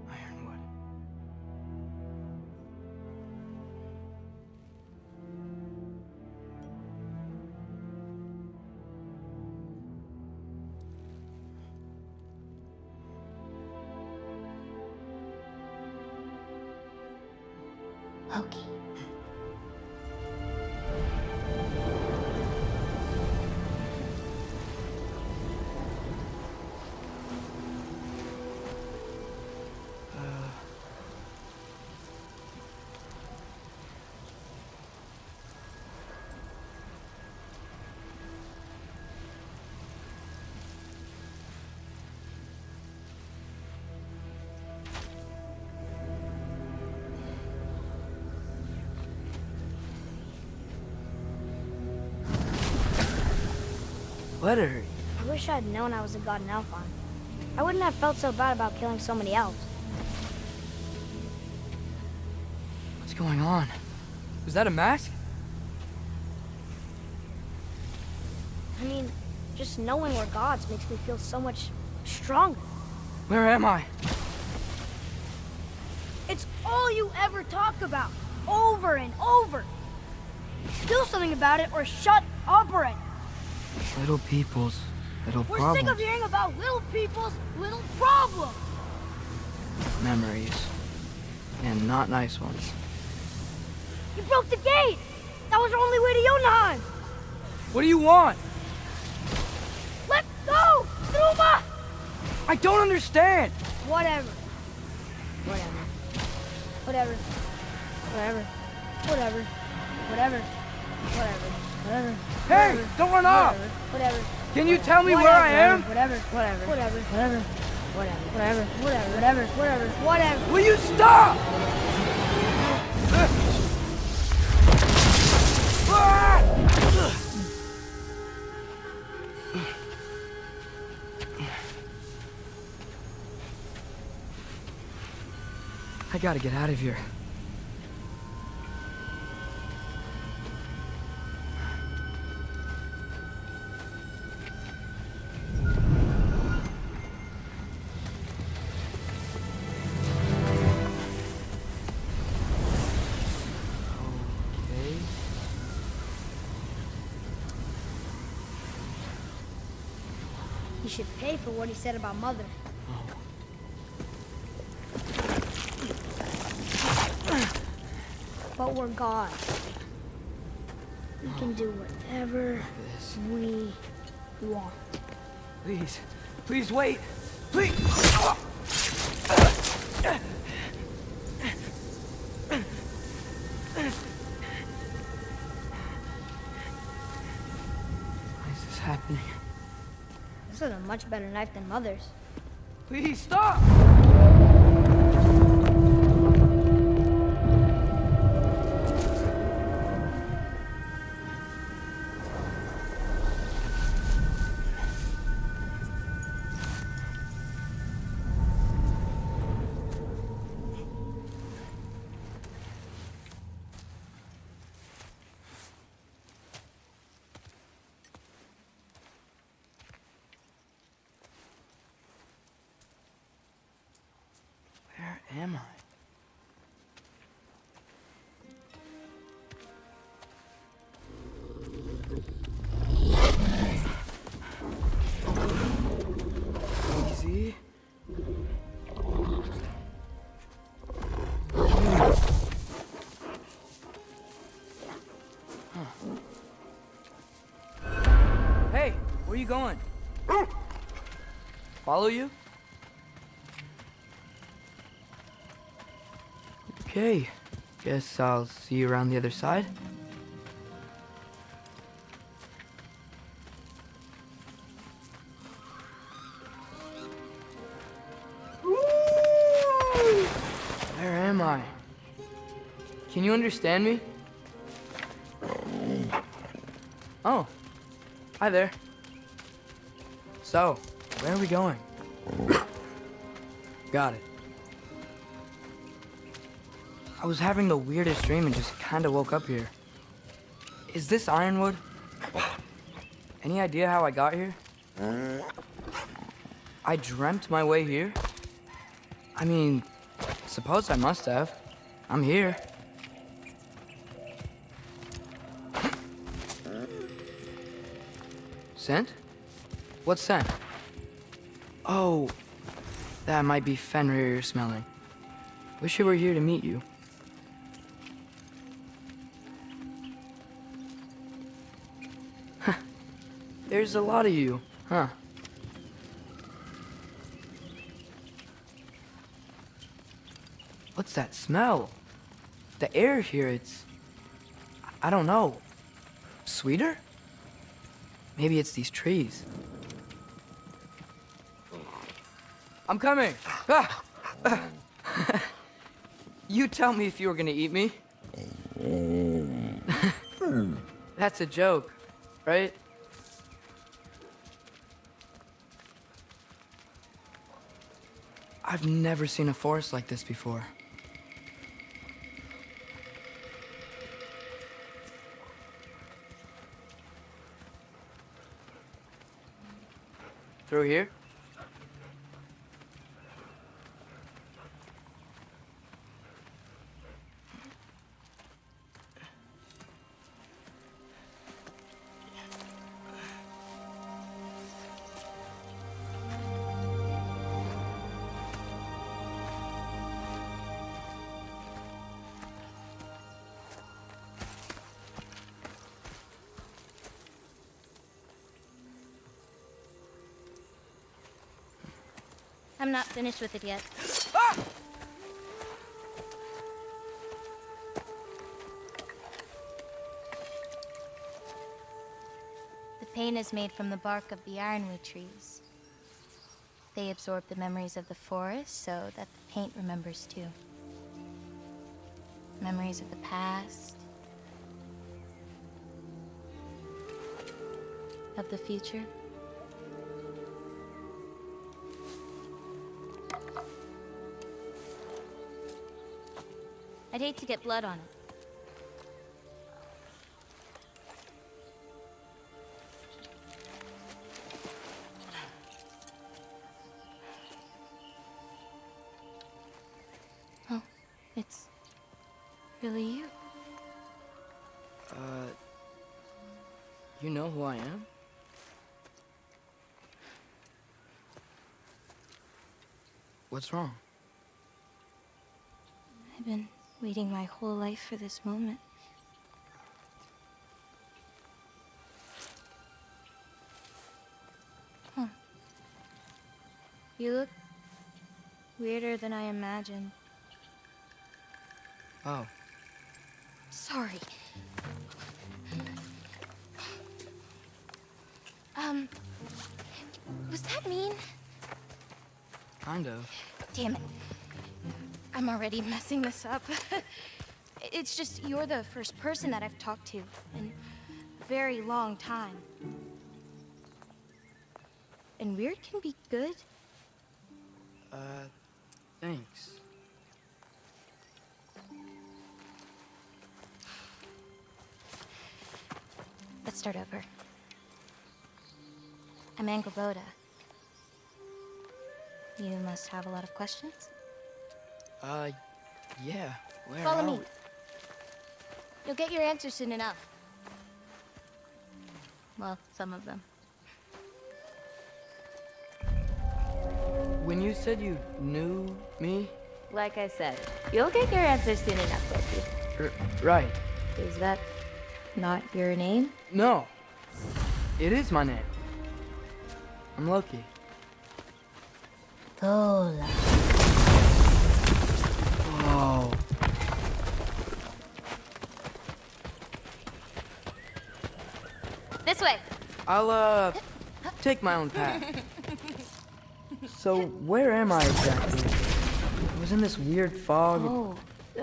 Ironwood. Loki. Let her. I wish I'd known I was a god in Alphon. I wouldn't have felt so bad about killing so many elves. What's going on? Was that a mask? I mean, just knowing we're gods makes me feel so much stronger. Where am I? It's all you ever talk about, over and over. Do something about it or shut up already. Little people's little We're problems. sick of hearing about little people's little problems. Memories. And not nice ones. You broke the gate. That was our only way to Jotunheim. What do you want? Let's go, Zuma! I don't understand. Whatever. Whatever. Whatever. Whatever. Whatever. Whatever. Whatever. Whatever. Hey, Whatever. don't run off. Whatever. Can you tell me where I am? Whatever. Whatever. Whatever. Whatever. Whatever. Whatever. Whatever. Whatever. Whatever. Will you stop? I gotta get out of here. He should pay for what he said about Mother. But we're gods. We can do whatever we want. Please, please wait. Please. Why is this happening? This is a much better knife than Mother's. Please stop! Where am I? Easy. Hey, where you going? Follow you? Okay, guess I'll see you around the other side. Where am I? Can you understand me? Oh, hi there. So, where are we going? Got it. I was having the weirdest dream and just kinda woke up here. Is this Ironwood? Any idea how I got here? I dreamt my way here? I mean, suppose I must have. I'm here. Scent? What scent? Oh, that might be Fenrir you're smelling. Wish I were here to meet you. There's a lot of you, huh? What's that smell? The air here, I don't know. Sweeter? Maybe it's these trees. I'm coming! Ah! You tell me if you were gonna eat me. That's a joke, right? I've never seen a forest like this before. Through here? I'm not finished with it yet. The paint is made from the bark of the ironwood trees. They absorb the memories of the forest so that the paint remembers too. Memories of the past, of the future. I'd hate to get blood on it. Oh, it's really you. You know who I am? What's wrong? I've been waiting my whole life for this moment. Huh. You look weirder than I imagined. Oh. Sorry. Was that mean? Kind of. Damn it. I'm already messing this up. It's just you're the first person that I've talked to in a very long time. And weird can be good. Thanks. Let's start over. I'm Angelboda. You must have a lot of questions? Yeah. Where Follow are me. we? You'll get your answers soon enough. Well, some of them. When you said you knew me? Like I said, you'll get your answers soon enough, Loki. Right. Is that not your name? No. It is my name. I'm Loki. Lola. Whoa. This way. I'll, take my own path. So, where am I exactly? I was in this weird fog. Oh,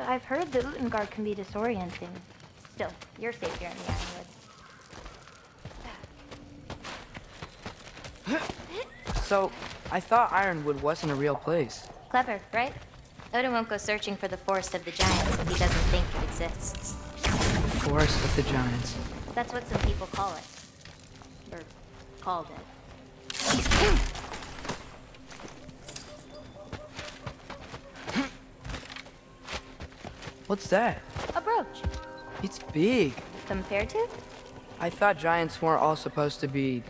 I've heard the Utengard can be disorienting. Still, you're safe here in the Ironwood. So, I thought Ironwood wasn't a real place. Clever, right? Odin won't go searching for the Forest of the Giants if he doesn't think it exists. Forest of the Giants. That's what some people call it. Or called it. What's that? A brooch. It's big. Compared to? I thought giants weren't all supposed to be...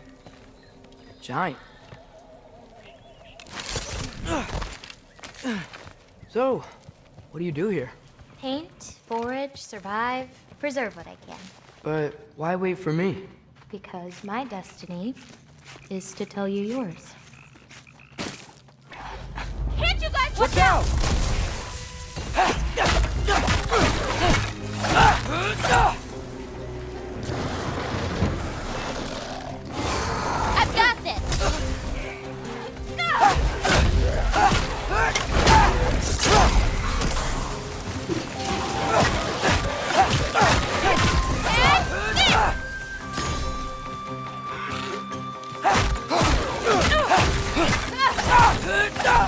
giant. So, what do you do here? Paint, forage, survive, preserve what I can. But why wait for me? Because my destiny is to tell you yours. Can't you guys watch out? I've got this.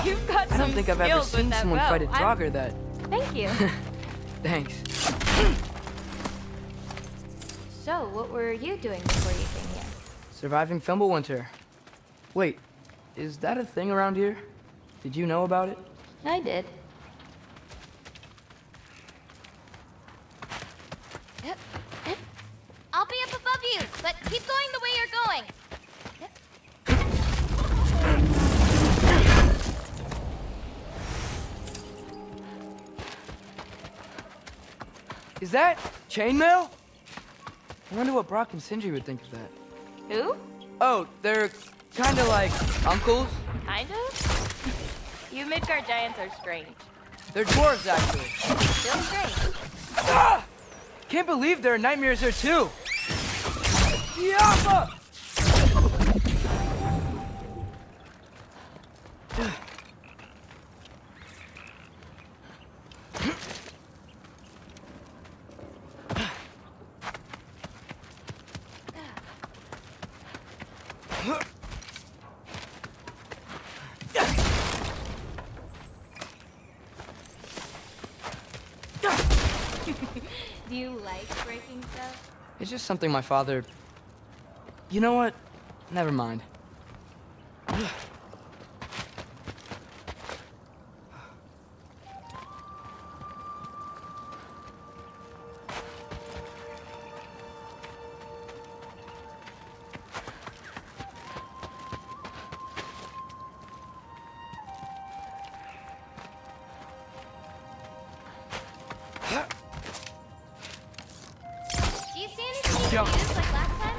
You've got I don't think I've ever seen someone fight a Draugr that... Thank you. Thanks. So, what were you doing before you came here? Surviving Fimbulwinter. Wait, Is that a thing around here? Did you know about it? I did. I'll be up above you, but keep going the way you're going. Is that chainmail? I wonder what Brock and Sindri would think of that. Who? Oh, they're kind of like uncles. Kind of? You Midgard giants are strange. They're dwarves, actually. Still strange. Ah! Can't believe there are nightmares here, too. Yappa! Do you like breaking stuff? It's just something my father... You know what? Never mind. Do you see anything you can use like last time?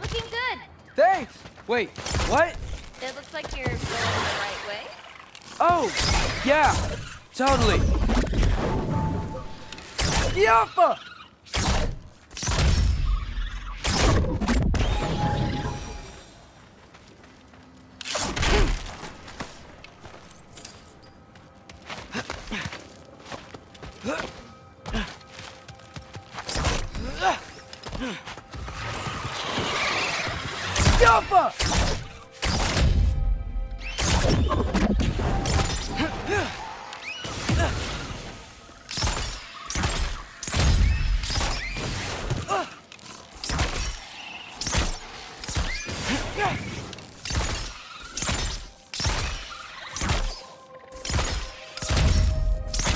Looking good. Thanks! Wait, what? It looks like you're going the right way. Oh, yeah, totally. Yappa! Yappa!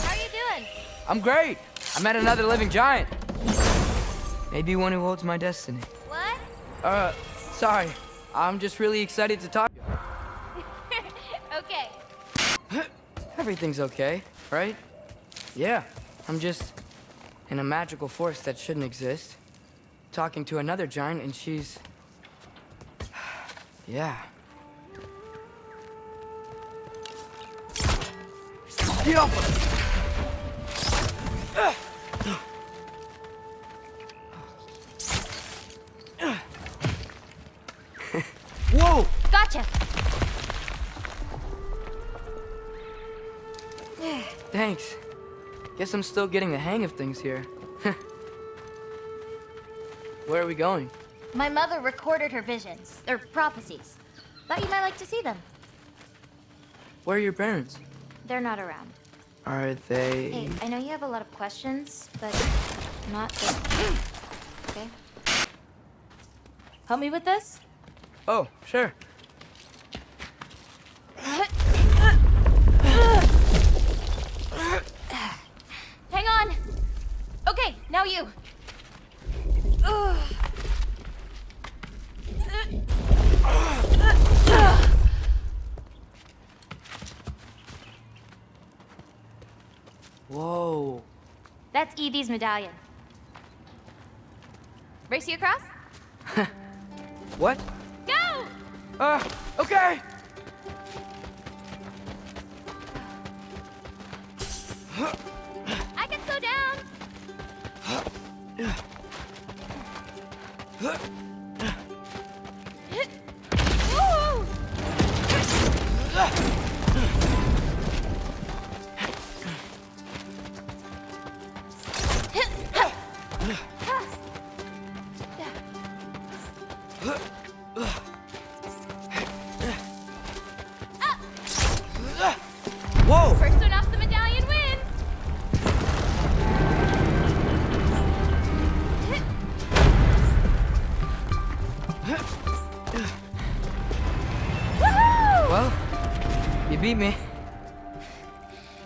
How are you doing? I'm great. I met another living giant. Maybe one who holds my destiny. What? Sorry. I'm just really excited to talk. Okay. Everything's okay, right? Yeah, I'm just in a magical force that shouldn't exist. Talking to another giant and she's... Yeah. Whoa! Gotcha. Thanks. Guess I'm still getting the hang of things here. Where are we going? My mother recorded her visions, or prophecies. Thought you might like to see them. Where are your parents? They're not around. Are they... Hey, I know you have a lot of questions, but not this. Okay? Help me with this? Oh, sure. Hang on. Okay, now you. Whoa. That's Evie's medallion. Race you across? What? Go! Okay. I can slow down. Woo!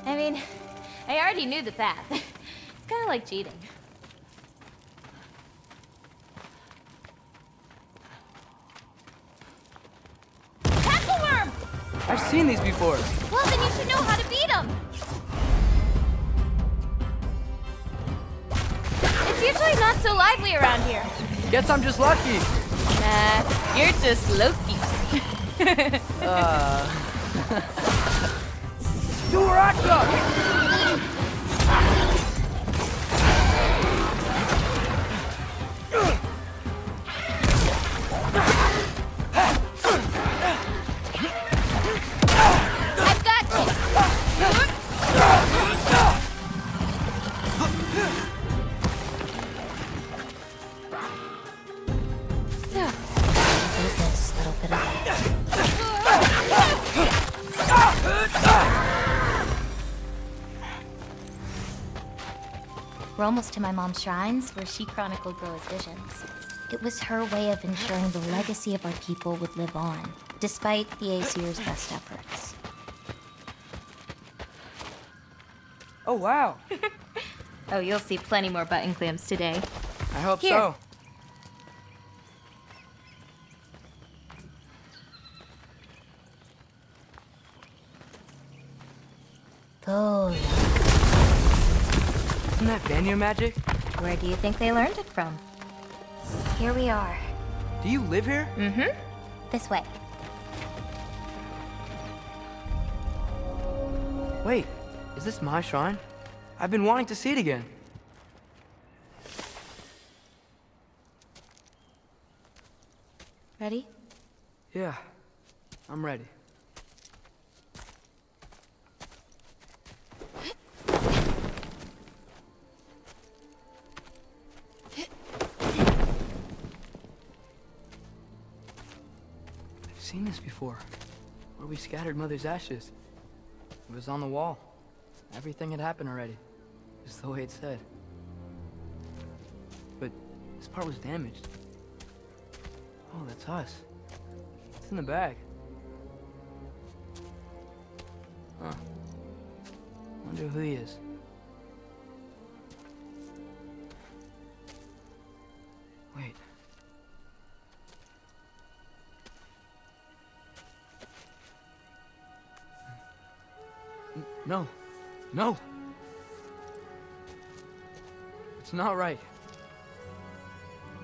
I mean, I already knew the path. It's kind of like cheating. Tackle worm! I've seen these before. Well, then you should know how to beat them. It's usually not so lively around here. Guess I'm just lucky. Nah, you're just Loki. Duraka! I've got you. Business, little bit of We're almost to my mom's shrines, where she chronicled Groa's visions. It was her way of ensuring the legacy of our people would live on, despite the Aesir's best efforts. Oh, wow. Oh, you'll see plenty more button clamps today. I hope Here. so. Go. Isn't that Vanir magic? Where do you think they learned it from? Here we are. Do you live here? Mm-hmm. This way. Wait, is this my shrine? I've been wanting to see it again. Ready? Yeah, I'm ready. I've seen this before, where we scattered Mother's ashes. It was on the wall. Everything had happened already, just the way it said. But this part was damaged. Oh, that's us. It's in the bag. Huh. Wonder who he is. Wait. No. No! It's not right.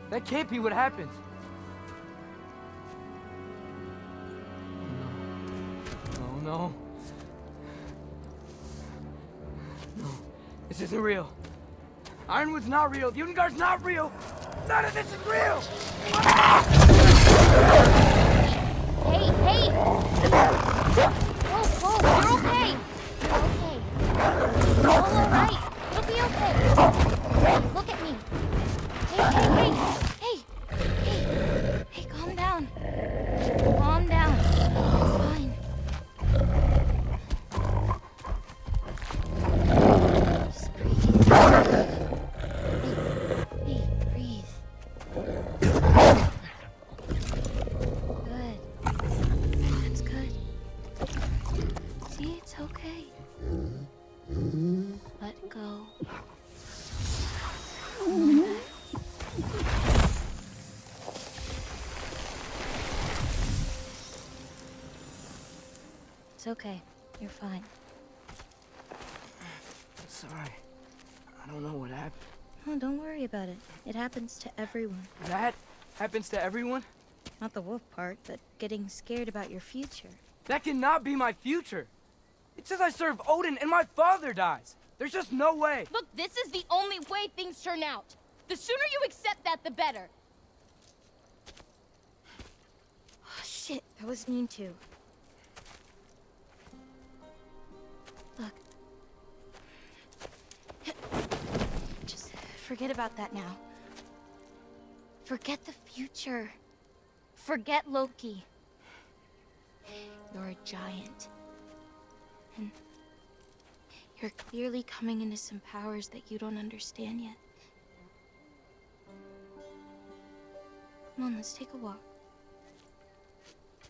That can't be what happened. No. No. No. This isn't real. Ironwood's not real. The Ungar's not real. None of this is real! Hey, hey! Whoa, whoa, you're okay. You're okay. It's all alright. It'll be okay. Look at me. Hey, hey, hey! Hey! Hey, calm down. Calm down. It's fine. Just breathe. Hey, breathe. Good. That's good. See, it's okay. Let go. Come on back. It's okay. You're fine. Sorry. I don't know what happened. Oh, don't worry about it. It happens to everyone. That happens to everyone? Not the wolf part, but getting scared about your future. That cannot be my future. It says I serve Odin and my father dies. There's just no way. Look, this is the only way things turn out. The sooner you accept that, the better. Oh, shit, that was mean too. Look. Just forget about that now. Forget the future. Forget Loki. You're a giant. And you're clearly coming into some powers that you don't understand yet. Come on, let's take a walk.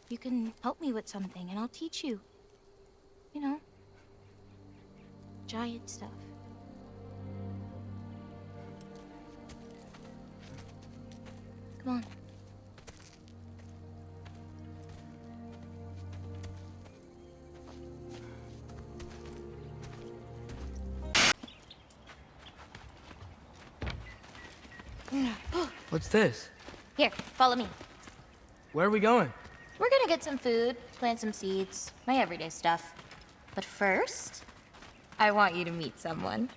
You can help me with something, and I'll teach you. You know, giant stuff. Come on. What's this? Here, follow me. Where are we going? We're gonna get some food, plant some seeds, my everyday stuff. But first, I want you to meet someone.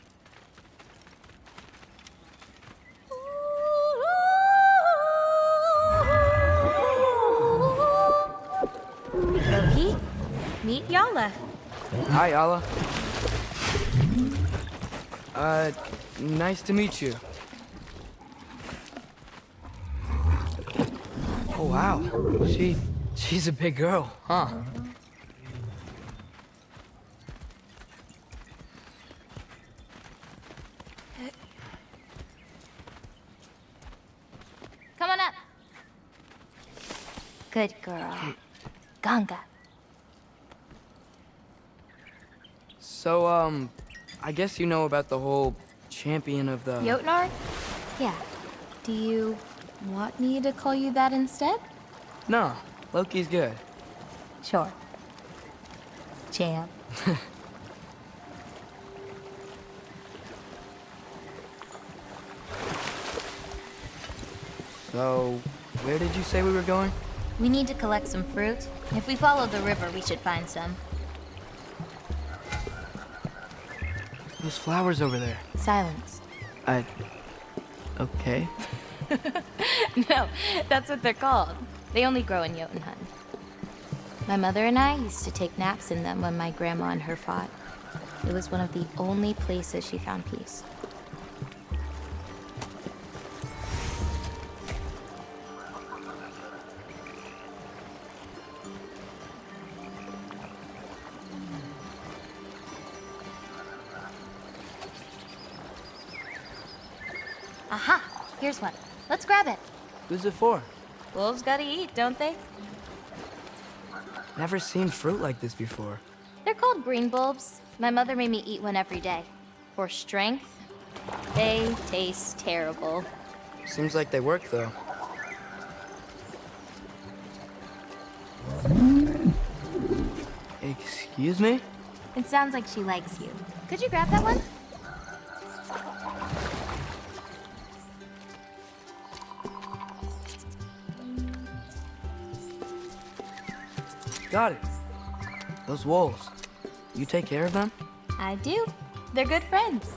Loki, meet Yala. Hi, Ala. Nice to meet you. Oh, wow. She's a big girl, huh? Come on up. Good girl. Ganga. So, I guess you know about the whole champion of the... Jotnar? Yeah. Do you want me to call you that instead? No, Loki's good. Sure. Champ. So, where did you say we were going? We need to collect some fruit. If we follow the river, we should find some. Those flowers over there. Silence. Okay. No, that's what they're called. They only grow in Jotunheim. My mother and I used to take naps in them when my grandma and her fought. It was one of the only places she found peace. Aha! Here's one. Let's grab it. Who's it for? Wolves gotta eat, don't they? Never seen fruit like this before. They're called green bulbs. My mother made me eat one every day. For strength, they taste terrible. Seems like they work, though. Excuse me? It sounds like she likes you. Could you grab that one? Got it. Those wolves. You take care of them? I do. They're good friends.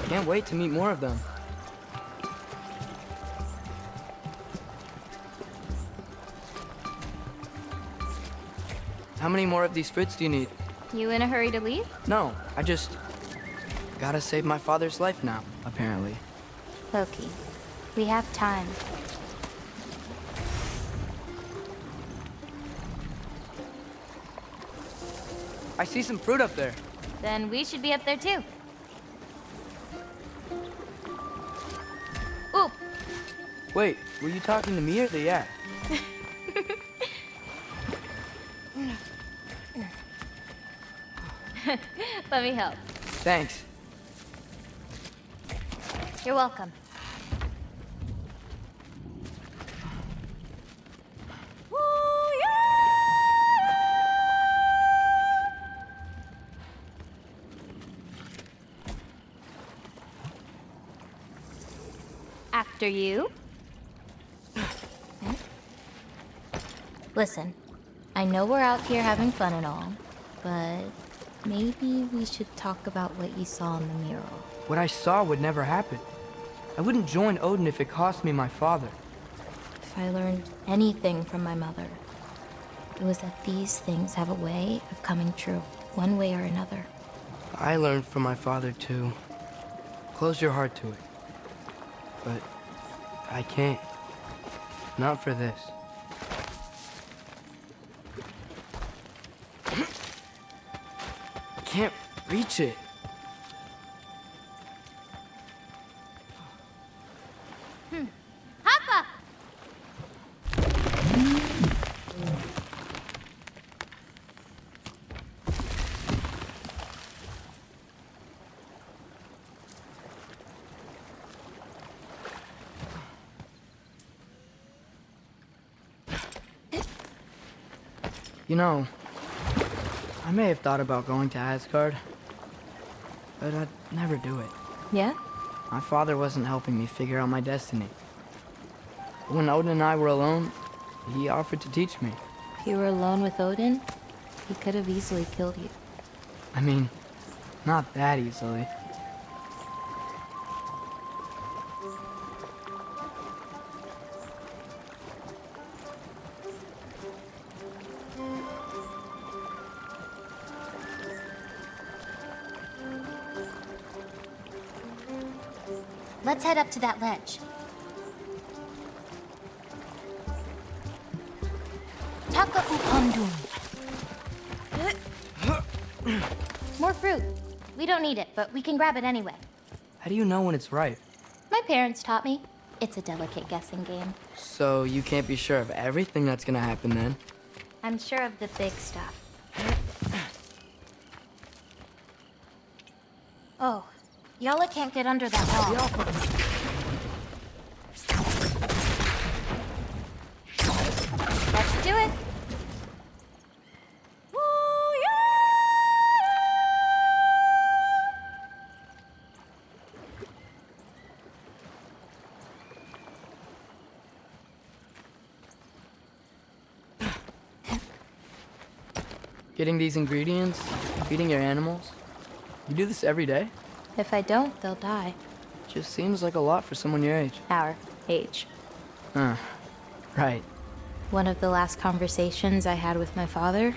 Can't wait to meet more of them. How many more of these fruits do you need? You in a hurry to leave? No, I just... gotta save my father's life now, apparently. Loki, we have time. I see some fruit up there. Then we should be up there too. Oop! Wait, were you talking to me or the yak? Let me help. Thanks. You're welcome. After you. Listen, I know we're out here having fun and all, but maybe we should talk about what you saw in the mural. What I saw would never happen. I wouldn't join Odin if it cost me my father. If I learned anything from my mother, it was that these things have a way of coming true, one way or another. I learned from my father too. Close your heart to it. But I can't. Not for this. Can't reach it. Hoppa! You know, I may have thought about going to Asgard, but I'd never do it. Yeah? My father wasn't helping me figure out my destiny. When Odin and I were alone, he offered to teach me. If you were alone with Odin, he could have easily killed you. I mean, not that easily. Let's head up to that ledge. Taka upandun. More fruit. We don't need it, but we can grab it anyway. How do you know when it's ripe? My parents taught me. It's a delicate guessing game. So you can't be sure of everything that's gonna happen then? I'm sure of the big stuff. Oh, Yala can't get under that wall. Let's do it. Getting these ingredients, feeding your animals. You do this every day? If I don't, they'll die. Just seems like a lot for someone your age. Our age. Right. One of the last conversations I had with my father,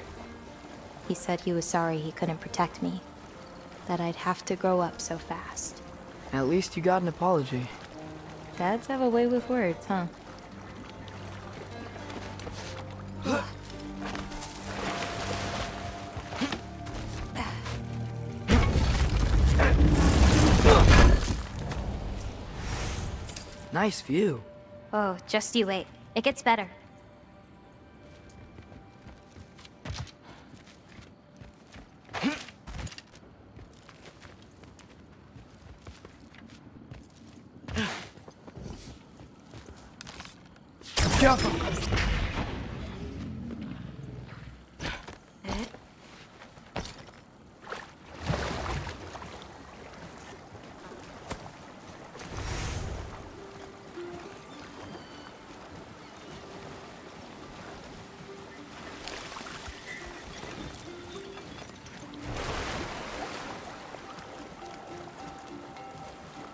he said he was sorry he couldn't protect me. That I'd have to grow up so fast. At least you got an apology. Dads have a way with words, huh? Nice view. Oh, just you wait. It gets better.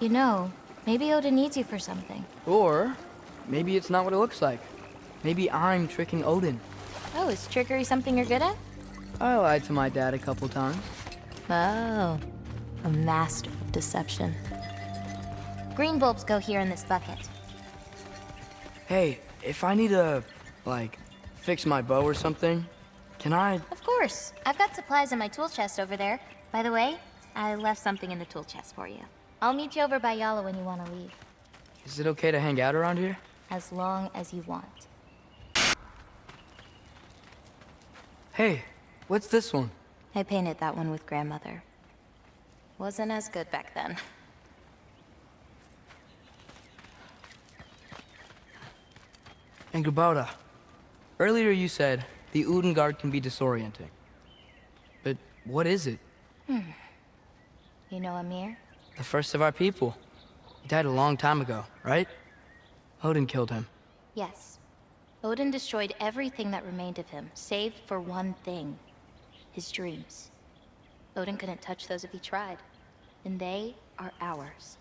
You know, maybe Odin needs you for something. Or maybe it's not what it looks like. Maybe I'm tricking Odin. Oh, is trickery something you're good at? I lied to my dad a couple times. Oh, a master of deception. Green bulbs go here in this bucket. Hey, if I need to, like, fix my bow or something, can I? Of course. I've got supplies in my tool chest over there. By the way, I left something in the tool chest for you. I'll meet you over by Yala when you want to leave. Is it okay to hang out around here? As long as you want. Hey, what's this one? I painted that one with grandmother. Wasn't as good back then. And Gabauda, earlier you said the Udengard can be disorienting. But what is it? You know Amir? The first of our people. He died a long time ago, right? Odin killed him. Yes. Odin destroyed everything that remained of him, save for one thing. His dreams. Odin couldn't touch those if he tried. And they are ours.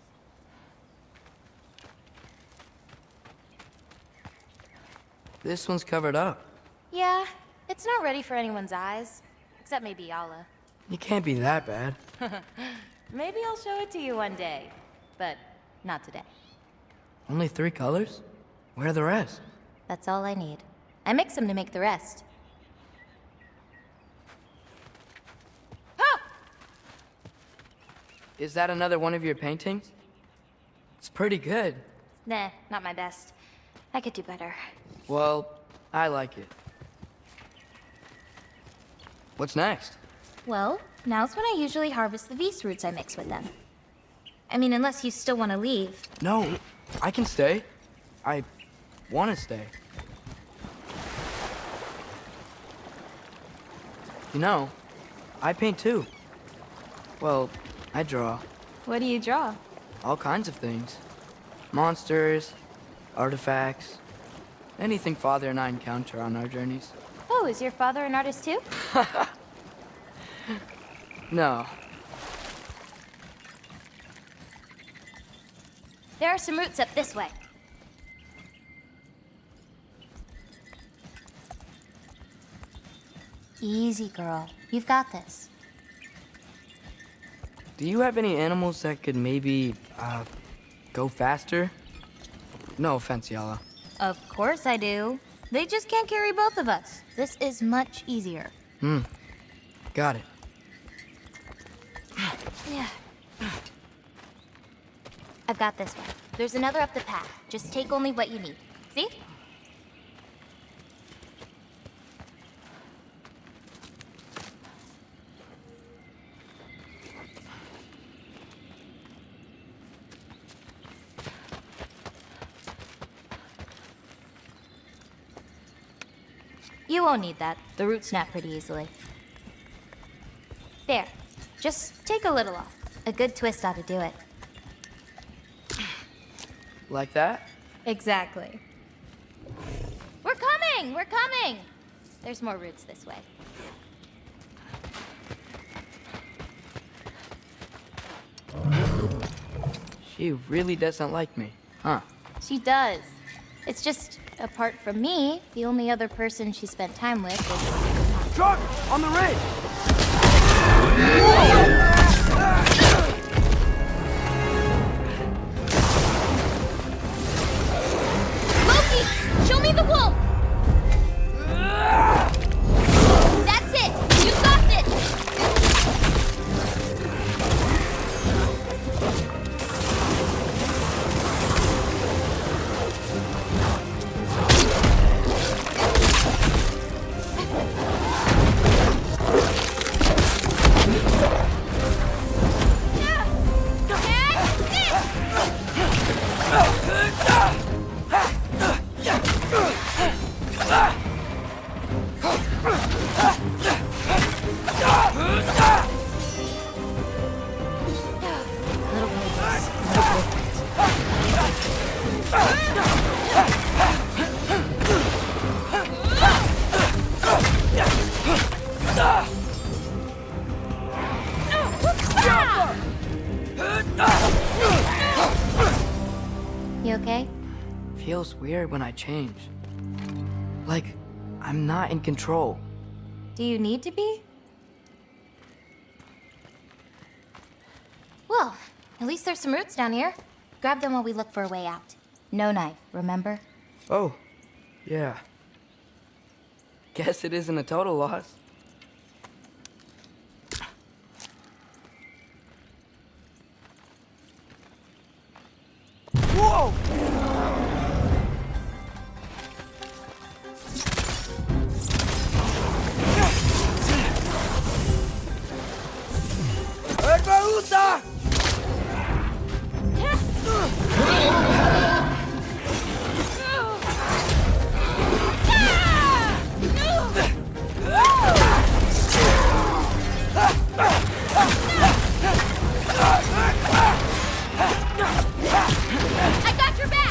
This one's covered up. Yeah, it's not ready for anyone's eyes. Except maybe Yala. It can't be that bad. Maybe I'll show it to you one day. But not today. Only 3 colors? Where are the rest? That's all I need. I mix them to make the rest. Is that another one of your paintings? It's pretty good. Nah, not my best. I could do better. Well, I like it. What's next? Well, now's when I usually harvest the Vis roots I mix with them. I mean, unless you still want to leave. No, I can stay. I want to stay. You know, I paint too. Well, I draw. What do you draw? All kinds of things. Monsters, artifacts, anything Father and I encounter on our journeys. Oh, is your father an artist too? No. There are some roots up this way. Easy, girl. You've got this. Do you have any animals that could maybe, go faster? No offense, Yala. Of course I do. They just can't carry both of us. This is much easier. Got it. Yeah. I've got this one. There's another up the path. Just take only what you need. See? You won't need that. The roots snap pretty easily. There. Just take a little off. A good twist ought to do it. Like that? Exactly. We're coming! We're coming! There's more roots this way. She really doesn't like me, huh? She does. It's just, apart from me, the only other person she spent time with is... Truck! On the ridge! Loki! Show me the wolf! That's it! You've got this! You okay? Feels weird when I change. Like, I'm not in control. Do you need to be? Well, at least there's some roots down here. Grab them while we look for a way out. No knife, remember? Oh, yeah. Guess it isn't a total loss. Whoa! Herbaruta! I got your back!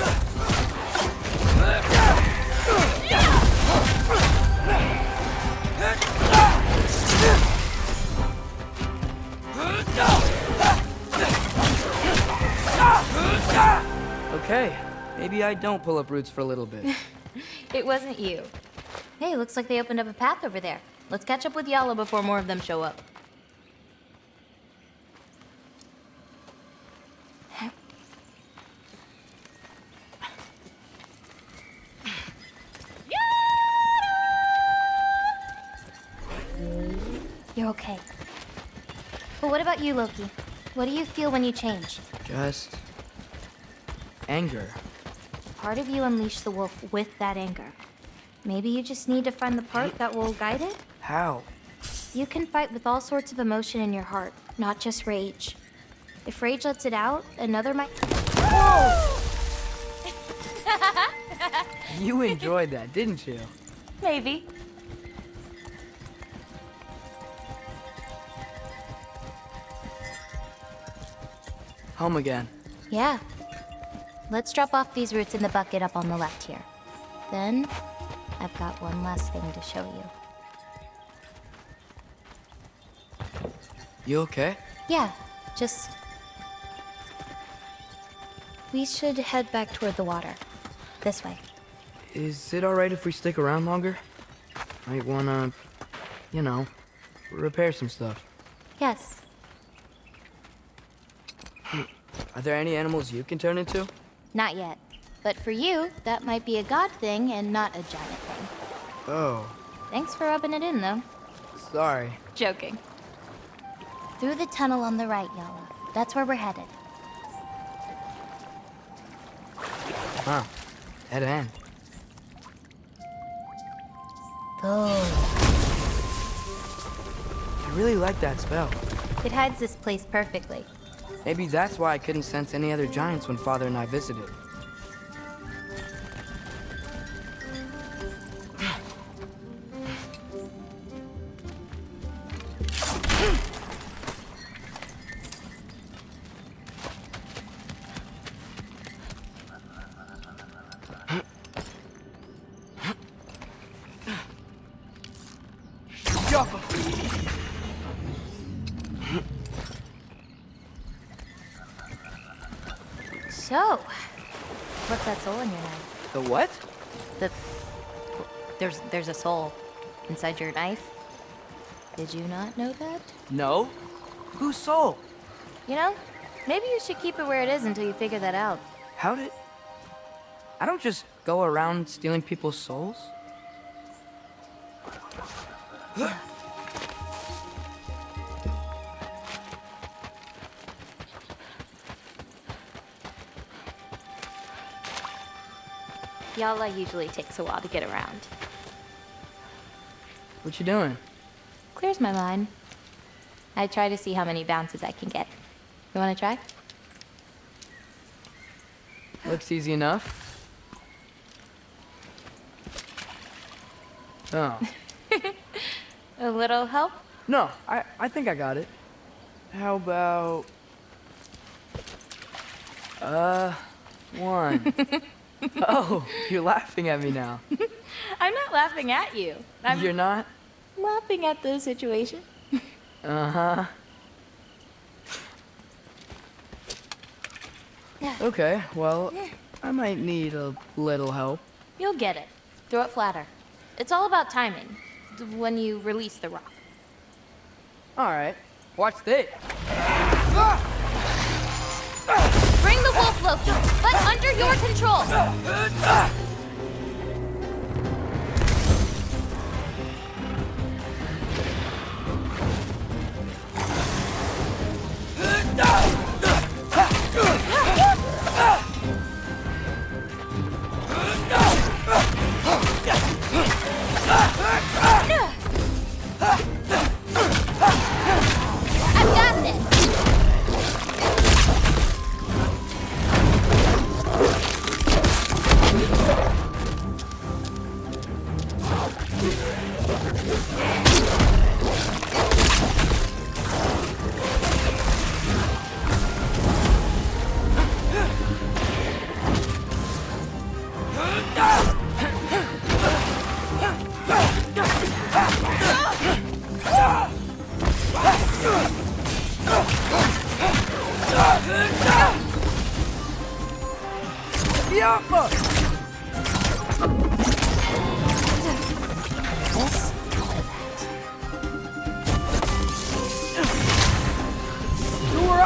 Okay, maybe I don't pull up roots for a little bit. It wasn't you. Hey, looks like they opened up a path over there. Let's catch up with Yala before more of them show up. You're okay. But what about you, Loki? What do you feel when you change? Just... anger. Part of you unleashed the wolf with that anger. Maybe you just need to find the part that will guide it? How? You can fight with all sorts of emotion in your heart, not just rage. If rage lets it out, another might... Whoa! You enjoyed that, didn't you? Maybe. Home again. Yeah. Let's drop off these roots in the bucket up on the left here. Then, I've got one last thing to show you. You okay? Yeah, just... We should head back toward the water. This way. Is it alright if we stick around longer? Might wanna, you know, repair some stuff. Yes. Are there any animals you can turn into? Not yet. But for you, that might be a god thing and not a giant thing. Oh, Thanks for rubbing it in, though. sorry. Joking. Through the tunnel on the right, Yala. That's where we're headed. Huh. Dead end. Oh. I really like that spell. It hides this place perfectly. Maybe that's why I couldn't sense any other giants when Father and I visited. So, what's that soul in your knife? The what? There's a soul inside your knife. Did you not know that? No? Whose soul? You know, maybe you should keep it where it is until you figure that out. How did... I don't just go around stealing people's souls. Yala usually takes a while to get around. What you doing? Clears my mind. I try to see how many bounces I can get. You wanna try? Looks easy enough. Oh. A little help? No, I think I got it. How about... one. Oh, you're laughing at me now. I'm not laughing at you. You're not? Laughing at the situation. Uh-huh. Okay, well, I might need a little help. You'll get it. Throw it flatter. It's all about timing. When you release the rock. Alright, watch this. Bring the wolf, Loki, but under your control.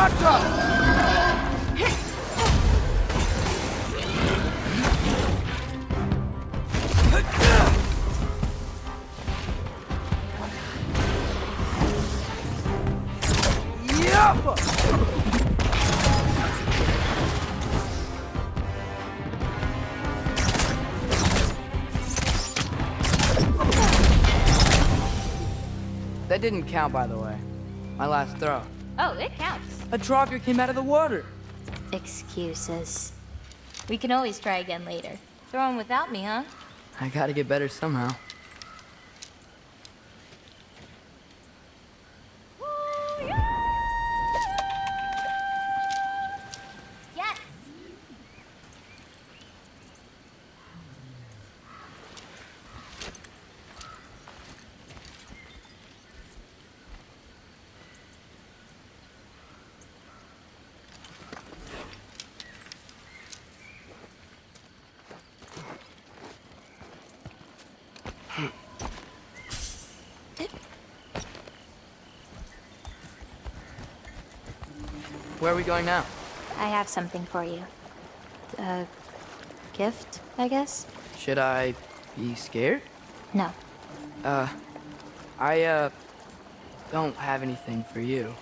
I've got this. That didn't count, by the way. My last throw. Oh, it counts. A Trogger came out of the water. Excuses. We can always try again later. Throw him without me, huh? I gotta get better somehow. Where are we going now? I have something for you. A gift, I guess? Should I be scared? No. I don't have anything for you.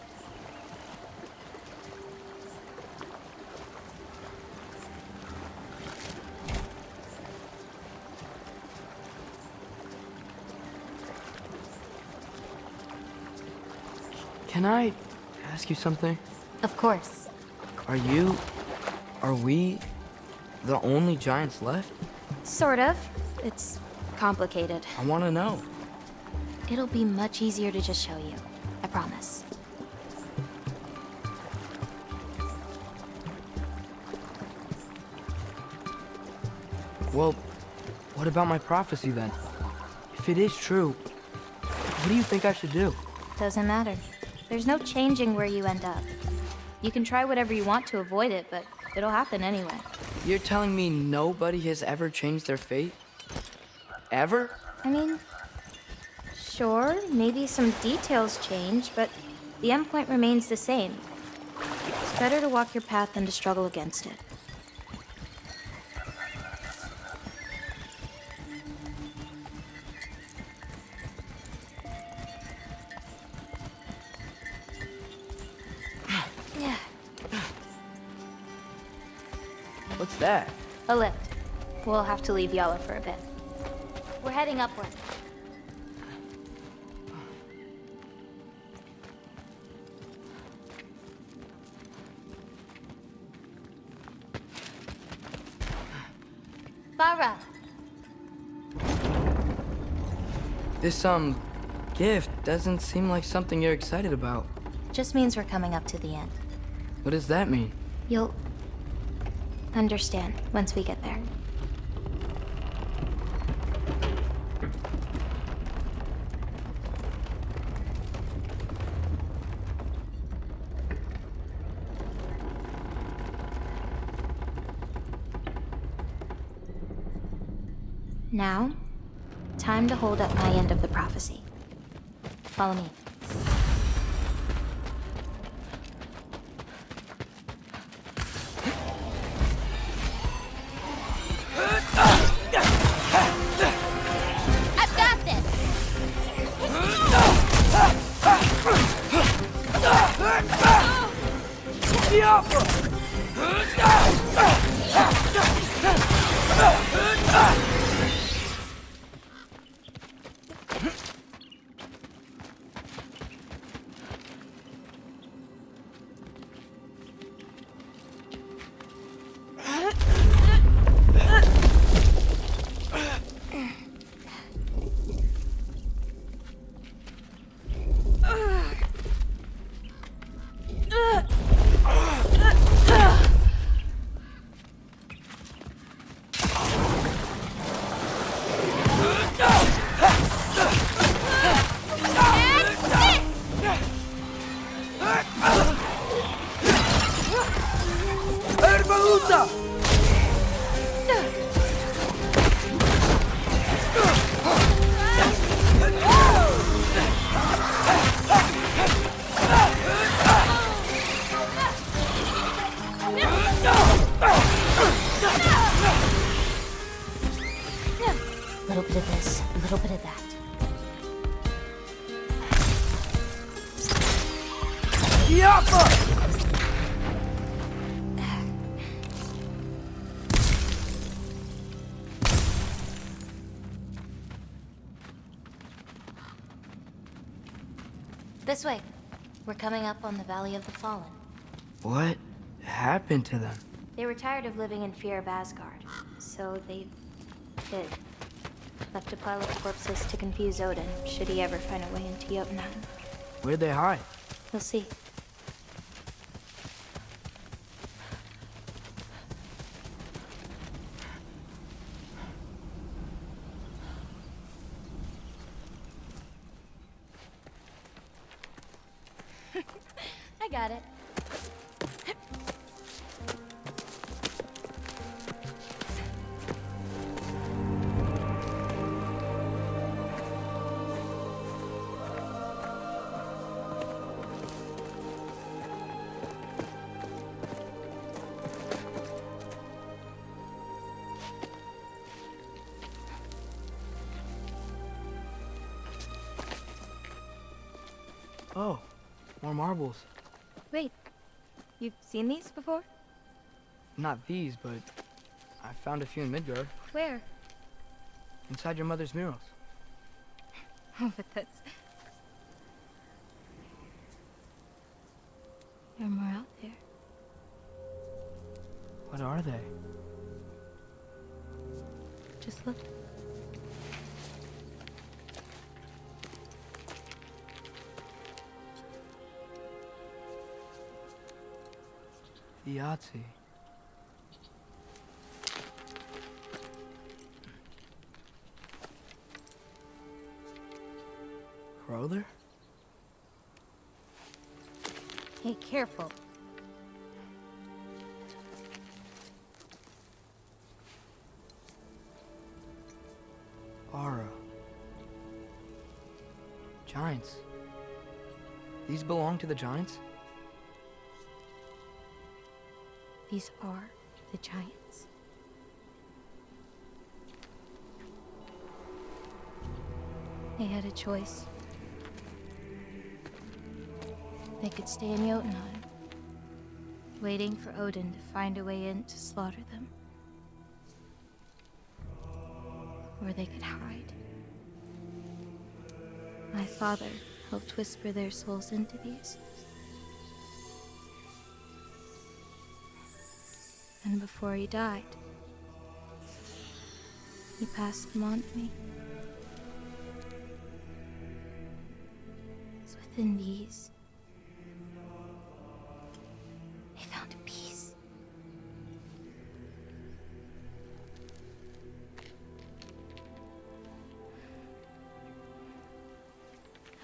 Can I ask you something? Of course. Are we the only giants left? Sort of. It's complicated. I want to know. It'll be much easier to just show you. I promise. Well, what about my prophecy then? If it is true, what do you think I should do? Doesn't matter. There's no changing where you end up. You can try whatever you want to avoid it, but it'll happen anyway. You're telling me nobody has ever changed their fate? Ever? I mean, sure, maybe some details change, but the endpoint remains the same. It's better to walk your path than to struggle against it. What's that? A lift. We'll have to leave Yala for a bit. We're heading upward. Farah! This, gift doesn't seem like something you're excited about. Just means we're coming up to the end. What does that mean? You'll understand once we get there. Now, time to hold up my end of the prophecy. Follow me. I've got this! A little bit of this, a little bit of that. This way. We're coming up on the Valley of the Fallen. What happened to them? They were tired of living in fear of Asgard, so they hid. Left a pile of corpses to confuse Odin, should he ever find a way into Jotunheim. Where'd they hide? We'll see. I got it. More marbles. Wait, you've seen these before? Not these, but I found a few in Midgard. Where? Inside your mother's murals. Oh, but that's... There are more out there. What are they? Just look. Yahtzee. Brother? Hey, careful. Ara. Giants. These belong to the Giants? These are the Giants. They had a choice. They could stay in Jotunheim, waiting for Odin to find a way in to slaughter them. Or they could hide. My father helped whisper their souls into these. And before he died, he passed them on to me. It's within these. They found a peace.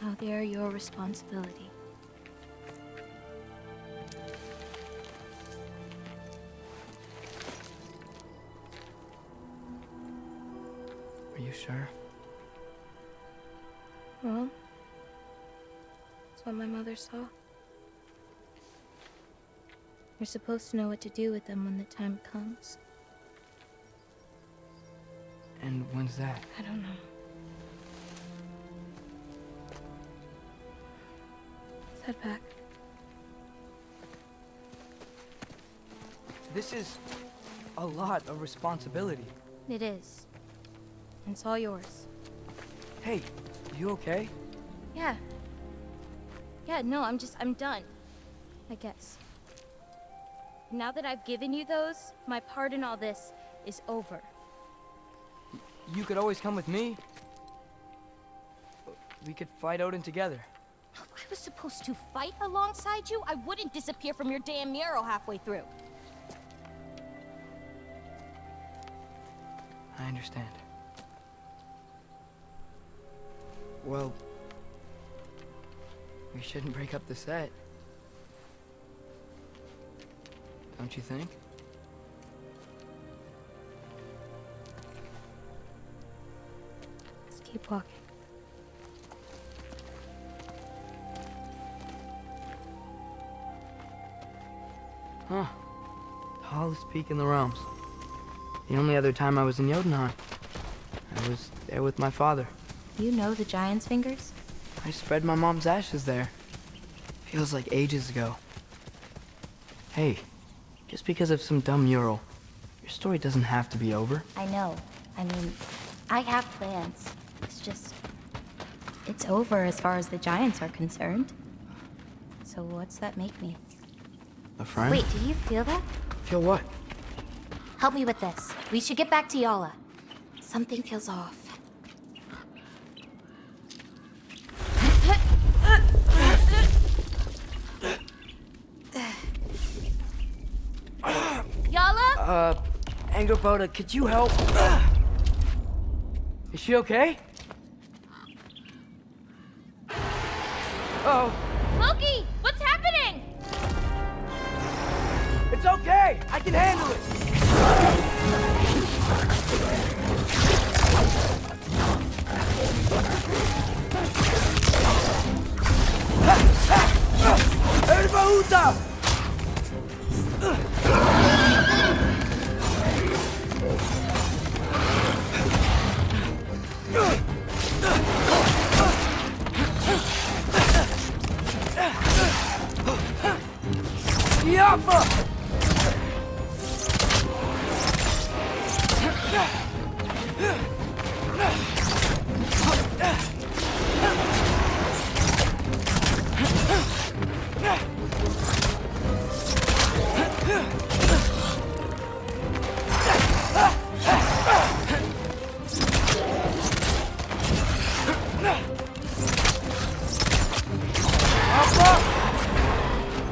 Now they are your responsibility. Are you sure? Well, that's what my mother saw. You're supposed to know what to do with them when the time comes. And when's that? I don't know. Let's head back. This is a lot of responsibility. It is. And it's all yours. Hey, you okay? Yeah. Yeah, no, I'm done. I guess. Now that I've given you those, my part in all this is over. You could always come with me. We could fight Odin together. If I was supposed to fight alongside you, I wouldn't disappear from your damn mural halfway through. I understand. Well, we shouldn't break up the set. Don't you think? Let's keep walking. Huh. Tallest peak in the realms. The only other time I was in Jotunheim. I was there with my father. You know the Giant's fingers? I spread my mom's ashes there. Feels like ages ago. Hey, just because of some dumb mural, your story doesn't have to be over. I know. I mean, I have plans. It's just... It's over as far as the Giants are concerned. So what's that make me? A friend? Wait, do you feel that? Feel what? Help me with this. We should get back to Yala. Something feels off. Yala? Angerboda, could you help? Is she okay? Oh. Loki! What's happening? It's okay! I can handle it! Erbaúta!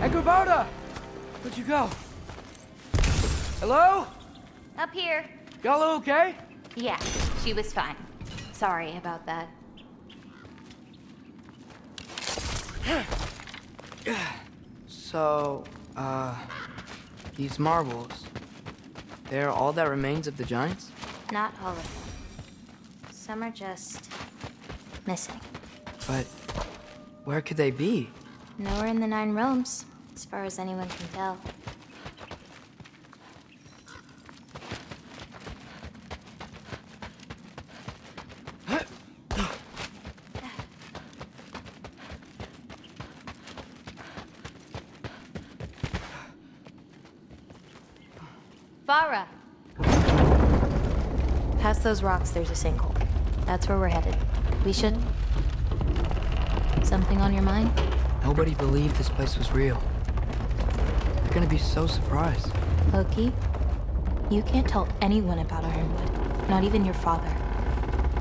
Agrabota! Where'd you go? Hello? Up here. Y'all okay? Yeah, she was fine. Sorry about that. So, these marbles, they're all that remains of the Giants? Not all of them. Some are just missing. But where could they be? Nowhere in the Nine Realms, as far as anyone can tell. Farah! Past those rocks, there's a sinkhole. That's where we're headed. We should... Something on your mind? Nobody believed this place was real. They're gonna be so surprised. Loki, you can't tell anyone about Ironwood, not even your father.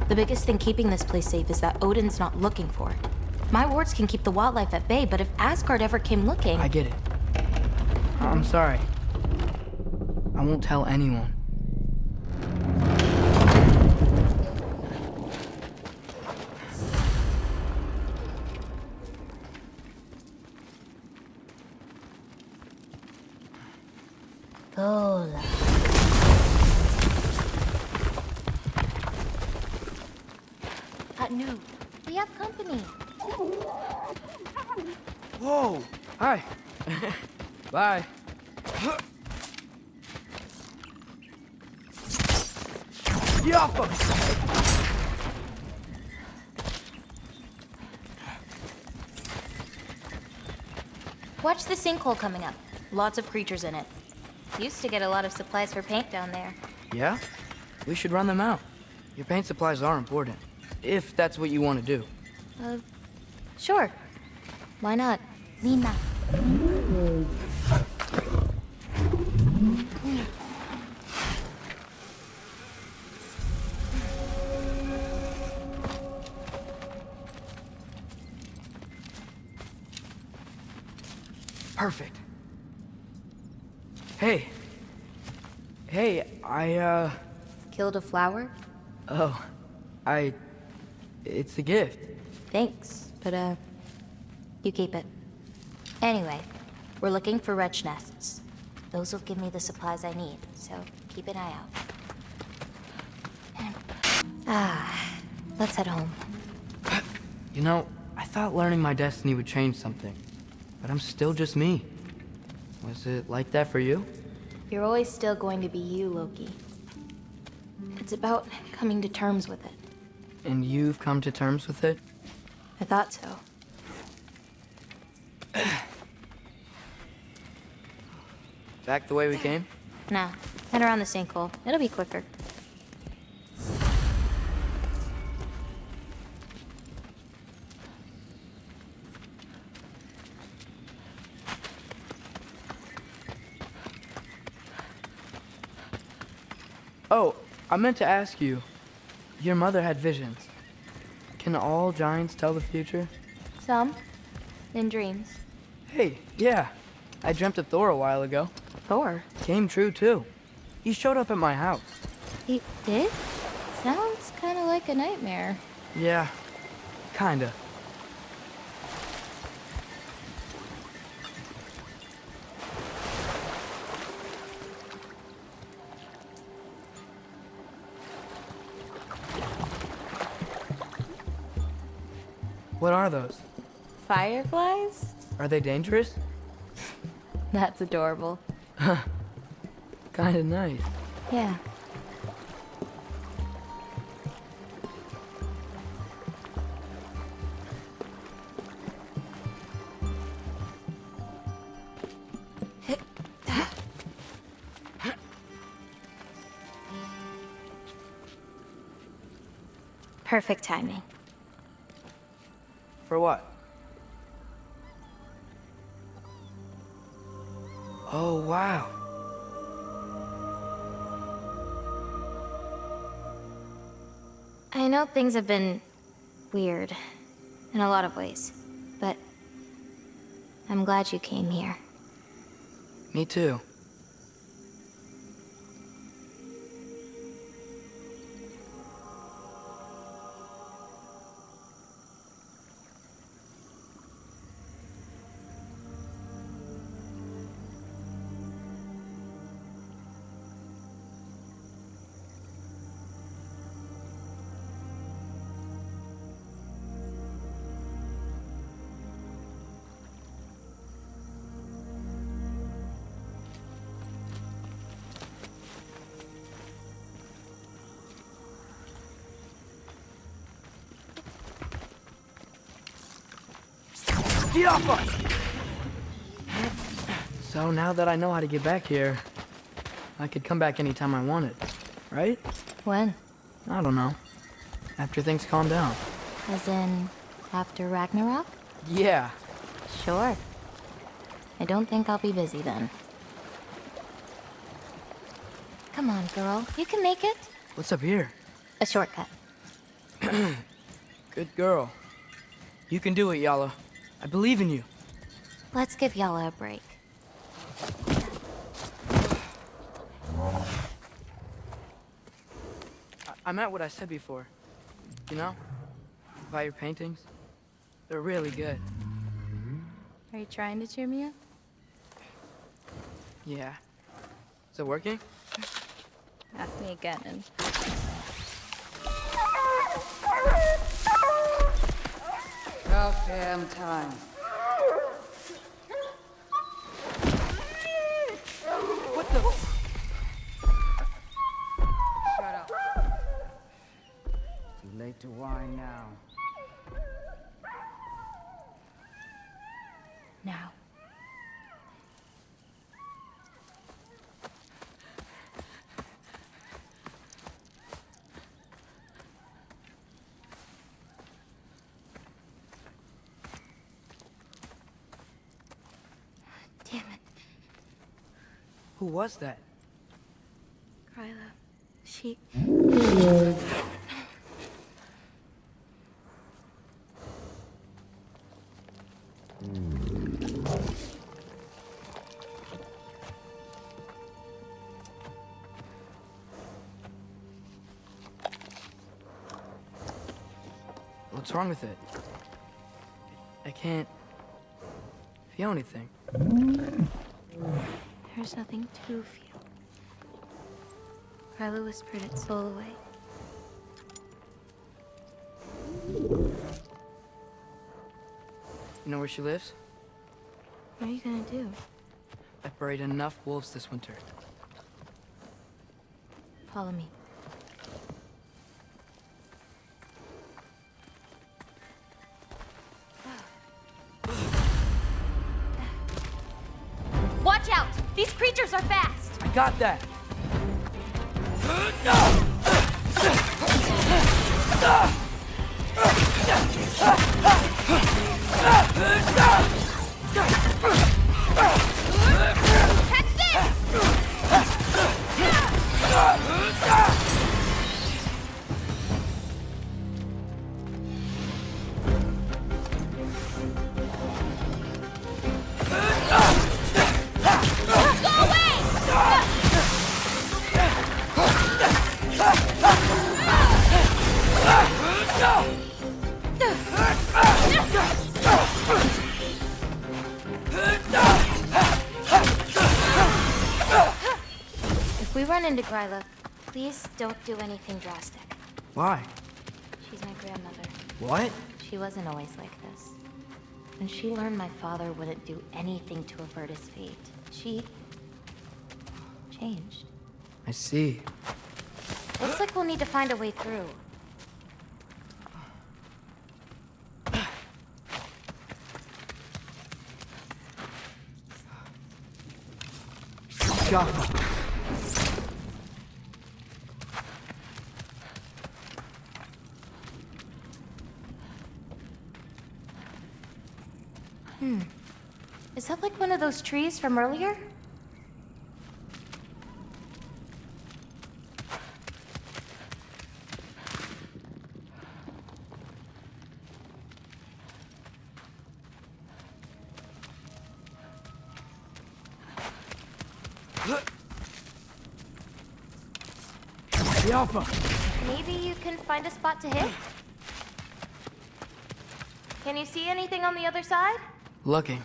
The biggest thing keeping this place safe is that Odin's not looking for it. My wards can keep the wildlife at bay, but if Asgard ever came looking... I get it. I'm sorry. I won't tell anyone. Hola. No, we have company. Whoa! Hi. Bye. Yappa! Watch the sinkhole coming up. Lots of creatures in it. Used to get a lot of supplies for paint down there. Yeah? We should run them out. Your paint supplies are important. If that's what you want to do. Sure. Why not? Lina. Perfect. Hey. Hey, I, Killed a flower? Oh. It's a gift. Thanks, but, you keep it. Anyway, we're looking for wretch nests. Those will give me the supplies I need, so keep an eye out. Let's head home. You know, I thought learning my destiny would change something, but I'm still just me. Was it like that for you? You're always still going to be you, Loki. It's about coming to terms with it. And you've come to terms with it? I thought so. Back the way we came? Nah, head around the sinkhole. It'll be quicker. Oh, I meant to ask you. Your mother had visions. Can all giants tell the future? Some. In dreams. Hey, yeah. I dreamt of Thor a while ago. Thor? Came true, too. He showed up at my house. He did? Sounds kind of like a nightmare. Yeah, kinda. What are those? Fireflies? Are they dangerous? That's adorable. Kinda nice. Yeah. Perfect timing. For what? Oh, wow. I know things have been weird in a lot of ways, but I'm glad you came here. Me too. Get off us! So now that I know how to get back here, I could come back anytime I wanted, right? When? I don't know. After things calm down. As in, after Ragnarok? Yeah. Sure. I don't think I'll be busy then. Come on, girl. You can make it. What's up here? A shortcut. Good girl. You can do it, Yala. I believe in you. Let's give Yala a break. I meant what I said before. You know? About your paintings. They're really good. Are you trying to cheer me up? Yeah. Is it working? Ask me again and... About damn time. What the? Shut up. Too late to whine now. Now. Damn it. Who was that? Kryla. She... What's wrong with it? I can't feel anything. There's nothing to feel. Kryla whispered its soul away. You know where she lives? What are you gonna do? I've buried enough wolves this winter. Follow me. Watch out! These creatures are fast! I got that! Catch this! If we run into Kryla, please don't do anything drastic. Why? She's my grandmother. What? She wasn't always like this. When she learned my father wouldn't do anything to avert his fate, she... changed. I see. Looks like we'll need to find a way through. Jaffa. one of those trees from earlier? The Alpha! Maybe you can find a spot to hit? Can you see anything on the other side? Looking.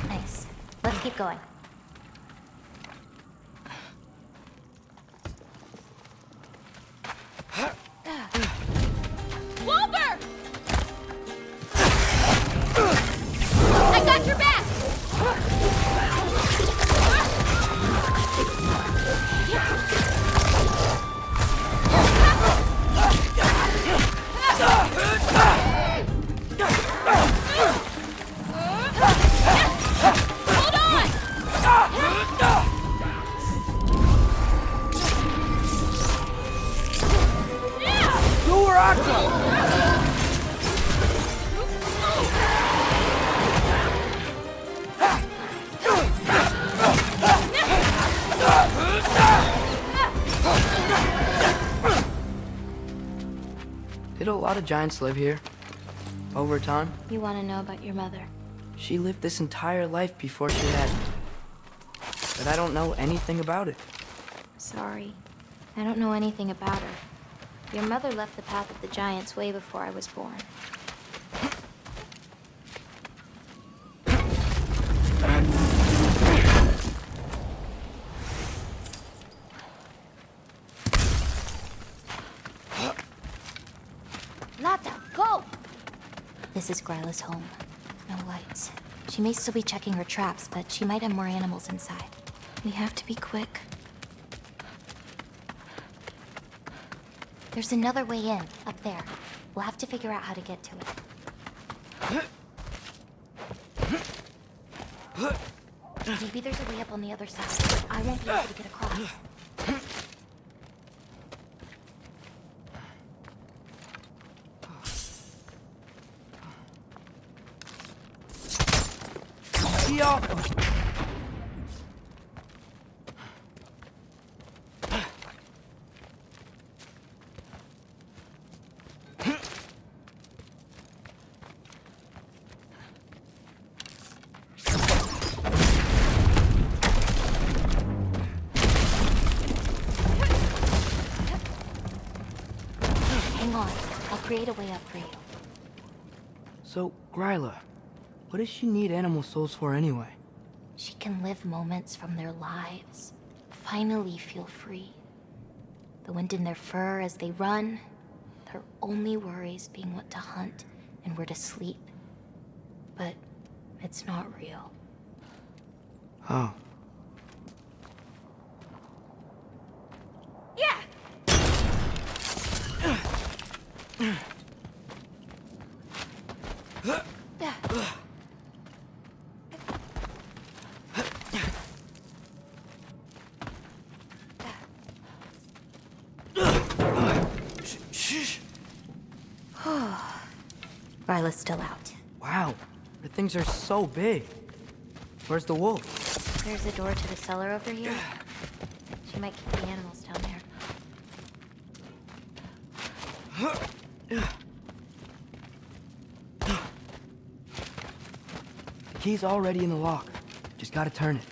Nice. Let's keep going. Wolver! I got your back! Did a lot of giants live here? Over time? You want to know about your mother? She lived this entire life before she had me. But I don't know anything about it. Sorry. I don't know anything about her. Your mother left the path of the giants way before I was born. Lata, go! This is Gryla's home. No lights. She may still be checking her traps, but she might have more animals inside. We have to be quick. There's another way in, up there. We'll have to figure out how to get to it. Maybe there's a way up on the other side. I won't be able to get across. The Alpha! Hang on. I'll create a way up for you. So, Gryla, what does she need animal souls for anyway? She can live moments from their lives. Finally feel free. The wind in their fur as they run. Their only worries being what to hunt and where to sleep. But it's not real. Oh. Yeah! Ryla's still out. Wow, the things are so big. Where's the wolf? There's a door to the cellar over here. She might keep the animals down there. The key's already in the lock. Just gotta turn it.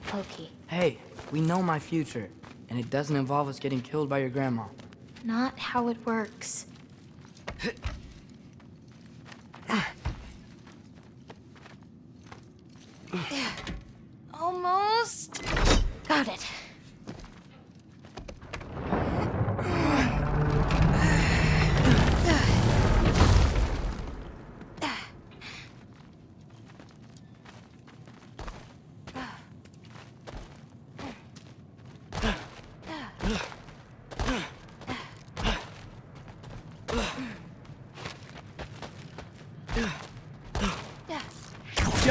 Pokey. Hey, we know my future, and it doesn't involve us getting killed by your grandma. Not how it works. Almost. Got it.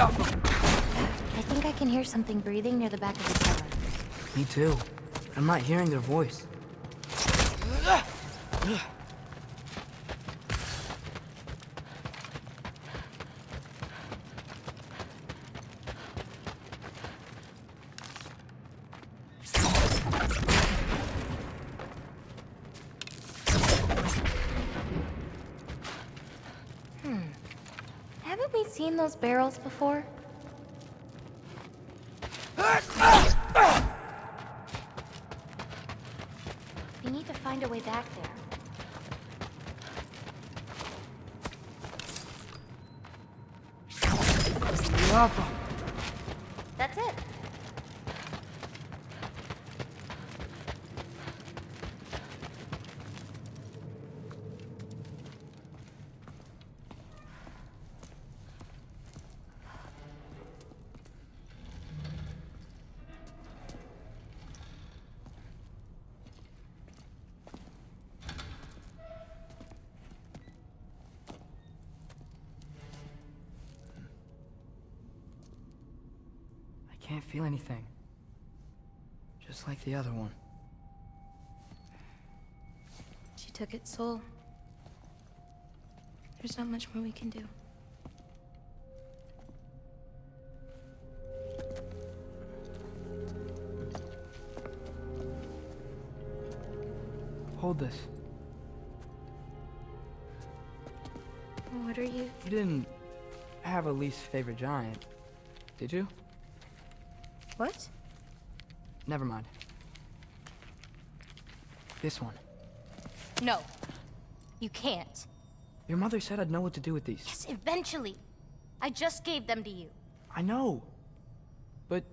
I think I can hear something breathing near the back of the cellar. Me too. I'm not hearing their voice. Haven't we seen those barrels before? We need to find a way back there. Lava. That's it. I can't feel anything. Just like the other one. She took its soul. There's not much more we can do. Hold this. What are you? You didn't have a least favorite giant, did you? What? Never mind. This one. No. You can't. Your mother said I'd know what to do with these. Yes, eventually. I just gave them to you. I know. But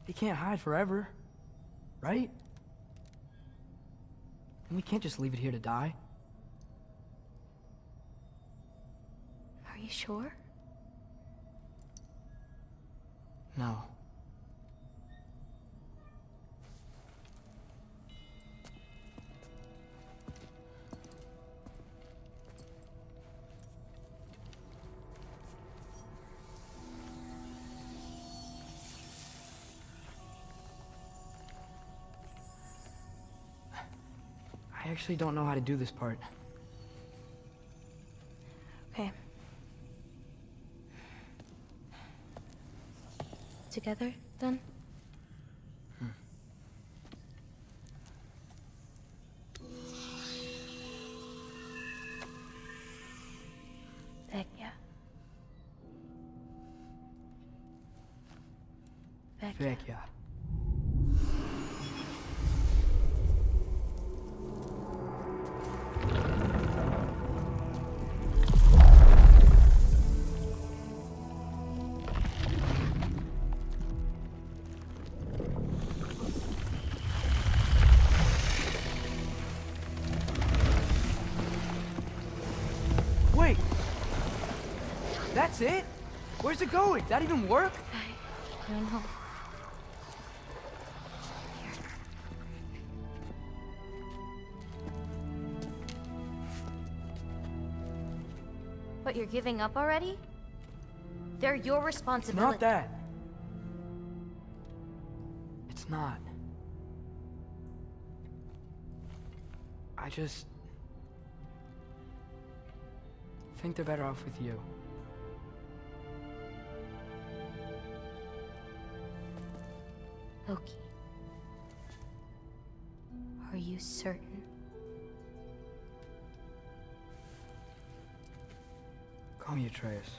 you can't hide forever, right? And we can't just leave it here to die. Are you sure? No. I actually don't know how to do this part. Okay. Together, then? Vecchia. Vecchia. Wait! That's it? Where's it going? That even work? I don't know. What, you're giving up already? They're your It's responsibility. not that. It's not. I just think they're better off with you. Loki. Are you certain? Call me Atreus.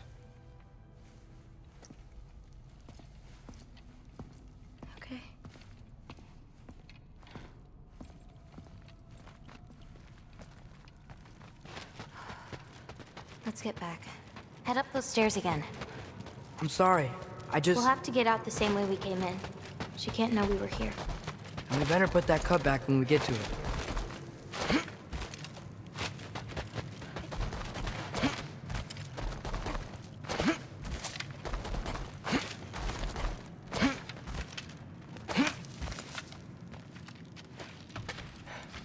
Okay. Let's get back. Head up those stairs again. I'm sorry. I just... We'll have to get out the same way we came in. She can't know we were here. And we better put that cut back when we get to it.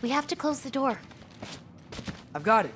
We have to close the door. I've got it.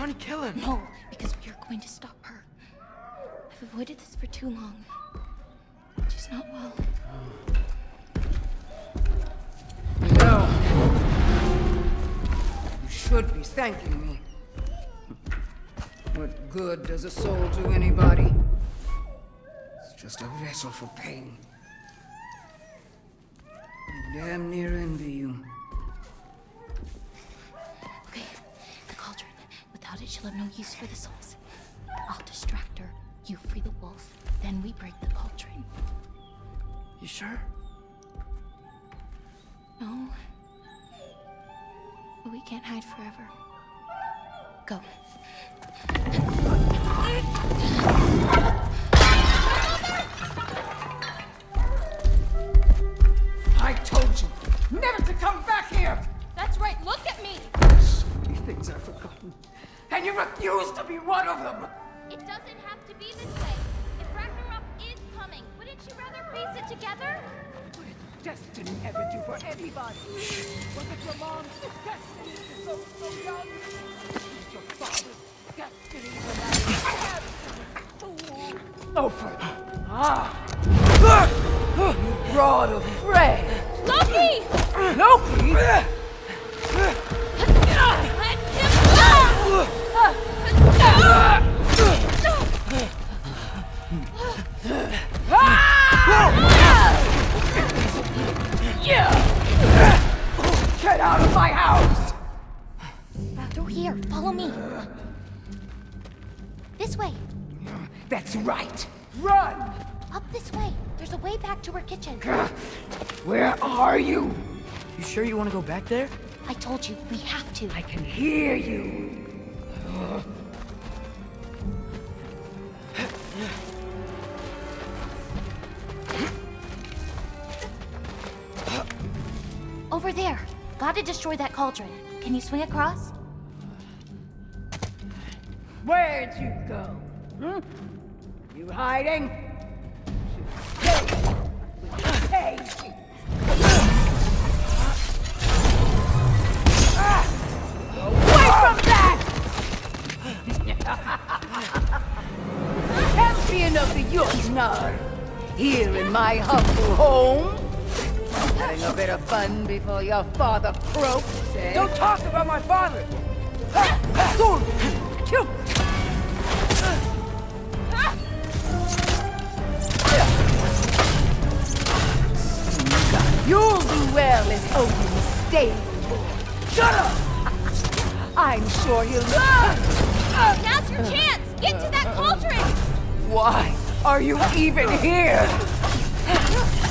on, kill him. No, because we are going to stop her. I've avoided this for too long. She's not well. No. You should be thanking me. What good does a soul do anybody? It's just a vessel for pain. I damn near envy you. Okay, the cauldron. Without it, she'll have no use for the souls. I'll distract her. You free the wolf. Then we break the cauldron. You sure? No. But we can't hide forever. Go. I told you never to come back here! That's right, look at me! So many things I've forgotten. And you refuse to be one of them! It doesn't have to be this way. If Ragnarok is coming, wouldn't you rather face it together? What did destiny ever do for anybody? Was it your mom's destiny to go so young? Was your father's destiny to marry fool? Open! You brood of prey! Loki! Loki? Get out of my house! Through here, follow me. This way. That's right. Run! Up this way. There's a way back to her kitchen. Where are you? You sure you want to go back there? I told you, we have to. I can hear you. Over there. Gotta destroy that cauldron. Can you swing across? Where'd you go? Hmm? You hiding? Hey! Away from that! Champion of the Jotnar, here in my humble home. Having a bit of fun before your father croaks, eh? Don't talk about my father! Sword! Kill! You'll do well as Odin's stable. Shut up! I'm sure he'll Now's your chance! Get to that cauldron! Why are you even here?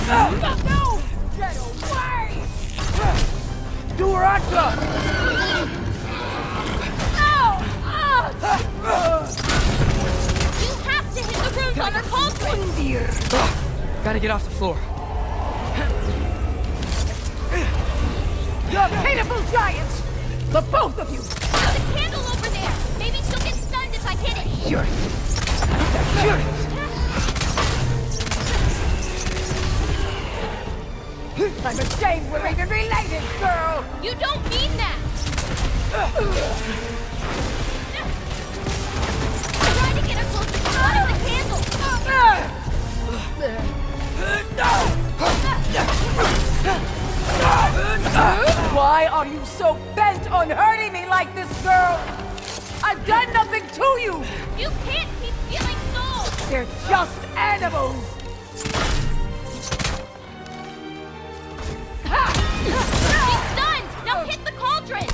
No! Get away! Durata! You have to hit the runes on her cauldron! Gotta get off the floor. You're pitiful giants! The both of you! There's a candle over there! Maybe she'll get stunned if I hit it! You're... I'm ashamed we're even related, girl! You don't mean that! Try to get her closer to one of the candles! Why are you so bent on hurting me like this, girl? I've done nothing to you! You can't keep stealing souls! They're just animals! She's stunned! Now hit the cauldron!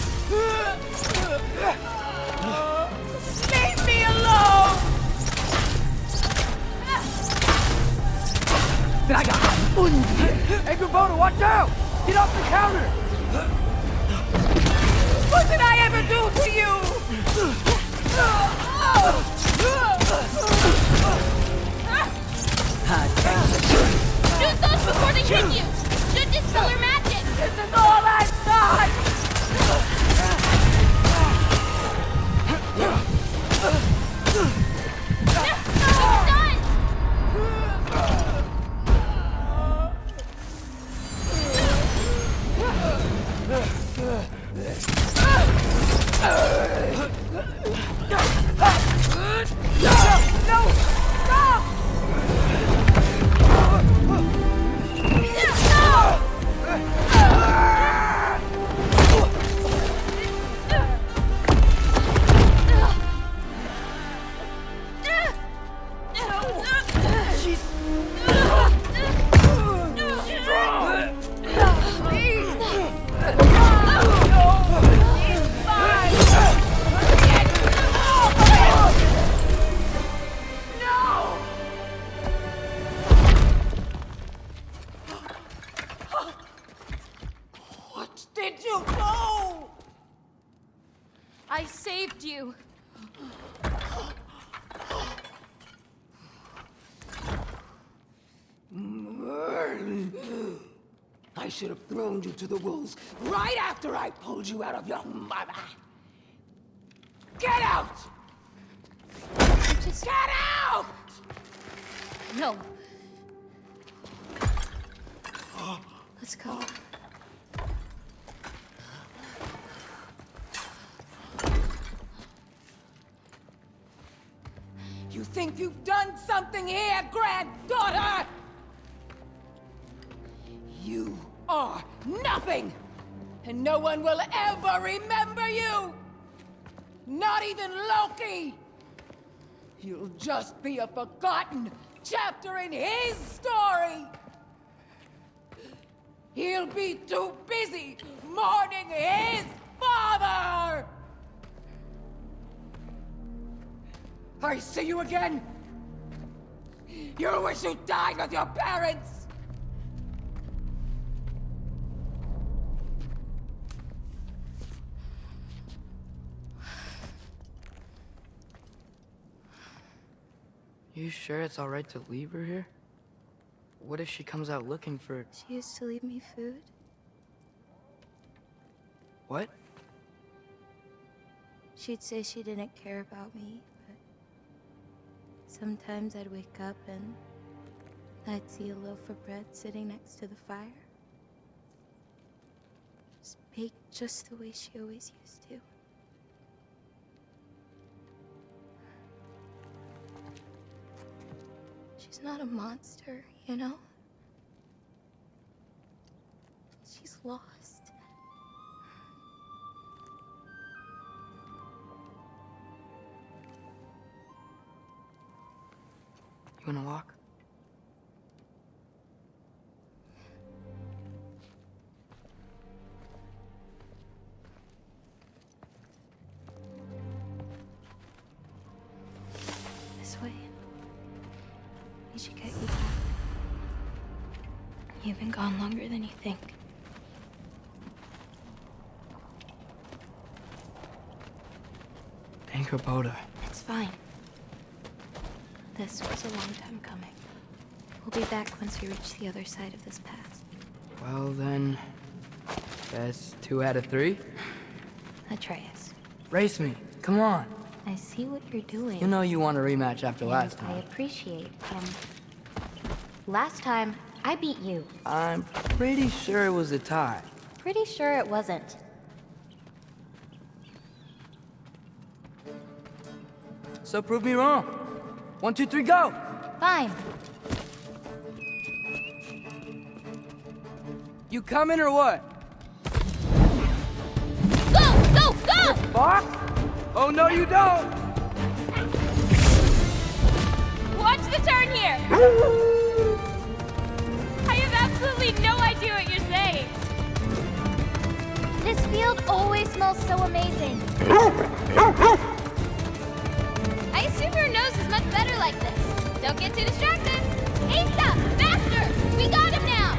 Leave me alone! Hey, Kubota, watch out! Get off the counter! What did I ever do to you? Use those before they hit you! Should dispel her magic! This is all I've got! you do? I saved you. I should have thrown you to the wolves right after I pulled you out of your mother. Get out! Get out! No. Let's go. You think you've done something here, granddaughter? You are nothing! And no one will ever remember you! Not even Loki! You'll just be a forgotten chapter in his story! He'll be too busy mourning his father! I see you again! You'll wish you died with your parents! You sure it's alright to leave her here? What if she comes out looking for... She used to leave me food. What? She'd say she didn't care about me, but sometimes I'd wake up and I'd see a loaf of bread sitting next to the fire. Just baked just the way she always used to. She's not a monster, you know? She's lost. You wanna walk? This way. We should get you back. You've been gone longer than you think. Anchor-Boda. It's fine. This was a long time coming. We'll be back once we reach the other side of this pass. Well then... That's 2 out of 3? Atreus. Race me. Come on. I see what you're doing. You know you want a rematch after And last I time. appreciate last time, I beat you. I'm pretty sure it was a tie. Pretty sure it wasn't. So prove me wrong. 1, 2, 3, go! Fine. You coming or what? Go! Go! Go! Fuck? Oh no you don't! Watch the turn here! I have absolutely no idea what you're saying. This field always smells so amazing. I assume your nose is much better like this. Don't get too distracted. Asa! Faster! We got him now!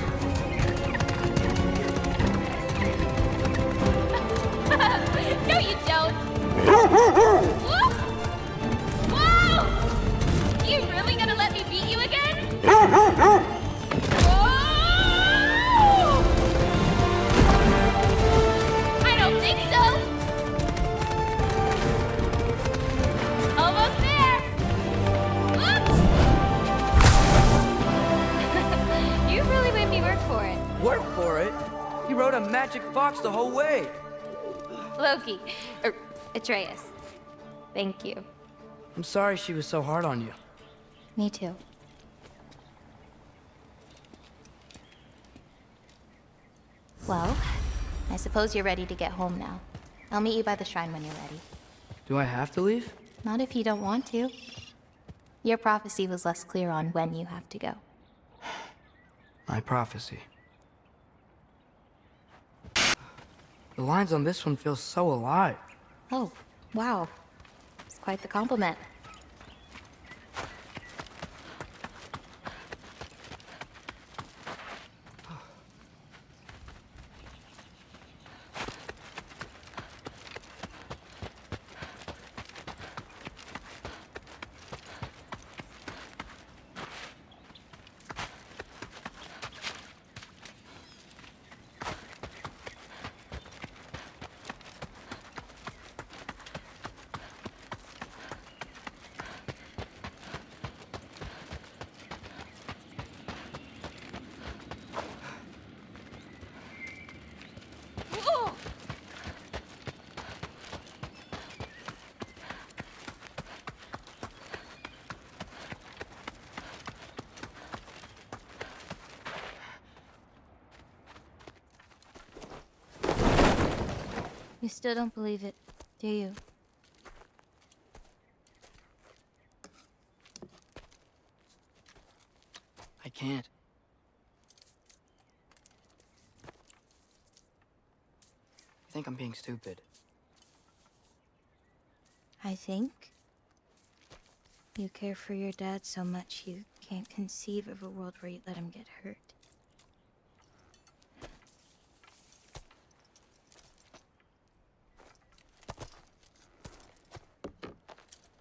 No, you don't. Whoop! Whoa! You really gonna let me beat you again? Whoa! I don't think so. Almost there. Whoops! You really made me work for it. Work for it? You rode a magic fox the whole way. Loki. Atreus. Thank you. I'm sorry she was so hard on you. Me too. Well, I suppose you're ready to get home now. I'll meet you by the shrine when you're ready. Do I have to leave? Not if you don't want to. Your prophecy was less clear on when you have to go. My prophecy. The lines on this one feel so alive. Oh, wow. It's quite the compliment. You still don't believe it, do you? I can't. I think I'm being stupid. I think you care for your dad so much you can't conceive of a world where you let him get hurt.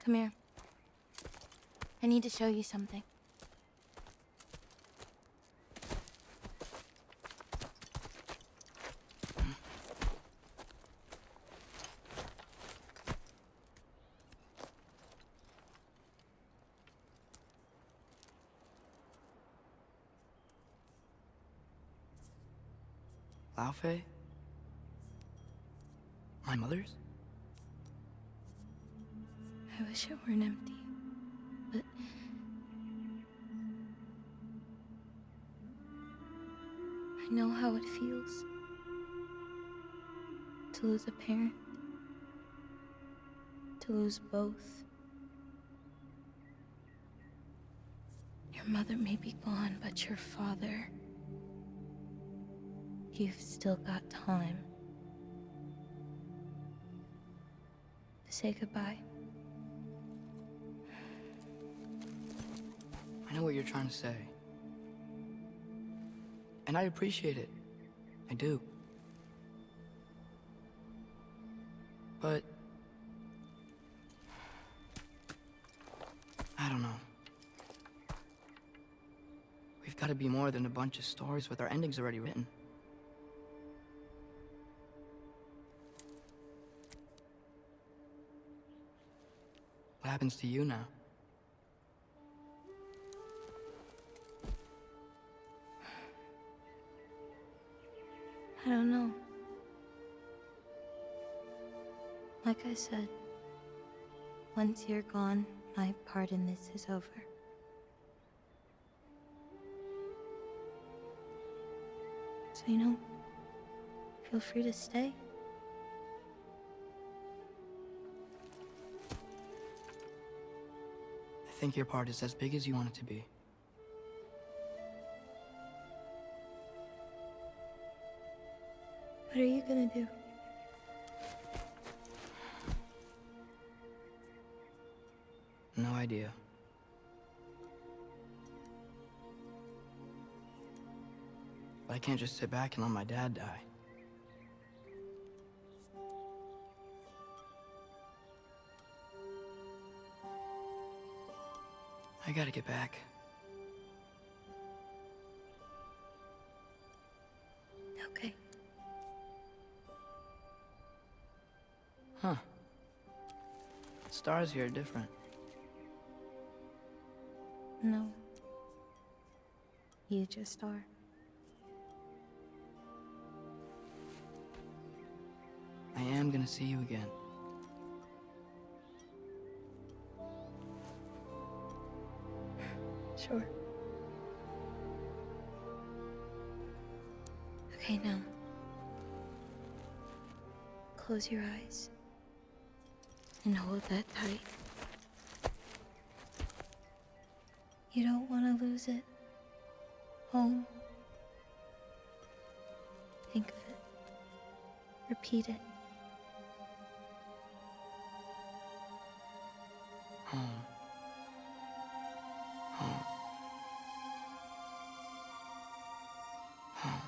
Come here. I need to show you something. Lao Fei? My mother's? I wish it weren't empty, but I know how it feels to lose a parent, to lose both. Your mother may be gone, but your father, you've still got time to say goodbye. I know what you're trying to say. And I appreciate it. I do. But I don't know. We've got to be more than a bunch of stories with our endings already written. What happens to you now? I don't know. Like I said, once you're gone, my part in this is over. So, feel free to stay. I think your part is as big as you want it to be. What are you gonna do? No idea. But I can't just sit back and let my dad die. I gotta get back. Okay. Huh. Stars here are different. No. You just are. I am gonna see you again. Sure. Okay, now. Close your eyes. And hold that tight. You don't want to lose it. Home. Think of it. Repeat it. Home. Home. Home.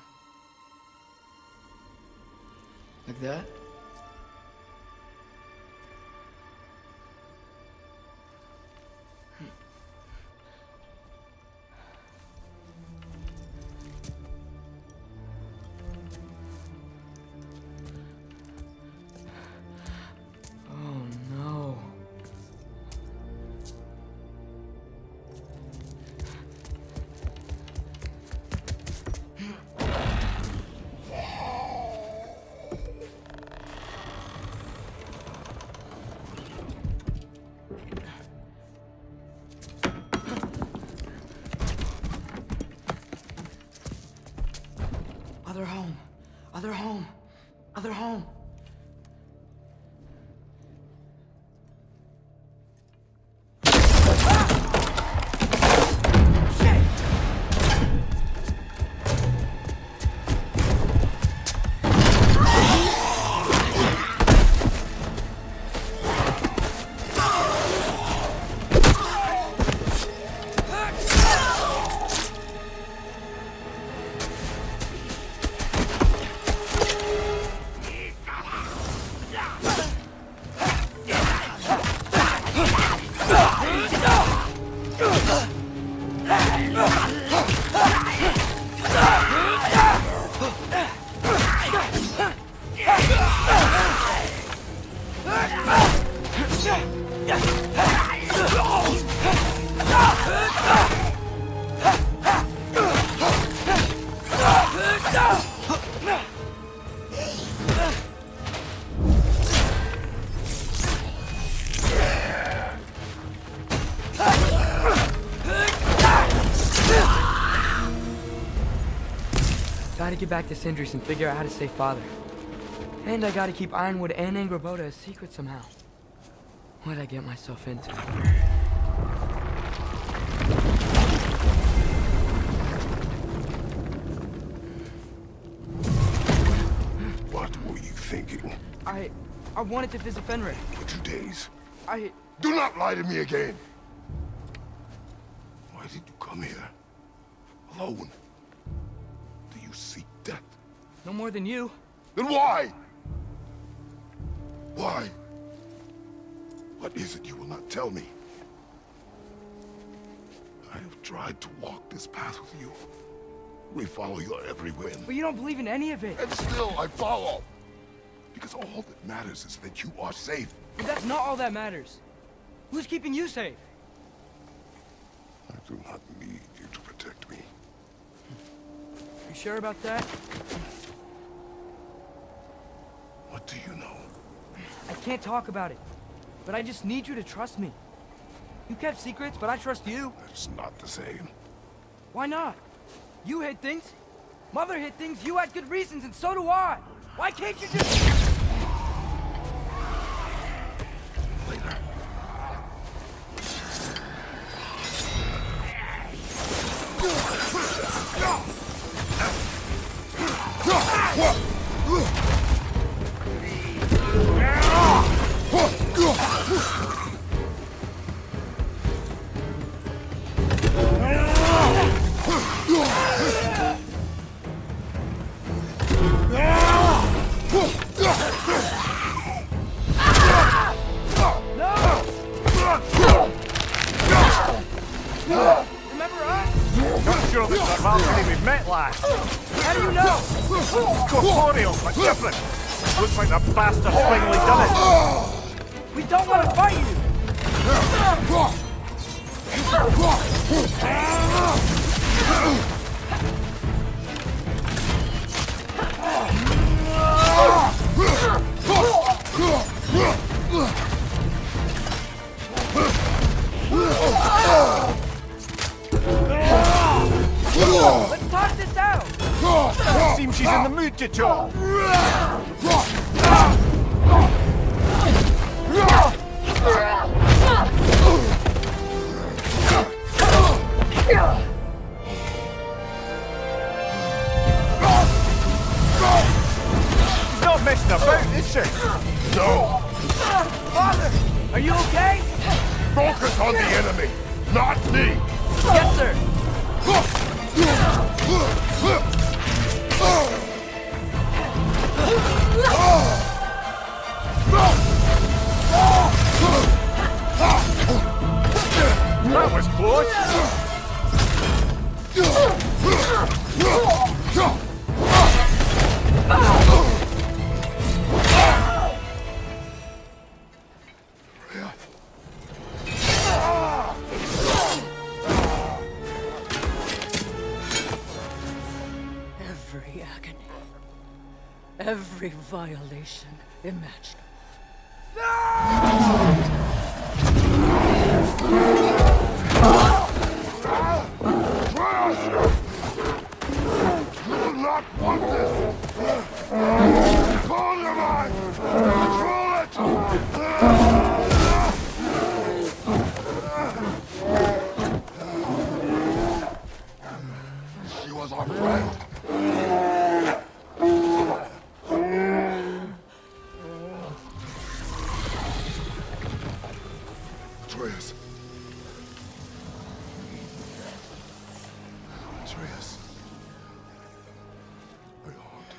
Like that? Oh no. Other home. Other home. Other home. get back to Sindri's and figure out how to save Father. And I gotta keep Ironwood and Angrboda a secret somehow. What'd I get myself into? What were you thinking? I wanted to visit Fenrir. For 2 days. Do not lie to me again! Why did you come here? Alone? Do you seek death? No more than you. Then why? Why? What is it you will not tell me? I have tried to walk this path with you. We follow your every whim. But you don't believe in any of it. And still I follow. Because all that matters is that you are safe. But that's not all that matters. Who's keeping you safe? I do not need you to protect me. You sure about that? What do you know? I can't talk about it. But I just need you to trust me. You kept secrets, but I trust you. That's not the same. Why not? You hid things. Mother hid things. You had good reasons, and so do I. Why can't you just... Later. Remember us? Not sure this is Valkyrie we've met last. How do you know? Corporeal, but different. Looks like the bastard's finally done it. We don't want to fight you! Let's talk this out! Seems she's in the mood to talk. She's not messing about, is she? No! Father, are you okay? Focus on the enemy, not me! Yes, sir! That was close. Every agony, every violation imaginable. You will not want this! Control your mind! Control it! She was our friend. Atreus. Atreus. My heart.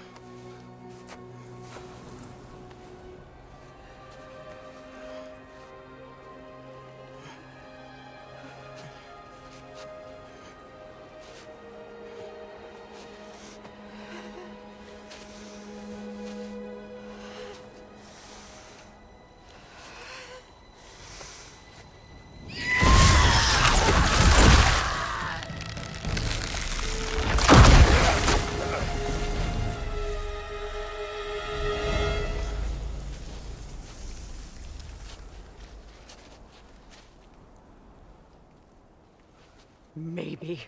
Maybe.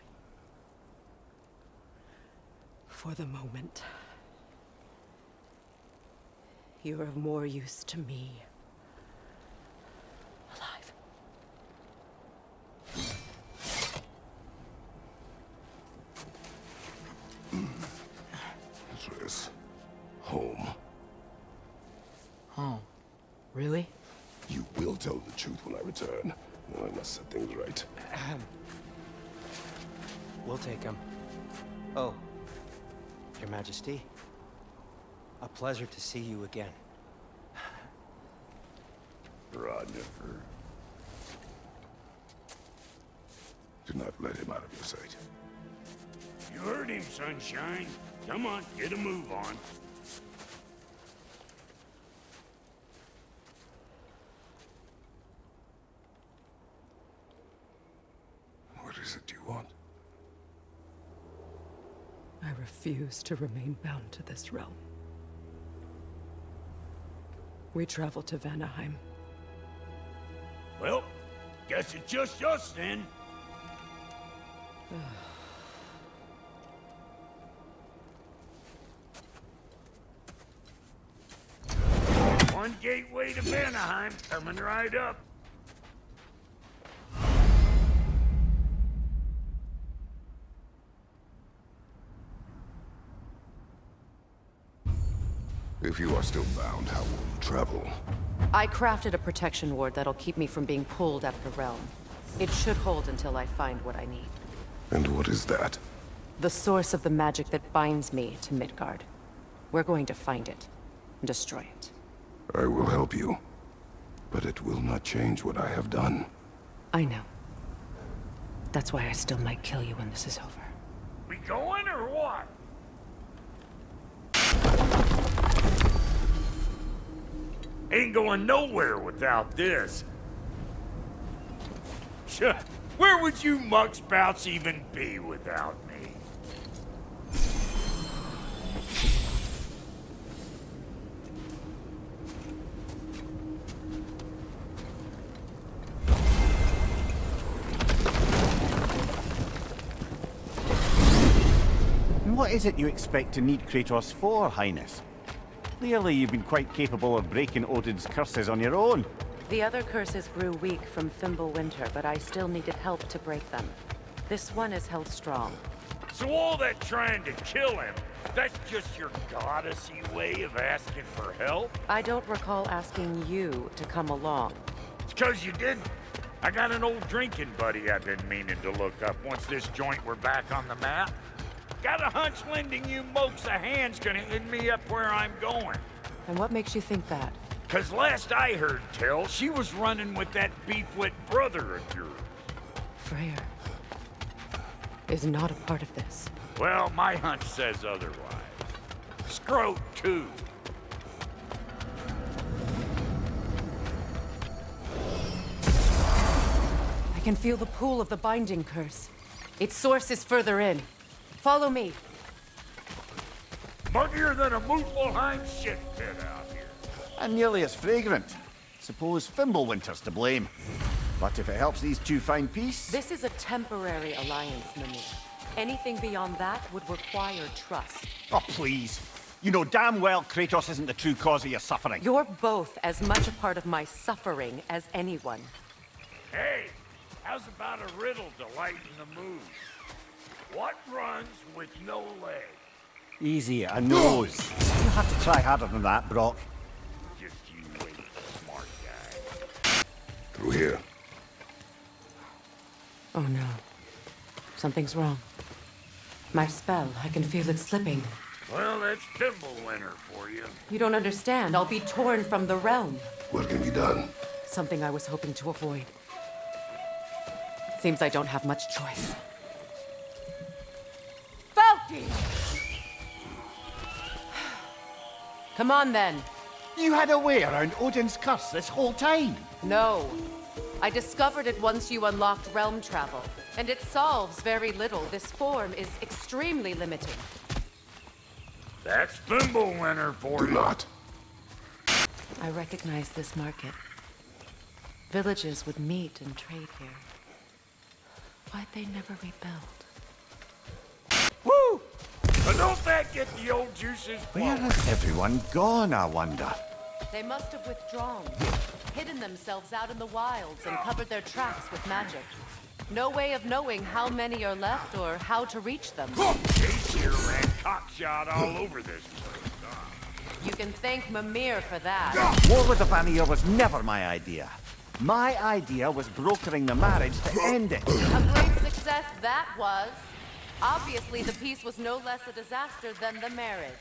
for the moment. You're of more use to me alive. Atreus. Home. Home? Really? You will tell the truth when I return. I must set things right. We'll take him. Oh, Your Majesty. A pleasure to see you again. Ragnarok. Do not let him out of your sight. You heard him, Sunshine. Come on, get a move on. What is it you want? I refuse to remain bound to this realm. We travel to Vanaheim. Well, guess it's just us then. One gateway to Vanaheim coming right up. If you are still bound, how will you travel? I crafted a protection ward that'll keep me from being pulled out of the realm. It should hold until I find what I need. And what is that? The source of the magic that binds me to Midgard. We're going to find it and destroy it. I will help you. But it will not change what I have done. I know. That's why I still might kill you when this is over. We going or what? Ain't going nowhere without this. Where would you muckspouts even be without me? And what is it you expect to need Kratos for, Highness? Clearly you've been quite capable of breaking Odin's curses on your own. The other curses grew weak from Fimbulwinter, but I still needed help to break them. This one is held strong. So all that trying to kill him, that's just your goddessy way of asking for help? I don't recall asking you to come along. It's 'cause you didn't. I got an old drinking buddy I've been meaning to look up once this joint were back on the map. Got a hunch lending you mokes a hand's gonna end me up where I'm going. And what makes you think that? 'Cause last I heard tell, she was running with that beefwit brother of yours. Freyr is not a part of this. Well, my hunch says otherwise. Scroat, too. I can feel the pull of the binding curse. Its source is further in. Follow me. Muggier than a Muspelheim shit pit out here. And nearly as fragrant. Suppose Fimbulwinter's to blame. But if it helps these two find peace... This is a temporary alliance, Mimir. Anything beyond that would require trust. Oh, please. You know damn well Kratos isn't the true cause of your suffering. You're both as much a part of my suffering as anyone. Hey, how's about a riddle to lighten the mood? What runs with no legs? Easy, a nose. You have to try harder than that, Brock. Just you wait, smart guy. Through here. Oh no. Something's wrong. My spell, I can feel it slipping. Well, that's Fimbulwinter for you. You don't understand. I'll be torn from the realm. What can be done? Something I was hoping to avoid. Seems I don't have much choice. Falky! Come on, then. You had a way around Odin's curse this whole time? No. I discovered it once you unlocked realm travel, and it solves very little. This form is extremely limiting. That's Fimbulwinter for Do you. not. I recognize this market. Villages would meet and trade here. Why'd they never rebuild? Woo! But don't that get the old juices Where flowing? has everyone gone, I wonder? They must have withdrawn, hidden themselves out in the wilds, and covered their tracks with magic. No way of knowing how many are left or how to reach them. Chase here ran cockshot all over this place. You can thank Mimir for that. War with the Vanir was never my idea. My idea was brokering the marriage to end it. A great success that was. Obviously, the peace was no less a disaster than the marriage.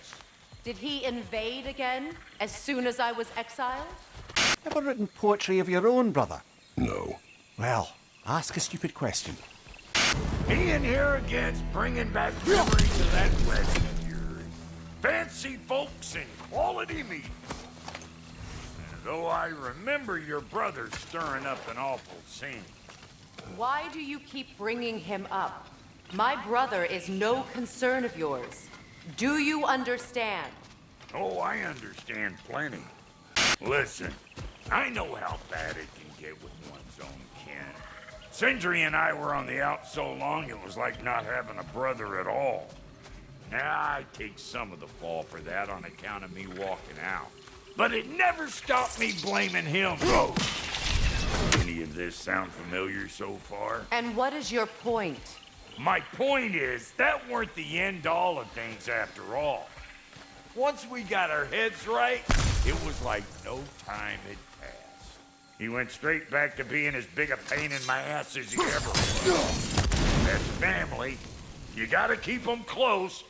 Did he invade again, as soon as I was exiled? Ever written poetry of your own, brother? No. Well, ask a stupid question. Being here again's bringing back memories of that wedding of yours. Fancy folks and quality meat. And though I remember your brother stirring up an awful scene. Why do you keep bringing him up? My brother is no concern of yours. Do you understand? Oh, I understand plenty. Listen, I know how bad it can get with one's own kin. Sindri and I were on the out so long it was like not having a brother at all. Now, I take some of the fall for that on account of me walking out. But it never stopped me blaming him. Oh. Any of this sound familiar so far? And what is your point? My point is, that weren't the end-all of things after all. Once we got our heads right, it was like no time had passed. He went straight back to being as big a pain in my ass as he ever was. That's family. You gotta keep them close,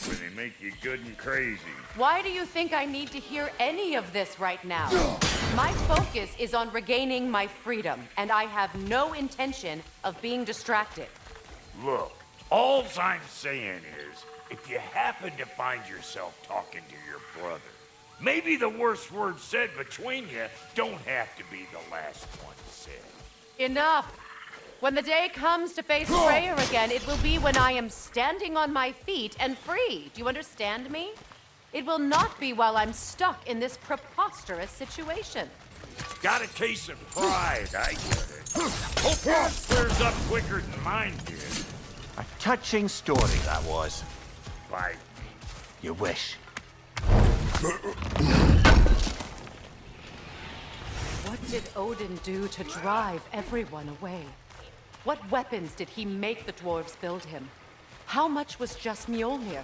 or they make you good and crazy. Why do you think I need to hear any of this right now? My focus is on regaining my freedom, and I have no intention of being distracted. Look, all I'm saying is, if you happen to find yourself talking to your brother, maybe the worst words said between you don't have to be the last one said. Enough! When the day comes to face Freya again, it will be when I am standing on my feet and free. Do you understand me? It will not be while I'm stuck in this preposterous situation. Got a case of pride, I get it. Hope yours clears up quicker than mine did. A touching story, that was. Bite. You wish. What did Odin do to drive everyone away? What weapons did he make the dwarves build him? How much was just Mjolnir?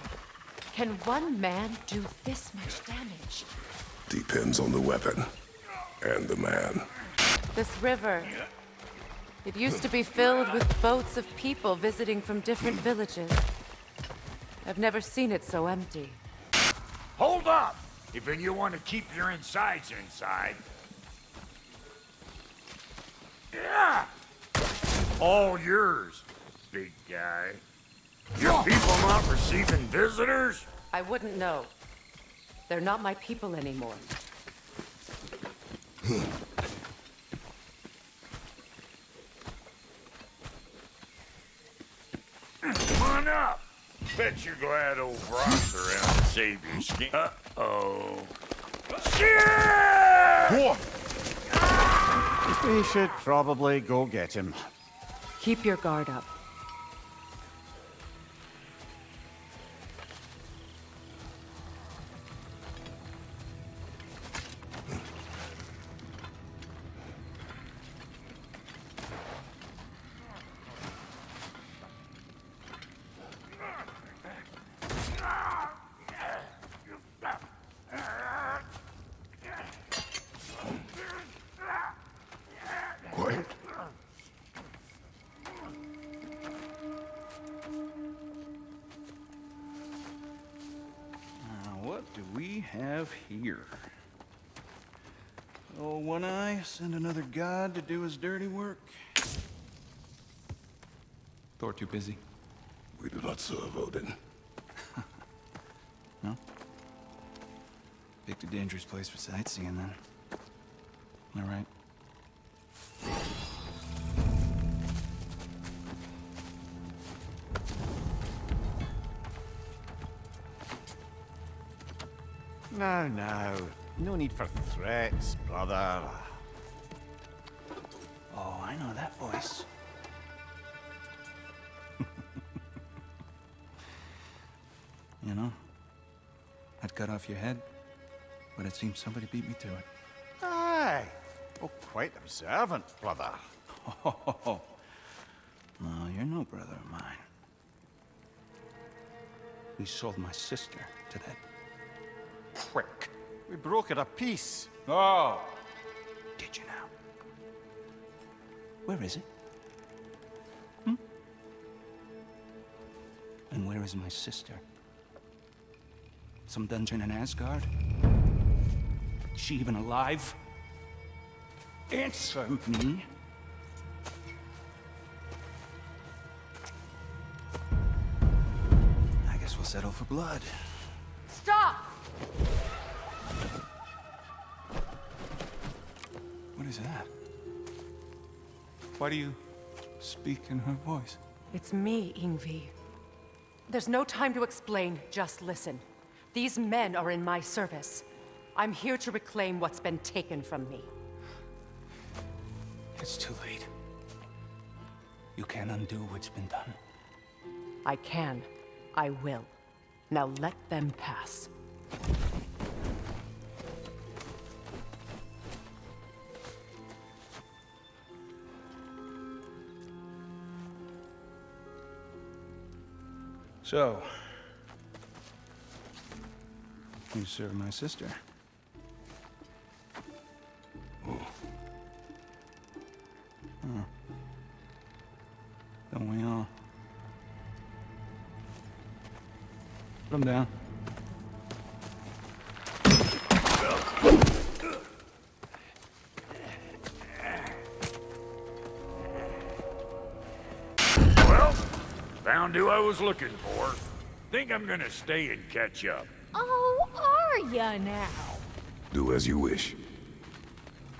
Can one man do this much damage? Depends on the weapon. And the man. This river, it used to be filled with boats of people visiting from different villages. I've never seen it so empty. Hold up! If you want to keep your insides inside. Yeah! All yours, big guy. Your people not receiving visitors? I wouldn't know. They're not my people anymore. Come on up. Bet you're glad old Brock's around to save your skin. Uh-oh. Shit! We should probably go get him. Keep your guard up. Quiet. What do we have here? Oh, One Eye, send another god to do his dirty work. Thor too busy. We do not serve Odin. No? Picked a dangerous place for sightseeing, then. All right. No, no. No need for threats, brother. Oh, I know that voice. You know? I'd cut off your head, but it seems somebody beat me to it. Aye. Oh, quite observant, brother. Oh, no, you're no brother of mine. We sold my sister to that prick. We broke it a piece. Oh! Did you now? Where is it? And where is my sister? Some dungeon in Asgard? Is she even alive? Answer me. I guess we'll settle for blood. Stop! What is that? Why do you speak in her voice? It's me, Ingvi. There's no time to explain, just listen. These men are in my service. I'm here to reclaim what's been taken from me. It's too late. You can't undo what's been done. I can. I will. Now let them pass. So, you serve my sister. Huh. Don't we all? Put him down. Well, found who I was looking for. Think I'm gonna stay and catch up. Oh, are ya now? Do as you wish.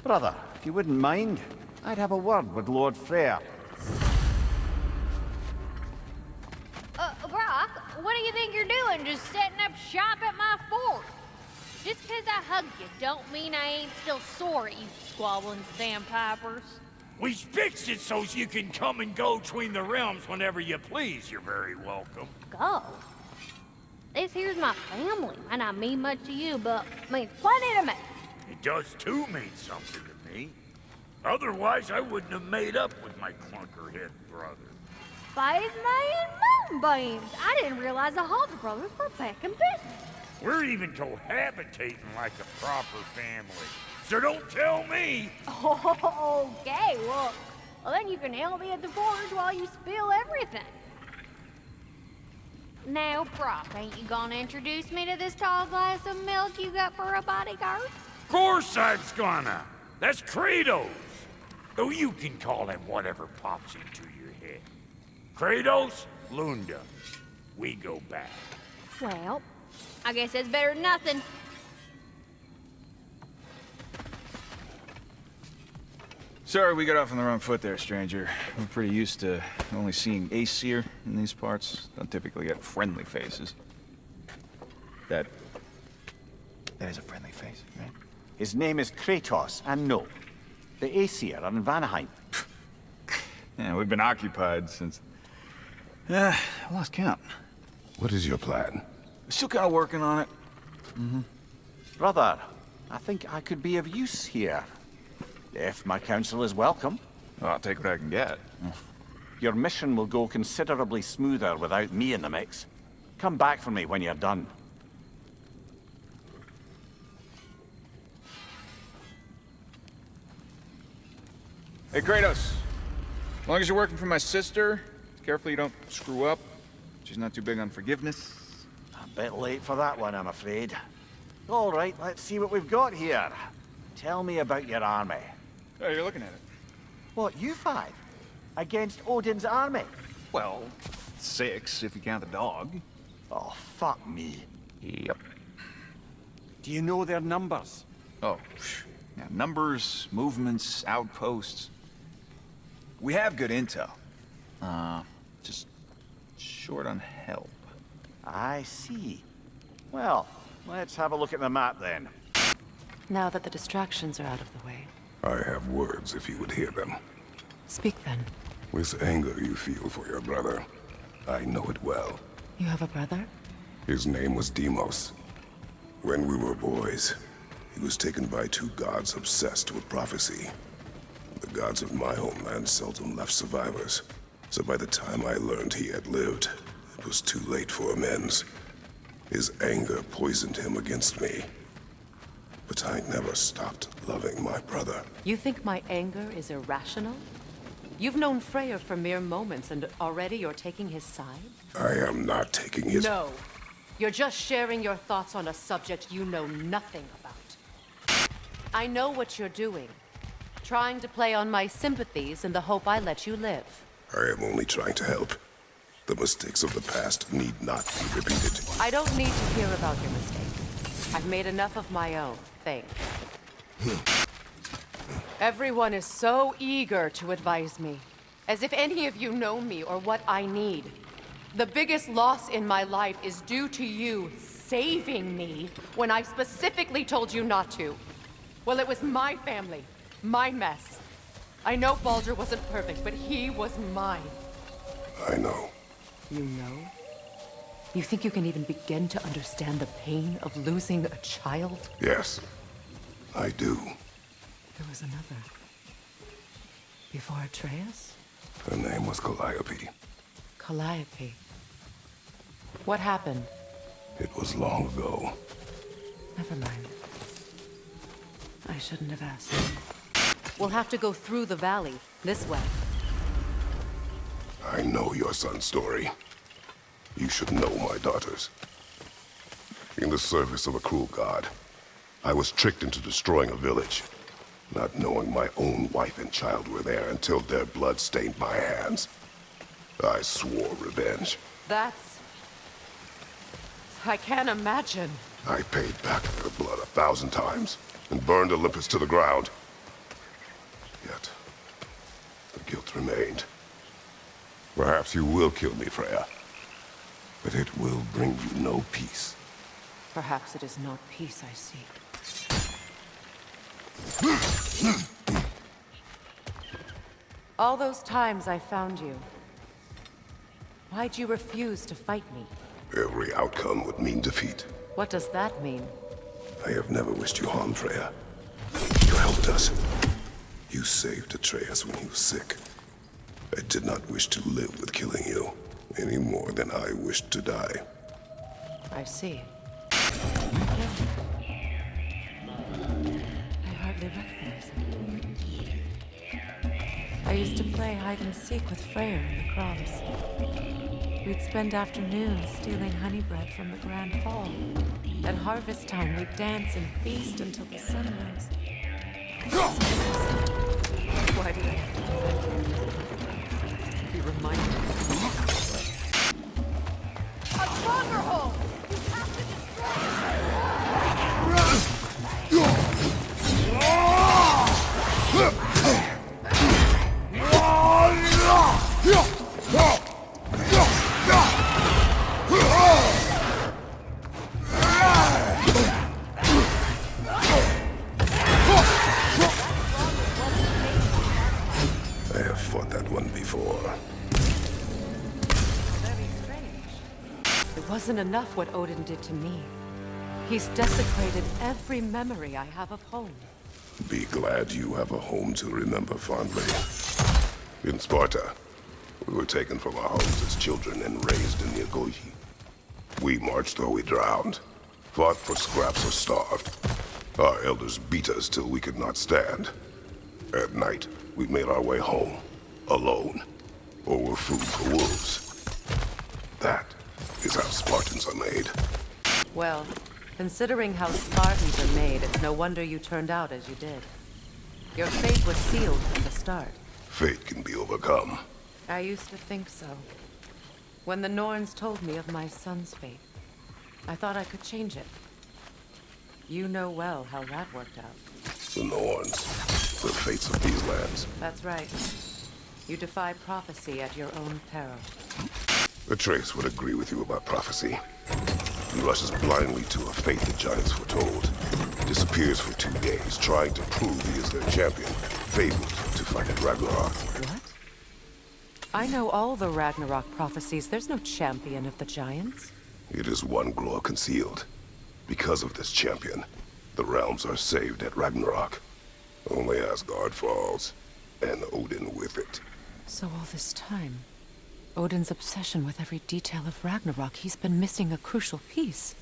Brother, if you wouldn't mind, I'd have a word with Lord Freyr. Brock, what do you think you're doing? Just setting up shop at my fort? Just 'cause I hugged you don't mean I ain't still sore at you squabbling sandpipers. We fixed it so you can come and go between the realms whenever you please. You're very welcome. Go. This here's my family. Might not mean much to you, but means plenty to me. It does too mean something to me. Otherwise, I wouldn't have made up with my clunkerhead brother. 5 million moonbeams. I didn't realize the Halter brothers were back in business. We're even cohabitating like a proper family. So don't tell me. Okay, well, then you can help me at the forge while you spill everything. Now, Brock, ain't you gonna introduce me to this tall glass of milk you got for a bodyguard? Of course I was gonna. That's Kratos. Though you can call him whatever pops into your head. Kratos, Lunda. We go back. Well, I guess that's better than nothing. Sorry we got off on the wrong foot there, stranger. We're pretty used to only seeing Aesir in these parts. Don't typically get friendly faces. That is a friendly face, right? His name is Kratos, and no, the Aesir are in Vanaheim. Yeah, we've been occupied since... I lost count. What is your plan? Still kind of working on it. Brother, I think I could be of use here. If my counsel is welcome. Well, I'll take what I can get. Your mission will go considerably smoother without me in the mix. Come back for me when you're done. Hey, Kratos. As long as you're working for my sister, careful you don't screw up. She's not too big on forgiveness. A bit late for that one, I'm afraid. All right, let's see what we've got here. Tell me about your army. Oh, you're looking at it. What, you 5? Against Odin's army? Well, 6 if you count the dog. Oh, fuck me. Yep. Do you know their numbers? Oh, yeah, numbers, movements, outposts. We have good intel. Just short on help. I see. Well, let's have a look at the map then. Now that the distractions are out of the way. I have words if you would hear them. Speak then. With anger you feel for your brother. I know it well. You have a brother? His name was Deimos. When we were boys, he was taken by two gods obsessed with prophecy. The gods of my homeland seldom left survivors, so by the time I learned he had lived, it was too late for amends. His anger poisoned him against me. But I never stopped loving my brother. You think my anger is irrational? You've known Freyr for mere moments, and already you're taking his side? I am not taking his... No. You're just sharing your thoughts on a subject you know nothing about. I know what you're doing. Trying to play on my sympathies in the hope I let you live. I am only trying to help. The mistakes of the past need not be repeated. I don't need to hear about your mistakes. I've made enough of my own, thanks. Everyone is so eager to advise me, as if any of you know me or what I need. The biggest loss in my life is due to you saving me when I specifically told you not to. Well, it was my family, my mess. I know Baldur wasn't perfect, but he was mine. I know. You know? You think you can even begin to understand the pain of losing a child? Yes, I do. There was another. Before Atreus? Her name was Calliope. Calliope. What happened? It was long ago. Never mind. I shouldn't have asked. We'll have to go through the valley, this way. I know your son's story. You should know my daughter's. In the service of a cruel god, I was tricked into destroying a village, not knowing my own wife and child were there until their blood stained my hands. I swore revenge. That's... I can't imagine. I paid back their blood 1,000 times and burned Olympus to the ground. Yet, the guilt remained. Perhaps you will kill me, Freya, but it will bring you no peace. Perhaps it is not peace I seek. All those times I found you, why'd you refuse to fight me? Every outcome would mean defeat. What does that mean? I have never wished you harm, Freya. You helped us. You saved Atreus when he was sick. I did not wish to live with killing you, any more than I wished to die. I see. I hardly recognize him. I used to play hide and seek with Freyr in the Crumbs. We'd spend afternoons stealing honey bread from the Grand Hall. At harvest time, we'd dance and feast until the sun rose. Why did I be reminded of A stronghold! You have to I have fought that one before. Very strange. It wasn't enough what Odin did to me. He's desecrated every memory I have of home. Be glad you have a home to remember fondly. In Sparta, we were taken from our homes as children and raised in the Agogi. We marched or we drowned, fought for scraps or starved. Our elders beat us till we could not stand. At night, we made our way home, alone, or were food for wolves. That is how Spartans are made. Well, considering how Spartans are made, it's no wonder you turned out as you did. Your fate was sealed from the start. Fate can be overcome. I used to think so. When the Norns told me of my son's fate, I thought I could change it. You know well how that worked out. The Norns, the fates of these lands. That's right. You defy prophecy at your own peril. Atreus would agree with you about prophecy. He rushes blindly to a fate the giants foretold. Disappears for 2 days, trying to prove he is their champion, fabled to fight at Ragnarok. What? I know all the Ragnarok prophecies. There's no champion of the giants. It is one glow concealed. Because of this champion, the realms are saved at Ragnarok. Only Asgard falls, and Odin with it. So all this time, Odin's obsession with every detail of Ragnarok, he's been missing a crucial piece.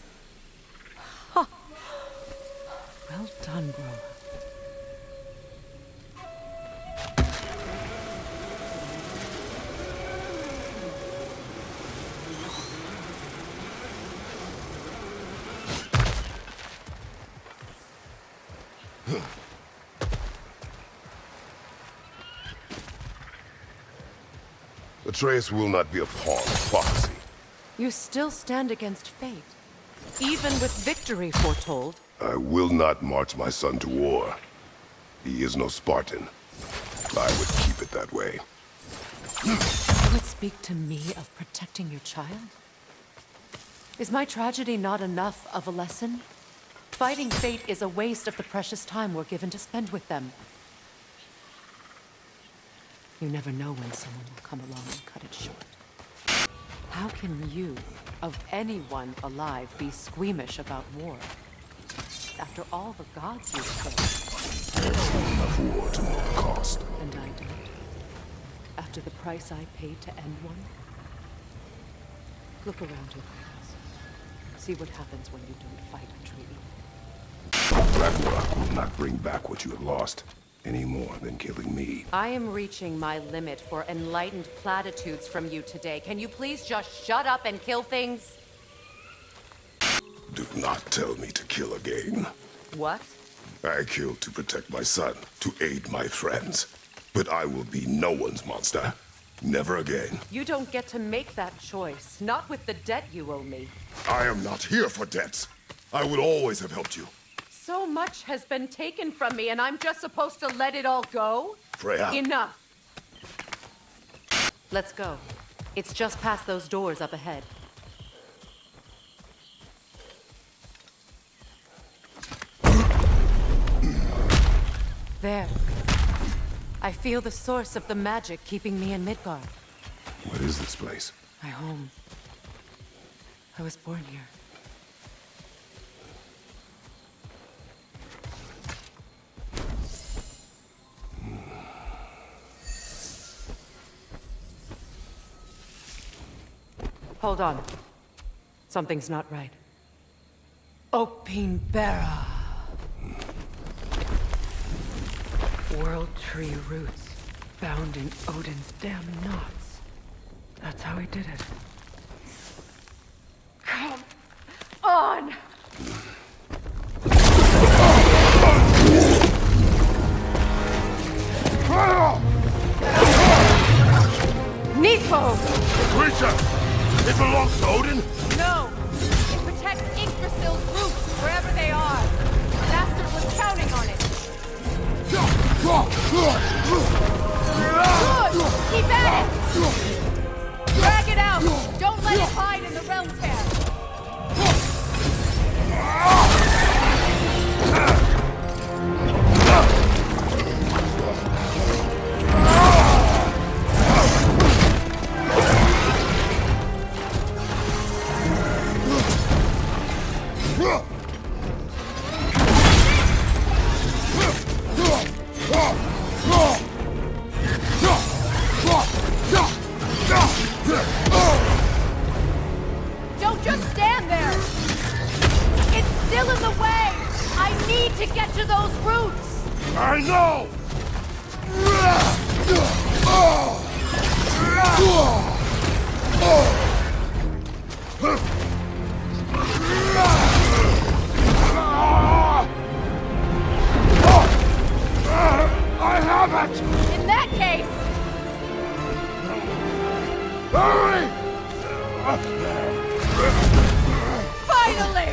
Ha! Well done, bro. Atreus will not be a pawn of prophecy. You still stand against fate, even with victory foretold. I will not march my son to war. He is no Spartan. I would keep it that way. You would speak to me of protecting your child? Is my tragedy not enough of a lesson? Fighting fate is a waste of the precious time we're given to spend with them. You never know when someone will come along and cut it short. How can you, of anyone alive, be squeamish about war? After all the gods you've killed. There's not enough war to know the cost. And I don't. After the price I paid to end one? Look around you, Kratos. See what happens when you don't fight Atreus. Ragnarok will not bring back what you have lost, any more than killing me. I am reaching my limit for enlightened platitudes from you today. Can you please just shut up and kill things? Do not tell me to kill again. What? I killed to protect my son, to aid my friends. But I will be no one's monster. Never again. You don't get to make that choice. Not with the debt you owe me. I am not here for debts. I would always have helped you. So much has been taken from me, and I'm just supposed to let it all go? Freya. Enough. Let's go. It's just past those doors up ahead. There. I feel the source of the magic keeping me in Midgard. What is this place? My home. I was born here. Hold on. Something's not right. Opin Bera. World tree roots bound in Odin's damn knots. That's how he did it. Come on! Nepo! The creature! It belongs to Odin? No! It protects Yggdrasil's roots, wherever they are. The Master was counting on it. Good! Keep at it! Drag it out! Don't let it hide in the realm tear! Don't just stand there! It's still in the way! I need to get to those roots! I know! I have it! In that case... Hurry! Finally!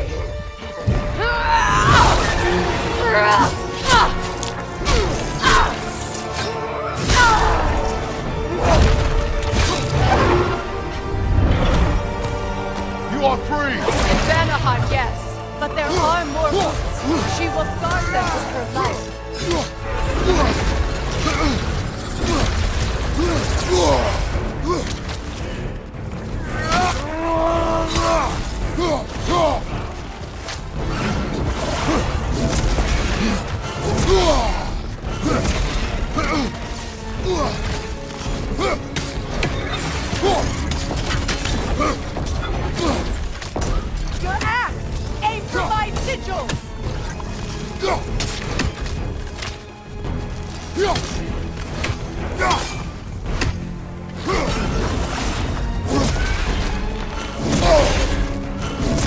You are free! In Vanaheim, yes. But there are more roots. She will guard them with her life.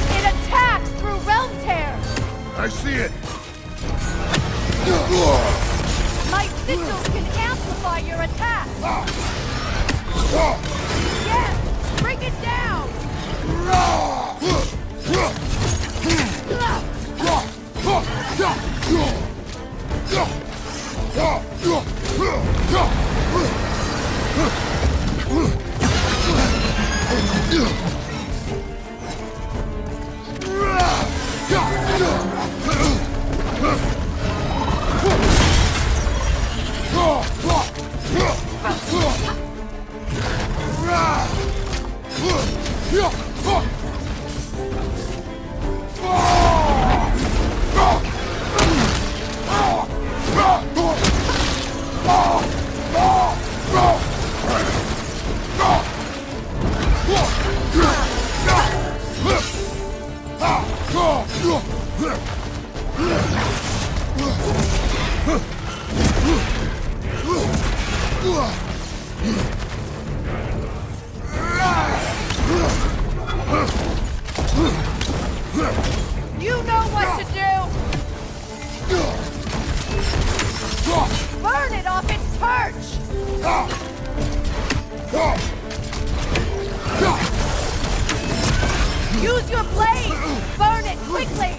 It attacks through realm tears! I see it! My sigils can amplify your attack! Yes! Bring it down! You know what to do! Burn it off its perch! Use your blade! Burn it quickly!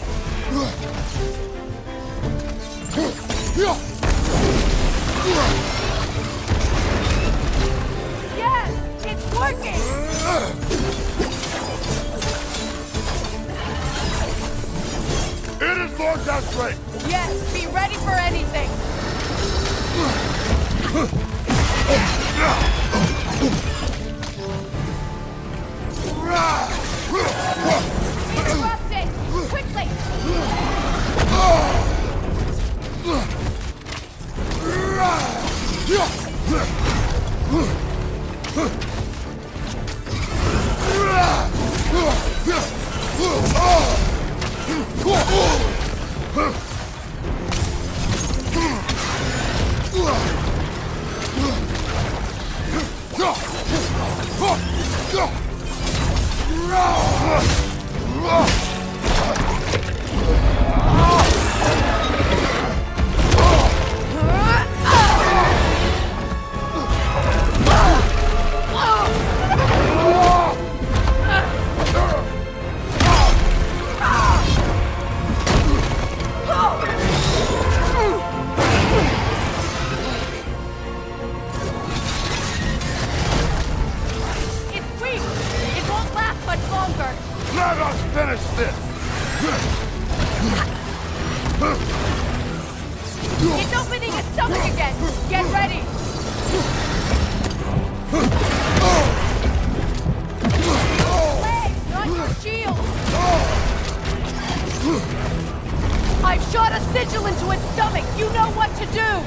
Yes! It's working! It is Lord Deathblade! Yes, be ready for anything! Interrupt it! Quickly! It's weak! It won't last much longer! Let us finish this! It's opening its stomach again! Get ready! Legs, not your shield! I've shot a sigil into its stomach! You know what to do!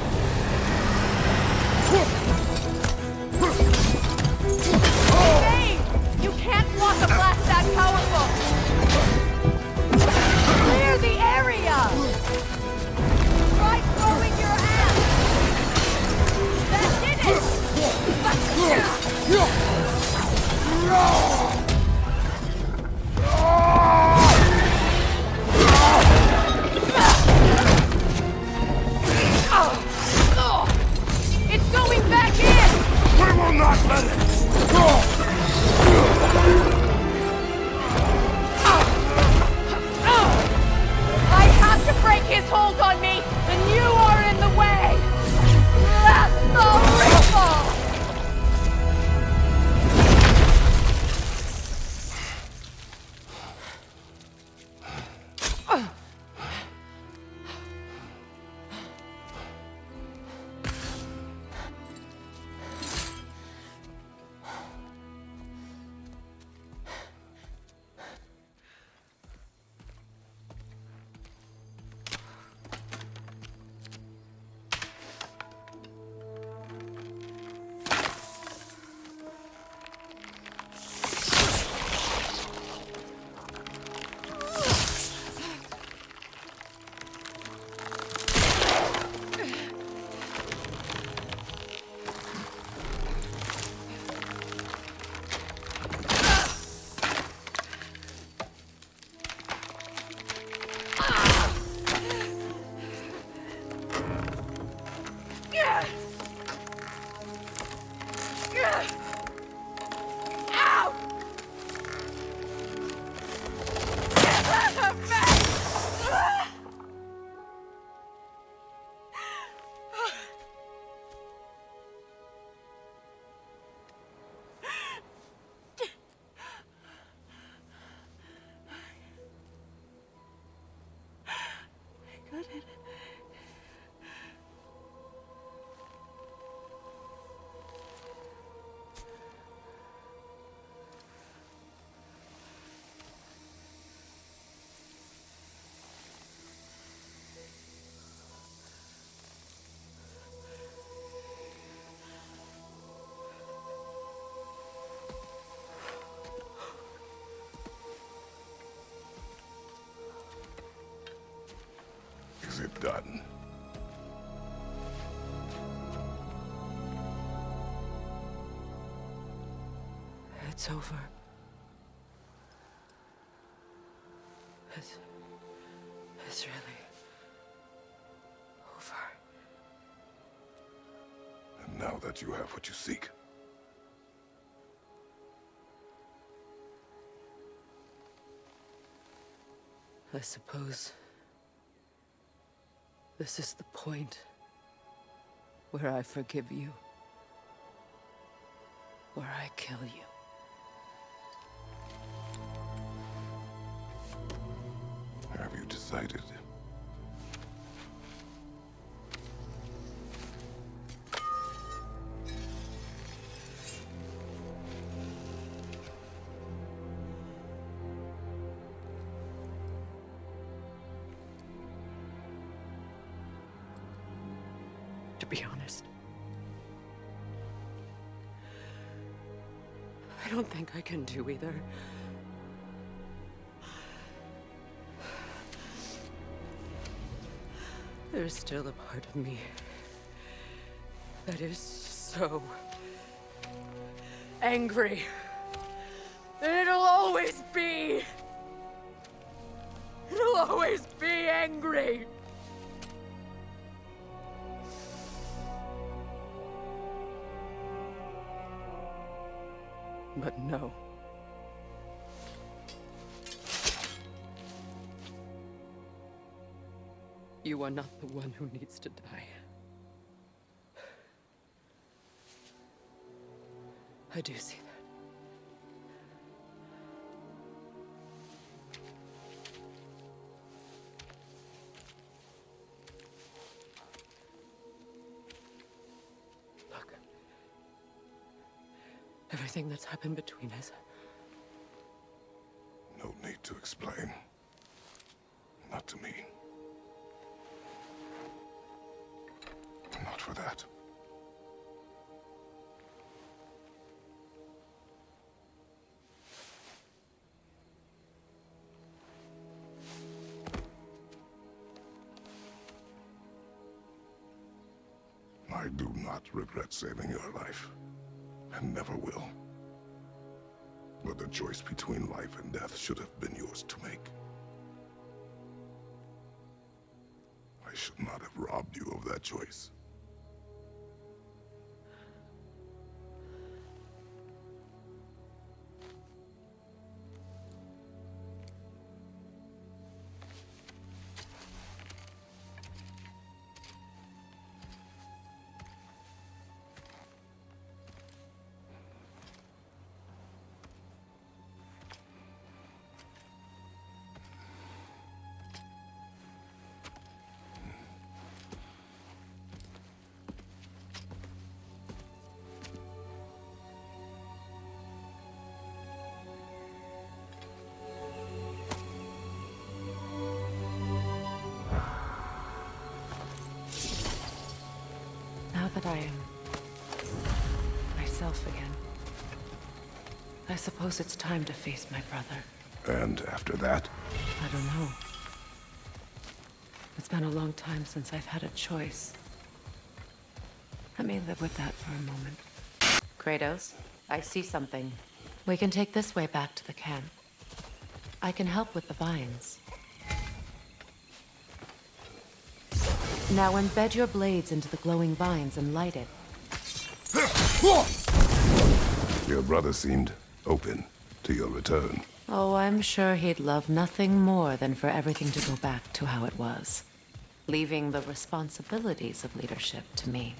Dave! You can't block a blast that powerful! Clear the area! Try throwing your axe! That did it! done. It's over. It's really over. And now that you have what you seek, I suppose this is the point where I forgive you, where I kill you. have you decided? To be honest, I don't think I can do either. There's still a part of me that is so angry. And it'll always be. It'll always be angry. But no. You are not the one who needs to die. I do see that. Look. Everything that's happened between us. No need to explain. Not to me. Not for that. I do not regret saving your life, and never will. But the choice between life and death should have been yours to make. I should not have robbed you of that choice. Now that I am myself again, I suppose it's time to face my brother. And after that? I don't know. It's been a long time since I've had a choice. Let me live with that for a moment. Kratos, I see something. We can take this way back to the camp. I can help with the vines. Now embed your blades into the glowing vines and light it. Your brother seemed open to your return. Oh, I'm sure he'd love nothing more than for everything to go back to how it was, leaving the responsibilities of leadership to me.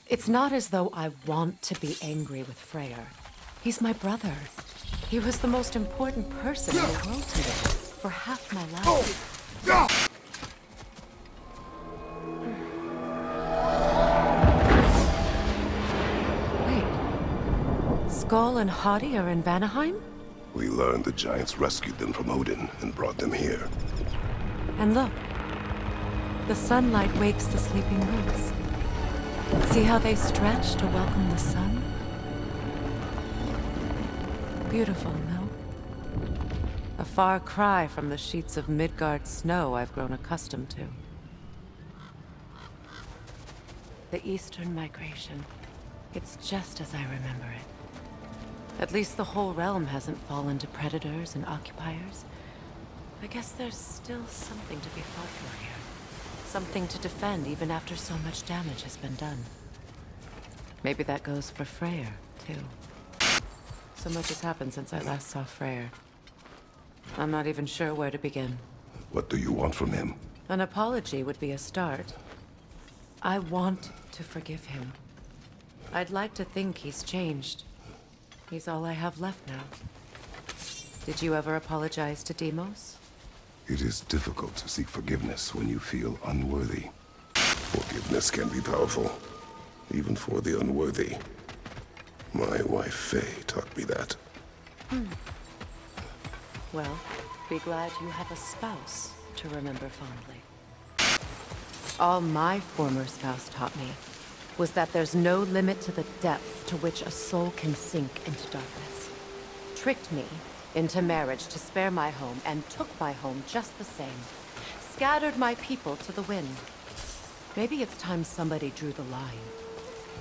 It's not as though I want to be angry with Freyr. He's my brother. He was the most important person in the world to me for half my life. Wait. Skull and Hati are in Vanaheim? We learned the giants rescued them from Odin and brought them here. And look. The sunlight wakes the sleeping roots. See how they stretch to welcome the sun? Beautiful, no? A far cry from the sheets of Midgard snow I've grown accustomed to. The Eastern Migration. It's just as I remember it. At least the whole realm hasn't fallen to predators and occupiers. I guess there's still something to be fought for here. Something to defend even after so much damage has been done. Maybe that goes for Freyr, too. So much has happened since I last saw Freyr. I'm not even sure where to begin. What do you want from him? An apology would be a start. I want to forgive him. I'd like to think he's changed. He's all I have left now. Did you ever apologize to Deimos? It is difficult to seek forgiveness when you feel unworthy. Forgiveness can be powerful, even for the unworthy. My wife Faye taught me that. Well, be glad you have a spouse to remember fondly. All my former spouse taught me was that there's no limit to the depth to which a soul can sink into darkness. Tricked me into marriage to spare my home, and took my home just the same. Scattered my people to the wind. Maybe it's time somebody drew the line.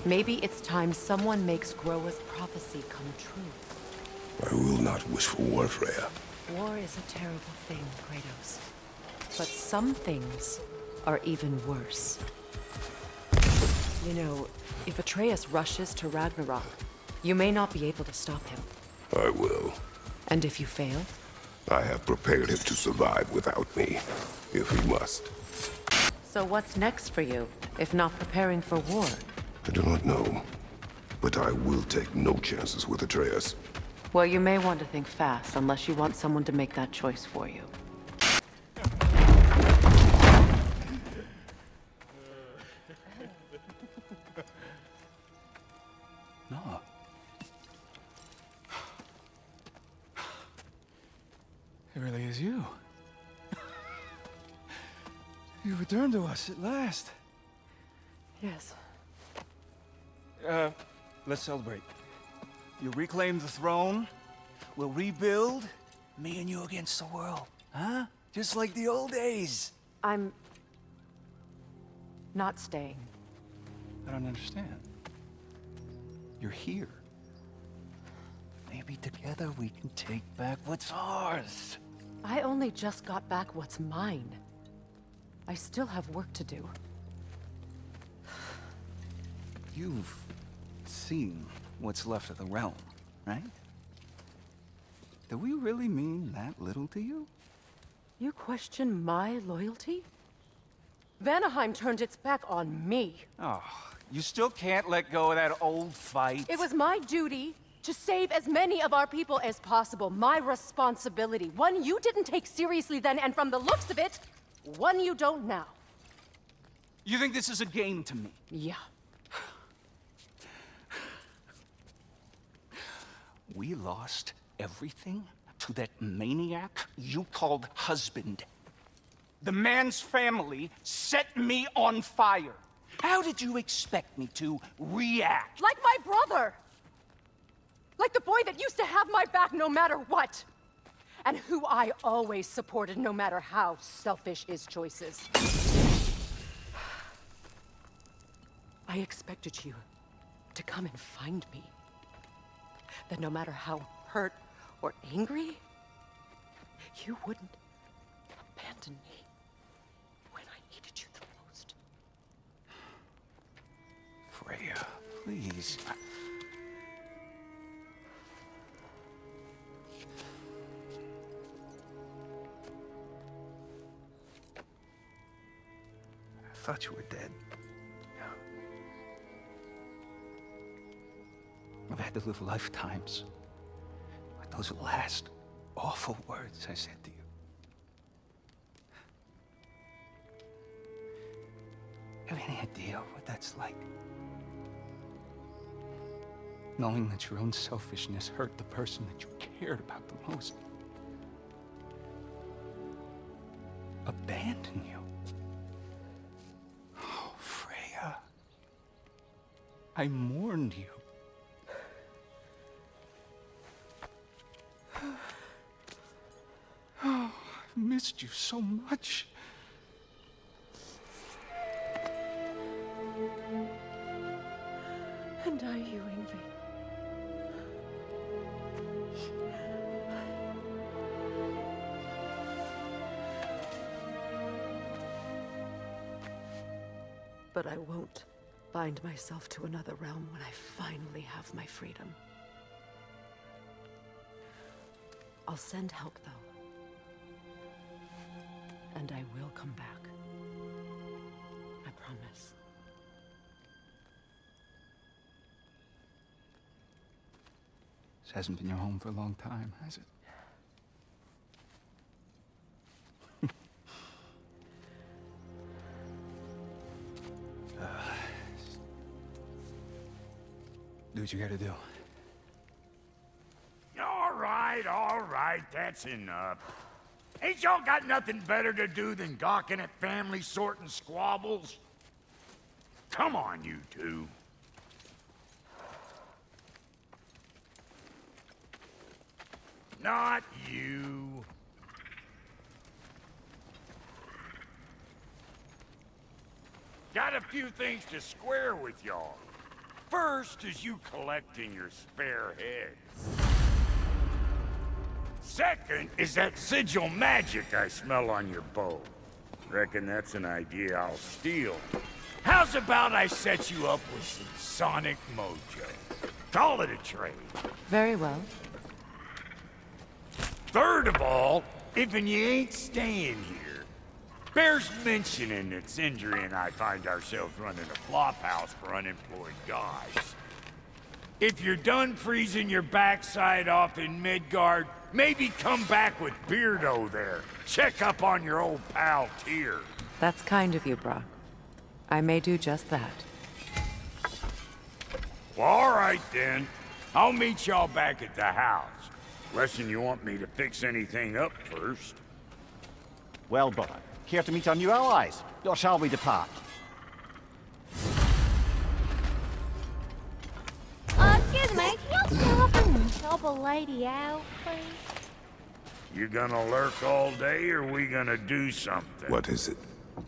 Maybe it's time someone makes Groa's prophecy come true. I will not wish for war, Freya. War is a terrible thing, Kratos. But some things are even worse. You know, if Atreus rushes to Ragnarok, you may not be able to stop him. I will. And if you fail? I have prepared him to survive without me, if he must. So what's next for you, if not preparing for war? I do not know, but I will take no chances with Atreus. Well, you may want to think fast, unless you want someone to make that choice for you. No. It really is you. You returned to us at last. Yes. Let's celebrate. You reclaim the throne, we'll rebuild, me and you against the world, huh? Just like the old days. I'm not staying. I don't understand. You're here. Maybe together we can take back what's ours. I only just got back what's mine. I still have work to do. You've seen what's left of the realm, right? Do we really mean that little to you? You question my loyalty? Vanaheim turned its back on me. Oh, you still can't let go of that old fight? It was my duty to save as many of our people as possible. My responsibility. One you didn't take seriously then, and from the looks of it, one you don't now. You think this is a game to me? Yeah. We lost everything to that maniac you called husband. The man's family set me on fire. How did you expect me to react? Like my brother! Like the boy that used to have my back no matter what! And who I always supported no matter how selfish his choices. I expected you to come and find me. That no matter how hurt or angry, you wouldn't abandon me when I needed you the most. Freya, please. I thought you were dead. I've had to live lifetimes with those last awful words I said to you. Have any idea what that's like? Knowing that your own selfishness hurt the person that you cared about the most. Abandon you. Oh, Freya. I mourned you. Oh, I've missed you so much. And are you Ingvi? But I won't bind myself to another realm when I finally have my freedom. I'll send help, though. And I will come back. I promise. This hasn't been your home for a long time, has it? Do what you gotta do. All right, that's enough. Ain't y'all got nothing better to do than gawking at family sorting squabbles? Come on, you two. Not you. Got a few things to square with y'all. First is you collecting your spare heads. Second is that sigil magic I smell on your bow. Reckon that's an idea I'll steal. How's about I set you up with some sonic mojo? Call it a trade. Very well. Third of all, if you ain't staying here, bears mentioning that Sindri and I find ourselves running a flop house for unemployed guys. If you're done freezing your backside off in Midgard, maybe come back with Beardo there. Check up on your old pal Tyr. That's kind of you, Brock. I may do just that. Well, all right then. I'll meet y'all back at the house. Unless you want me to fix anything up first. Well, brother, care to meet our new allies? Or shall we depart? Excuse me, can you stop and help a lady out, please? You gonna lurk all day, or we gonna do something? What is it?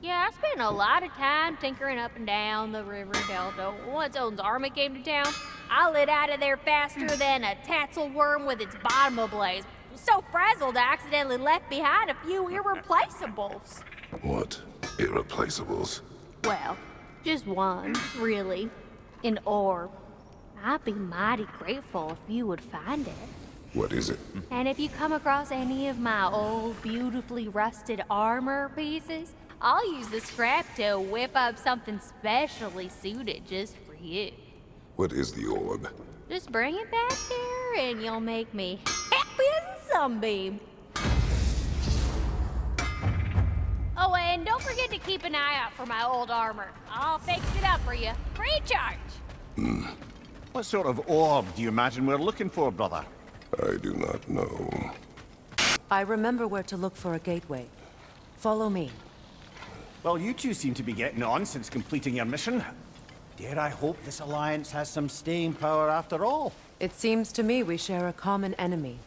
Yeah, I spent a lot of time tinkering up and down the river delta. Once Odin's army came to town, I lit out of there faster than a tassel worm with its bottom ablaze. So frazzled, I accidentally left behind a few irreplaceables. What? Irreplaceables? Well, just one, really. An orb. I'd be mighty grateful if you would find it. What is it? And if you come across any of my old, beautifully rusted armor pieces, I'll use the scrap to whip up something specially suited just for you. What is the orb? Just bring it back there and you'll make me happy as a sunbeam. Oh, and don't forget to keep an eye out for my old armor. I'll fix it up for you, free of charge. What sort of orb do you imagine we're looking for, brother? I do not know. I remember where to look for a gateway. Follow me. Well, you two seem to be getting on since completing your mission. Dare I hope this alliance has some staying power after all? It seems to me we share a common enemy.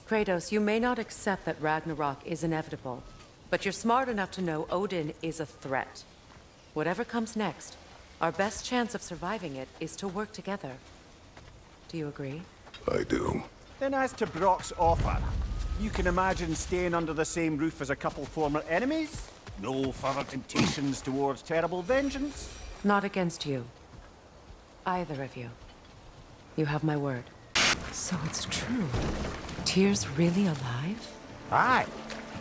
Kratos, you may not accept that Ragnarok is inevitable, but you're smart enough to know Odin is a threat. Whatever comes next, our best chance of surviving it is to work together. Do you agree? I do. Then as to Brock's offer, you can imagine staying under the same roof as a couple former enemies? No further temptations towards terrible vengeance? Not against you. Either of you. You have my word. So it's true. Tyr's really alive? Aye.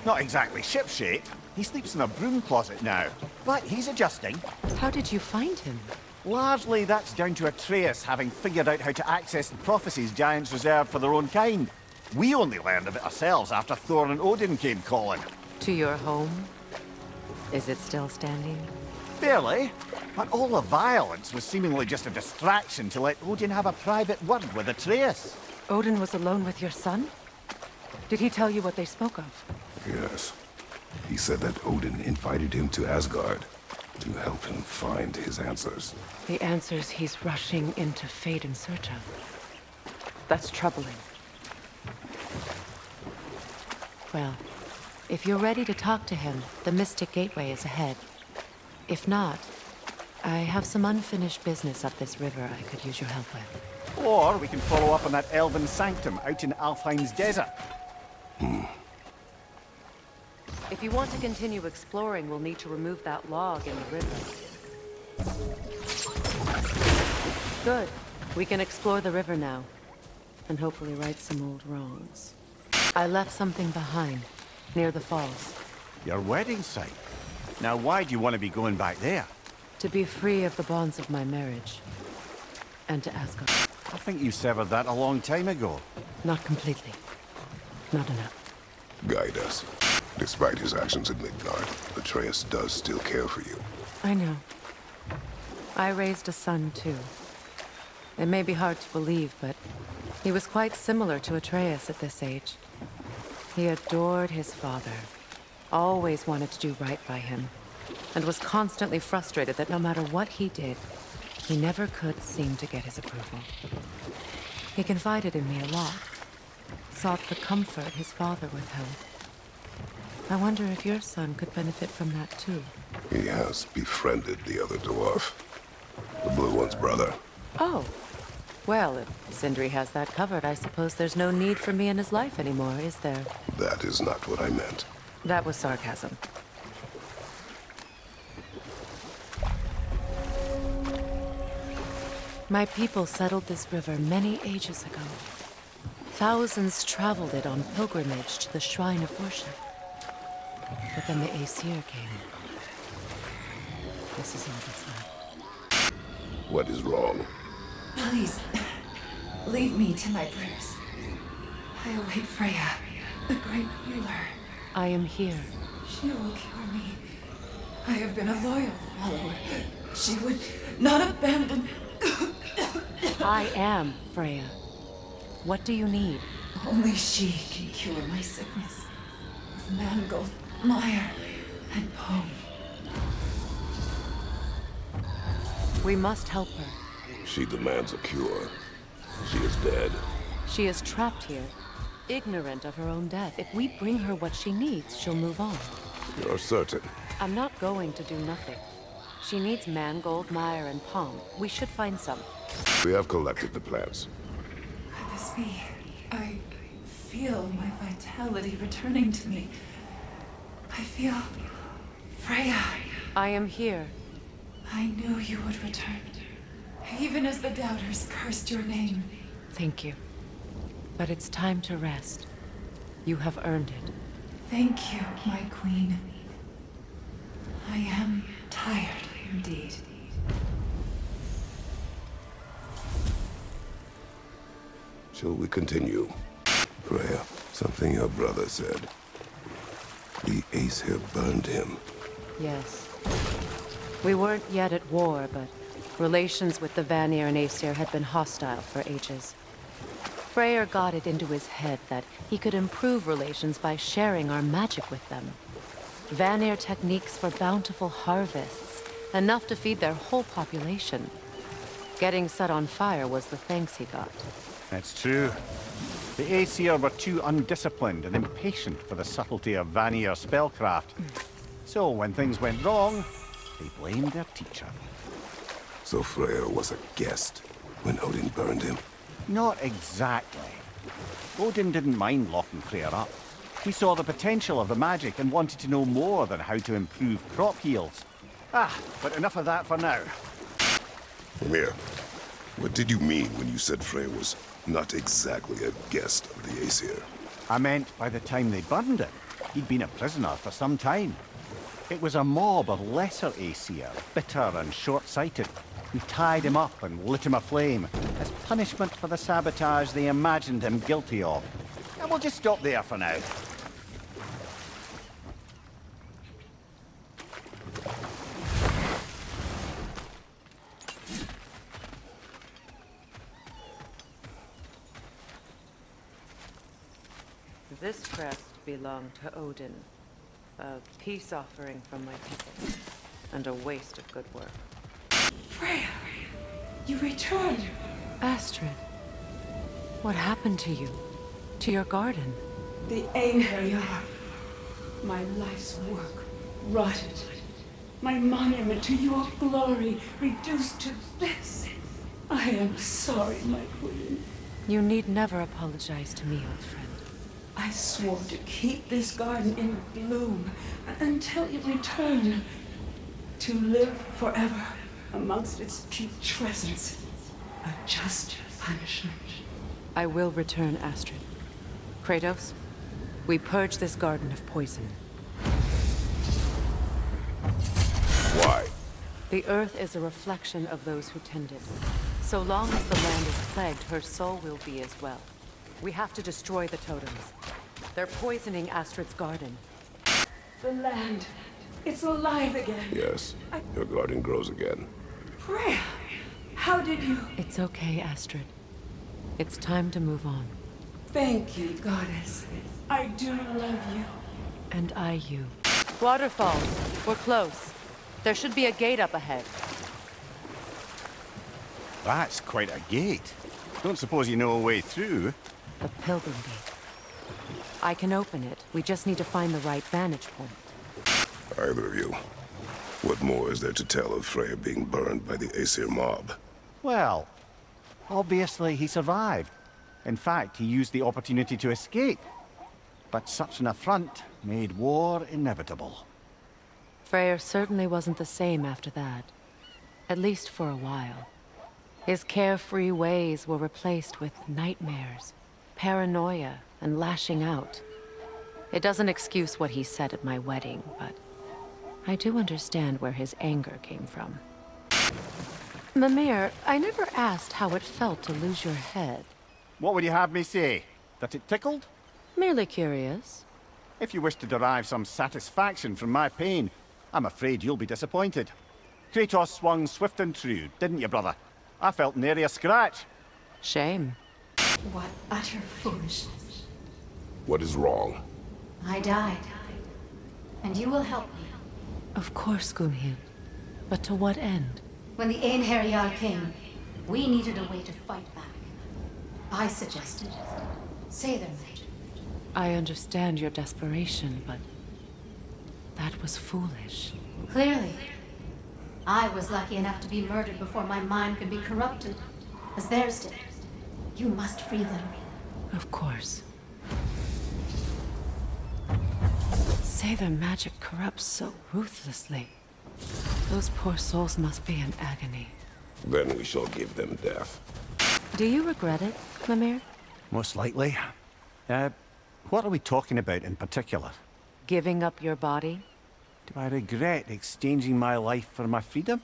Not exactly shipshape. He sleeps in a broom closet now. But he's adjusting. How did you find him? Largely that's down to Atreus having figured out how to access the prophecies giants reserved for their own kind. We only learned of it ourselves after Thor and Odin came calling. To your home? Is it still standing? Barely. But all the violence was seemingly just a distraction to let Odin have a private word with Atreus. Odin was alone with your son? Did he tell you what they spoke of? Yes. He said that Odin invited him to Asgard to help him find his answers. The answers he's rushing into fate in search of. That's troubling. Well, if you're ready to talk to him, the Mystic Gateway is ahead. If not, I have some unfinished business up this river I could use your help with. Or we can follow up on that elven sanctum out in Alfheim's desert. If you want to continue exploring, we'll need to remove that log in the river. Good. We can explore the river now. And hopefully right some old wrongs. I left something behind, near the falls. Your wedding site? Now why do you want to be going back there? To be free of the bonds of my marriage. And to ask God. I think you severed that a long time ago. Not completely. Not enough. Guide us. Despite his actions in Midgard, Atreus does still care for you. I know. I raised a son, too. It may be hard to believe, but he was quite similar to Atreus at this age. He adored his father, always wanted to do right by him, and was constantly frustrated that no matter what he did, he never could seem to get his approval. He confided in me a lot, sought the comfort his father withheld. I wonder if your son could benefit from that too. He has befriended the other dwarf. The Blue One's brother. Oh. Well, if Sindri has that covered, I suppose there's no need for me in his life anymore, is there? That is not what I meant. That was sarcasm. My people settled this river many ages ago. Thousands traveled it on pilgrimage to the shrine of worship. But then the Aesir came. This is all that's left. What is wrong? Please, leave me to my prayers. I await Freya, the great healer. I am here. She will cure me. I have been a loyal follower. She would not abandon... I am Freya. What do you need? Only she can cure my sickness. Of mangold, mire, and poem. We must help her. She demands a cure. She is dead. She is trapped here, ignorant of her own death. If we bring her what she needs, she'll move on. You're certain? I'm not going to do nothing. She needs mangold, mire, and palm. We should find some. We have collected the plants. Could this be? I feel my vitality returning to me. I feel... Freya. I am here. I knew you would return. Even as the doubters cursed your name. Thank you. But it's time to rest. You have earned it. Thank you, my queen. I am tired indeed. Shall we continue? Freya, something your brother said. The Aesir burned him. Yes. We weren't yet at war, but relations with the Vanir and Aesir had been hostile for ages. Freyr got it into his head that he could improve relations by sharing our magic with them. Vanir techniques for bountiful harvests, enough to feed their whole population. Getting set on fire was the thanks he got. That's true. The Aesir were too undisciplined and impatient for the subtlety of Vanir spellcraft. So when things went wrong, they blamed their teacher. So Freya was a guest when Odin burned him? Not exactly. Odin didn't mind locking Freya up. He saw the potential of the magic and wanted to know more than how to improve crop yields. But enough of that for now. Mimir, what did you mean when you said Freya was not exactly a guest of the Aesir? I meant by the time they burned him, he'd been a prisoner for some time. It was a mob of lesser Aesir, bitter and short-sighted, who tied him up and lit him aflame as punishment for the sabotage they imagined him guilty of. And we'll just stop there for now. This crest belonged to Odin. A peace offering from my people. And a waste of good work. Freya, you returned. Astrid, what happened to you? To your garden? The Einherjar. My life's work rotted. My monument to your glory reduced to this. I am sorry, my queen. You need never apologize to me, old friend. I swore to keep this garden in bloom until you return. To live forever amongst its putrescence. A just punishment. I will return, Astrid. Kratos, we purge this garden of poison. Why? The earth is a reflection of those who tend it. So long as the land is plagued, her soul will be as well. We have to destroy the totems. They're poisoning Astrid's garden. The land. It's alive again. Yes, your garden grows again. Freya, how did you... It's okay, Astrid. It's time to move on. Thank you, goddess. I do love you. And I you. Waterfalls. We're close. There should be a gate up ahead. That's quite a gate. Don't suppose you know a way through? The Pilgrim Gate. I can open it. We just need to find the right vantage point. Either of you. What more is there to tell of Freya being burned by the Aesir mob? Well, obviously he survived. In fact, he used the opportunity to escape. But such an affront made war inevitable. Freyr certainly wasn't the same after that. At least for a while. His carefree ways were replaced with nightmares, paranoia, and lashing out. It doesn't excuse what he said at my wedding, but I do understand where his anger came from. Mimir, I never asked how it felt to lose your head. What would you have me say? That it tickled? Merely curious. If you wish to derive some satisfaction from my pain, I'm afraid you'll be disappointed. Kratos swung swift and true, didn't you, brother? I felt nary a scratch. Shame. What utter foolishness. What is wrong? I died. And you will help me. Of course, Gunhild. But to what end? When the Einherjar came, we needed a way to fight back. I suggested say their magic. I understand your desperation, but that was foolish. Clearly. I was lucky enough to be murdered before my mind could be corrupted, as theirs did. You must free them. Of course. Say their magic corrupts so ruthlessly. Those poor souls must be in agony. Then we shall give them death. Do you regret it, Mimir? Most likely. What are we talking about in particular? Giving up your body? Do I regret exchanging my life for my freedom?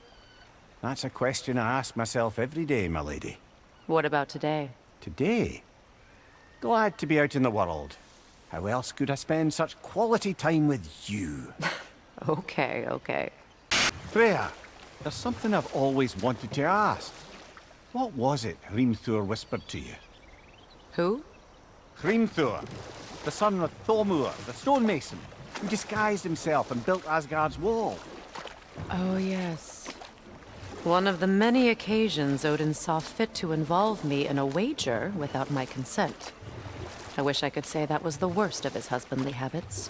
That's a question I ask myself every day, my lady. What about today? Today? Glad to be out in the world. How else could I spend such quality time with you? Okay, okay. Freya, there's something I've always wanted to ask. What was it Hrimthur whispered to you? Who? Hrimthur, the son of Thormur, the stonemason, who disguised himself and built Asgard's wall. Oh, yes. One of the many occasions Odin saw fit to involve me in a wager without my consent. I wish I could say that was the worst of his husbandly habits.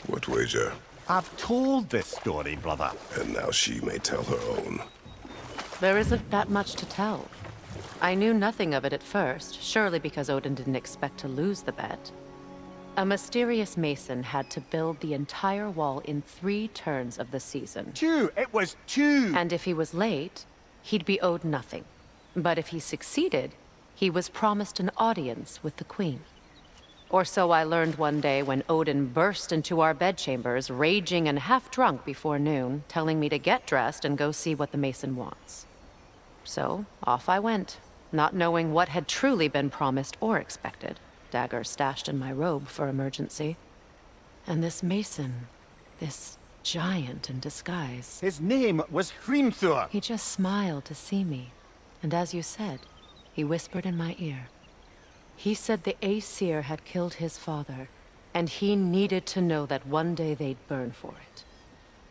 What wager? I've told this story, brother. And now she may tell her own. There isn't that much to tell. I knew nothing of it at first, surely because Odin didn't expect to lose the bet. A mysterious mason had to build the entire wall in 3 turns of the season. 2! It was 2! And if he was late, he'd be owed nothing. But if he succeeded, he was promised an audience with the queen. Or so I learned one day when Odin burst into our bedchambers, raging and half-drunk before noon, telling me to get dressed and go see what the mason wants. So, off I went, not knowing what had truly been promised or expected, dagger stashed in my robe for emergency. And this mason, this giant in disguise... His name was Hrimthur! He just smiled to see me, and as you said, he whispered in my ear. He said the Aesir had killed his father, and he needed to know that one day they'd burn for it.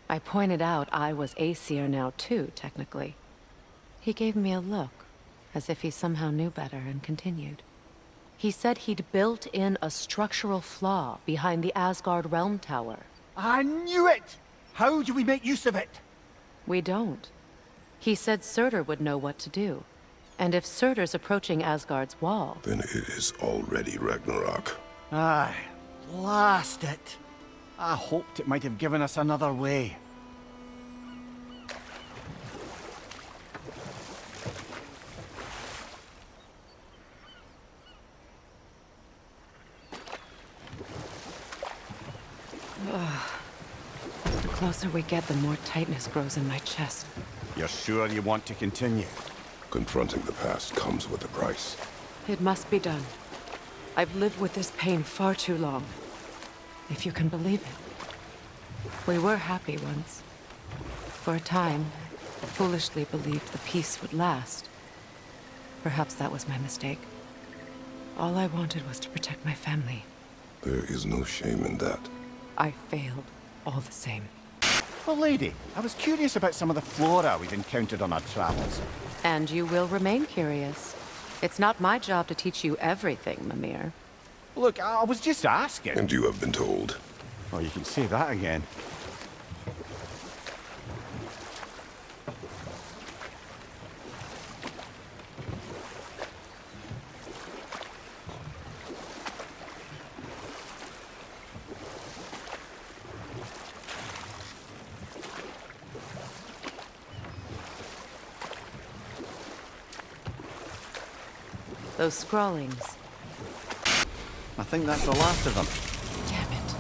I pointed out I was Aesir now too, technically. He gave me a look, as if he somehow knew better, and continued. He said he'd built in a structural flaw behind the Asgard Realm Tower. I knew it! How do we make use of it? We don't. He said Surtur would know what to do. And if Surtur's approaching Asgard's wall... Then it is already Ragnarok. Aye, blast it. I hoped it might have given us another way. The closer we get, the more tightness grows in my chest. You're sure you want to continue? Confronting the past comes with a price. It must be done. I've lived with this pain far too long. If you can believe it. We were happy once. For a time, I foolishly believed the peace would last. Perhaps that was my mistake. All I wanted was to protect my family. There is no shame in that. I failed, all the same. Well, lady, I was curious about some of the flora we've encountered on our travels. And you will remain curious. It's not my job to teach you everything, Mimir. Look, I was just asking. And you have been told. Oh, you can say that again. Those scrawlings. I think that's the last of them. Damn it.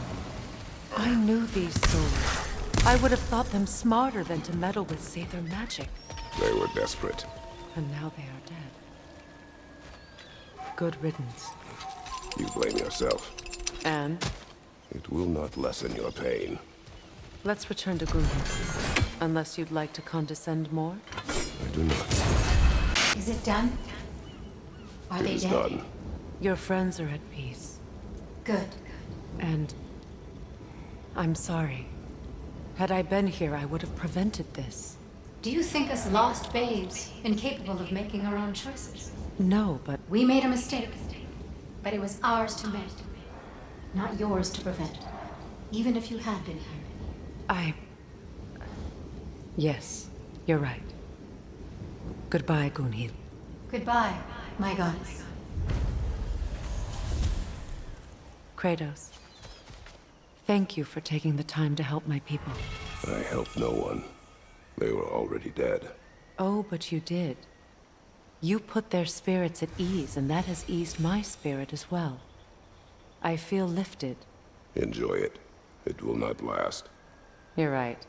I knew these souls. I would have thought them smarter than to meddle with Sather magic. They were desperate. And now they are dead. Good riddance. You blame yourself. And? It will not lessen your pain. Let's return to Gunhild. Unless you'd like to condescend more? I do not. Is it done? Are they It is dead? done. Your friends are at peace. Good. And I'm sorry. Had I been here, I would have prevented this. Do you think us lost babes, incapable of making our own choices? No, but... We made a mistake. But it was ours to make. Not yours to prevent. Even if you had been here. Yes, you're right. Goodbye, Gunhild. Goodbye, my goddess. Kratos. Thank you for taking the time to help my people. I helped no one. They were already dead. Oh, but you did. You put their spirits at ease, and that has eased my spirit as well. I feel lifted. Enjoy it. It will not last. You're right.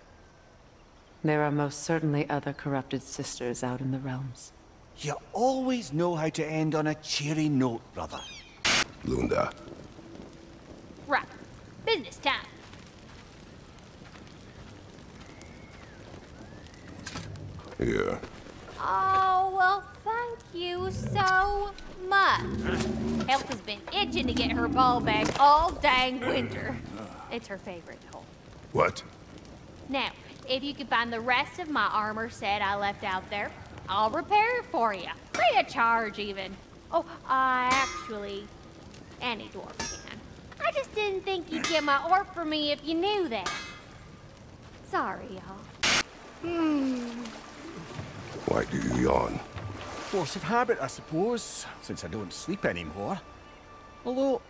There are most certainly other corrupted sisters out in the realms. You always know how to end on a cheery note, brother. Lunda. Right. Business time. Here. Oh, well, thank you so much. Help has been itching to get her ball back all dang winter. It's her favorite hole. What? Now, if you could find the rest of my armor set I left out there, I'll repair it for you. Free of charge, even. Oh, actually, any dwarf can. I just didn't think you'd get my orc for me if you knew that. Sorry, y'all. Why do you yawn? Force of habit, I suppose, since I don't sleep anymore. Although,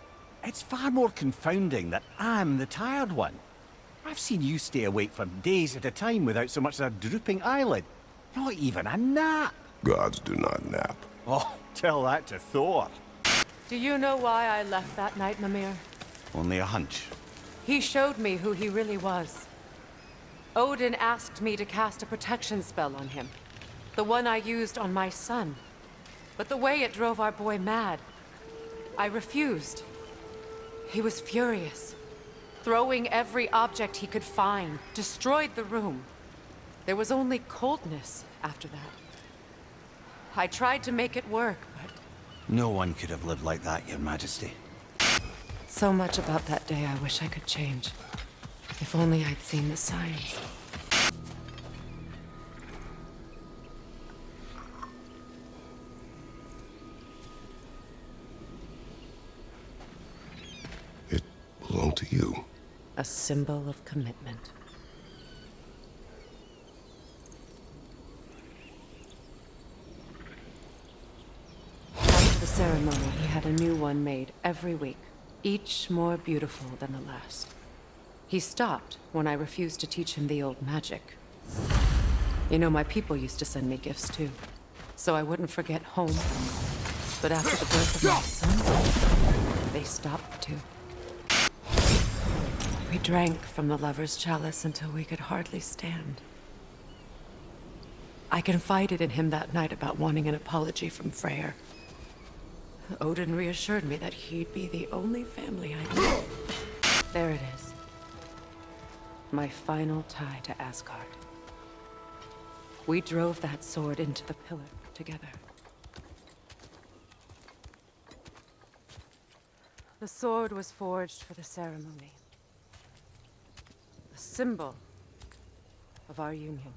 it's far more confounding that I'm the tired one. I've seen you stay awake for days at a time without so much as a drooping eyelid. Not even a nap. Gods do not nap. Oh, tell that to Thor. Do you know why I left that night, Mimir? Only a hunch. He showed me who he really was. Odin asked me to cast a protection spell on him. The one I used on my son. But the way it drove our boy mad, I refused. He was furious, throwing every object he could find, destroyed the room. There was only coldness after that. I tried to make it work, but... No one could have lived like that, Your Majesty. So much about that day I wish I could change. If only I'd seen the signs. It belonged to you. A symbol of commitment. the ceremony, he had a new one made every week, each more beautiful than the last. He stopped when I refused to teach him the old magic. You know, my people used to send me gifts too, so I wouldn't forget home. But after the birth of my son, they stopped too. We drank from the lover's chalice until we could hardly stand. I confided in him that night about wanting an apology from Freyr. Odin reassured me that he'd be the only family I knew. There it is. My final tie to Asgard. We drove that sword into the pillar together. The sword was forged for the ceremony. A symbol of our union.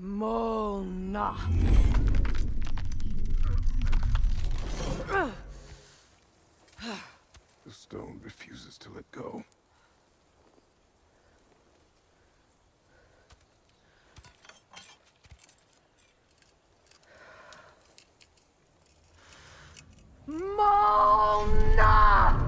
Mona. The stone refuses to let go. Mona!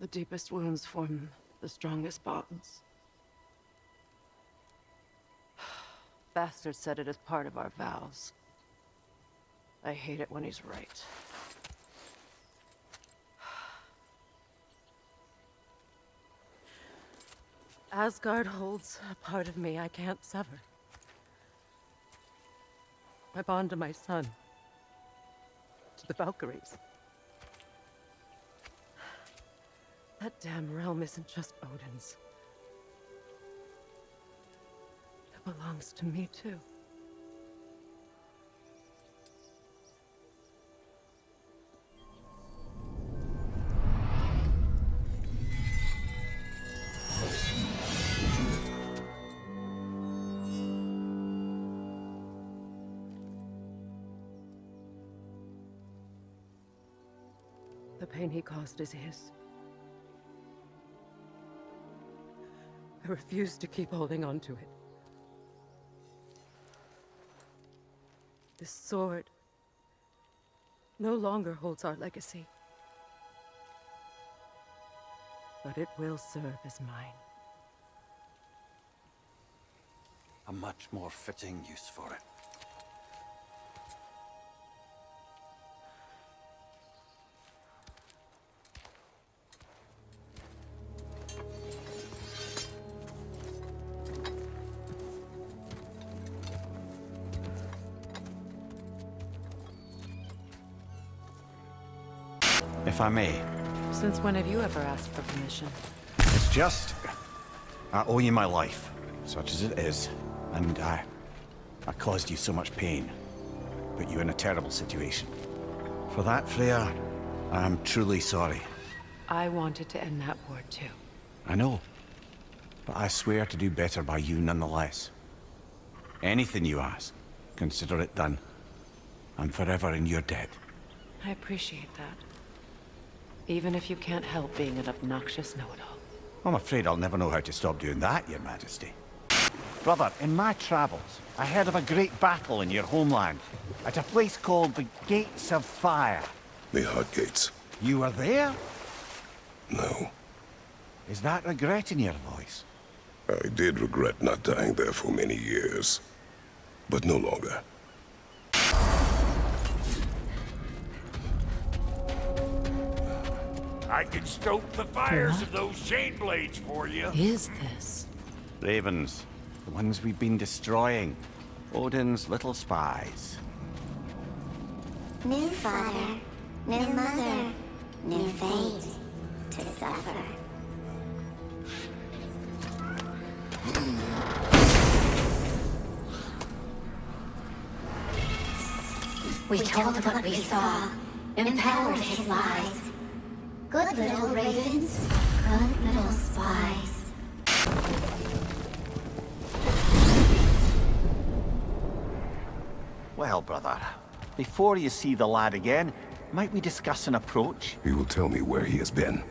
The deepest wounds form the strongest bonds. Bastard said it as part of our vows. I hate it when he's right. Asgard holds a part of me I can't sever. My bond to my son. To the Valkyries. That damn realm isn't just Odin's. It belongs to me, too. The pain he caused is his. I refuse to keep holding on to it. This sword no longer holds our legacy. But it will serve as mine. A much more fitting use for it. If I may. Since when have you ever asked for permission? It's just... I owe you my life, such as it is. And I caused you so much pain. Put you in a terrible situation. For that, Freya, I am truly sorry. I wanted to end that war too. I know. But I swear to do better by you nonetheless. Anything you ask, consider it done. I'm forever in your debt. I appreciate that. Even if you can't help being an obnoxious know-it-all. I'm afraid I'll never know how to stop doing that, Your Majesty. Brother, in my travels, I heard of a great battle in your homeland, at a place called the Gates of Fire. The Hot Gates. You were there? No. Is that regret in your voice? I did regret not dying there for many years, but no longer. I can stoke the fires of those chain blades for you. Is this? Ravens. The ones we've been destroying. Odin's little spies. New father, new mother, new fate to suffer. We told what we saw, empowered his lies. Good little ravens, good little spies. Well, brother, before you see the lad again, might we discuss an approach? He will tell me where he has been.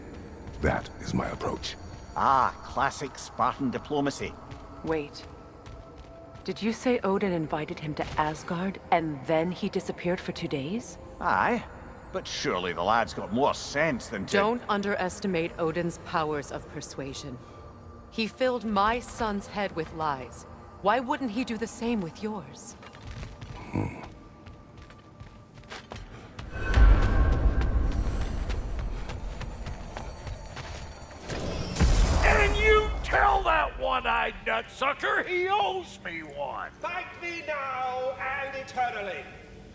That is my approach. Ah, classic Spartan diplomacy. Wait. Did you say Odin invited him to Asgard, and then he disappeared for 2 days? Aye, but surely the lad's got more sense than to— Don't underestimate Odin's powers of persuasion. He filled my son's head with lies. Why wouldn't he do the same with yours? And you tell that one-eyed nutsucker he owes me one. Thank me now and eternally.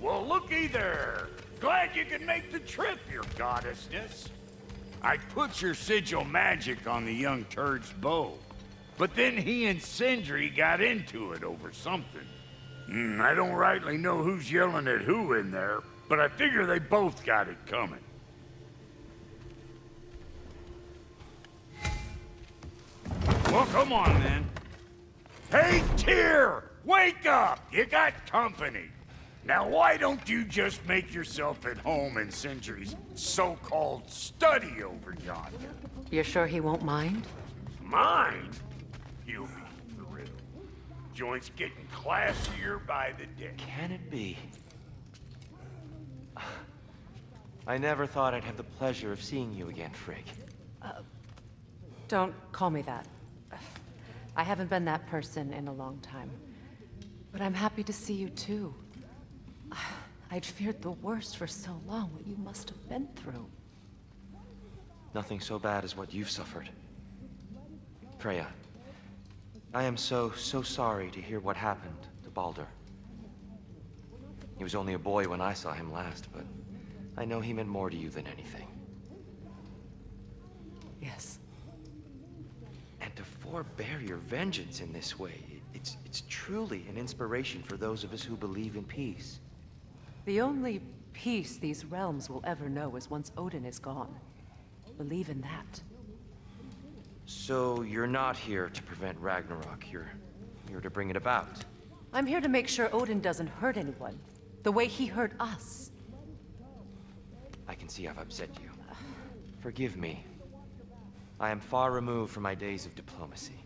Well, looky there. Glad you can make the trip, your goddessness. I put your sigil magic on the young turd's bow, but then he and Sindri got into it over something. I don't rightly know who's yelling at who in there, but I figure they both got it coming. Well, come on, then. Hey, Tyr! Wake up! You got company. Now, why don't you just make yourself at home in Sindri's so-called study over yonder? You're sure he won't mind? Mine? He'll be thrilled. Joint's getting classier by the day. Can it be? I never thought I'd have the pleasure of seeing you again, Frigg. Don't call me that. I haven't been that person in a long time. But I'm happy to see you too. I'd feared the worst for so long, what you must have been through. Nothing so bad as what you've suffered. Freya, I am so sorry to hear what happened to Baldur. He was only a boy when I saw him last, but I know he meant more to you than anything. Yes. And to forbear your vengeance in this way, it's truly an inspiration for those of us who believe in peace. The only peace these realms will ever know is once Odin is gone. Believe in that. So you're not here to prevent Ragnarok, you're here to bring it about. I'm here to make sure Odin doesn't hurt anyone, the way he hurt us. I can see I've upset you. Forgive me. I am far removed from my days of diplomacy.